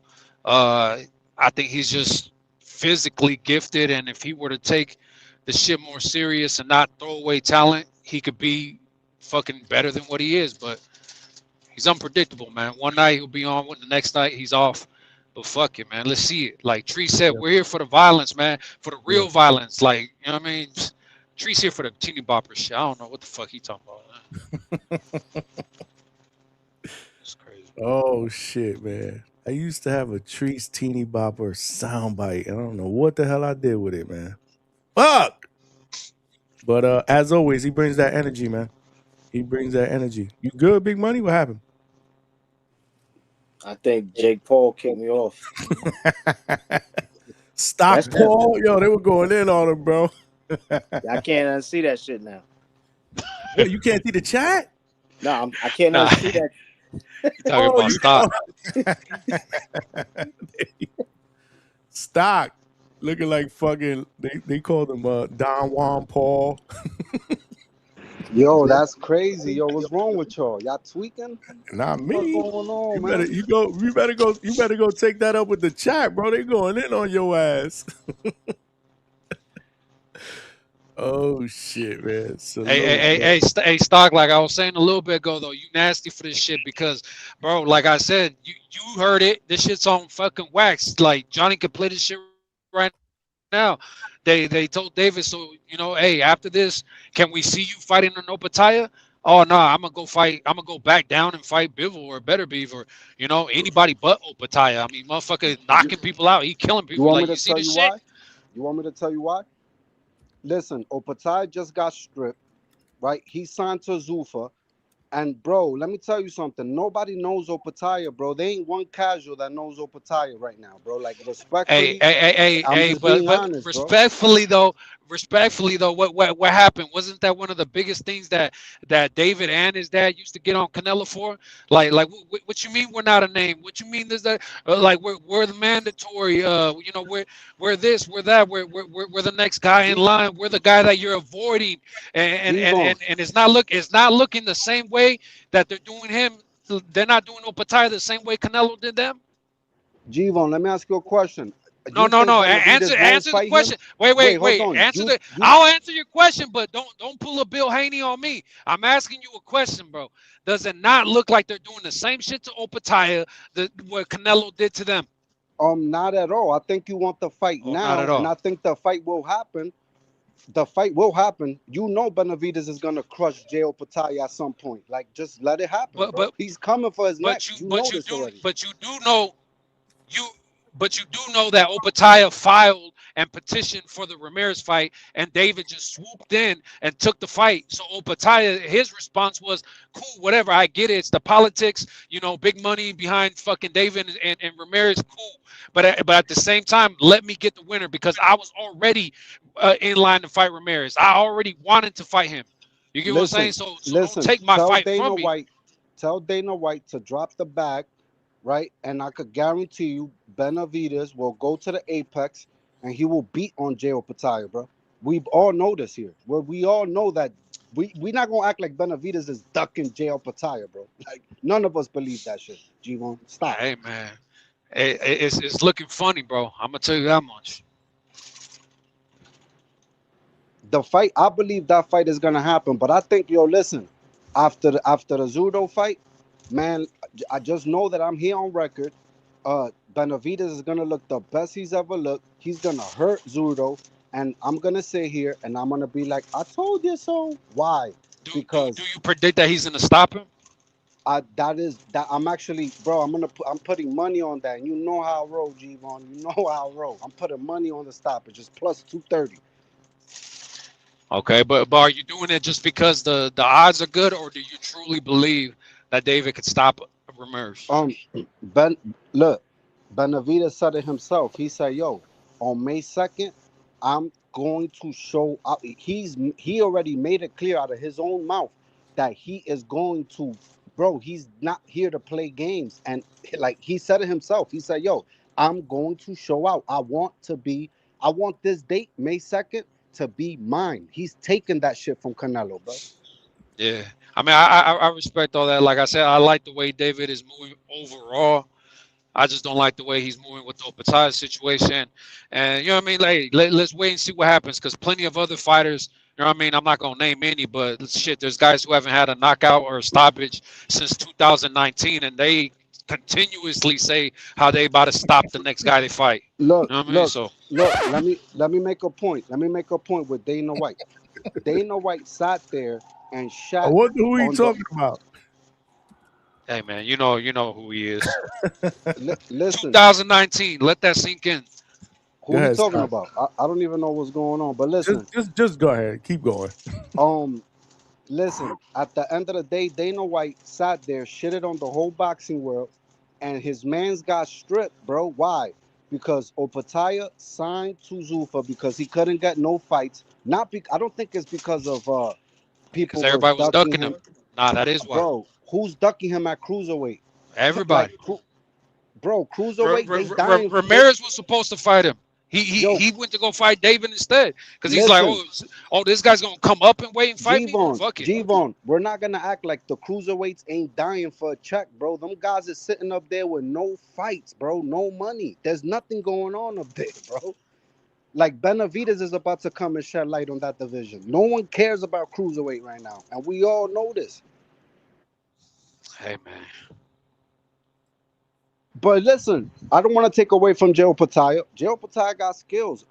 I think he's just physically gifted, and if he were to take the shit more serious and not throw away talent, he could be fucking better than what he is. But he's unpredictable, man. One night he'll be on, the next night he's off. But fuck it, man. Let's see it. Like Tree said, we're here for the violence, man. For the real violence. Like, you know what I mean? Tree's here for the teeny bopper shit. I don't know what the fuck he talking about. It's crazy. Oh shit, man. I used to have a Tree's Teeny Bopper soundbite. I don't know what the hell I did with it, man. Fuck! But as always, he brings that energy, man. He brings that energy. You good, Big Money? What happened? I think Jake Paul kicked me off. Stock Paul? Yo, they were going in on him, bro. I can't unsee that shit now. What, you can't see the chat? No, I can't unsee that. Talking about stock. Stock. Looking like fucking, they called him Don Juan Paul. Yo, that's crazy. Yo, what's wrong with y'all? Y'all tweaking? Not me. What's going on, man? You better go take that up with the chat, bro. They going in on your ass. Oh shit, man. Hey, Stock, like I was saying a little bit ago though, you nasty for this shit because, bro, like I said, you heard it. This shit's on fucking wax. Like Johnny could play this shit right now. They told David, so you know, hey, after this, can we see you fighting an Opataya? Oh no, I'm gonna go fight. I'm gonna go back down and fight Bivol or Better Beef or anybody but Opataya. I mean, motherfucker knocking people out. He killing people. You want like me you to see tell this you shit? why? You want me to tell you why? Listen, Opataya just got stripped, right? He signed to Zuffa. And bro, let me tell you something. Nobody knows Opataya, bro. They ain't one casual that knows Opataya right now, bro. Like respectfully, Hey, but honest, respectfully though, what happened? Wasn't that one of the biggest things that David and his dad used to get on Canelo for? Like what you mean we're not a name? What you mean there's that like we're the mandatory? We're this, we're that, we're the next guy in line. We're the guy that you're avoiding, and it's not looking the same way that they're doing him. They're not doing Opataya the same way Canelo did them. G-Von, let me ask you a question. No. Answer the question. Wait. I'll answer your question, but don't pull a Bill Haney on me. I'm asking you a question, bro. Does it not look like they're doing the same shit to Opataya that what Canelo did to them? Not at all. I think you want the fight now, and I think the fight will happen. The fight will happen. You know Benavidez is gonna crush Jay Opataya at some point. Like, just let it happen. But he's coming for his neck. But you do know that Opataya filed and petitioned for the Ramirez fight, and David just swooped in and took the fight. So Opataya, his response was, cool, whatever, I get it. It's the politics, big money behind fucking David and Ramirez, cool. But at the same time, let me get the winner because I was already in line to fight Ramirez. I already wanted to fight him. You get what I'm saying? So don't take my fight from me. Tell Dana White to drop the bag, right? And I could guarantee you Benavidez will go to the apex and he will beat on Jay Opataya, bro. We all know this here. We all know that we not gonna act like Benavidez is ducking JL Pataya, bro. Like none of us believe that shit. G1, stop. Hey man, it's looking funny, bro. I'm gonna tell you that much. The fight, I believe that fight is gonna happen. But I think, yo, listen, after the Zurdo fight, man, I just know that I'm here on record. Benavidez is gonna look the best he's ever looked. He's gonna hurt Zurdo, and I'm gonna sit here and I'm gonna be like, I told you so. Why? Do you predict that he's gonna stop him? That I'm actually, bro. I'm putting money on that. And you know how I roll, G-Von. You know how I roll. I'm putting money on the stoppage. It's plus 230. Okay, but are you doing it just because the odds are good, or do you truly believe that David could stop Ramirez? Ben, look, Benavidez said it himself. He said, "Yo, on May 2nd, I'm going to show up." He already made it clear out of his own mouth that he is going to, bro. He's not here to play games, and like he said it himself. He said, "Yo, I'm going to show out. I want this date, May 2nd, to be mine." He's taking that shit from Canelo, bro. Yeah, I mean, I respect all that. Like I said, I like the way David is moving overall. I just don't like the way he's moving with the Opataya situation. And, you know what I mean? Like, let's wait and see what happens, because plenty of other fighters, you know what I mean? I'm not going to name any, but shit, there's guys who haven't had a knockout or a stoppage since 2019, and they continuously say how they about to stop the next guy they fight. Look, You know what I mean? look, So, look. Let me make a point. Let me make a point with Dana White. Dana White sat there and shot Who are you on the. talking about? hey, man, you know who he is. Listen, 2019, let that sink in. who he talking about? I don't even know what's going on. But listen, Just go ahead. Keep going. Listen. At the end of the day, Dana White sat there, shitted on the whole boxing world, and his man's got stripped, bro. Why? Because Opataya signed to Zuffa because he couldn't get no fights. I don't think it's because of Because people everybody was ducking ducking him. him. Nah, that is why. Bro, who's ducking him at cruiserweight? Everybody. Bro, cruiserweight, they dying. Ramirez was supposed to fight him. Yo, He went to go fight David instead, because he's like, listen, oh, this guy's gonna come up and wait and fight me. Fuck it. G-Von, we're not gonna act like the cruiserweights ain't dying for a check, bro. Them guys is sitting up there with no fights, bro, no money. There's nothing going on up there, bro. Like Benavidez is about to come and shed light on that division. No one cares about cruiserweight right now, and we all know this. Hey man. But listen, I don't want to take away from Joe Pataya. Joe Pataya got skills.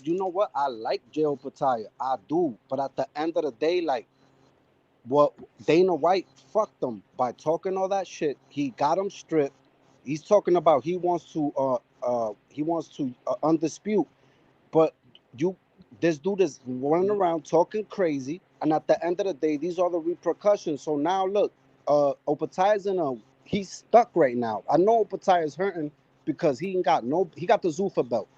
You know what? I like Joe Pataya. I do. But at the end of the day, like, what Dana White fucked him by talking all that shit. He got him stripped. He's talking about he wants to undispute. But this dude is running around talking crazy. And at the end of the day, these are the repercussions. So now look, Opataya's he's stuck right now. I know Opataya is hurting because he got the Zuffa belt.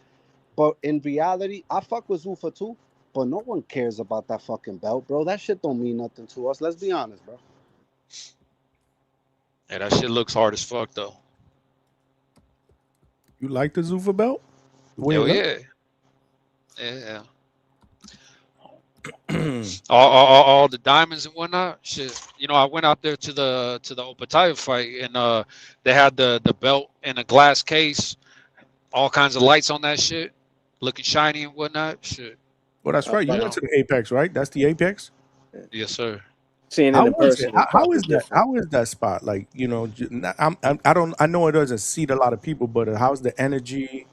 But in reality, I fuck with Zuffa too. But no one cares about that fucking belt, bro. That shit don't mean nothing to us. Let's be honest, bro. Yeah, that shit looks hard as fuck though. You like the Zuffa belt? Hell yeah. Yeah. all the diamonds and whatnot. Shit. You know, I went out there to the Opataya fight, and they had the belt in a glass case, all kinds of lights on that shit, looking shiny and whatnot. Shit. Well, that's right. You went to the Apex, right? That's the Apex. Yes, sir. Seeing it How in was person it? is How probably is that? different. How is that spot? Like, you know, I know it doesn't seat a lot of people, but how's the energy?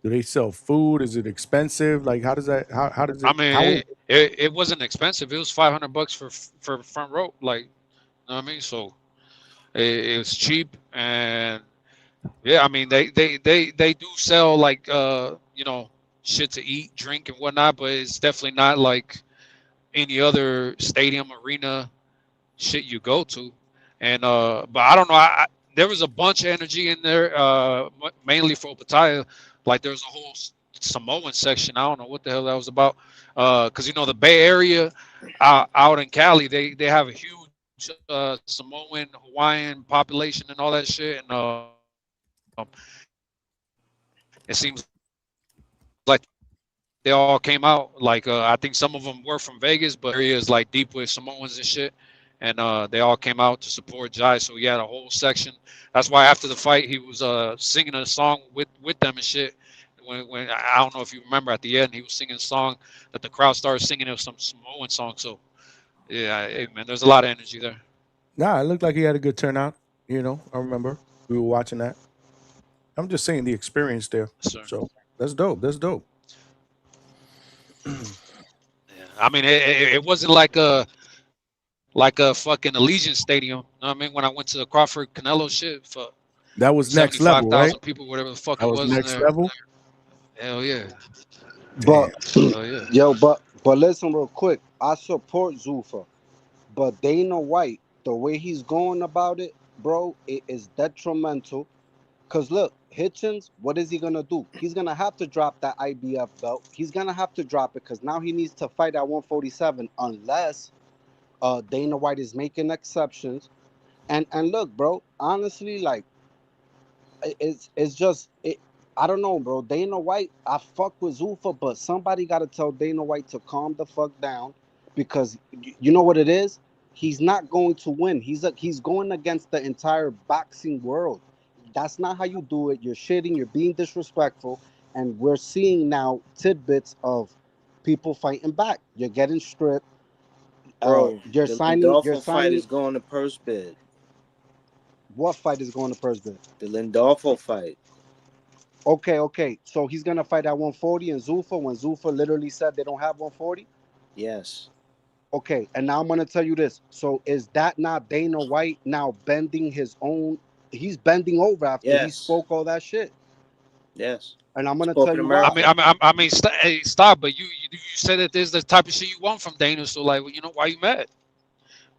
Do they sell food? Is it expensive? Like, how does that? How does it? I mean, it wasn't expensive. It was $500 for front row. Like, you know what I mean? So it was cheap, and yeah, I mean they do sell like you know, shit to eat, drink, and whatnot, but it's definitely not like any other stadium arena shit you go to. And but I don't know. There was a bunch of energy in there, mainly for Pattaya. Like there was a whole Samoan section. I don't know what the hell that was about. Because you know the Bay Area out in Cali, they have a huge Samoan, Hawaiian population and all that shit. And it seems like they all came out. Like I think some of them were from Vegas, but areas like deep with Samoans and shit. And they all came out to support Jai. So he had a whole section. That's why after the fight, he was singing a song with them and shit. When I don't know if you remember at the end, he was singing a song that the crowd started singing. It was some Samoan song. So yeah, hey, man, there's a lot of energy there. Nah, it looked like he had a good turnout. You know, I remember we were watching that. I'm just saying the experience there. So that's dope. That's dope. I mean, it wasn't like a fucking Allegiant Stadium. You know what I mean? When I went to the Crawford Canelo shit for That was next level, right? 75,000 people, whatever the fuck That it was was in next there. level. Hell yeah. But Hell yeah. yo, but listen real quick. I support Zuffa, but Dana White, the way he's going about it, bro, it is detrimental. Cause look, Hitchens, what is he gonna do? He's gonna have to drop that IBF belt. He's gonna have to drop it because now he needs to fight at 147 unless Dana White is making exceptions. And look, bro, honestly, like it's just it. I don't know, bro. Dana White, I fuck with Zuffa, but somebody got to tell Dana White to calm the fuck down because you know what it is. He's not going to win. He's going against the entire boxing world. That's not how you do it. You're shitting. You're being disrespectful, and we're seeing now tidbits of people fighting back. You're getting stripped. Bro, You're the signing. You're Lindolfo fight signing. is going to purse bid. What fight is going to purse bid? The Lindolfo fight. Okay. So he's gonna fight at 140 in Zuffa when Zuffa literally said they don't have 140. Yes. Okay, and now I'm gonna tell you this. So is that not Dana White now bending his own? He's bending over after he spoke all that shit. Yes. And I'm gonna tell you why. I mean, hey, stop. But you said that this is the type of shit you want from Dana. So like, you know, why you mad?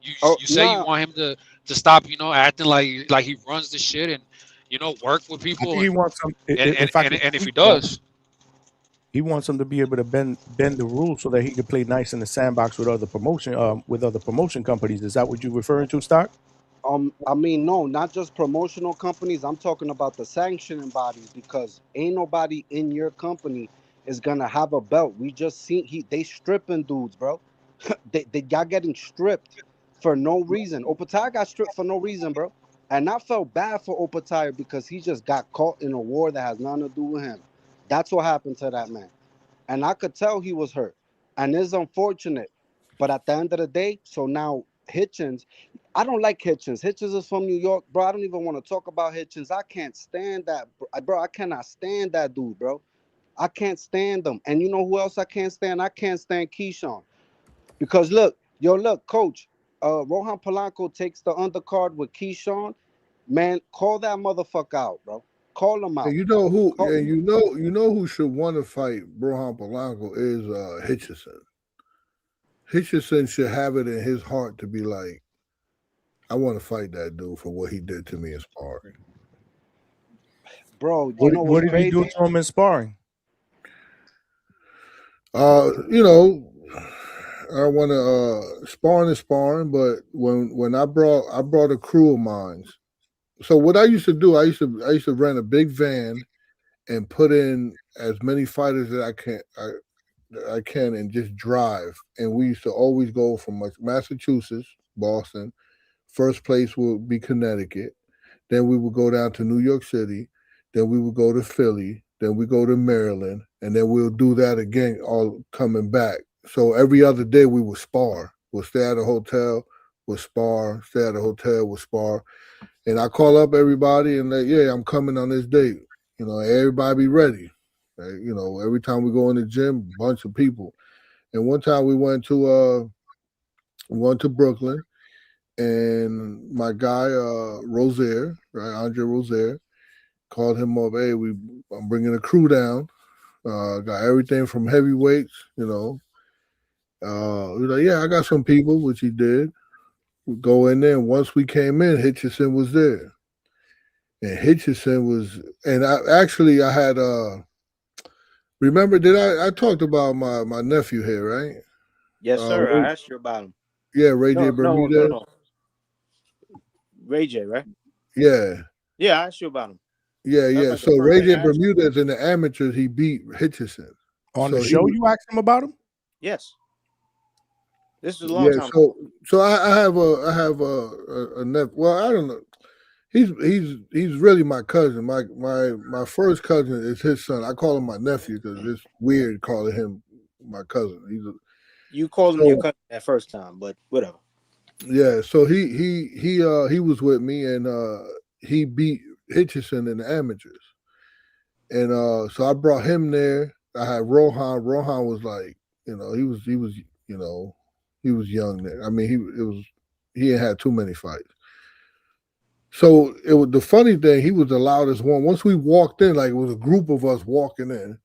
You say you want him to stop, you know, acting like he runs the shit and, you know, work with I people. think he wants some. And if he does, he wants them to be able to bend the rules so that he could play nice in the sandbox with other promotion companies. Is that what you're referring to, Stock? I mean, no, not just promotional companies. I'm talking about the sanctioning bodies because ain't nobody in your company is gonna have a belt. We just seen they stripping dudes, bro. they got getting stripped for no reason. Opatai got stripped for no reason, bro. And I felt bad for Opatai because he just got caught in a war that has nothing to do with him. That's what happened to that man. And I could tell he was hurt. And it's unfortunate. But at the end of the day, so now Hitchens, I don't like Hitchens. Hitchens is from New York, bro. I don't even want to talk about Hitchens. I can't stand that, bro. I cannot stand that dude, bro. I can't stand them. And you know who else I can't stand? I can't stand Keyshawn. Because look, coach, Rohan Polanco takes the undercard with Keyshawn. Man, call that motherfucker out, bro. Call him out. And you know who? And you know who should want to fight Rohan Polanco is Hitchison. Hitchison should have it in his heart to be like, I want to fight that dude for what he did to me in sparring. Bro, what did he do to him in sparring? You know, I want to sparring, but when I brought a crew of mine. So what I used to do, I used to rent a big van and put in as many fighters that I can and just drive. And we used to always go from Massachusetts, Boston. First place would be Connecticut. Then we would go down to New York City. Then we would go to Philly. Then we go to Maryland. And then we'll do that again, all coming back. So every other day we would spar. We'll stay at a hotel, we'll spar, stay at a hotel, we'll spar. And I call up everybody and like, yeah, I'm coming on this date. You know, everybody be ready. You know, every time we go in the gym, a bunch of people. And one time we went to Brooklyn, and my guy Rozier, right, Andre Rozier, called him up. Hey, I'm bringing a crew down. Got everything from heavyweights, you know. He's like, yeah, I got some people, which he did. We go in there, and once we came in, Hitchison was there. And Hitchison was, and I had, remember, I talked about my nephew here, right? Yes, sir. I asked you about him. Yeah, Ray J. Bermudez. No. Ray J, right? Yeah. Yeah, I asked you about him. Yeah. Like So Ray J. Bermudez in the amateurs, he beat Hitchison. On So the he show, was- you asked him about him? Yes. This is a long time. So I have a nephew. Well, I don't know. He's really my cousin. My first cousin is his son. I call him my nephew because it's weird calling him my cousin. You called him your cousin that first time, but whatever. Yeah. So he was with me and he beat Hitchison in the amateurs. And so I brought him there. I had Rohan. Rohan was like, he was he was young there. I mean, he ain't had too many fights. So it was the funny thing. He was the loudest one. Once we walked in, like it was a group of us walking in,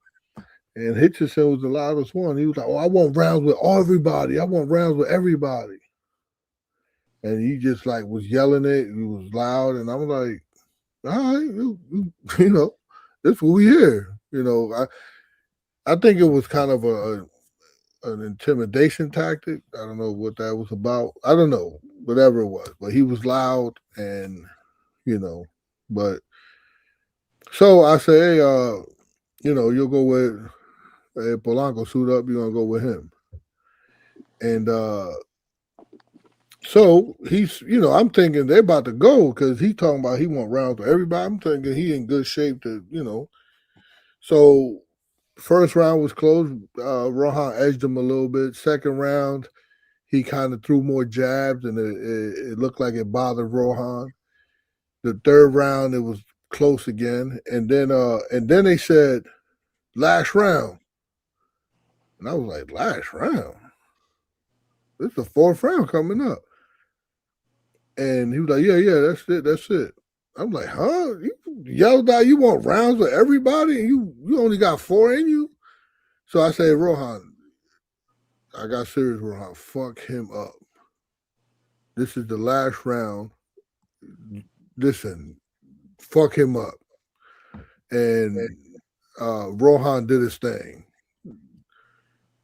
and Hitchison was the loudest one. He was like, "Oh, I want rounds with everybody. I want rounds with everybody." And he just like was yelling it. He was loud, and I'm like, "All right, that's what we hear." I think it was kind of an intimidation tactic. I don't know what that was about. I don't know, whatever it was, but he was loud and, but so I say, hey, you'll go with Polanco, suit up, you're going to go with him. And so he's, I'm thinking they're about to go because he's talking about he want rounds with everybody. I'm thinking he in good shape to. So first round was close. Rohan edged him a little bit. Second round, he kind of threw more jabs, and it looked like it bothered Rohan. The third round, it was close again, and then they said last round, and I was like, last round. This is the fourth round coming up, and he was like, yeah, that's it. I'm like, huh? You yelled out you want rounds with everybody, and you only got 4 in you. So I say, Rohan, I got serious, Rohan. Fuck him up. This is the last round. Listen, fuck him up. And Rohan did his thing.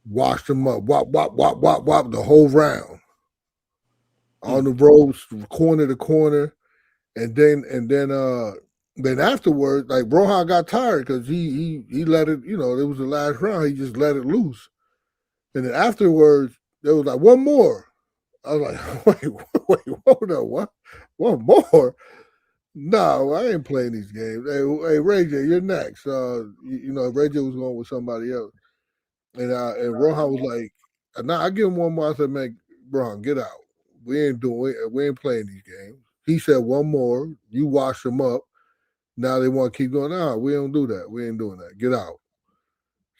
Washed him up. Wop, wop, wop, wop, wop the whole round. On the ropes, corner to corner. And then afterwards, like Rohan got tired because he let it, it was the last round. He just let it loose. And then afterwards, there was like one more. I was like, wait, hold on, what? One more? No, I ain't playing these games. Hey, Ray J, you're next. Ray J was going with somebody else. And Rohan was like, nah, I give him one more. I said, man, Rohan, get out. We ain't playing these games. He said one more. You wash them up. Now they want to keep going. Nah, we don't do that. We ain't doing that. Get out.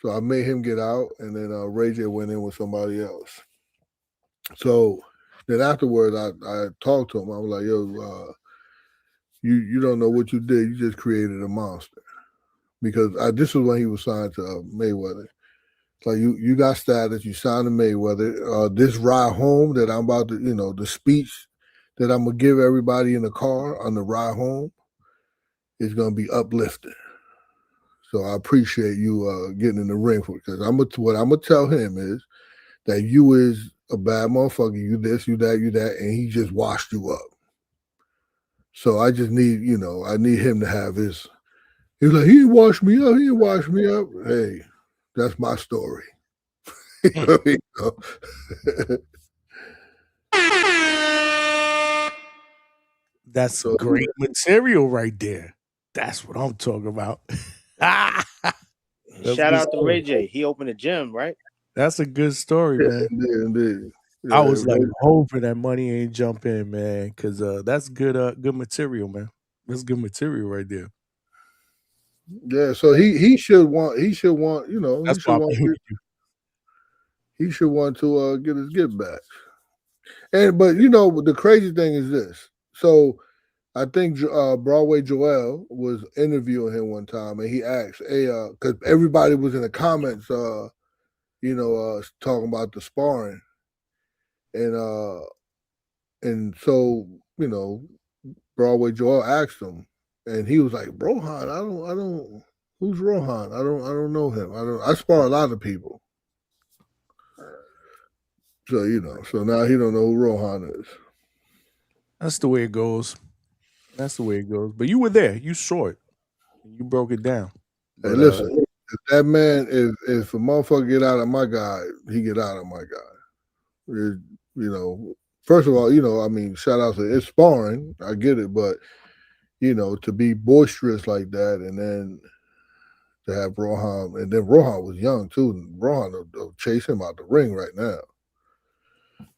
So I made him get out, and then Ray J went in with somebody else. So then afterwards, I talked to him. I was like, yo, you don't know what you did. You just created a monster. Because this was when he was signed to Mayweather. So you got status. You signed to Mayweather. This ride home that I'm about to, the speech that I'm going to give everybody in the car on the ride home is going to be uplifting. So I appreciate you getting in the ring for it. Because what I'm going to tell him is that you is a bad motherfucker. You this, you that, and he just washed you up. So I just need, I need him to have his. He's like, he didn't wash me up. He didn't wash me up. Hey, that's my story. That's great material right there. That's what I'm talking about. Shout out to Ray J. He opened a gym, right? That's a good story, man. Indeed. I was like hoping that money ain't jump in, man, because that's good material, man. That's good material right there. Yeah, so he should want, he should want to get his get back. But the crazy thing is this. So I think Broadway Joel was interviewing him one time, and he asked, "Hey, because everybody was in the comments, talking about the sparring, and so Broadway Joel asked him, and he was like, Rohan, I don't, who's Rohan? I don't know him. I spar a lot of people, so so now he don't know who Rohan is. That's the way it goes. That's the way it goes. But you were there. You saw it. You broke it down. Hey, listen. If that man, if a motherfucker get out of my guy, he get out of my guy. You know, first of all, you know, I mean, shout out to it's sparring. I get it, but you know, to be boisterous like that, and then to have Rohan, and then Rohan was young too. And Rohan will chase him out the ring right now.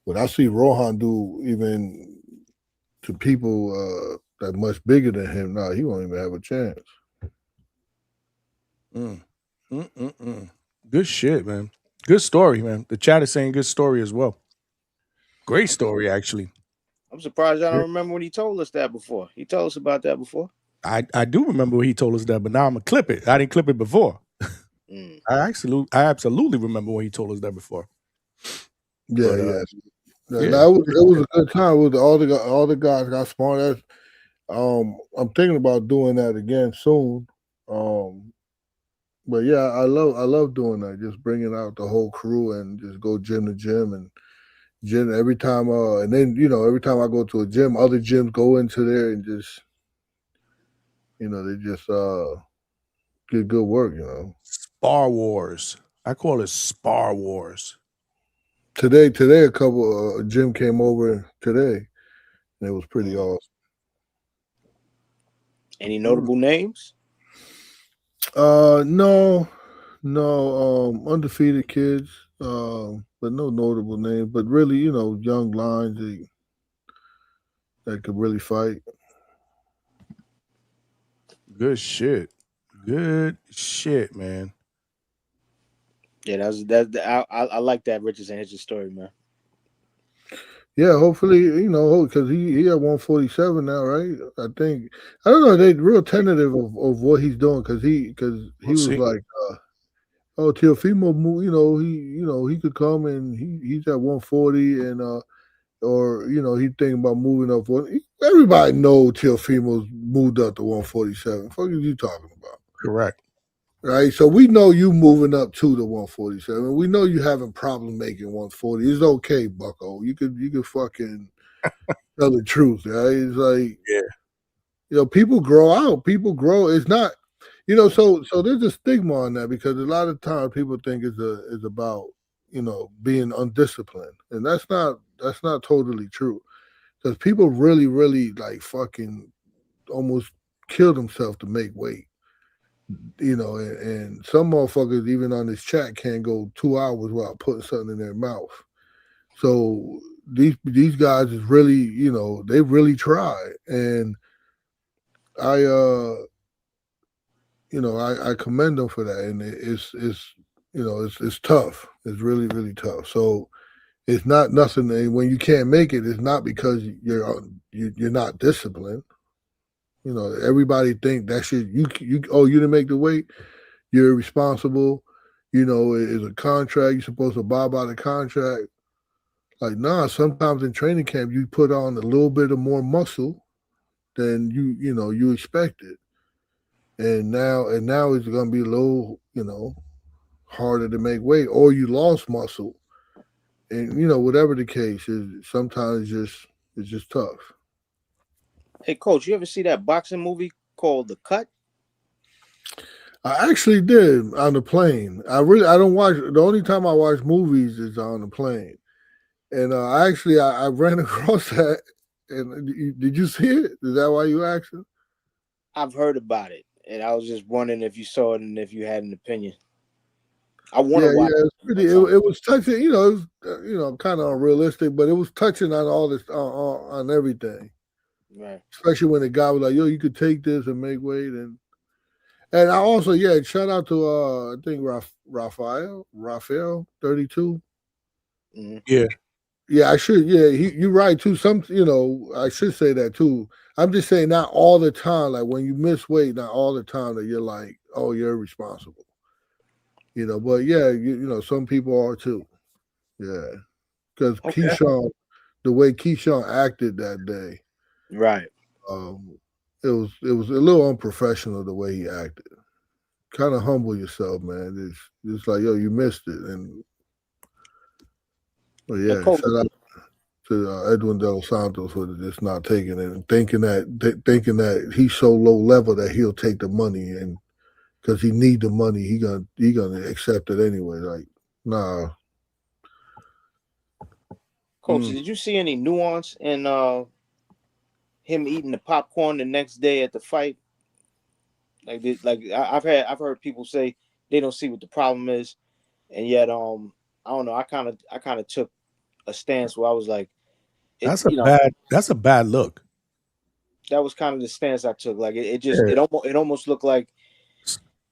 What I see Rohan do even to people that much bigger than him, nah, he won't even have a chance. Good shit, man. Good story, man. The chat is saying good story as well. Great story, actually. I'm surprised I don't remember when he told us that before. He told us about that before. I do remember when he told us that, but now I'm gonna clip it. I didn't clip it before. I absolutely remember when he told us that before. Yeah, But, yeah. yeah. Now, it was a good time with all the guys got spawned. I'm thinking about doing that again soon. But yeah, I love doing that. Just bringing out the whole crew and just go gym to gym and gym every time. And then every time I go to a gym, other gyms go into there and just they just get good work. Spar Wars. I call it Spar Wars. Today a couple gym came over today, and it was pretty awesome. Any notable names? No, undefeated kids, but no notable names. But really, young lines that could really fight. Good shit. Good shit, man. Yeah, I like that Richardson Hitchens story, man. Yeah, hopefully, because he at 147 now, right? I think I don't know. They real tentative of what he's doing because he was like, oh, Teofimo, he could come and he's at 140 and or he thinking about moving up. Everybody know Teofimo's moved up to 147. What fuck are you talking about? Correct. Right, so we know you moving up to the 147. We know you having problem making 140. It's okay, Bucko. You could fucking tell the truth, right? It's like, people grow out. People grow. It's not, So there's a stigma on that because a lot of times people think it's about being undisciplined, and that's not totally true. Because people really, really like fucking almost kill themselves to make weight. And some motherfuckers even on this chat can't go 2 hours without putting something in their mouth. So these guys is really, they really try. And I commend them for that. And it's tough. It's really, really tough. So it's not nothing. And when you can't make it, it's not because you're not disciplined. Everybody think that shit. You didn't make the weight. You're responsible. It's a contract. You're supposed to abide by the contract. Like, nah, sometimes in training camp, you put on a little bit of more muscle than you expected. And now it's going to be a little, harder to make weight, or you lost muscle. And, whatever the case is, sometimes it's just tough. Hey, Coach, you ever see that boxing movie called The Cut? I actually did on the plane. I don't watch. The only time I watch movies is on the plane. And I ran across that. And did you see it? Is that why you asked? I've heard about it, and I was just wondering if you saw it and if you had an opinion. I want to watch. Yeah, it was touching. It was kind of unrealistic, but it was touching on all this on everything. Right. Especially when the guy was like, "Yo, you could take this and make weight," and I also shout out to I think Raphael 32. Mm-hmm. Yeah, I should. Yeah, you're right too. I should say that too. I'm just saying not all the time. Like when you miss weight, not all the time that you're like, oh, you're irresponsible. But yeah, some people are too. Yeah, because Keyshawn, the way Keyshawn acted that day, right? It was a little unprofessional the way he acted. Kind of humble yourself, man. It's like, yo, you missed it, and shout out to Edwin Del Santos for just not taking it and thinking that he's so low level that he'll take the money and because he need the money. He gonna accept it anyway. Like, nah. Coach, did you see any nuance in him eating the popcorn the next day at the fight? I've heard people say they don't see what the problem is, and yet I don't know. I kind of took a stance where I was like, that's a bad look. That was kind of the stance I took. Like it Yeah. it almost looked like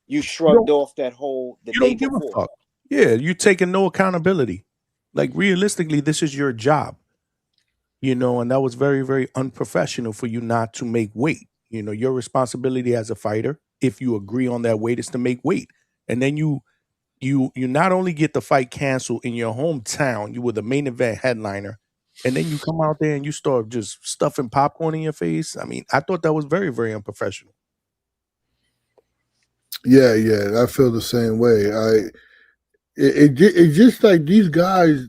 you shrugged off that whole the You day don't give before. a fuck. Yeah, you taking no accountability. Like realistically, this is your job. And that was very, very unprofessional for you not to make weight. Your responsibility as a fighter, if you agree on that weight, is to make weight. And then you not only get the fight canceled in your hometown, you were the main event headliner, and then you come out there and you start just stuffing popcorn in your face. I mean, I thought that was very, very unprofessional. Yeah, I feel the same way. It's just like these guys.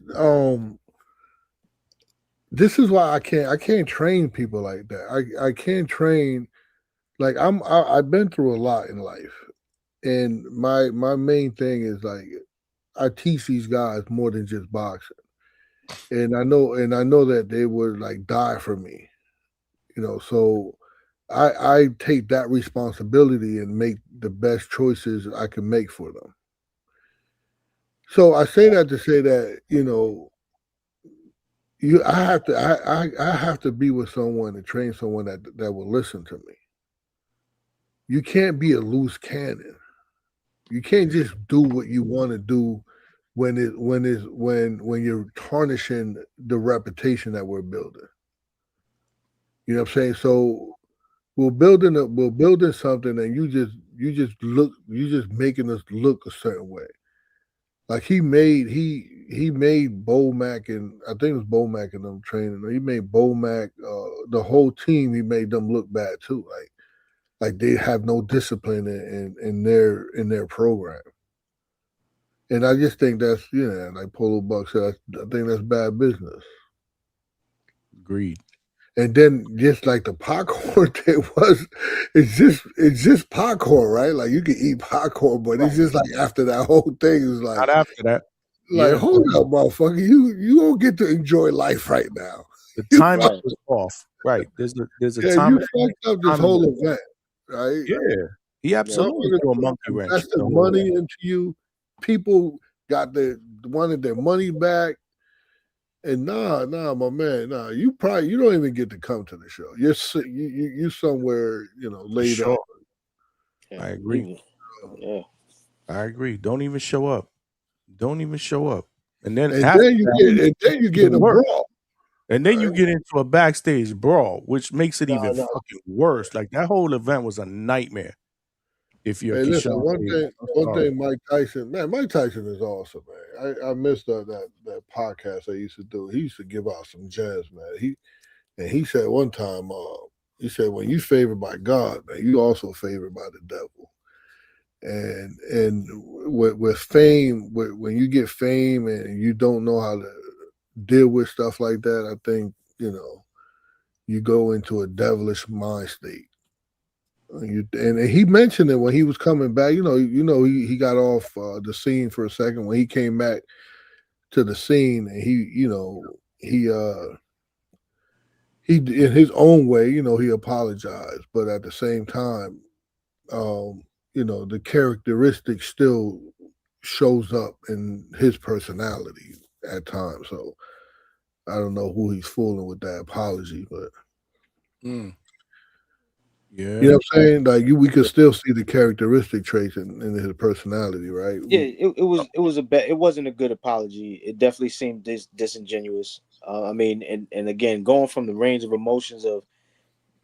This is why I can't train people like that. I can't train. Like I've been through a lot in life, and my main thing is like I teach these guys more than just boxing, and I know that they would like die for me, So I take that responsibility and make the best choices I can make for them. So I say that to say that I have to be with someone and train someone that will listen to me. You can't be a loose cannon. You can't just do what you want to do when you're tarnishing the reputation that we're building. You know what I'm saying? So we're building something, and you just making us look a certain way. Like he made Bomac, and I think it was Bomac and them training. He made Bomac, the whole team. He made them look bad too. Like they have no discipline in their program. And I just think that's like Polo Buck said. I think that's bad business. Agreed. And then just like the popcorn thing it's just popcorn, right? Like you can eat popcorn, but it's just like after that whole thing is like not after that. Like, hold up, motherfucker. You don't get to enjoy life right now. The time was off. Right. There's a time. You fucked up this whole event, right? Yeah. He absolutely threw a monkey wrench. Invested money into you. People wanted their money back. And nah, my man, you don't even get to come to the show. You're somewhere, laid up. I agree. Yeah. I agree. Don't even show up. And then you get a brawl. And then you get into a backstage brawl, which makes it even fucking worse. Like that whole event was a nightmare. If you're listen, one thing, Mike Tyson is awesome, man. I missed that podcast I used to do. He used to give out some gems, man. He said one time, he said, when you favored by God, man, you also favored by the devil. And with fame, when you get fame and you don't know how to deal with stuff like that, I think you go into a devilish mind state. And he mentioned it when he was coming back. He got off the scene for a second. When he came back to the scene, and he in his own way, he apologized, but at the same time, the characteristic still shows up in his personality at times. So I don't know who he's fooling with that apology, but yeah, you know what I'm saying? Like we could still see the characteristic traits in his personality, right? Yeah, it wasn't a good apology. It definitely seemed disingenuous. I mean, and again, going from the range of emotions of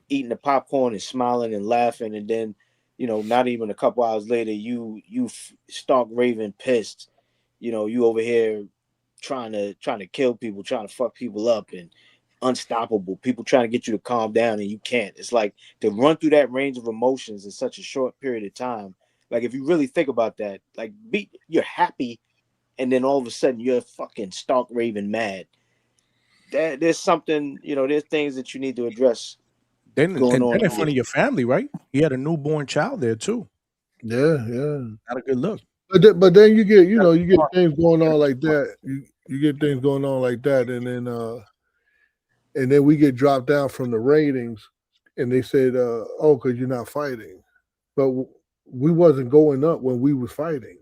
eating the popcorn and smiling and laughing, and then not even a couple hours later, you stark raving pissed. You over here trying to kill people, trying to fuck people up, and unstoppable. People trying to get you to calm down, and you can't. It's like to run through that range of emotions in such a short period of time. Like if you really think about that, like you're happy, and then all of a sudden you're fucking stark raving mad. There's something, there's things that you need to address. Then in front of your family, right? He had a newborn child there too. Yeah. Not a good look. But then you get things going on like that. You get things going on like that, and then we get dropped down from the ratings, and they said, "Oh, because you're not fighting," but we wasn't going up when we was fighting,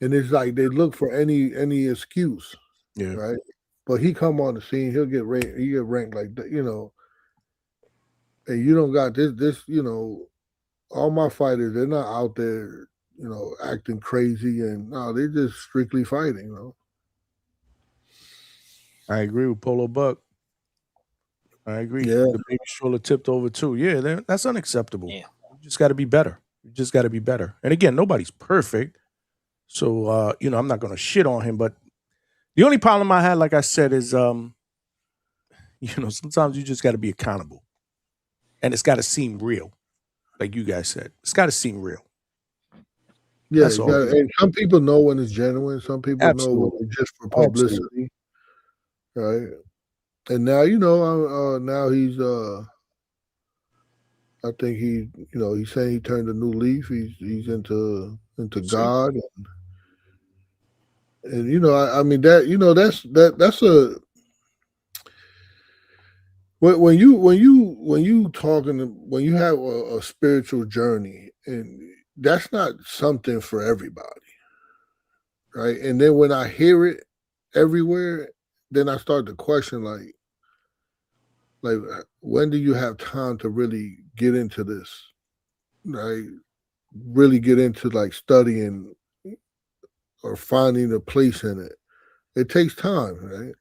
and it's like they look for any excuse, Yeah. right? But he come on the scene, he'll get ranked. He get ranked like that, and you don't got this. All my fighters, they're not out there, acting crazy, and no, they're just strictly fighting. I agree with Polo Buck. I agree. Yeah. The baby stroller tipped over too. Yeah, that's unacceptable. Yeah. You just got to be better. You just got to be better. And again, nobody's perfect. So, I'm not going to shit on him. But the only problem I had, like I said, is, sometimes you just got to be accountable. And it's got to seem real. Like you guys said, it's got to seem real. Yeah, That's all. and some people know when it's genuine. Some people know when Absolutely. it's just for publicity, right? And now now he's I think he's saying he turned a new leaf. He's into God, and I mean that that's a when you talking when you have a spiritual journey, and that's not something for everybody, right? And then when I hear it everywhere, then I start to question like when do you have time to really get into this, right? Really get into like studying or finding a place in it. It takes time, right?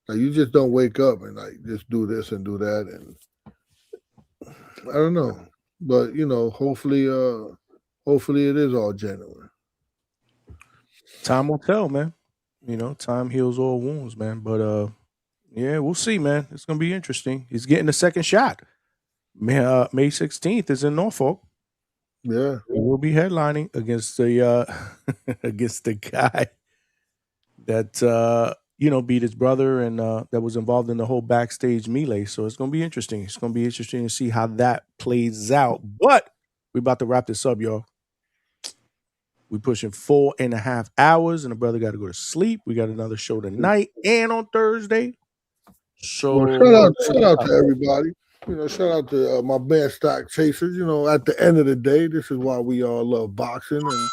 Like you just don't wake up and like just do this and do that, and I don't know, but hopefully it is all genuine. Time will tell, man. Time heals all wounds, man. But yeah, we'll see, man. It's gonna be interesting. He's getting a second shot. May 16th is in Norfolk. Yeah, he will be headlining against the against the guy that beat his brother and that was involved in the whole backstage melee. So it's gonna be interesting. It's gonna be interesting to see how that plays out. But we about to wrap this up, y'all. We pushing 4.5 hours, and the brother got to go to sleep. We got another show tonight and on Thursday. So well, shout out to everybody. Shout out to my band Stock Chasers. At the end of the day, this is why we all love boxing, and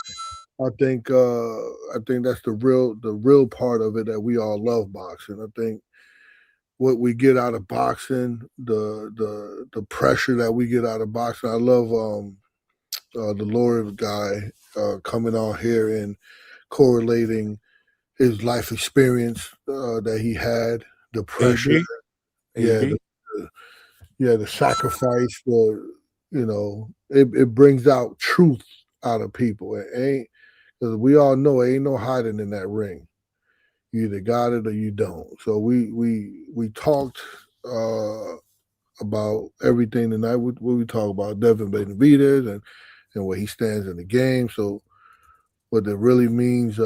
I think that's the real part of it, that we all love boxing. I think what we get out of boxing, the pressure that we get out of boxing. I love the Lord guy coming on here and correlating his life experience that he had, the pressure, AB. the sacrifice for it brings out truth out of people. It ain't, because we all know it ain't no hiding in that ring. You either got it or you don't. So we talked about everything tonight. What we talk about Devin Benavidez and where he stands in the game. So what it really means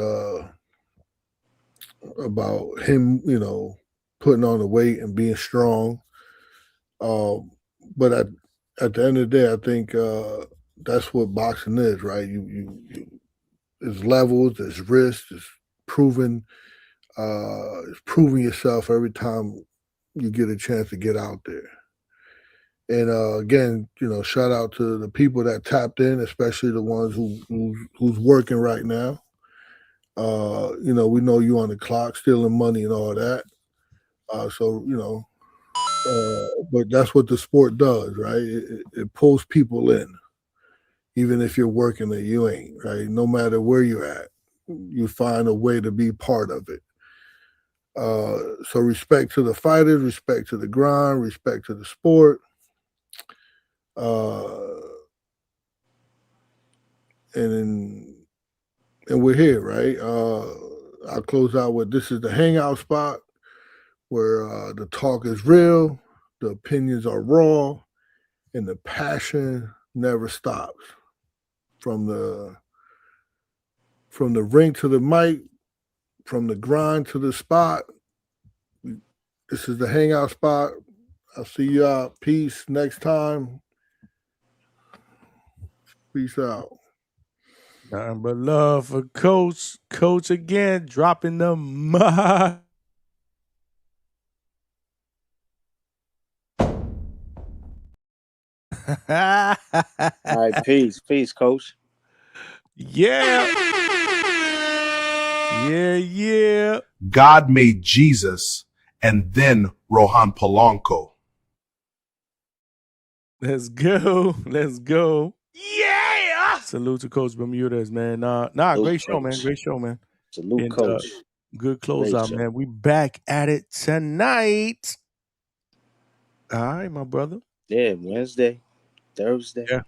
about him, putting on the weight and being strong. But at the end of the day, I think that's what boxing is, right? You there's levels, there's risks, there's proving yourself every time you get a chance to get out there. And again, shout out to the people that tapped in, especially the ones who's working right now. We know you on the clock, stealing money and all that. But that's what the sport does, right? It pulls people in, even if you're working or you ain't, right? No matter where you're at, you find a way to be part of it. So respect to the fighters, respect to the grind, respect to the sport. And we're here, right? I'll close out with, this is the Hangout spot where the talk is real, the opinions are raw, and the passion never stops. From the ring to the mic, from the grind to the spot. This is the Hangout spot. I'll see you out. Peace. Next time. Peace out. Nothing but love for Coach. Coach again, dropping the mic. All right, peace, Coach. Yeah. Yeah. God made Jesus and then Rohan Polanco. Let's go. Yeah. Salute to Coach Bermudez, man. Great show, man. Great show, man. Salute, and, Coach. Good closeout, man. We back at it tonight. All right, my brother. Yeah, Wednesday, Thursday. Yeah.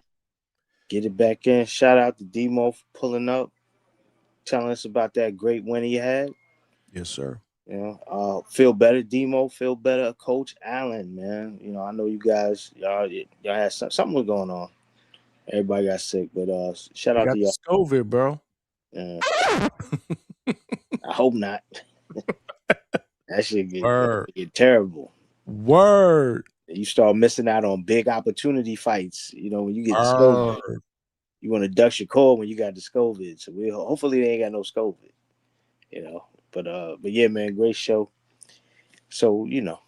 Get it back in. Shout out to DMO for pulling up, telling us about that great win he had. Yes, sir. You know, feel better, DMO. Feel better, Coach Allen, man. You know, I know you guys, y'all had something was going on. Everybody got sick, but shout out to y'all. COVID, bro. I hope not. That shit get terrible. Word. You start missing out on big opportunity fights. You know, when you get COVID, you want to duck your call when you got the COVID. So hopefully they ain't got no COVID. You know, but yeah, man, great show. So you know,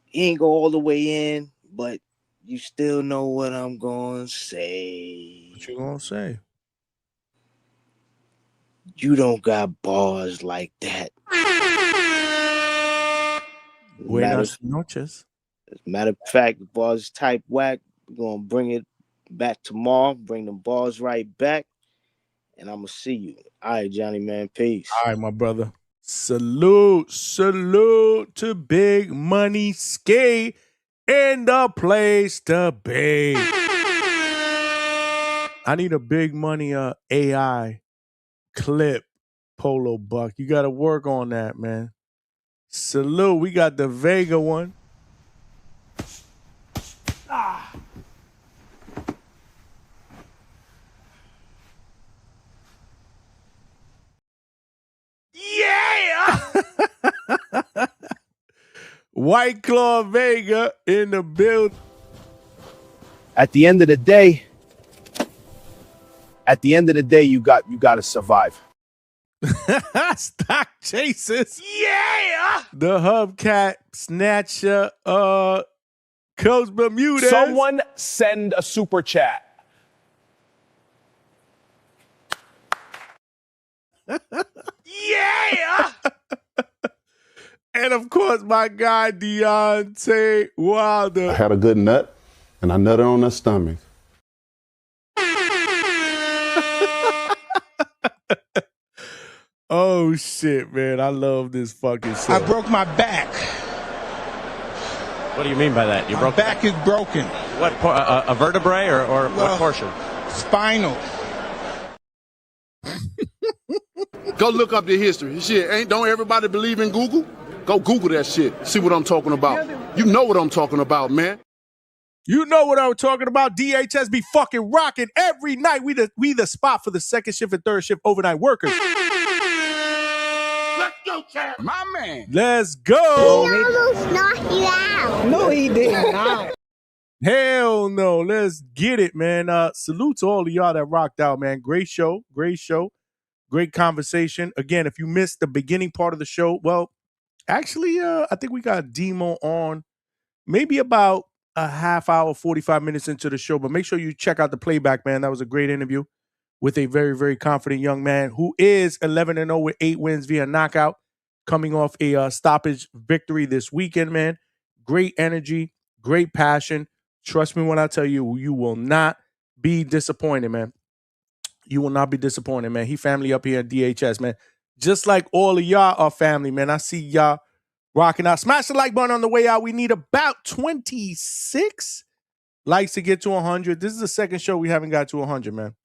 he ain't go all the way in, but you still know what I'm gonna say. What you gonna say? You don't got bars like that. Buenas noches. As a matter of fact, the bars type whack. We're gonna bring it back tomorrow. Bring the bars right back, and I'm gonna see you. All right, Johnny, man. Peace. All right, my brother. Salute to Big Money Skate in the place to be. I need a Big Money AI clip, Polo Buck. You got to work on that, man. Salute. We got the Vega one. Yeah! White Claw Vega in the build. At the end of the day, you got to survive. Stock chasers. Yeah! The Hubcap Snatcher, Coach Bermudez. Someone send a super chat. Yeah! And of course, my guy Deontay Wilder. I had a good nut, and I nutted on her stomach. Oh shit, man! I love this fucking shit. I broke my back. What do you mean by that? My back is broken. What, a vertebrae or what portion? Spinal. Go look up the history. Shit, don't everybody believe in Google? Go Google that shit. See what I'm talking about. You know what I'm talking about, man. You know what I'm talking about. DHS be fucking rocking every night. We the spot for the second shift and third shift overnight workers. Let's go, champ. My man. Let's go. He almost knocked you out. No, he did not. Hell no. Let's get it, man. Salute to all of y'all that rocked out, man. Great show. Great conversation. Again, if you missed the beginning part of the show, well, actually, I think we got Demo on maybe about a half hour, 45 minutes into the show. But make sure you check out the playback, man. That was a great interview with a very, very confident young man who is 11-0 with 8 wins via knockout, coming off a stoppage victory this weekend, man. Great energy, great passion. Trust me when I tell you, you will not be disappointed, man. You will not be disappointed, man. He family up here at DHS, man. Just like all of y'all are family, man. I see y'all rocking out. Smash the like button on the way out. We need about 26 likes to get to 100. This is the second show we haven't got to 100, man.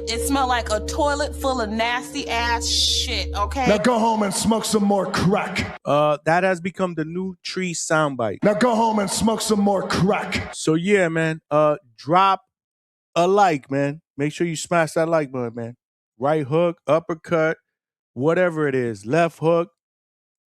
It smelled like a toilet full of nasty ass shit, okay? Now go home and smoke some more crack. That has become the new tree soundbite. Now go home and smoke some more crack. So yeah, man. Drop a like, man. Make sure you smash that like button, man. Right hook, uppercut, whatever it is. Left hook.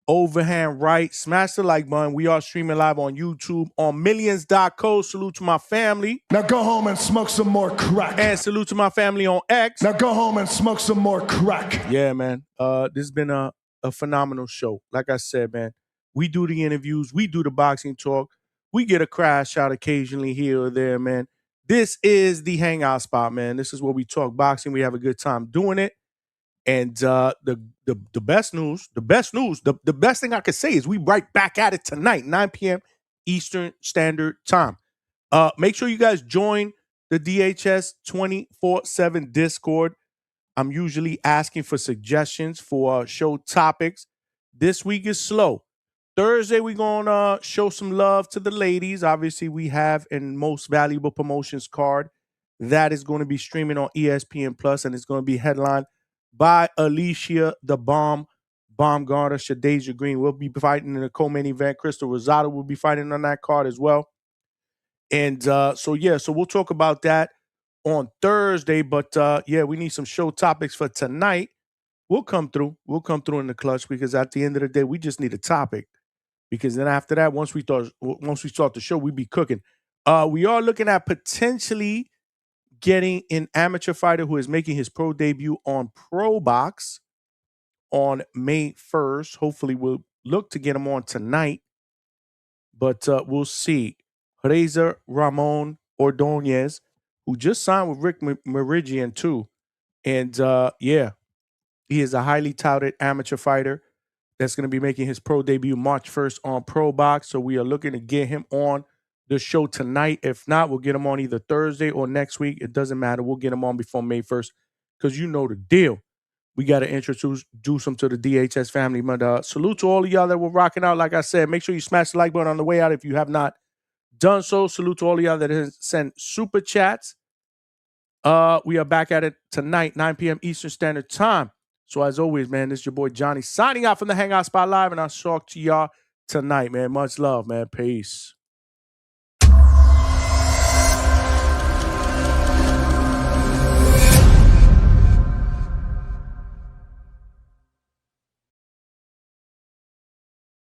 overhand right. Smash the like button. We are streaming live on YouTube on millions.co. Salute to my family. Now go home and smoke some more crack. And salute to my family on X. Now go home and smoke some more crack. Yeah, man. This has been a phenomenal show. Like I said, man, we do the interviews. We do the boxing talk. We get a crash out occasionally here or there, man. This is the hangout spot, man. This is where we talk boxing. We have a good time doing it. And the best news, the best thing I could say is we right back at it tonight, 9 p.m. Eastern Standard Time. Make sure you guys join the DHS 24/7 Discord. I'm usually asking for suggestions for show topics. This week is slow. Thursday, we're going to show some love to the ladies. Obviously, we have a Most Valuable Promotions card that is going to be streaming on ESPN Plus, and it's going to be headlined by Alicia the Bomb Baumgartner, Shadeja Green. We'll be fighting in the co-main event. Crystal Rosado will be fighting on that card as well. And so we'll talk about that on Thursday. But we need some show topics for tonight. We'll come through. We'll come through in the clutch because at the end of the day, we just need a topic. Because then after that, once we start the show, we be cooking. We are looking at potentially getting an amateur fighter who is making his pro debut on Pro Box on May 1st. Hopefully, we'll look to get him on tonight. But we'll see. Reza Ramon Ordonez, who just signed with Rick Meridian too. And he is a highly touted amateur fighter that's going to be making his pro debut March 1st on Pro Box. So we are looking to get him on the show tonight. If not, we'll get him on either Thursday or next week. It doesn't matter. We'll get him on before May 1st because you know the deal. We got to introduce him to the DHS family. But salute to all of y'all that were rocking out. Like I said, make sure you smash the like button on the way out if you have not done so. Salute to all of y'all that has sent super chats. We are back at it tonight, 9 p.m. Eastern Standard Time. So as always, man, this is your boy Johnny signing out from the Hangout Spot Live, and I'll talk to y'all tonight, man. Much love, man. Peace.